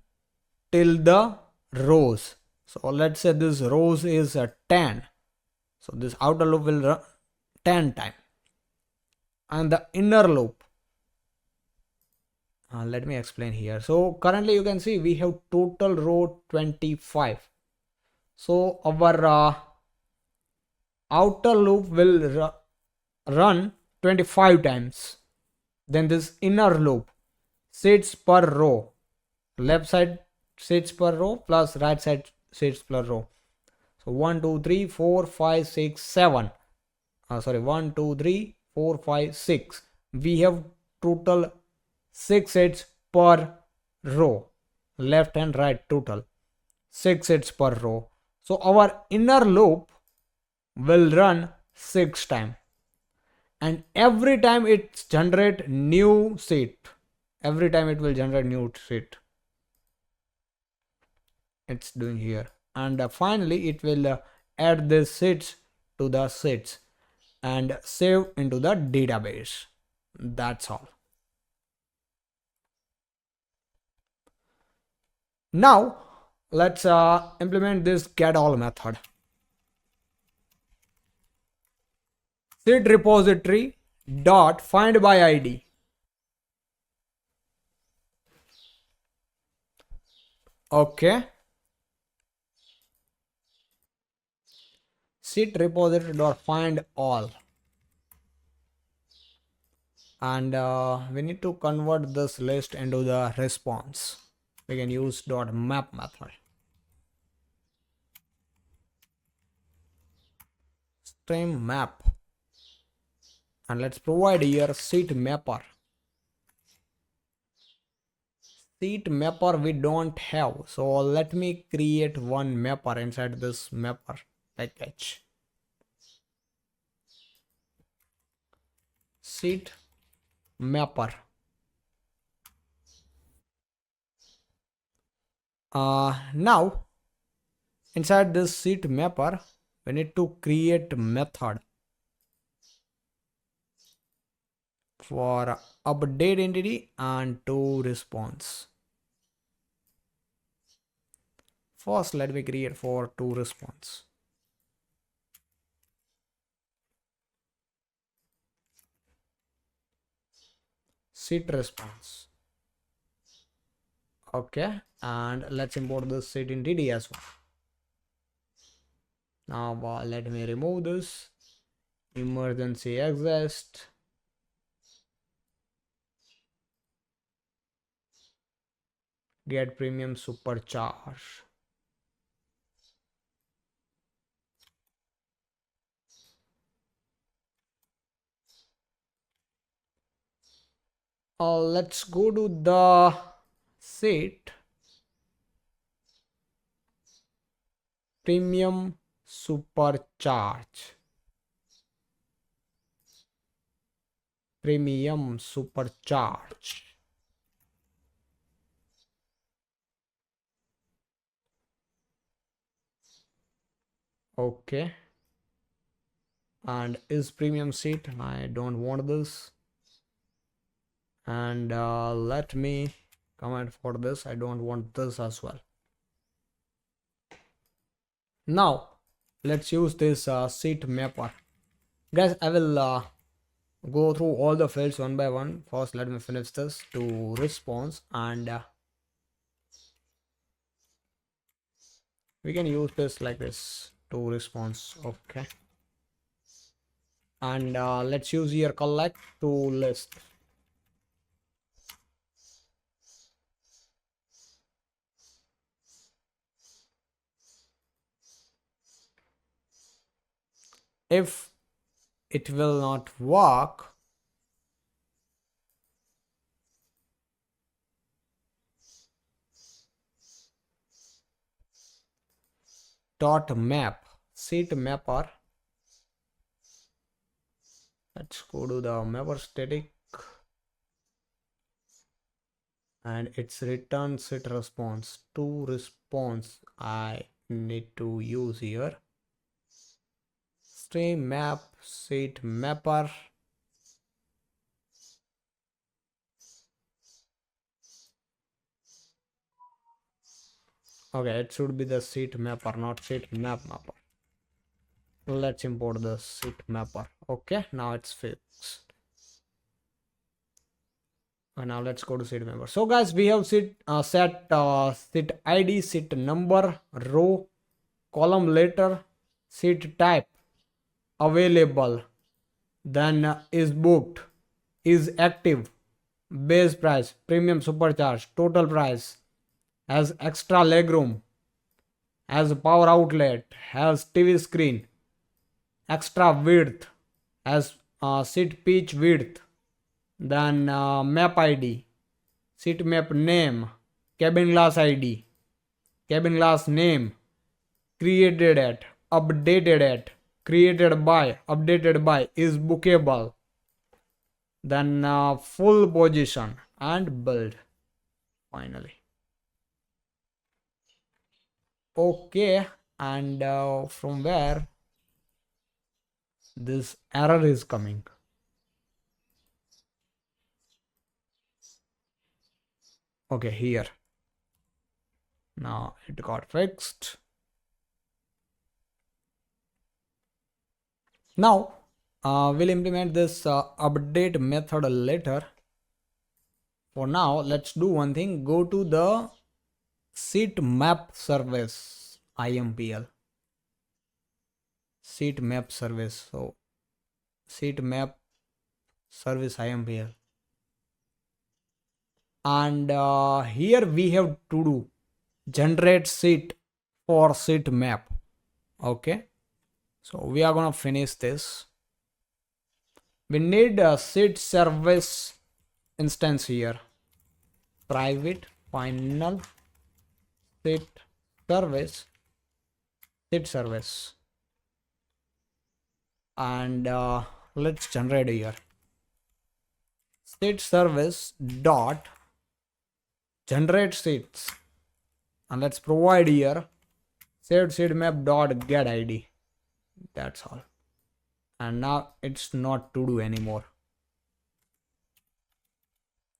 till the rows. So let's say this rows is 10. So this outer loop will run 10 times. And the inner loop, let me explain here. So currently you can see we have total row 25. So our outer loop will run 25 times. Then this inner loop, seats per row, left side seats per row plus right side seats per row. So 1 2 3 4 5 6 7. 1 2 3 4 5 6. We have total 6 seats per row, left and right total 6 seats per row. So our inner loop will run 6 times, and every time it generate new seat. Every time it will generate new seat. It's doing here, and finally it will add these seats to the seats and save into the database. That's all. Now let's implement this get all method. Seat repository dot find by id. Okay, seat repository dot find all, and we need to convert this list into the response. We can use dot map method. Stream map, and let's provide here seat mapper. Seat mapper we don't have, so let me create one mapper inside this mapper package. Seat mapper. Now inside this seat mapper, we need to create method for update entity and to response. First, let me create for to response. Seat response. Okay, and let's import this seat entity as well. Now let me remove this emergency exist. Get premium supercharge. Let's go to the seat premium supercharge. Premium supercharge. Okay, and is premium seat. I don't want this, and let me comment for this. I don't want this as well. Now let's use this seat mapper. Guys, I will go through all the fields one by one. First, let me finish this to response, and we can use this like this to response. Okay, and let's use here collect to list. If it will not work, dot map seat mapper. Let's go to the mapper static, and it's return seat response to response. I need to use here stream map seat mapper. Okay, it should be the seat mapper, not seat mapper. Let's import the seat mapper. Okay, now it's fixed. And now let's go to seat mapper. So guys, we have set seat ID, seat number, row, column letter, seat type, available, then is booked, is active, base price, premium supercharge, total price, has extra legroom, has power outlet, has TV screen, extra width, has seat pitch width, then map ID, seat map name, cabin glass ID, cabin glass name, created at, updated at, created by, updated by, is bookable, then full position and build finally. Okay, and from where this error is coming? Okay, here. Now it got fixed. Now we'll implement this update method later. For now, let's do one thing. Go to the seat map service IMPL. Seat map service. So seat map service IMPL. And here we have to do generate seat for seat map. Okay, so we are gonna finish this. We need a seat service instance here, private final seat service, and let's generate here seat service dot generate seats And let's provide here saved seed map dot get id. That's all. And now it's not to do anymore.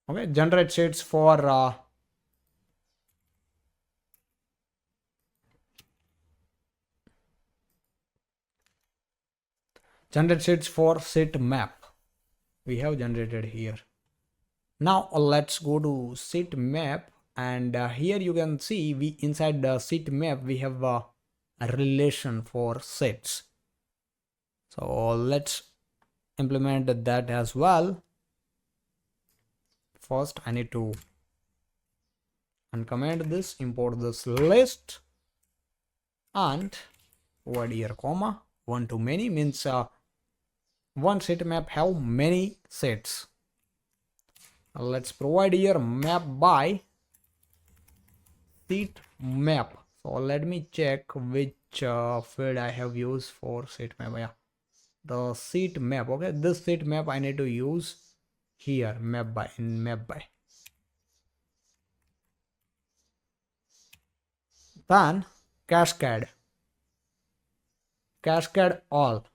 Okay, generate seeds for generate seeds for seed map. We have generated here. Now let's go to seed map, and here you can see we inside the seed map we have a relation for sets. So let's implement that as well. First I need to uncomment this, import this list, and provide here comma. One to many means one set map have many sets. Let's provide here map by seat map. So let me check which field I have used for seat map. Yeah, the seat map. Okay, this seat map I need to use here, map by, in map by. Then cascade all,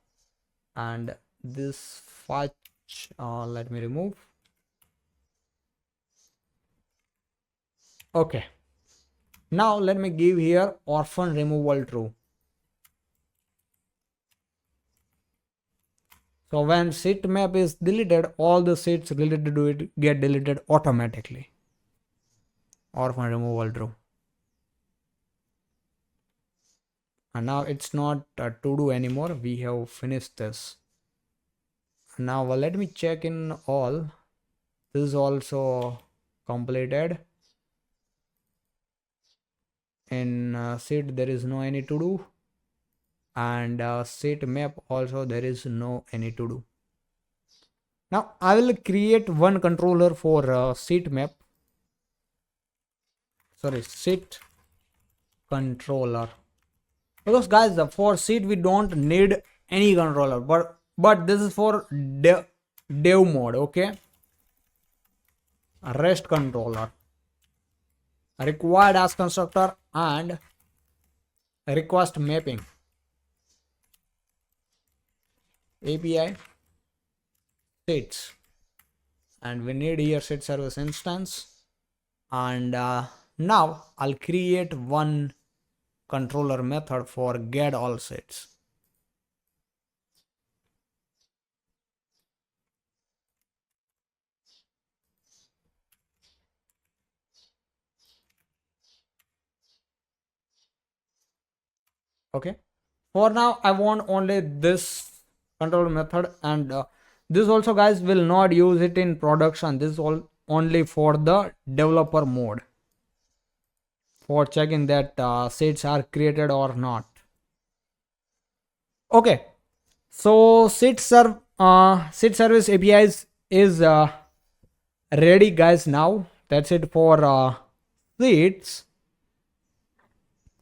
and this fetch let me remove. Okay, now let me give here orphan removal true. So when seat map is deleted, all the seats related to it get deleted automatically. Orphan removal true. And now it's not to do anymore. We have finished this. Now let me check in all. This is also completed. In seat there is no any to do, and seat map also there is no any to do. Now I will create one controller for seat map. Sorry, seat controller. Because guys, for seat we don't need any controller, but this is for dev mode. Okay, rest controller required as constructor and request mapping API seats, and we need here set service instance. And now I'll create one controller method for get all sets. Okay, for now I want only this controller method, and this also guys will not use it in production. This is all only for the developer mode, for checking that sets are created or not. Okay, so set service APIs is ready guys. Now that's it for sets.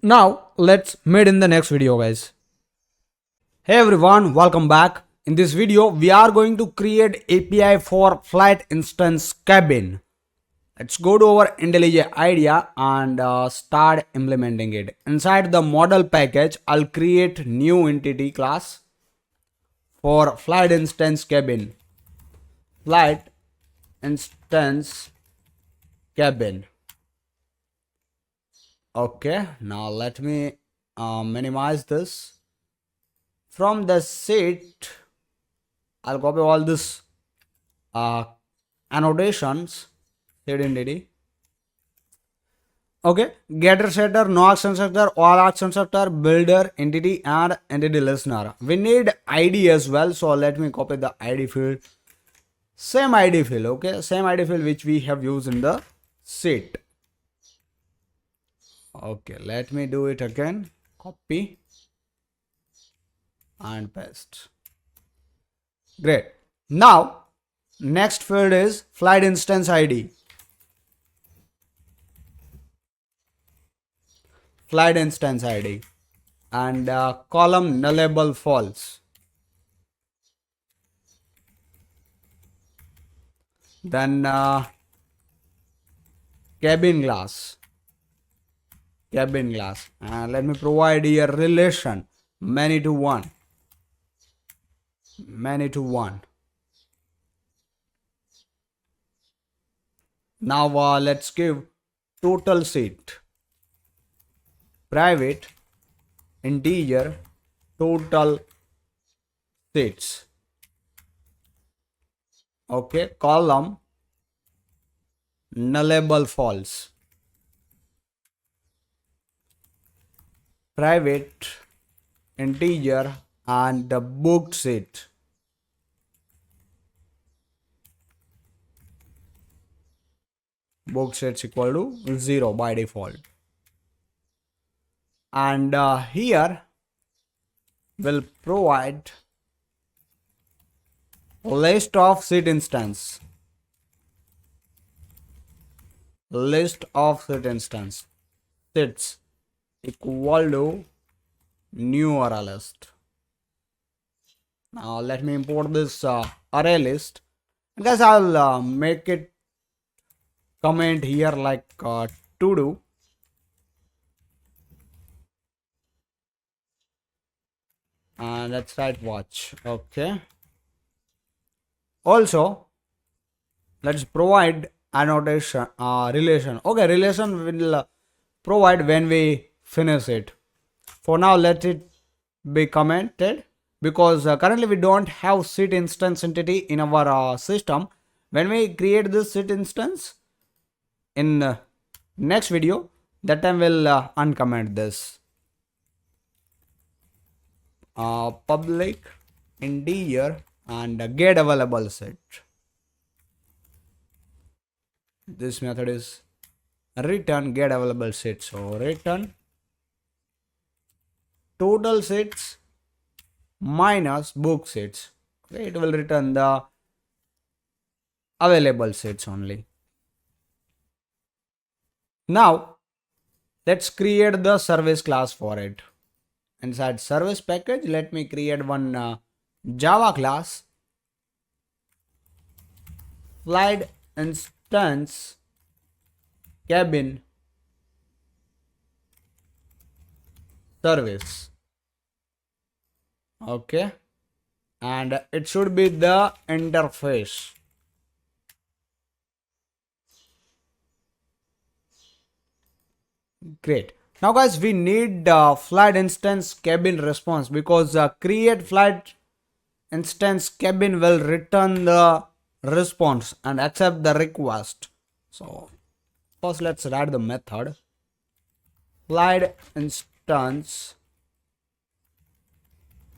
Now let's meet in the next video guys. Hey everyone, welcome back. In this video we are going to create API for flight instance cabin. Let's go to our IntelliJ IDEA and start implementing it. Inside the model package, I'll create new entity class for flight instance cabin. Flight instance cabin. Okay, now let me minimize this. From the sheet, I'll copy all this annotations. Entity. Okay, getter, setter, no action constructor, all action constructor, builder, entity, and entity listener. We need ID as well, so let me copy the ID field. Same ID field, okay, same ID field which we have used in the sheet. Okay, let me do it again. Copy and paste. Great. Now, next field is flight instance ID. Flight instance ID and column nullable false. Then cabin glass. cabin class, and let me provide here relation many to one, many to one. Now let's give total seat, private, integer, total seats. Okay, column nullable false, private, integer, and the booked seat. Booked seats equal to 0 by default. And here will provide list of seat instance, list of seat instance seats equal to new array list. Now let me import this array list. And guys, I'll make it comment here like to do. And let's write watch. Okay. Also, let's provide annotation relation. Okay, relation will provide when we finish it. For now, let it be commented because currently we don't have seat instance entity in our system. When we create this seat instance in next video, that time we'll uncomment this. Public integer and get available set. This method is return get available set. So return total sets minus book sets. Okay, it will return the available sets only. Now let's create the service class for it. Inside service package, let me create one Java class, flight instance cabin service. Okay, and it should be the interface. Great. Now guys, we need flight instance cabin response because create flight instance cabin will return the response and accept the request. So first let's write the method flight instance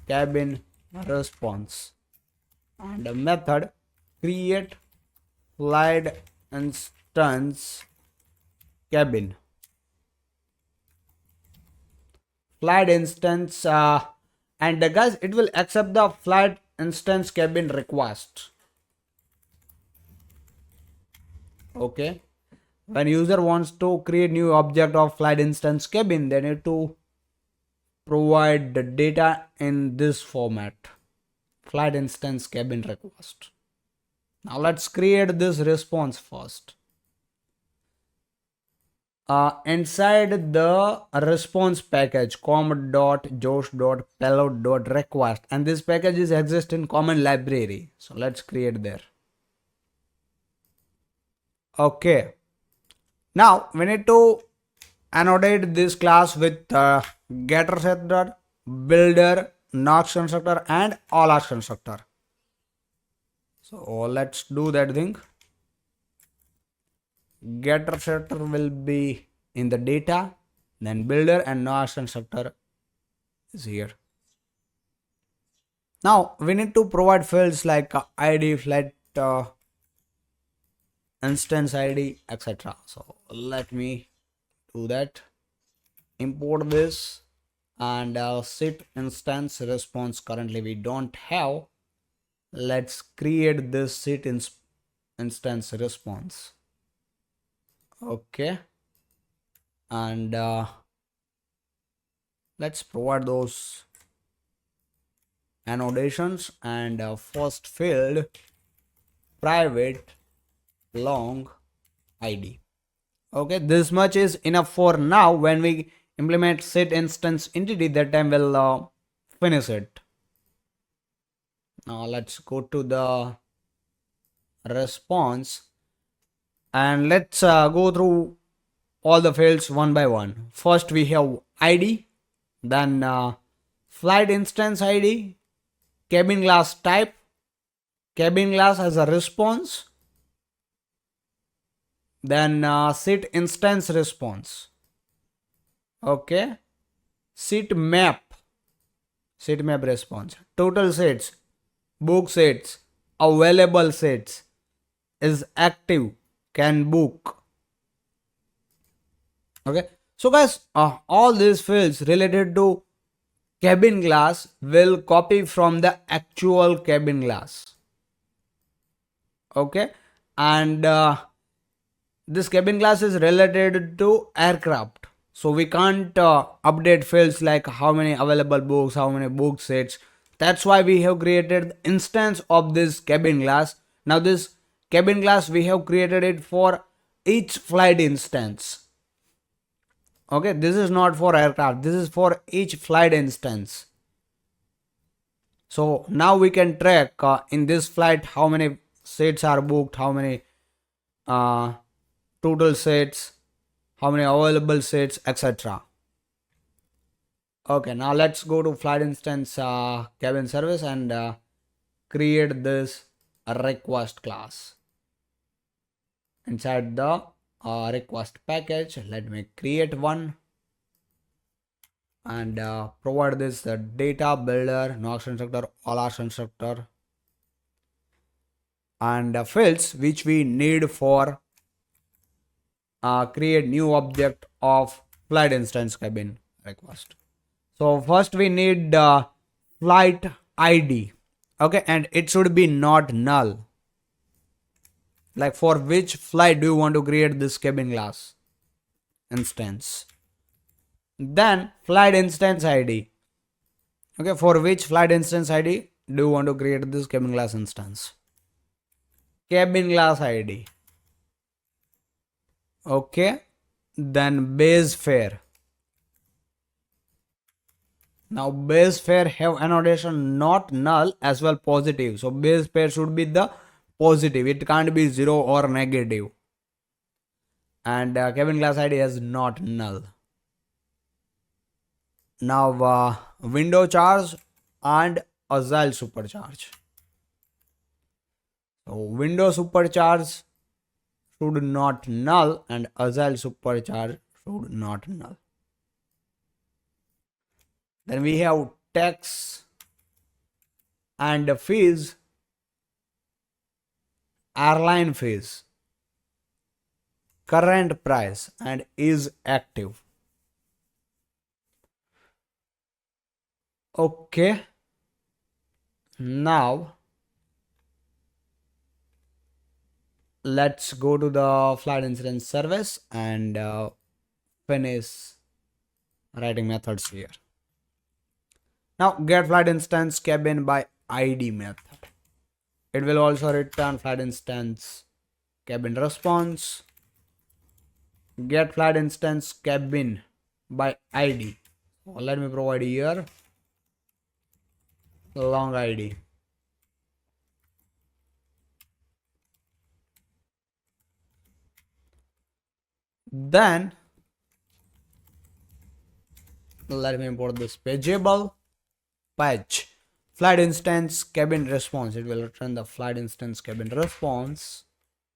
cabin response and the method create flight instance cabin. Flight instance and guys, it will accept the flight instance cabin request. Okay, when user wants to create new object of flight instance cabin, they need to provide the data in this format, flight instance cabin request. Now let's create this response first. Inside the response package com.josh.payload.request, and this package is exist in common library, so let's create there. Okay, now we need to annotate this class with getter setter, builder, nox constructor, and all arts constructor. So let's do that thing. Getter setter will be in the data, then builder and nox constructor is here. Now we need to provide fields like id, flight instance id, etc. So let me do that. Import this and set instance response currently we don't have. Let's create this set instance response. Okay, and let's provide those annotations and first field private long id. Okay, this much is enough for now. When we implement set instance entity, that time we'll finish it. Now let's go to the response and let's go through all the fields one by one. First we have ID, then flight instance ID, cabin class type, cabin class as a response, then set instance response. Okay, set map response, total sets, book sets, available sets, is active, can book. Okay, so guys, all these fields related to cabin class will copy from the actual cabin class. Okay, and this cabin class is related to aircraft, so we can't update fields like how many available books, how many book sets. That's why we have created instance of this cabin class. Now this cabin class we have created it for each flight instance. Okay, this is not for aircraft, this is for each flight instance. So now we can track in this flight how many seats are booked, how many uh, total seats, how many available seats, etc. Okay, now let's go to flight instance cabin service and create this request class. Inside the request package, let me create one and provide this data builder, nox constructor, all our constructor, and fields which we need for create new object of flight instance cabin request. So first we need flight ID. Okay, and it should be not null. Like for which flight do you want to create this cabin class instance? Then flight instance ID. Okay, for which flight instance ID do you want to create this cabin class instance? Cabin class ID. Okay, then base fare. Now base fare have annotation not null as well positive. So base fare should be the positive. It can't be 0 or negative. And cabin class ID is not null. Now window charge and agile supercharge. So window supercharge should not null and agile supercharge should not null. Then we have tax and fees, airline fees, current price and is active. Okay, now let's go to the flight insurance service and finish writing methods here. Now get flight instance cabin by ID method. It will also return flight instance cabin response. Get flight instance cabin by ID. So let me provide here long ID. Then let me import this pageable patch flight instance cabin response. It will return the flight instance cabin response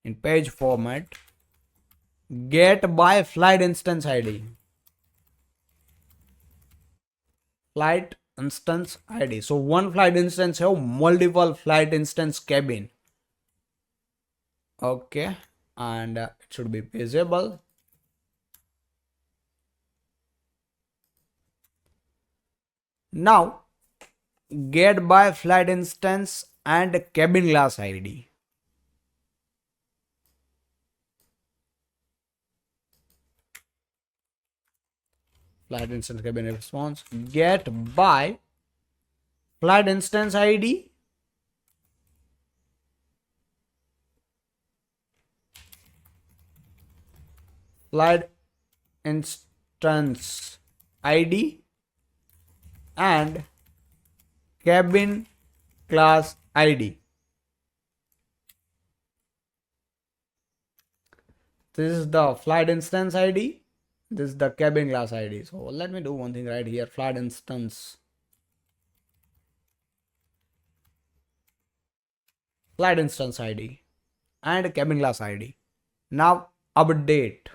in page format. Get by flight instance ID. Flight instance ID. So one flight instance have multiple flight instance cabin. Okay, and it should be pageable. Now get by flight instance and cabin class ID. Flight instance cabin response. Get by flight instance ID flight instance ID and cabin class ID. This is the flight instance ID. This is the cabin class ID. So let me do one thing right here. Flight instance ID and cabin class ID. Now update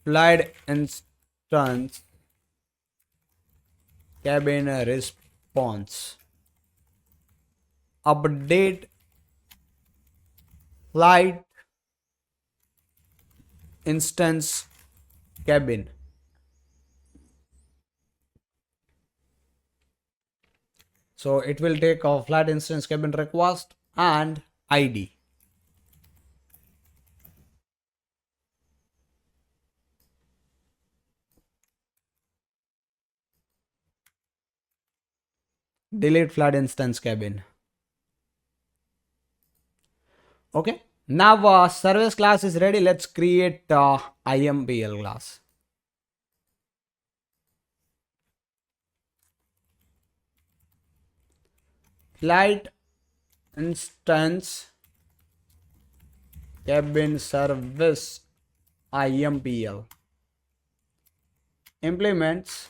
flight instance cabin response. Update flight instance cabin. So it will take a flight instance cabin request and ID. Delete flight instance cabin. Okay. Now service class is ready. Let's create IMPL class. Flight instance cabin service IMPL implements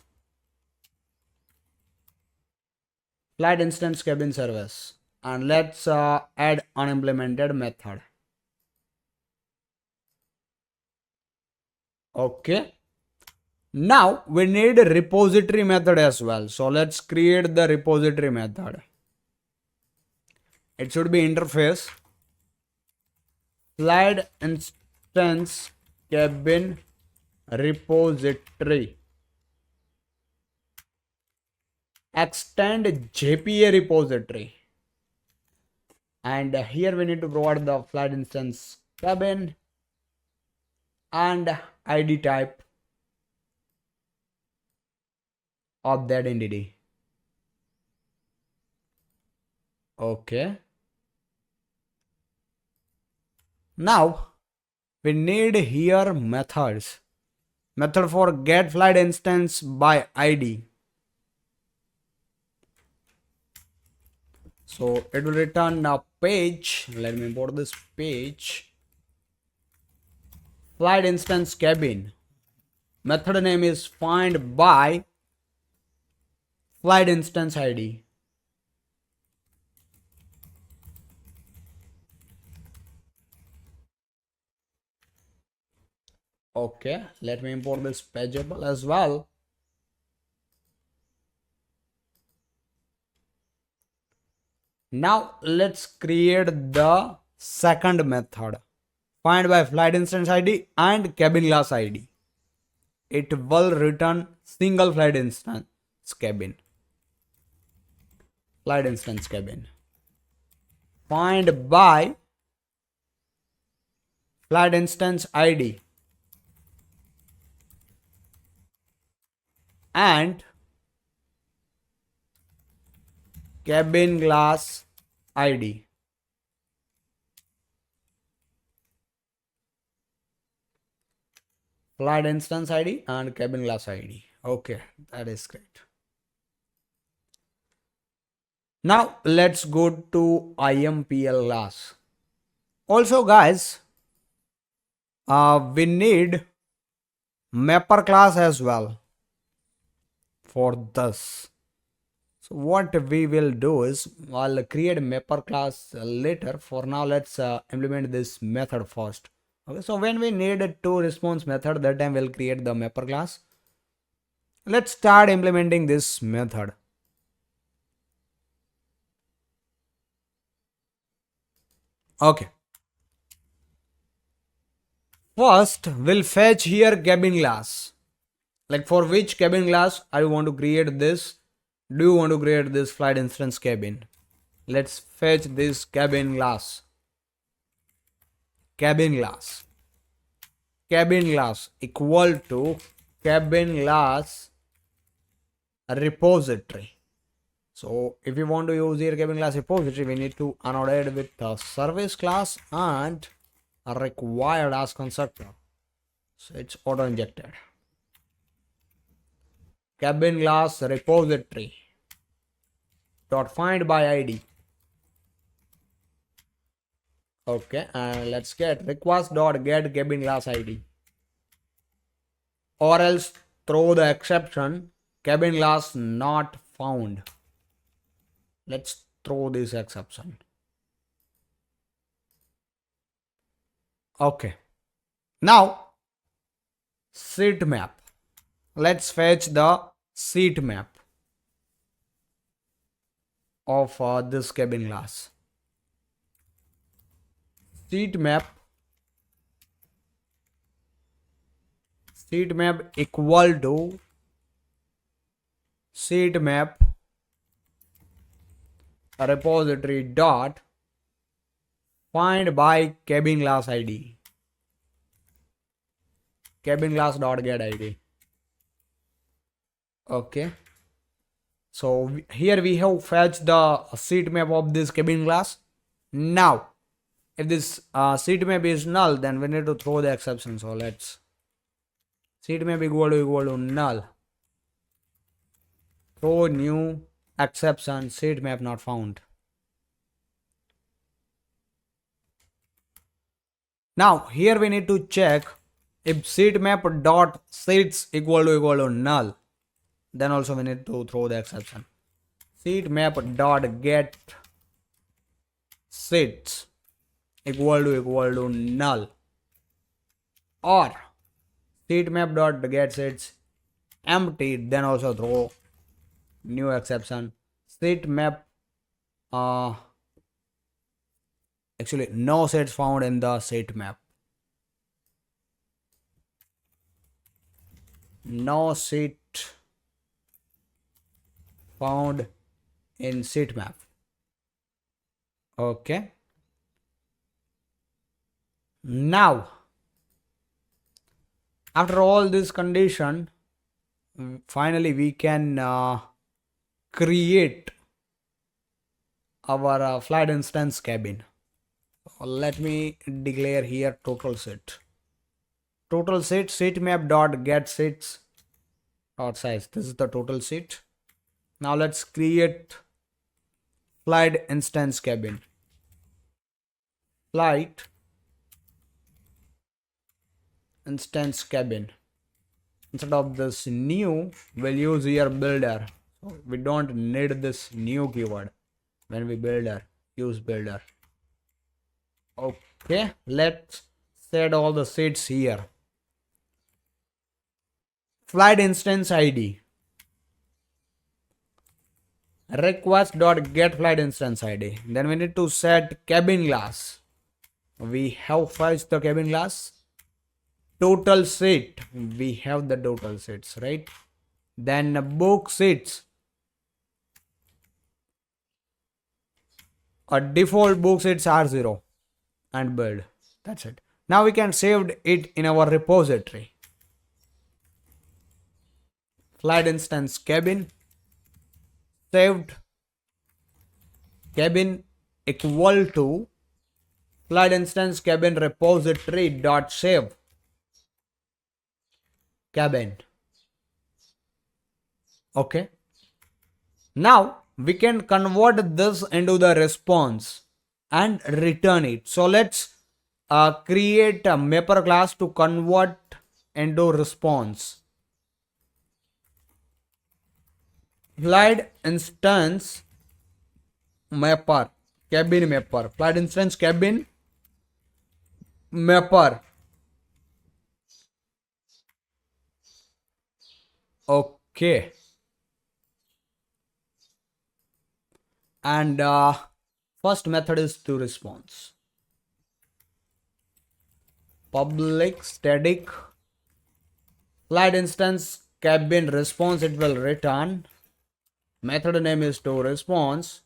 flight instance cabin service, and let's add unimplemented method. Okay. Now we need a repository method as well. So let's create the repository method. It should be interface flight instance cabin repository. Extend JPA repository. And here we need to provide the flight instance cabin and ID type of that entity. Okay. Now we need here methods. Method for get flight instance by ID. So it will return a page. Let me import this page. Flight instance cabin. Method name is find by flight instance ID. Okay, let me import this pageable as well. Now let's create the second method. Find by flight instance ID and cabin class ID. It will return single flight instance cabin. Flight instance cabin. Find by flight instance ID and cabin class ID. Flight instance ID and cabin class ID. Okay, that is great. Now let's go to IMPL class. Also guys, we need mapper class as well for this. So what we will do is I'll create mapper class later. For now, let's implement this method first. Okay, so when we need a toResponse method, that time we'll create the mapper class. Let's start implementing this method. Okay. First, we'll fetch here cabin class. Like for which cabin class I want to create this. Do you want to create this flight instance cabin? Let's fetch this cabin class. Cabin class equal to cabin class repository. So if we want to use here cabin class repository, we need to annotate with the service class and a required as constructor. So it's auto injected. Cabin class repository dot find by id. Okay, and let's get request dot get cabin class id, or else throw the exception cabin class not found. Let's throw this exception. Okay, now seat map. Let's fetch the seat map of this cabin class. Seat map equal to seat map repository dot find by cabin class id. Cabin class dot get id. Okay, so here we have fetched the seat map of this cabin class. Now if this seat map is null, then we need to throw the exception. So let's seat map equal to null, throw new exception seat map not found. Now here we need to check if seat map dot seats equal to null, then also we need to throw the exception. Seat map dot get seats equal to null, or seat map dot get seats empty, then also throw new exception. Seat map actually no seats found in the seat map. No seat found in seat map. Okay, now after all this condition, finally we can create our flight instance cabin. Let me declare here total seat seat map dot get seats dot size. This is the total seat. Now let's create flight instance cabin. Flight instance cabin. Instead of this new, we'll use here builder. So we don't need this new keyword when we use builder. Okay, let's set all the seats here. Flight instance id request dot get flight instance id. Then we need to set cabin class. We have fetched the cabin class. Total seat, we have the total seats, right? Then book seats, a default book seats are 0 and build. That's it. Now we can save it in our repository. Flight instance cabin saved cabin equal to flight instance cabin repository dot save cabin. Okay, now we can convert this into the response and return it. So let's create a mapper class to convert into response. Flight instance mapper cabin mapper, flight instance cabin mapper. Okay, and first method is to response. Public static flight instance cabin response, it will return. Method name is to response.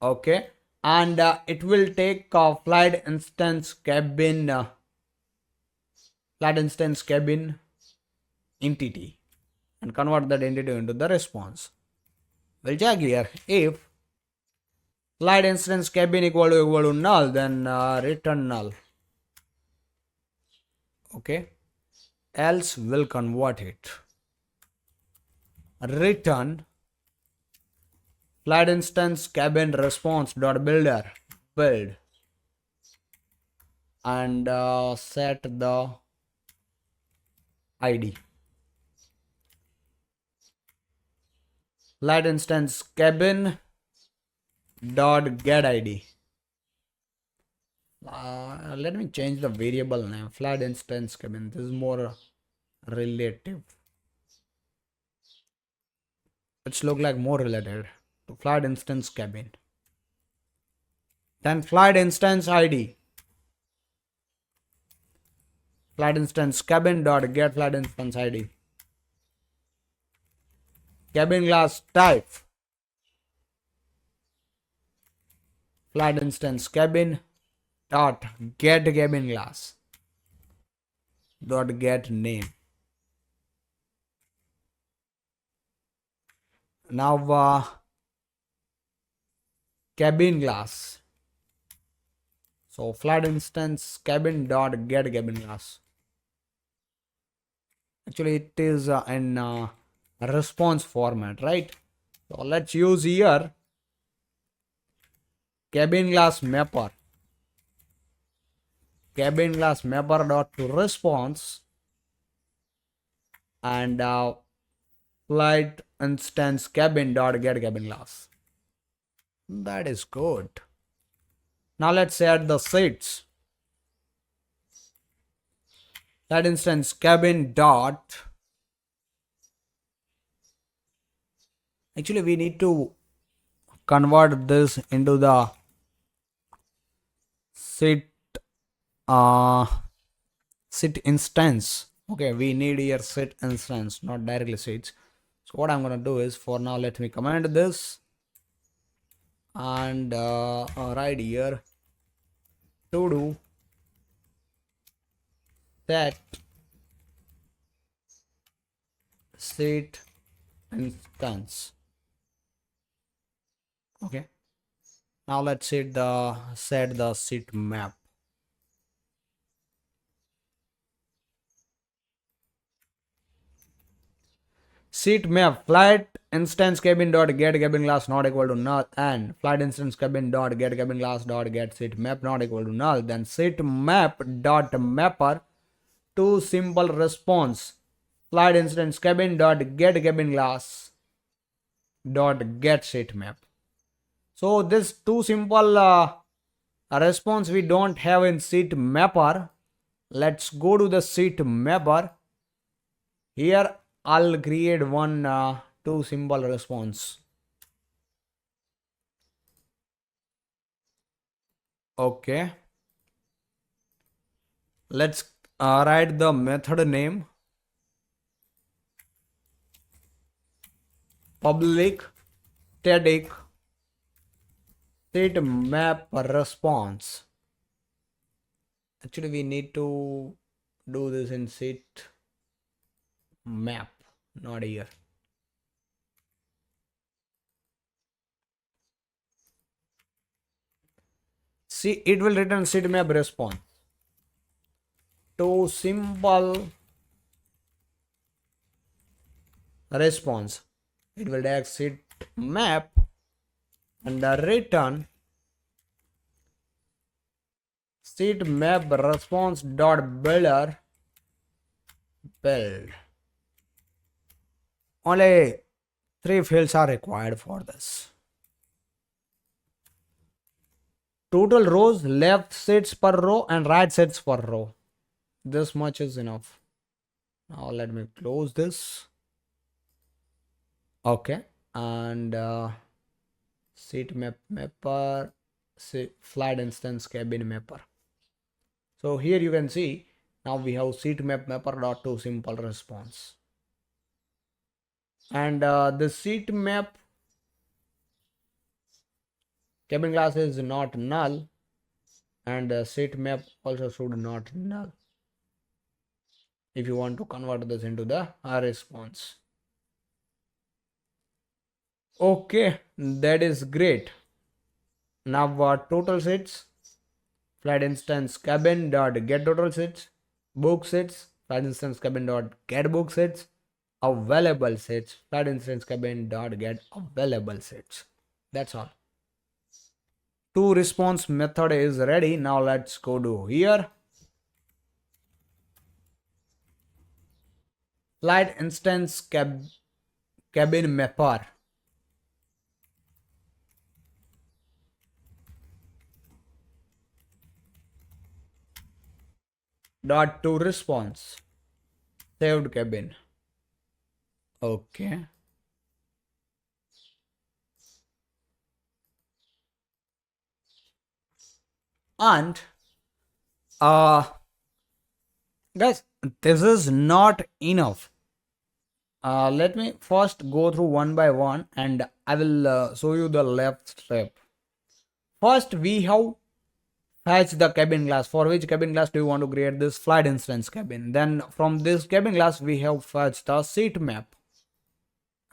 Okay, and it will take flight instance cabin entity and convert that entity into the response. We'll check here. If flight instance cabin equal to null, then return null. Okay. Else we'll convert it. Return flight instance cabin response dot builder build and set the ID. Flight instance cabin dot get ID. Let me change the variable name. Flight instance cabin. This is more relative. It's look like more related to flight instance cabin. Then flight instance ID. Flight instance cabin dot get flight instance ID. Cabin class type. Flight instance cabin dot get cabin class dot get name. Now cabin class. So flight instance cabin dot get cabin class. Actually, it is in response format, right? So let's use here cabin class mapper. Cabin class mapper dot to response and flight instance cabin dot get cabin class. That is good. Now let's add the seats. That instance cabin dot. Actually, we need to convert this into the seat seat instance. Okay, we need here seat instance, not directly seats. So what I'm gonna do is, for now, let me command this and write here to do set seat instance. Okay, now let's set the seat map. Seat map flight instance cabin dot get cabin class not equal to null, and flight instance cabin dot get cabin class dot get seat map not equal to null. Then seat map dot mapper to simple response flight instance cabin dot get cabin class dot get seat map. So this too simple response we don't have in seat mapper. Let's go to the seat mapper. Here I'll create one too simple response. Okay. Let's write the method name. Public static seat map response. Actually, we need to do this in seat map, not here. See, it will return seat map response to simple response. It will take seat map and return seat map response dot builder build. Only 3 fields are required for this. Total rows, left sets per row and right sets per row. This much is enough. Now let me close this. Okay, and seat map mapper, flight instance cabin mapper. So here you can see now we have seat map mapper dot to simple response, and the seat map cabin class is not null, and seat map also should not null if you want to convert this into the response. Okay, that is great. Now total seats, flight instance cabin dot get total seats, book seats, flight instance cabin dot get book seats, available seats, flight instance cabin dot get available seats. That's all. To response method is ready. Now let's go to here. Flight instance cabin mapper dot to response saved cabin. Okay. And uh guys, this is not enough. Let me first go through one by one and I will show you the left step. First, we have fetch the cabin class. For which cabin class do you want to create this flight instance cabin? Then from this cabin class, we have fetched the seat map.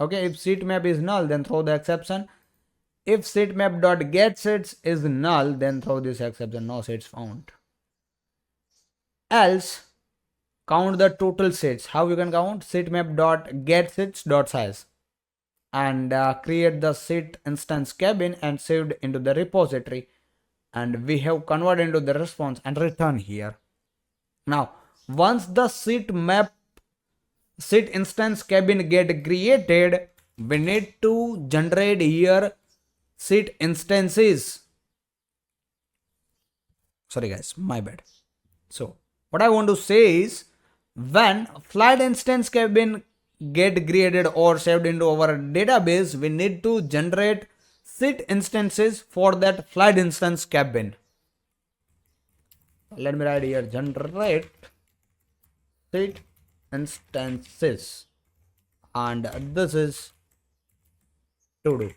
Okay, if seat map is null, then throw the exception. If seat map dot get seats is null, then throw this exception, no seats found. Else, count the total seats. How you can count? Seat map dot get seats dot size, and create the seat instance cabin and saved into the repository, and we have converted into the response and return here. Now once the seat instance cabin get created, we need to generate here seat instances. Sorry guys, my bad. So what I want to say is, when flight instance cabin get created or saved into our database, we need to generate seat instances for that flight instance cabin. Let me write here generate seat instances, and this is to do.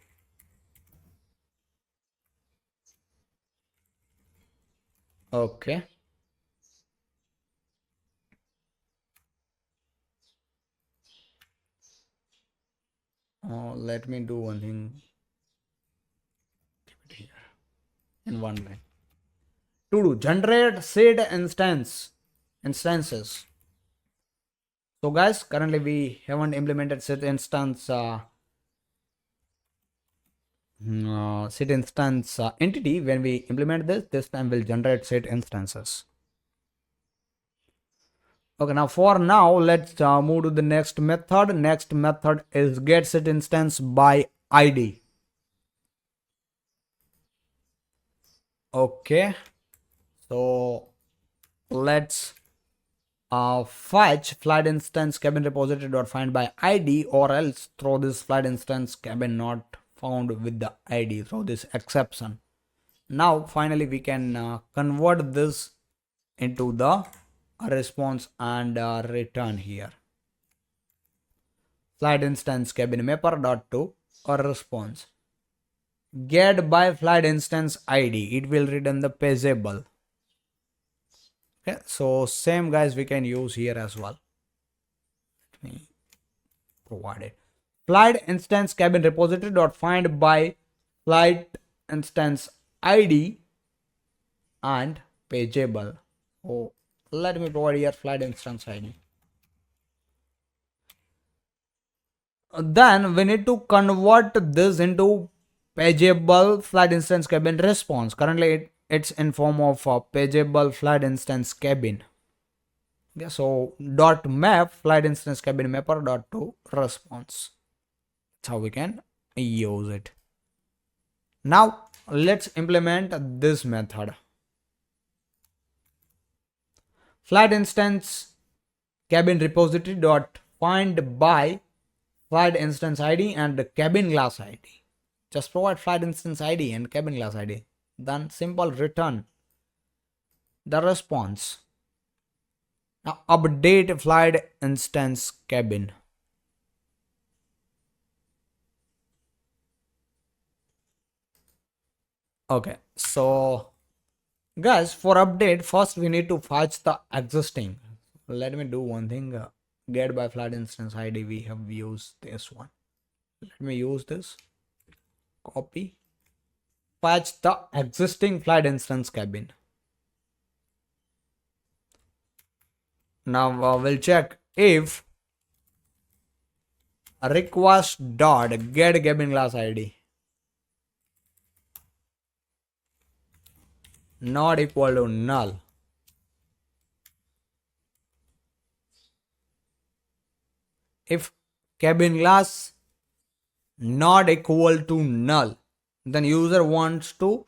Okay. Let me do one thing. Keep it here in one line. To do generate seed instances. So guys, currently we haven't implemented seed instance entity. When we implement this time we'll generate seed instances. Okay, now for now let's move to the next method. Next method is get set instance by ID. Okay, so let's fetch flight instance cabin repository dot find by ID, or else throw this flight instance cabin not found with the ID, throw this exception. Now finally we can convert this into the response and return here. Flight instance cabin mapper dot to a response. Get by flight instance ID. It will return the pageable. Okay, so same guys we can use here as well. Let me provide it. Flight instance cabin repository dot find by flight instance ID and pageable. Oh, let me provide here flight instance ID. Then we need to convert this into pageable flight instance cabin response. Currently it's in form of a pageable flight instance cabin. Okay, so dot map flight instance cabin mapper dot to response. That's how we can use it. Now let's implement this method. Flight instance cabin repository dot find by flight instance ID and cabin class ID. Just provide flight instance ID and cabin class ID. Then simple return the response. Now update flight instance cabin. Okay, so guys, for update, first we need to fetch the existing. Let me do one thing. Get by flight instance ID, we have used this one. Let me use this. Copy. Fetch the existing flight instance cabin. Now we'll check if request dot get cabin class ID not equal to null. If cabin class not equal to null, then user wants to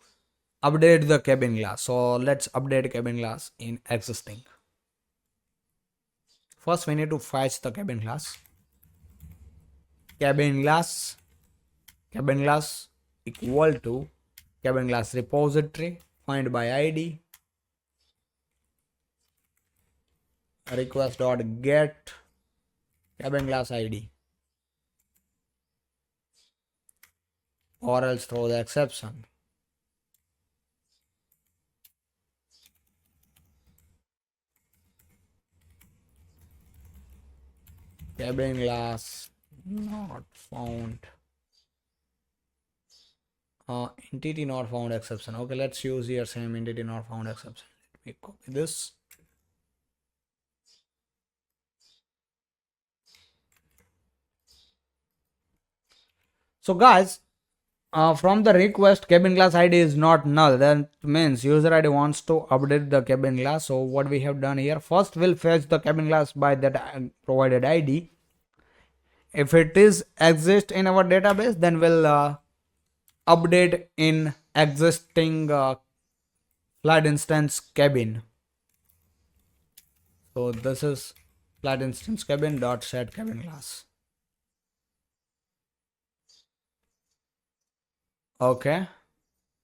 update the cabin class. So let's update cabin class in existing. First we need to fetch the cabin class. Cabin class equal to cabin class repository, find by id, request dot get cabin class id, or else throw the exception. Cabin class not found. Entity not found exception. Okay, let's use here same entity not found exception. Let me copy this. So guys, from the request cabin class id is not null, that means user id wants to update the cabin class. So what we have done here, first we'll fetch the cabin class by that provided id. If it is exist in our database, then we'll update in existing flight instance cabin. So this is flight instance cabin dot set cabin class. Okay,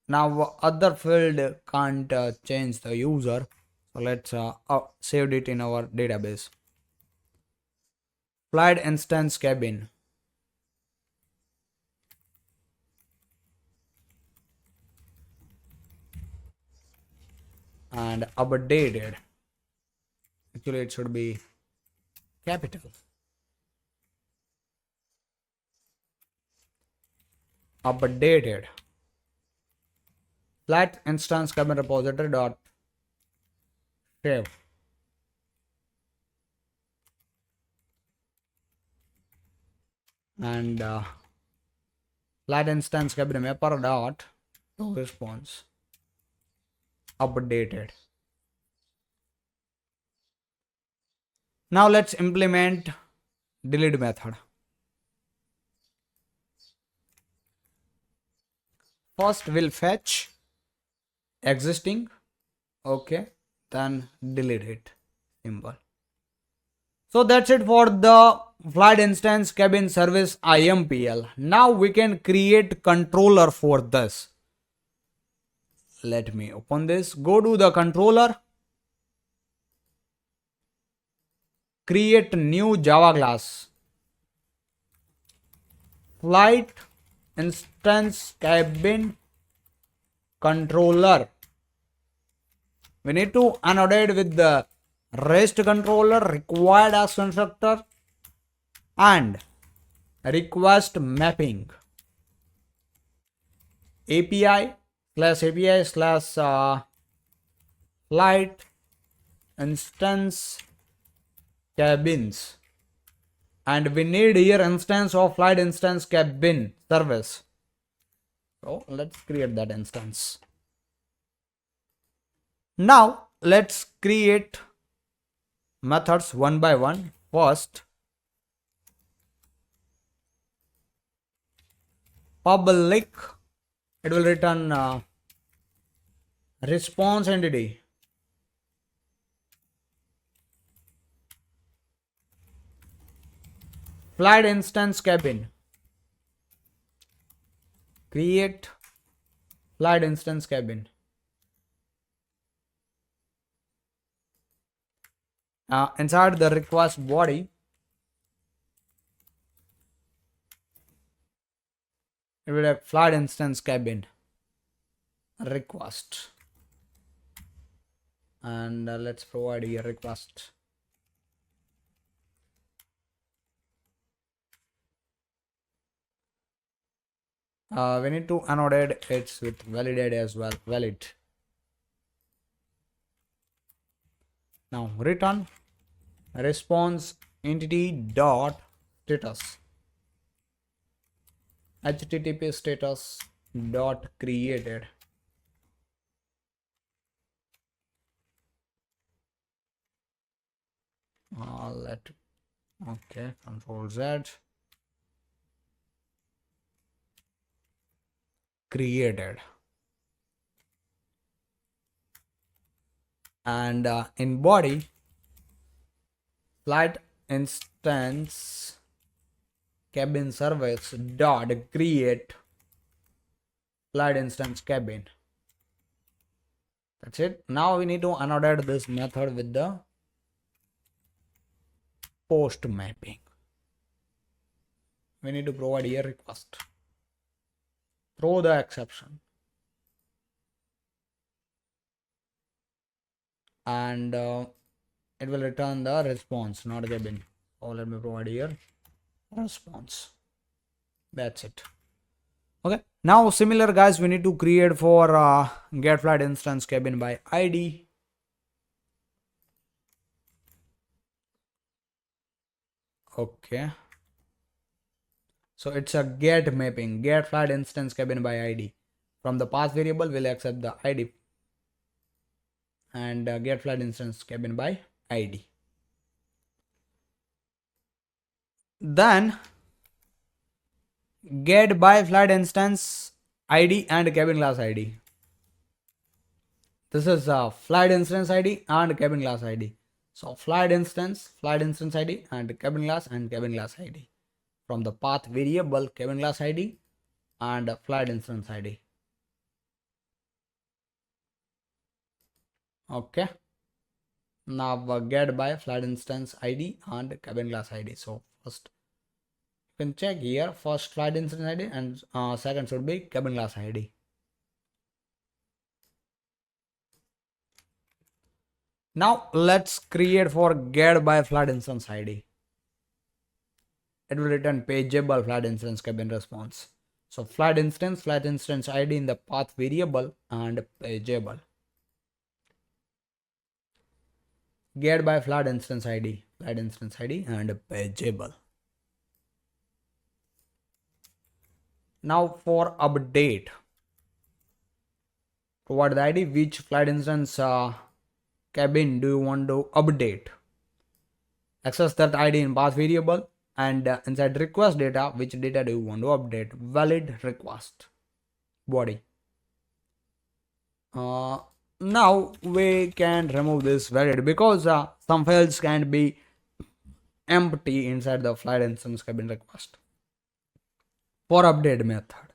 now other field can't change the user, so let's save it in our database. Flight instance cabin and updated. Actually it should be capital. Updated flight instance cabin repository dot save and flight instance cabin mapper dot response updated. Now let's implement delete method. First we'll fetch existing, okay, then delete it, simple. So that's it for the flight instance cabin service IMPL. Now we can create controller for this. Let me open this, go to the controller, create new Java class, flight instance cabin controller. We need to annotate with the REST controller required as constructor and request mapping API slash flight instance cabins, and we need here instance of flight instance cabin service. So let's create that instance. Now let's create methods one by one. First, public, it will return response entity. Flight instance cabin, create flight instance cabin. Inside the request body, it will have flight instance cabin request, and let's provide here request. We need to annotate it with validate as well. Valid. Now return response entity dot status. HTTP status dot created. Okay, Control Z. Created. And in body, flight instance cabin service dot create flight instance cabin. That's it. Now we need to annotate this method with the post mapping. We need to provide here request. Throw the exception. And it will return the response, not cabin. So let me provide here response. That's it. Okay. Now similar guys, we need to create for get flight instance cabin by ID. Okay. So it's a get mapping, get flight instance cabin by ID. From the path variable, we'll accept the ID and get flight instance cabin by ID. Then get by flight instance ID and cabin class ID. This is flight instance ID and cabin class ID. So flight instance ID and cabin class ID. From the path variable cabin class ID and flight instance ID. Okay. Now get by flight instance ID and cabin class ID. So first you can check here, first flight instance ID and second should be cabin class ID. Now let's create for get by flight instance ID. It will return pageable flight instance cabin response. So flight instance ID in the path variable and pageable. Get by flight instance ID and pageable. Now for update, provide the ID which flight instance cabin do you want to update. Access that ID in path variable and inside request data, which data do you want to update. Valid request body. Now we can remove this valid because some fields can be empty inside the flight instance cabin request. For update method.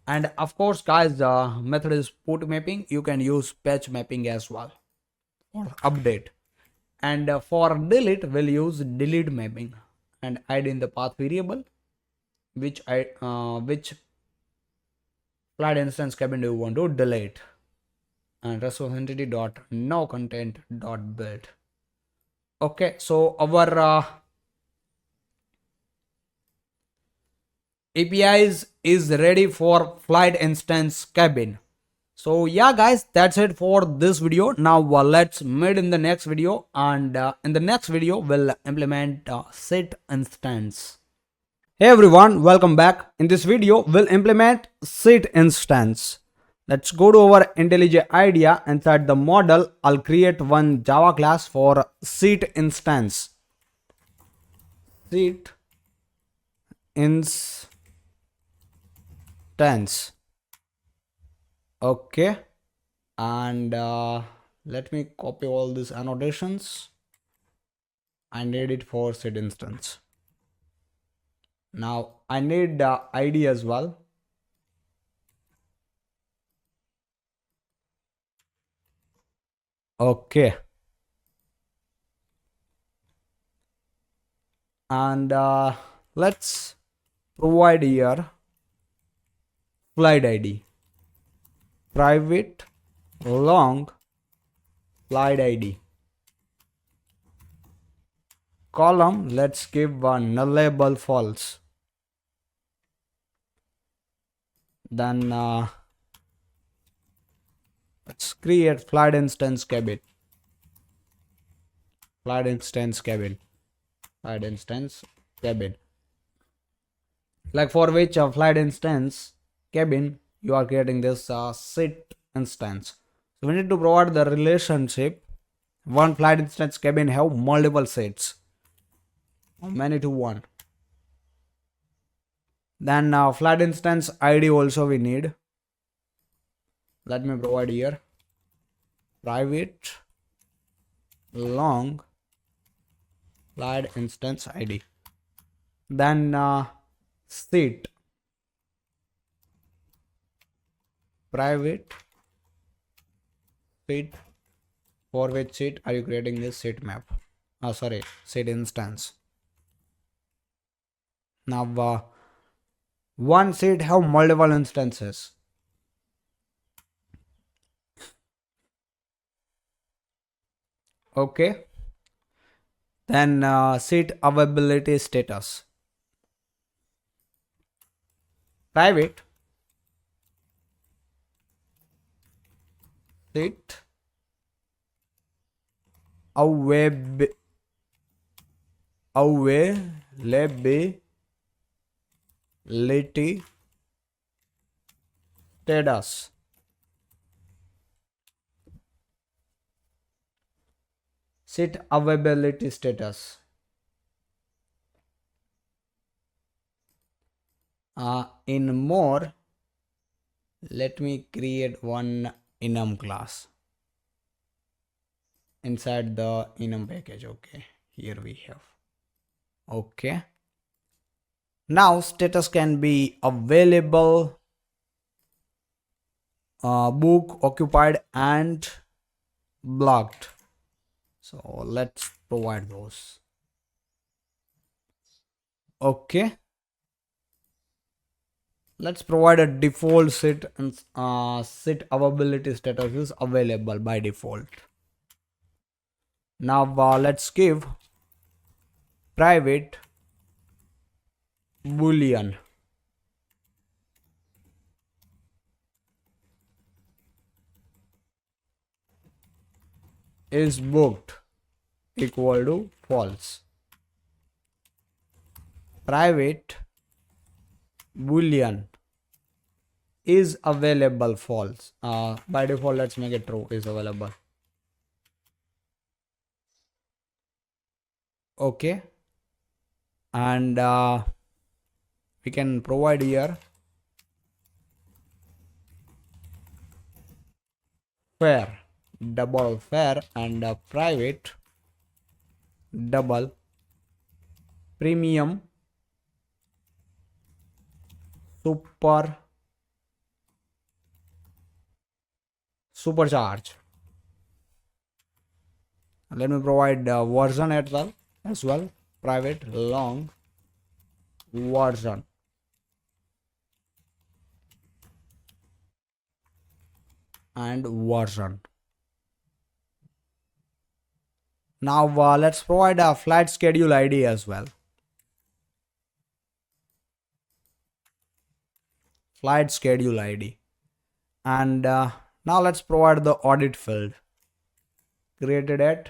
And of course guys, the method is put mapping. You can use patch mapping as well for update. And for delete, we'll use delete mapping and add in the path variable which flight instance cabin do you want to delete, and resource entity dot no content dot build. Okay, so our APIs is ready for flight instance cabin. So yeah guys, that's it for this video. Now let's meet in the next video, and in the next video we'll implement sit instance. Hey everyone, welcome back. In this video we'll implement sit instance. Let's go to our IntelliJ IDEA. Inside the model, I'll create one Java class for sit instance. Sit instance. Okay, and let me copy all these annotations and add it for sit instance. Now I need ID as well. Okay, and let's provide here flight ID, private long flight ID. column, let's give a nullable false. Then let's create flat instance cabin. Flat instance cabin. Flat instance cabin. Like for which flat instance cabin you are creating this sit instance. So we need to provide the relationship. One flat instance cabin have multiple sets. Many to one. Then flat instance ID also we need. Let me provide here private long flat instance ID. Then seat private seat. For which seat are you creating this seat map? Sorry, seat instance. Now one seat have multiple instances. Okay. Then seat availability status. Private seat availability status. Seat availability status. In more, let me create one enum class inside the enum package. Okay, here we have. Okay, now status can be available, book, occupied, and blocked. So let's provide those. Okay, let's provide a default sit and sit availability status is available by default. Now let's give private boolean is booked equal to false. Private boolean is available false. By default, let's make it true, is available. Okay, and we can provide here fair, double fair, and private double premium supercharge. Let me provide version as well. Private long version. And version. Now let's provide a flight schedule ID as well. Flight schedule ID. And now let's provide the audit field. Created at,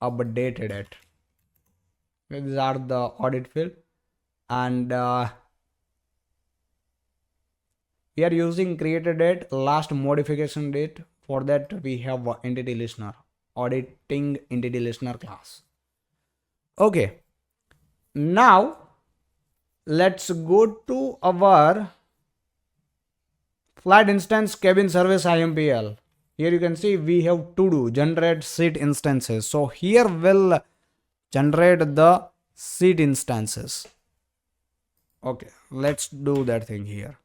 updated at. These are the audit field. And we are using created at, last modification date. For that we have entity listener, auditing entity listener class. Okay, now let's go to our flight instance cabin service IMPL. Here you can see we have to do generate seat instances. So here will generate the seat instances. Okay, let's do that thing here.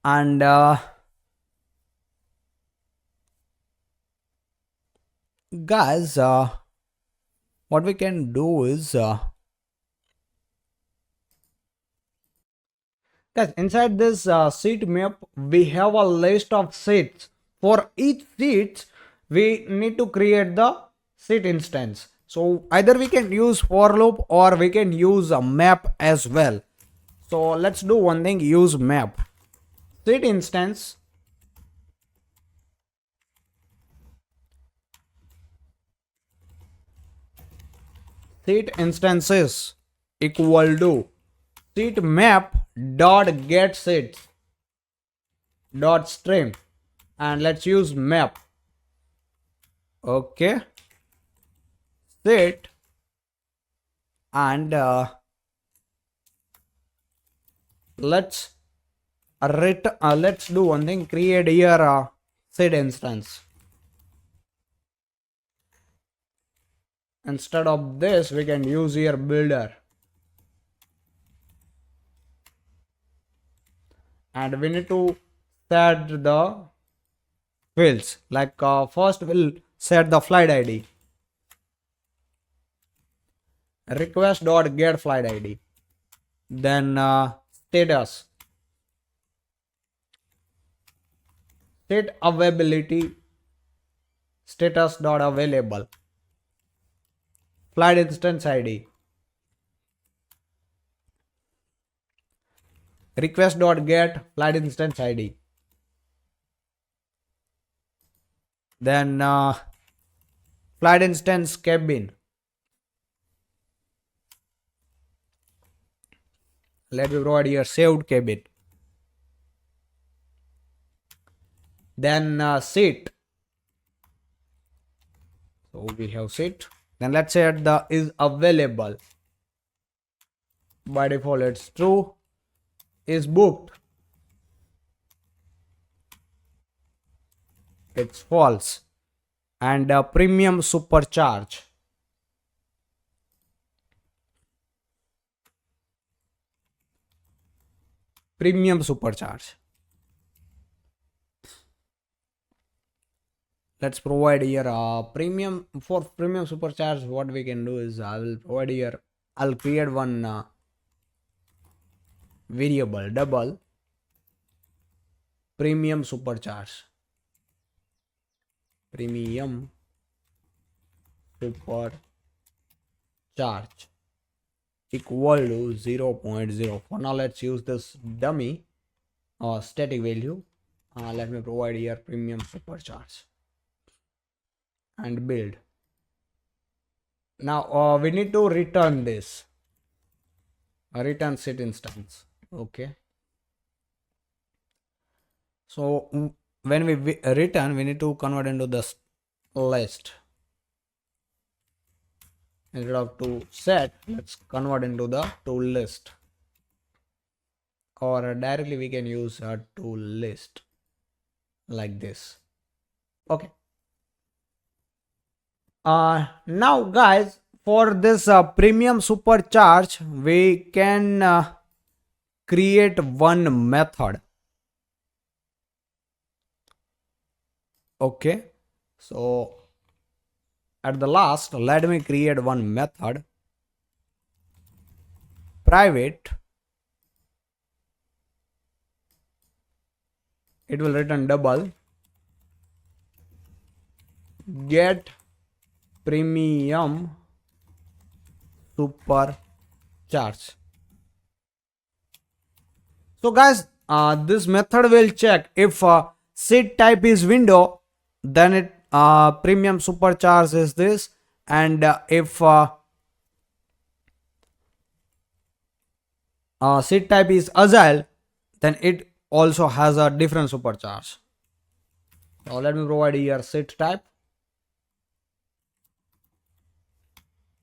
And guys, what we can do is Guys, inside this seat map, we have a list of seats. For each seat, we need to create the seat instance. So either we can use for loop or we can use a map as well. So let's do one thing, use map. Seat instance seat instances equal to seat map dot get seats dot string, and let's use map. Okay, seat and let's let's do one thing, create here a seed instance. Instead of this we can use here builder, and we need to set the fields like first we'll set the flight id, request dot get flight id, then status, state availability, status dot available, flight instance id, request dot get flight instance id, then flight instance cabin, let me provide here saved cabin, then seat. So we have seat, then let's say the is available, by default it's true, is booked, it's false, and premium supercharge, premium supercharge. Let's provide here a premium. For premium supercharge, what we can do is I will provide here, I'll create one variable double premium supercharge, premium supercharge equal to 0.04. Now let's use this dummy static value. Let me provide here premium supercharge and build. Now we need to return this, return set instance. Okay, so when we return, we need to convert into this list. Instead of to set, let's convert into the to list, or directly we can use a to list like this. Okay, now guys, for this premium supercharge we can create one method. Okay, so at the last let me create one method, private, it will return double get premium supercharge. So guys, this method will check if seat type is window, then it premium supercharge is this, and if seat type is agile, then it also has a different supercharge. Now let me provide here seat type.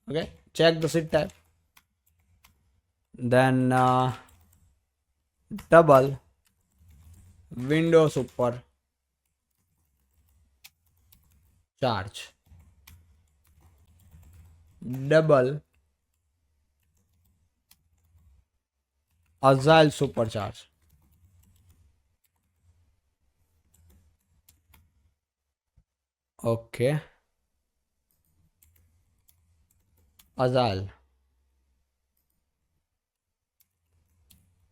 Okay, check the seat type, then double window super charge, double agile supercharge. Okay, agile,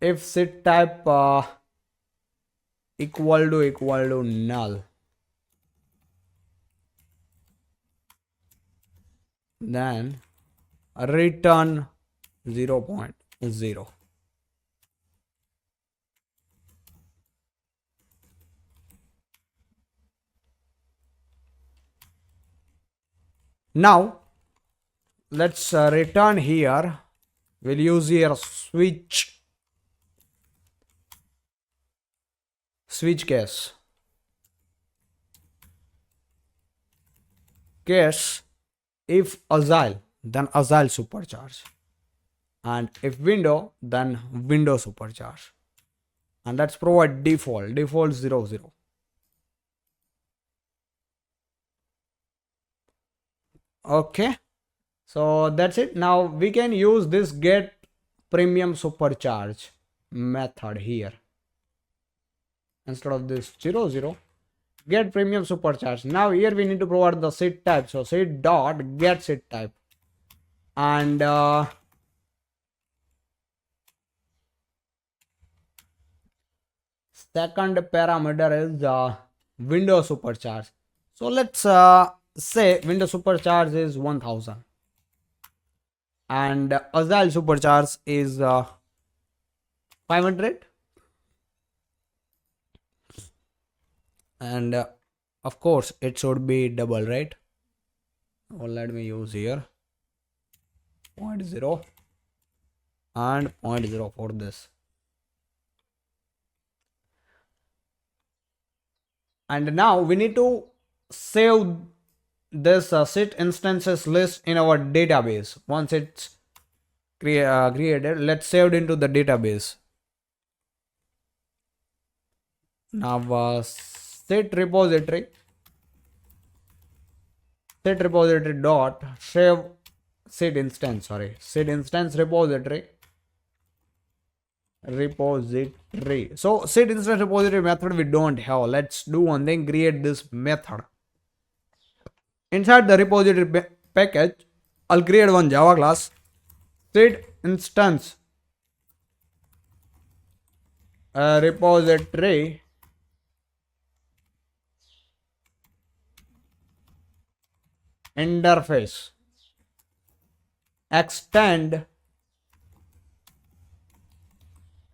if sit type equal to null, then return 0.0. Now let's return here. We'll use here switch case if agile, then agile supercharge, and if window, then window supercharge. And let's provide default 00. Okay, so that's it. Now we can use this get premium supercharge method here instead of this 00. Get premium supercharge. Now here we need to provide the seed type. So seed dot get seed type, and second parameter is window supercharge. So let's say window supercharge is 1000 and agile supercharge is 500, and of course it should be double, right? Or let me use here 0.0 and 0.0 for this. And now we need to save this sit instances list in our database. Once it's created, let's save it into the database. Now sit repository dot save sit instance repository. So sit instance repository method we don't have. Let's do one thing, create this method. Inside the repository package, I'll create one Java class, sit instance repository interface extend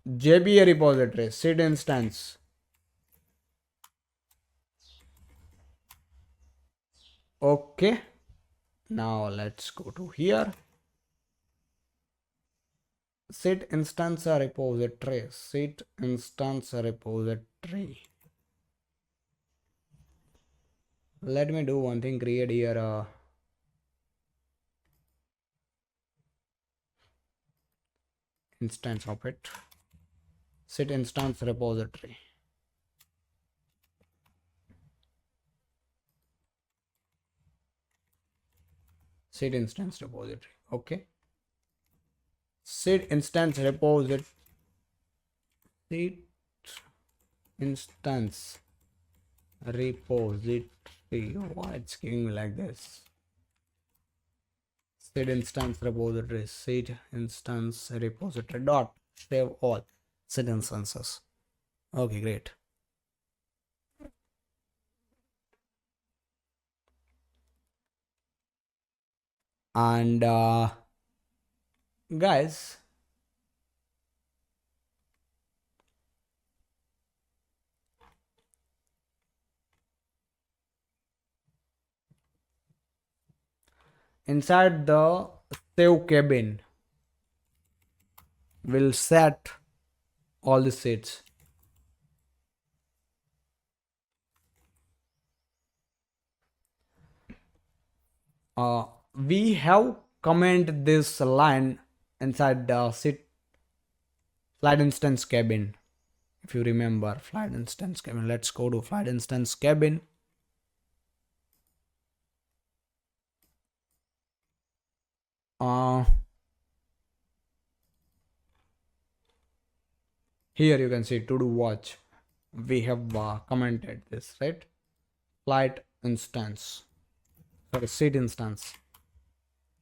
JBA repository sit instance. Okay, now let's go to here, sit instance repository. Let me do one thing, create here a instance of it, sit instance repository. Sit instance repository. Okay, sit instance repository, sit instance repository. Why it's giving me like this? Sit instance repository, sit instance repository dot save all sit instances. Okay, great. And guys, inside the save cabin, we'll set all the sets. We have comment this line inside the sit flight instance cabin. If you remember flight instance cabin, let's go to flight instance cabin. Here you can see to do watch. We have commented this, right? Flight instance, sorry, seat instance.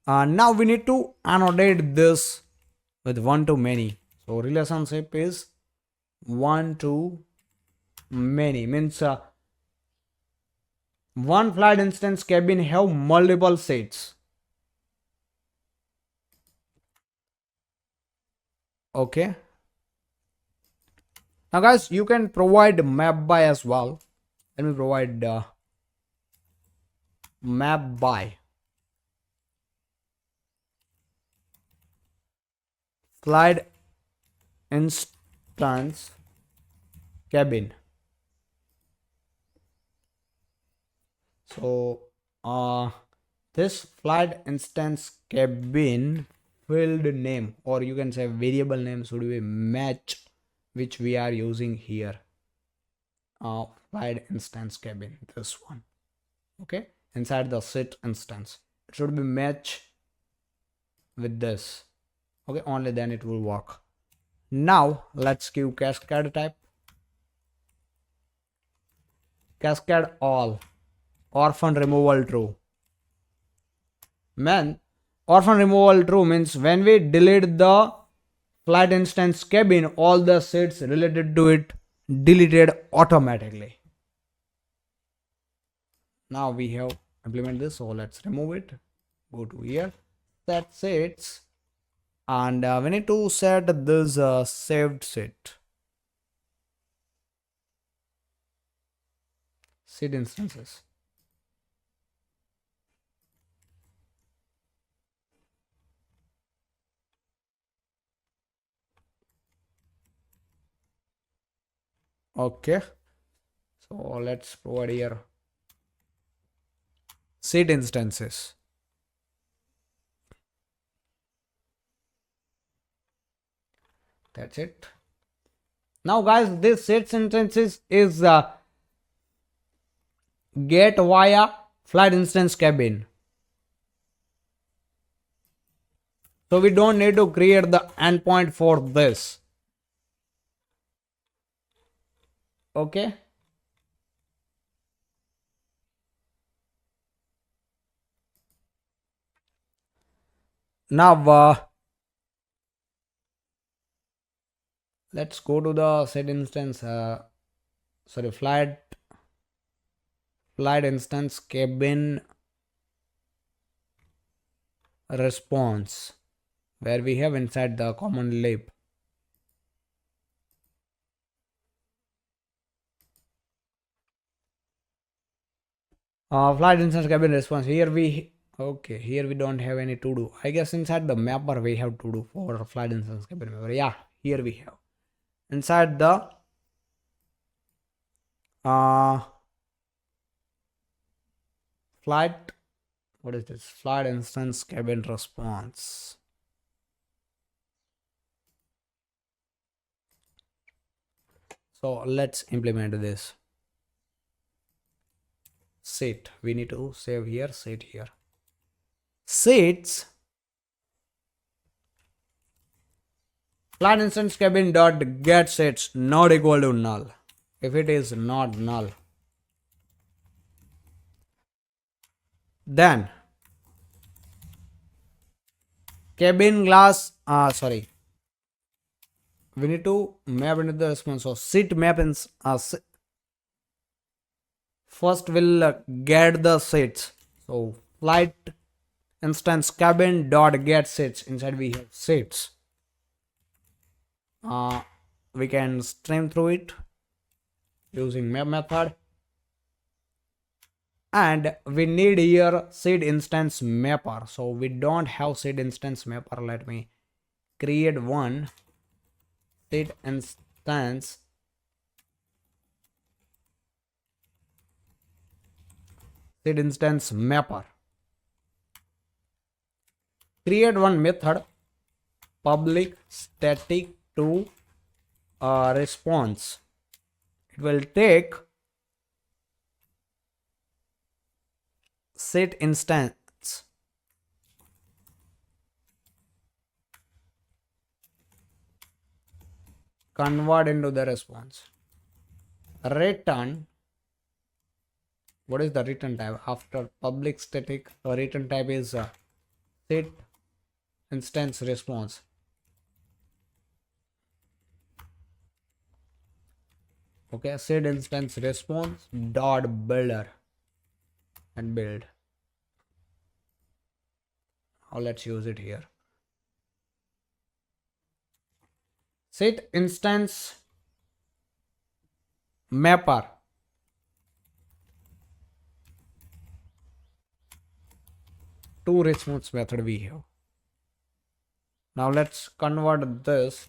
Now we need to annotate this with one to many. So relationship is one to many, means one flight instance cabin have multiple seats. Okay. Now guys, you can provide map by as well. Let me provide map by flight instance cabin. So this flight instance cabin field name, or you can say variable name, should be match which we are using here. Flight instance cabin, this one. Okay, inside the sit instance it should be match with this. Okay, only then it will work. Now let's give cascade type. Cascade all. Orphan removal true. Man, orphan removal true means when we delete the flight instance cabin, all the sets related to it deleted automatically. Now we have implement this, so let's remove it. Go to here, set sets, and we need to set this saved set. Seed instances. Okay, so let's provide here seed instances. That's it. Now guys, this seed instances is get via flight instance cabin. So we don't need to create the endpoint for this. Okay. Now let's go to the set instance. Sorry, flight instance cabin response, where we have inside the command lib. Flight instance cabin response. Here we here we don't have any to do. I guess inside the mapper we have to do for flight instance cabin mapper. Yeah, here we have inside the flight. What is this? Flight instance cabin response. So let's implement this. Set. We need to save here. Set here. Sets. Flight instance cabin dot get sets not equal to null. If it is not null, then cabin glass. Sorry. We need to map into the response. So sit map in first we'll get the sets. So flight instance cabin dot get sets. Inside we have sets. We can stream through it using map method, and we need here seed instance mapper. So we don't have seed instance mapper. Let me create one. Seed instance mapper. Create one method public static to response. It will take set instance convert into the response. Return. What is the return type after public static? Return type is set instance response. Okay, set instance response dot builder and build. Now let's use it here. Set instance mapper. Two response method we have. Now let's convert this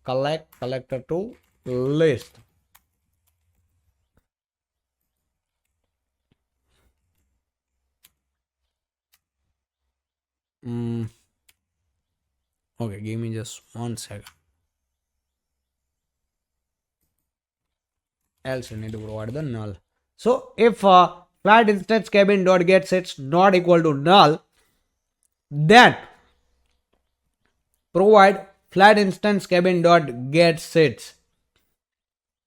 collector to list. Okay, give me just 1 second. Else you need to provide the null. So if flat instance cabin dot get sets not equal to null, then provide flat instance cabin dot get sets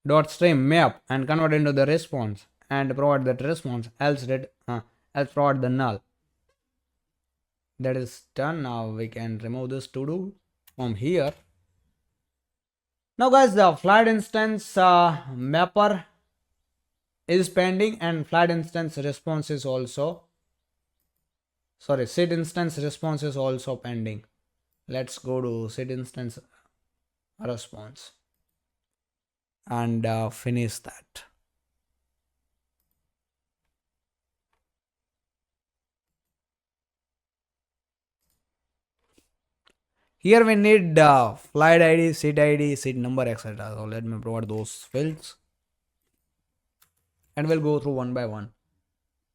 dot stream map and convert into the response and provide that response. Else provide the null. That is done. Now we can remove this to do from here. Now guys, the flat instance mapper is pending and flat instance response is also set instance response is also pending. Let's go to set instance response and finish that. Here we need flight ID, seat number, etc. So let me provide those fields and we'll go through one by one.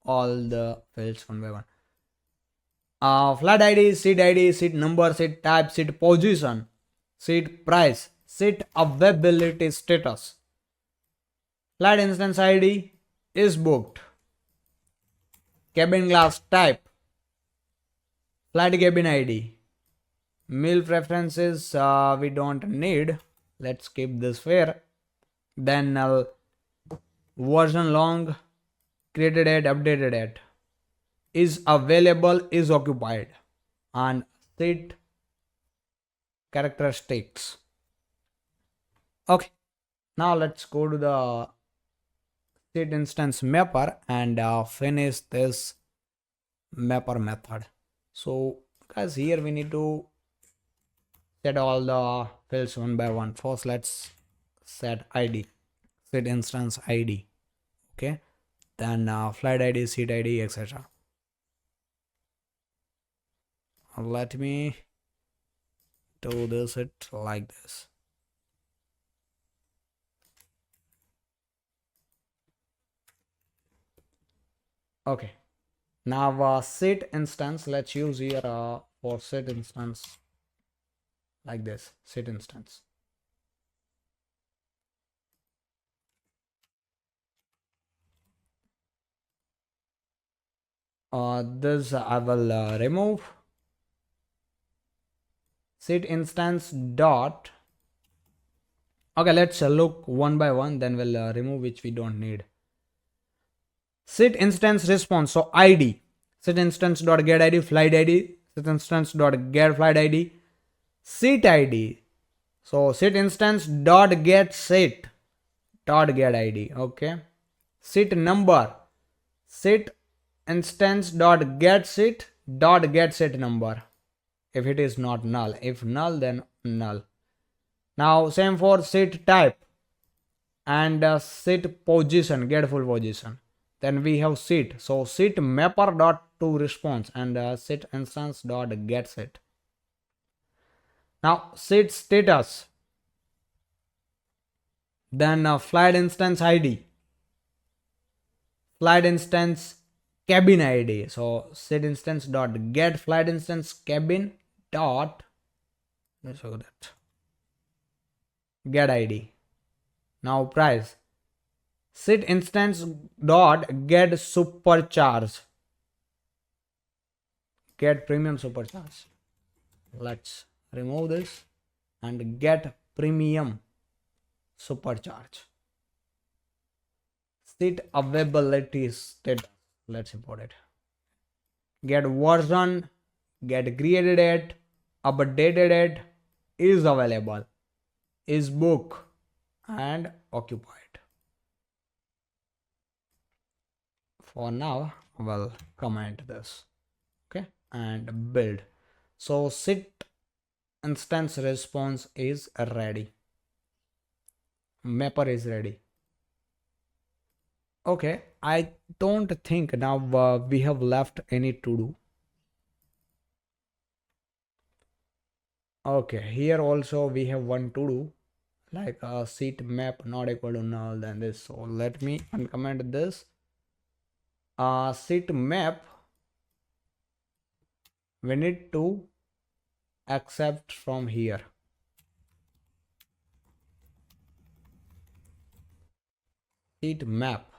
All the fields one by one. Flight ID, seat number, seat type, seat position, seat price, seat availability status. Flight instance ID is booked. Cabin class type. Flight cabin ID. Meal preferences we don't need. Let's keep this fair. Then version long, created at, updated at, is available, is occupied, and seat characteristics. Okay, now let's go to the seat instance mapper and finish this mapper method. So guys, here we need to set all the fields one by one. First let's set ID, set instance ID. Okay, then flight ID, seat ID, etc. Let me do this like this. Okay, now set instance, let's use here for set instance like this, set instance. This I will remove. Set instance dot. Okay, let's look one by one, then we'll remove which we don't need. Set instance response, so ID, set instance dot get ID, flight ID, set instance dot get flight ID, seat ID, so set instance dot get seat dot get ID. Okay, seat number, set instance dot get seat number if it is not null. If null, then null. Now same for seat type and seat position, get full position. Then we have seat, so seat mapper dot to response and seat instance dot get seat. Now seat status, then flight instance ID, flight instance cabin ID, so set instance dot get flight instance cabin dot, let's show that, get ID. Now price, set instance dot get supercharge, get premium supercharge. Let's remove this and get premium supercharge. Seat availability status, let's import it. Get version, get created at, updated at, is available, is booked, and occupied. For now, we'll comment this. Okay, and build. So sit instance response is ready. Mapper is ready. Okay, I don't think now we have left any to do. Okay, here also we have one to do, like a seat map not equal to null than this. So let me uncomment this. Seat map, we need to accept from here. Seat map.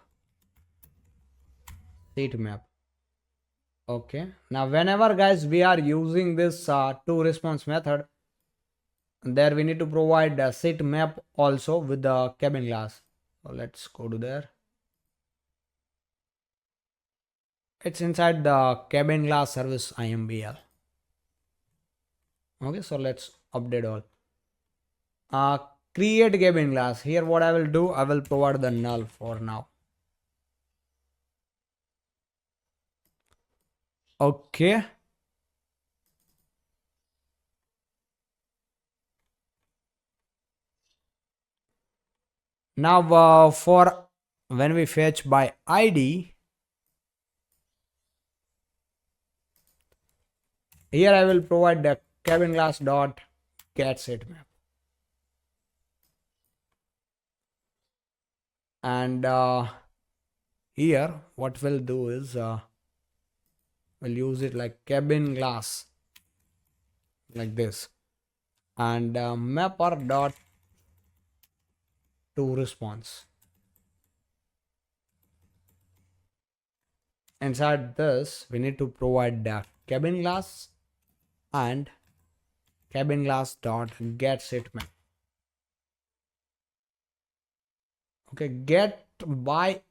Seat map. Okay, now whenever guys we are using this to response method, there we need to provide a seat map also with the cabin class. So let's go to there. It's inside the cabin class service IMBL. Okay, so let's update all. Create cabin class. Here what I will do, I will provide the null for now. Okay. Now for when we fetch by ID, here I will provide the cabin class dot get set map. And here what we'll do is we'll use it like cabin class like this, and mapper dot to response. Inside this we need to provide the cabin class and cabin class dot get set map. Okay, get by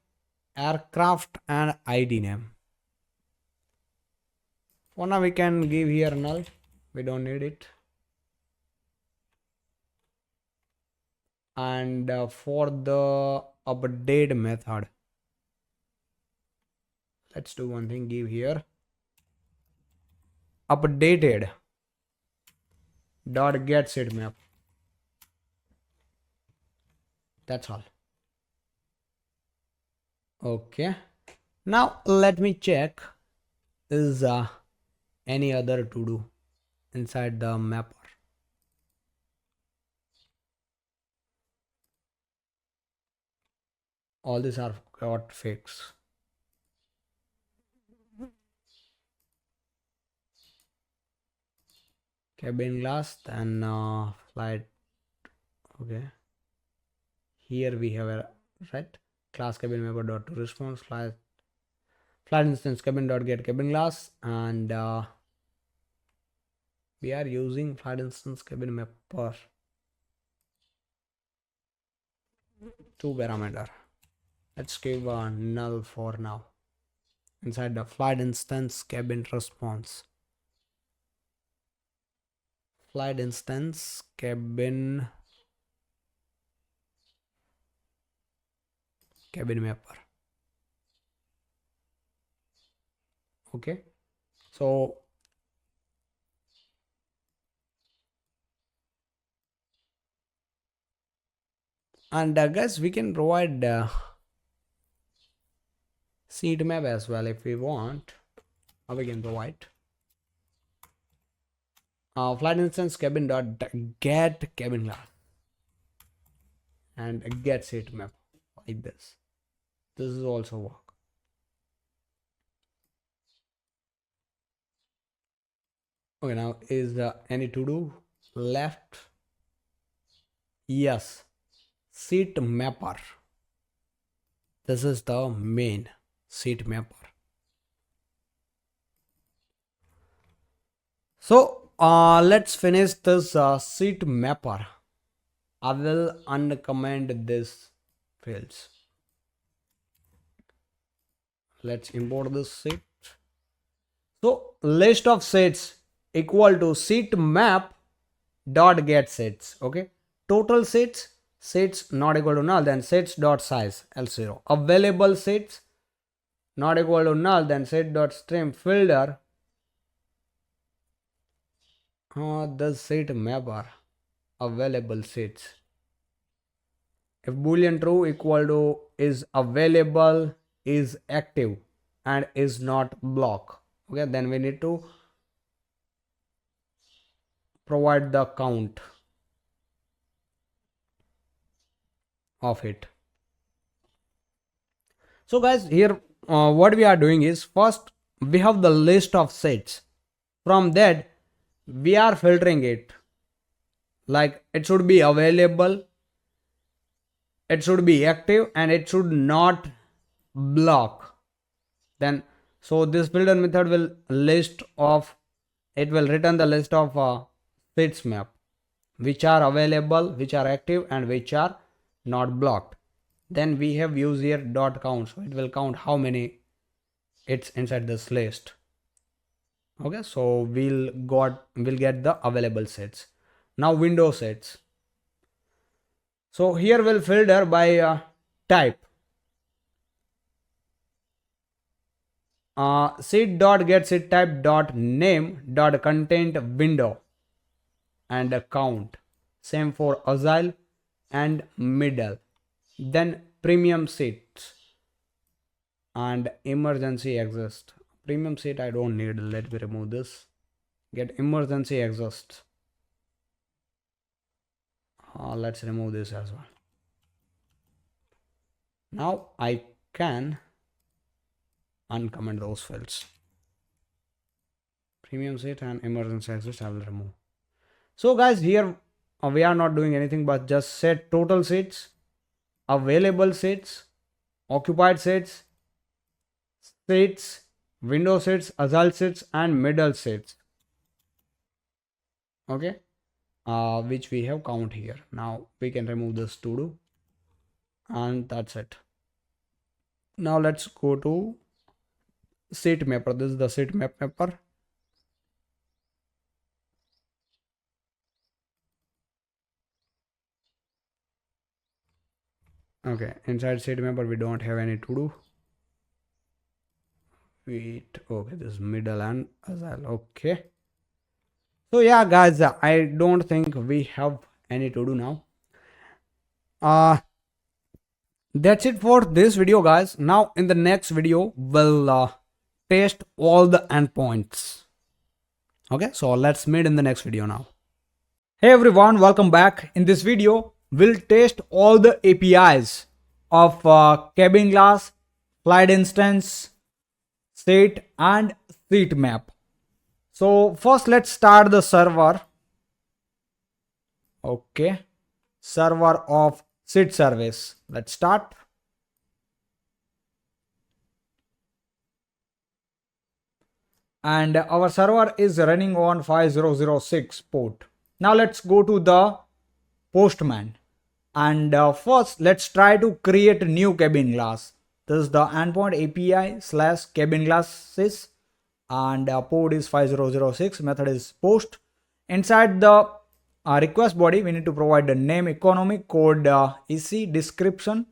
aircraft and ID name. For now we can give here null, we don't need it. And for the update method, let's do one thing, give here updated dot get set map. That's all. Okay, now let me check is any other to do inside the mapper. All these are got fixed. Cabin glass, then flight. Okay, here we have a right class cabin mapper dot to response flight instance cabin dot get cabin glass, and we are using flight instance cabin mapper 2 parameter. Let's give a null for now inside the flight instance cabin response. Flight instance cabin mapper. Okay, so and guys we can provide seat map as well if we want. We can provide flight instance cabin dot get cabin class and get seat map like this. This is also work. Okay, now is any to do left? Yes, seat mapper. This is the main seat mapper. So let's finish this seat mapper. I will uncomment this fields. Let's import this seat. So list of seats equal to seat map dot get sets. Okay, total sets not equal to null, then sets dot size L0. Available sets not equal to null, then set dot stream filter the set mapper available sets. If boolean true equal to is available, is active, and is not block, okay, then we need to provide the count of it. So guys, here what we are doing is, first we have the list of sets. From that we are filtering it, like it should be available, it should be active, and it should not block. Then so this filter method will list of, it will return the list of sets map which are available, which are active, and which are not blocked. Then we have use here dot count, so it will count how many it's inside this list. Okay, so we'll get the available sets. Now window sets. So here we'll filter by type. Set dot get set type dot name dot content window and a count. Same for agile and middle. Then premium sets and emergency exist. Premium set I don't need. Let me remove this. Get emergency exist. Let's remove this as well. Now I can uncomment those fields. Premium set and emergency exist I will remove. So guys, here we are not doing anything but just set total sets, available sets, occupied sets, sets, window sets, agile sets, and middle sets. Okay, which we have count here. Now we can remove this to do, and that's it. Now let's go to set mapper. This is the set mapper. Okay, inside set mapper we don't have any to do. Wait, okay, this is middle and agile. Okay, so yeah guys, I don't think we have any to do now. That's it for this video guys. Now in the next video we'll test all the endpoints. Okay, so let's meet in the next video now. Hey everyone, welcome back. In this video we'll test all the APIs of cabin class, flight instance, state, and seat map. So first let's start the server. Okay, server of seat service. Let's start. And our server is running on 5006 port. Now let's go to the Postman. And first let's try to create a new cabin class. This is the endpoint API slash cabin classes, and port is 5006. Method is post. Inside the request body we need to provide the name, economy, code EC, description,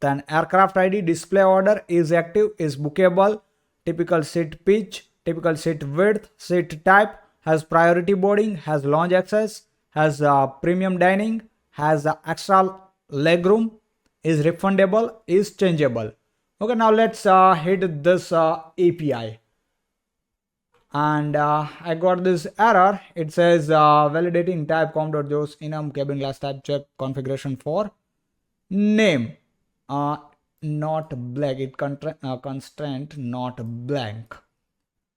then aircraft ID, display order, is active, is bookable, typical seat pitch, typical seat width, seat type, has priority boarding, has lounge access, has premium dining, has extra legroom, is refundable, is changeable. Okay, now let's hit this API. And I got this error. It says validating type com.jos enum cabin class type check configuration for name not blank. It constraint not blank.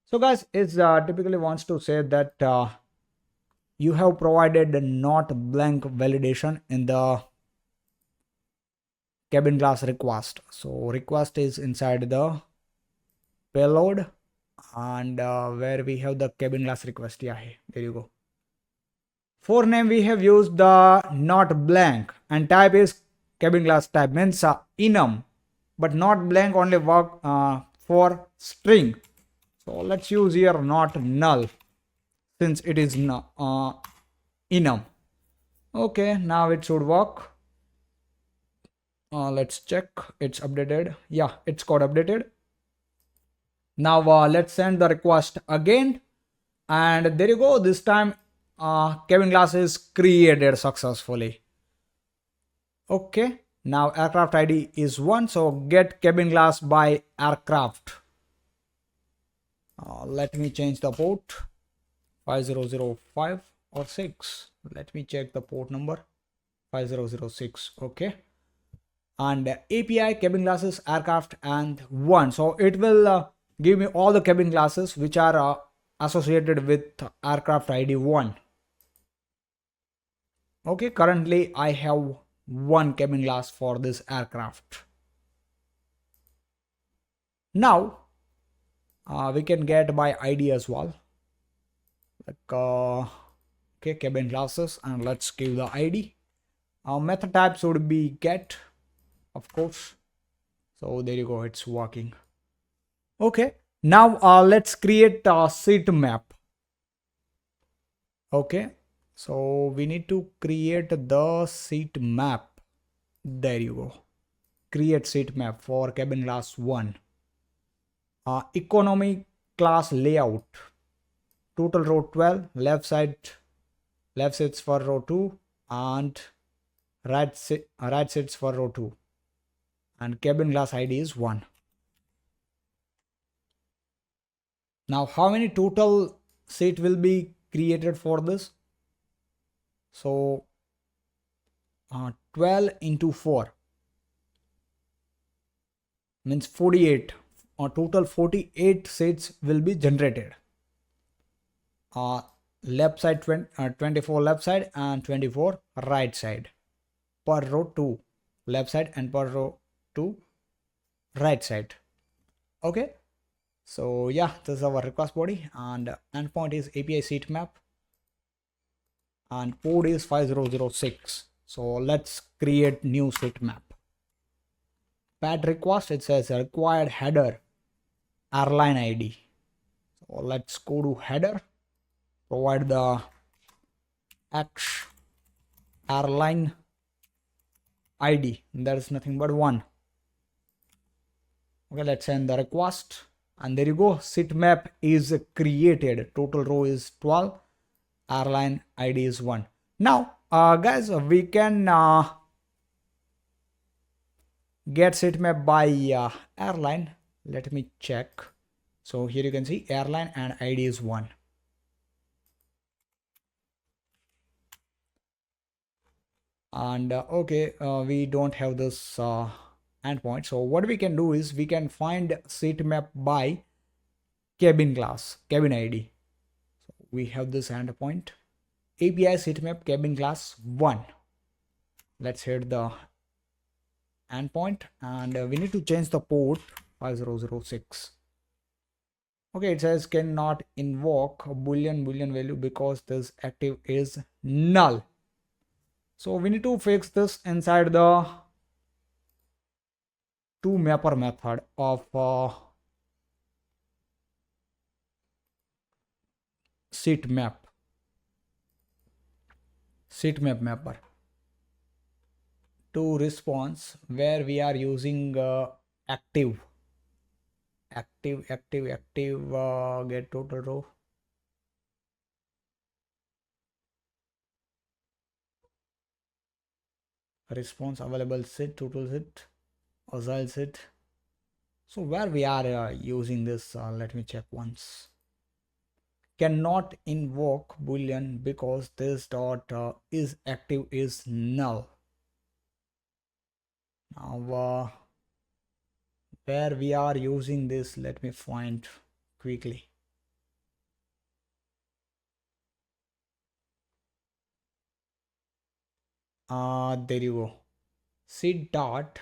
So guys, it typically wants to say that you have provided not blank validation in the cabin class request. So request is inside the payload, and where we have the cabin class request. Yeah, there you go. For name we have used the not blank, and type is cabin class type, means enum, but not blank only work for string. So let's use here not null, since it is enum. Okay, now it should work. Let's check. It's updated. Yeah, it's got updated. Now let's send the request again, and there you go. This time cabin class is created successfully. Okay, now aircraft ID is 1, so get cabin class by aircraft. Let me change the port 5005 or 6. Let me check the port number 5006. Okay, and API cabin classes aircraft and 1, so it will give me all the cabin classes which are associated with aircraft ID 1. Okay, currently I have 1 cabin class for this aircraft. Now we can get by ID as well, like okay, cabin classes, and let's give the ID. Method types would be get, of course. So there you go, it's working. Okay, now let's create a seat map. Okay, so we need to create the seat map. There you go, create seat map for cabin class 1. Economy class layout, total row 12, left seats for row 2, and right seats for row 2, and cabin class ID is 1. Now how many total seat will be created for this? So 12 into 4 means 48, or total 48 seats will be generated. Left side 24 left side and 24 right side per row 2 left side and per row 2 right side. Okay, so yeah, this is our request body, and endpoint is API seat map, and code is 5006. So let's create new seat map. Pad request, it says required header airline ID. So let's go to header, provide the X airline ID, there is nothing but 1. Okay, let's send the request, and there you go, seat map is created. Total row is 12, airline ID is 1. Now guys, we can get seat map by airline. Let me check. So here you can see airline and ID is 1. And okay, we don't have this endpoint. So what we can do is we can find seat map by cabin class, cabin ID. So we have this endpoint, API seat map cabin class 1. Let's hit the endpoint, and we need to change the port 5006. Okay, it says cannot invoke a boolean value because this active is null. So we need to fix this inside the toMapper method of seat map mapper to response, where we are using active get total row. Response available set, total set, agile set. So where we are using this, let me check once. Cannot invoke boolean because this dot is active is null. Now where we are using this, let me find quickly. There you go, seat dot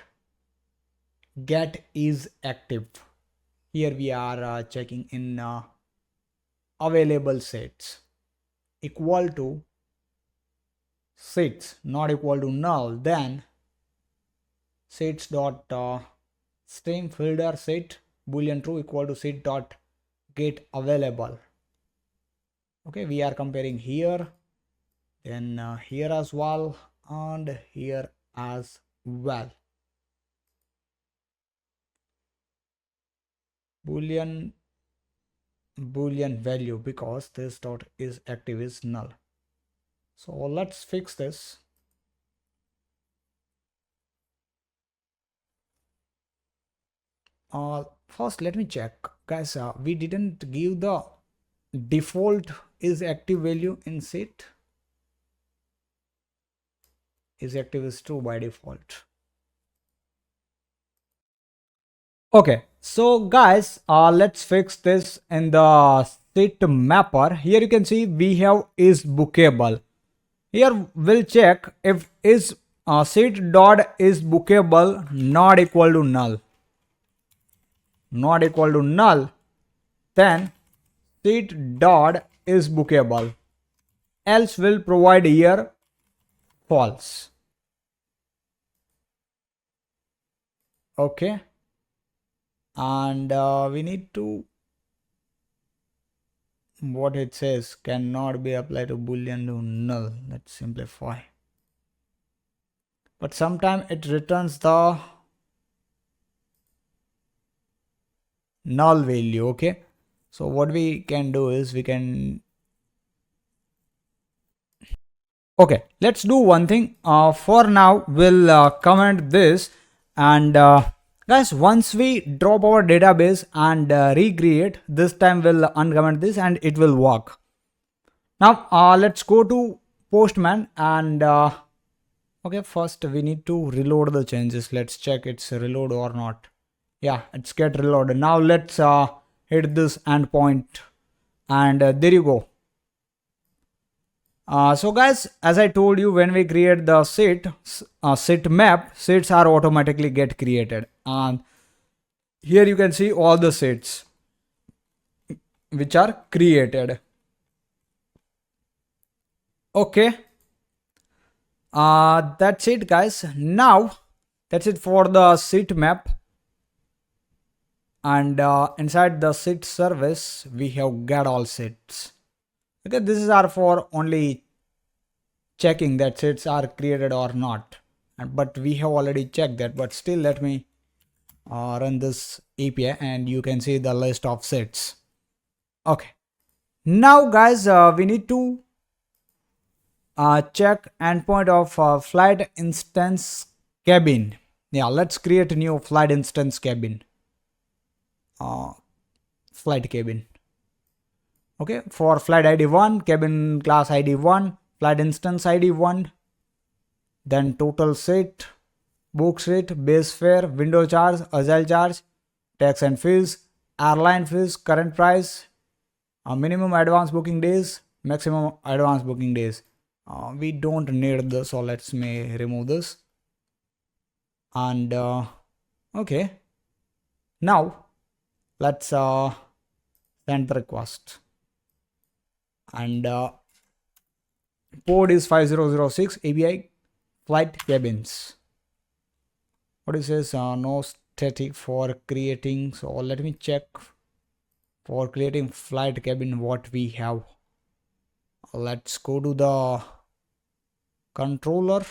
get is active. Here we are checking in available sets equal to seats not equal to null, then seats dot string filter set boolean true equal to seat dot get available. Okay, we are comparing here then here as well, and here as well. Boolean value, because this dot is active is null. So let's fix this. First let me check, guys. We didn't give the default is active value in set. Is active is true by default. Okay, so guys, let's fix this in the set mapper. Here you can see we have is bookable. Here we'll check if is set dot is bookable not equal to null. Not equal to null, then set dot is bookable. Else will provide here false. Okay, and we need to, what it says cannot be applied to boolean to null. Let's simplify. But sometimes it returns the null value. Okay, so what we can do is we can, okay, let's do one thing. For now we'll comment this, and guys, once we drop our database and recreate, this time we'll uncomment this and it will work. Now let's go to Postman, and okay, first we need to reload the changes. Let's check it's reload or not. Yeah, it's get reloaded. Now let's hit this endpoint, and there you go. So guys, as I told you, when we create the set map, sets are automatically get created, and here you can see all the sets which are created. Okay, that's it guys. Now that's it for the set map, and inside the set service we have get all sets. Okay, this is our for only checking that sets are created or not, but we have already checked that. But still, let me run this API and you can see the list of sets. Okay, now guys, we need to check endpoint of flight instance cabin. Yeah, let's create a new flight instance cabin. Flight cabin. Okay, for flight ID 1, cabin class ID 1, flight instance ID 1, then total set, book rate, base fare, window charge, agile charge, tax and fees, airline fees, current price, minimum advance booking days, maximum advance booking days. We don't need this, so let's me remove this. And okay, now let's send the request, and port is 5006 API flight cabins. What it says, no static for creating. So let me check for creating flight cabin what we have. Let's go to the controller.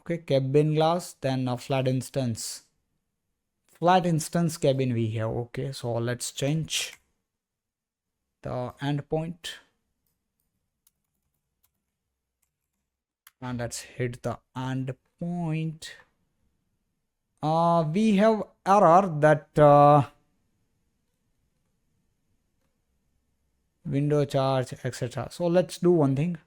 Okay, cabin class, then a flight instance cabin we have. Okay, so let's change the endpoint, and let's hit the endpoint. We have error that window charge, etc. So let's do one thing.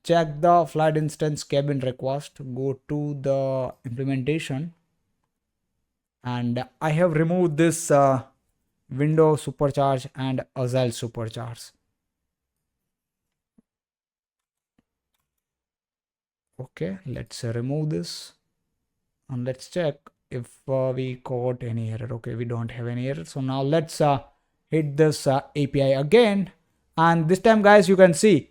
Check the flight instance cabin request, go to the implementation, and I have removed this window supercharge and agile supercharge. Okay, let's remove this, and let's check if we caught any error. Okay, we don't have any error. So now let's hit this API again, and this time guys, you can see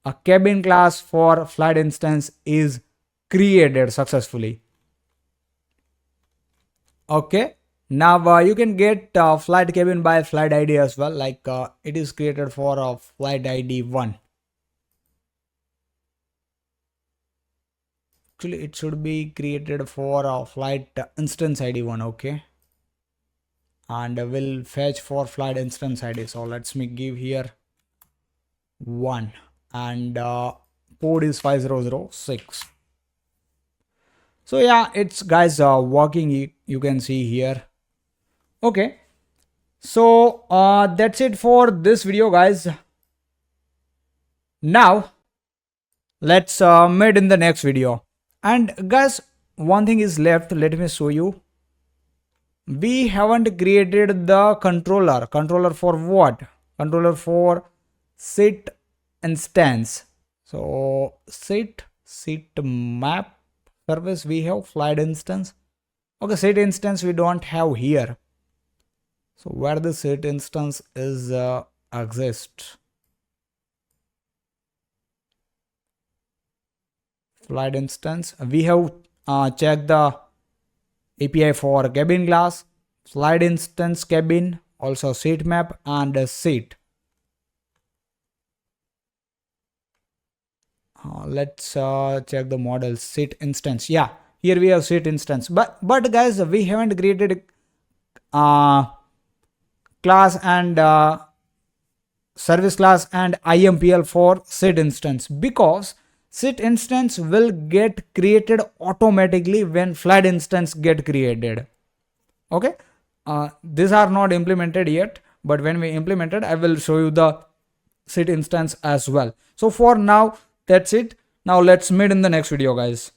a cabin class for flight instance is created successfully. Okay, Now you can get flight cabin by flight ID as well, like it is created for flight ID 1. Actually it should be created for flight instance ID 1. Okay, and we'll fetch for flight instance ID. So let's me give here 1, and code is 5006. So yeah, it's guys working. You can see here. Okay, so that's it for this video, guys. Now let's meet in the next video. And guys, one thing is left. Let me show you. We haven't created the controller for what? Controller for sit instance. So sit map service, we have flight instance. Okay, sit instance we don't have here. So where the sit instance is exist, flight instance, we have checked the API for cabin class, flight instance cabin, also seat map and seat. Let's check the model seat instance. Yeah, here we have seat instance, but guys, we haven't created class and service class and IMPL for seat instance, because seat instance will get created automatically when flight instance get created. Okay, these are not implemented yet, but when we implemented, I will show you the seat instance as well. So for now, that's it. Now let's meet in the next video, guys.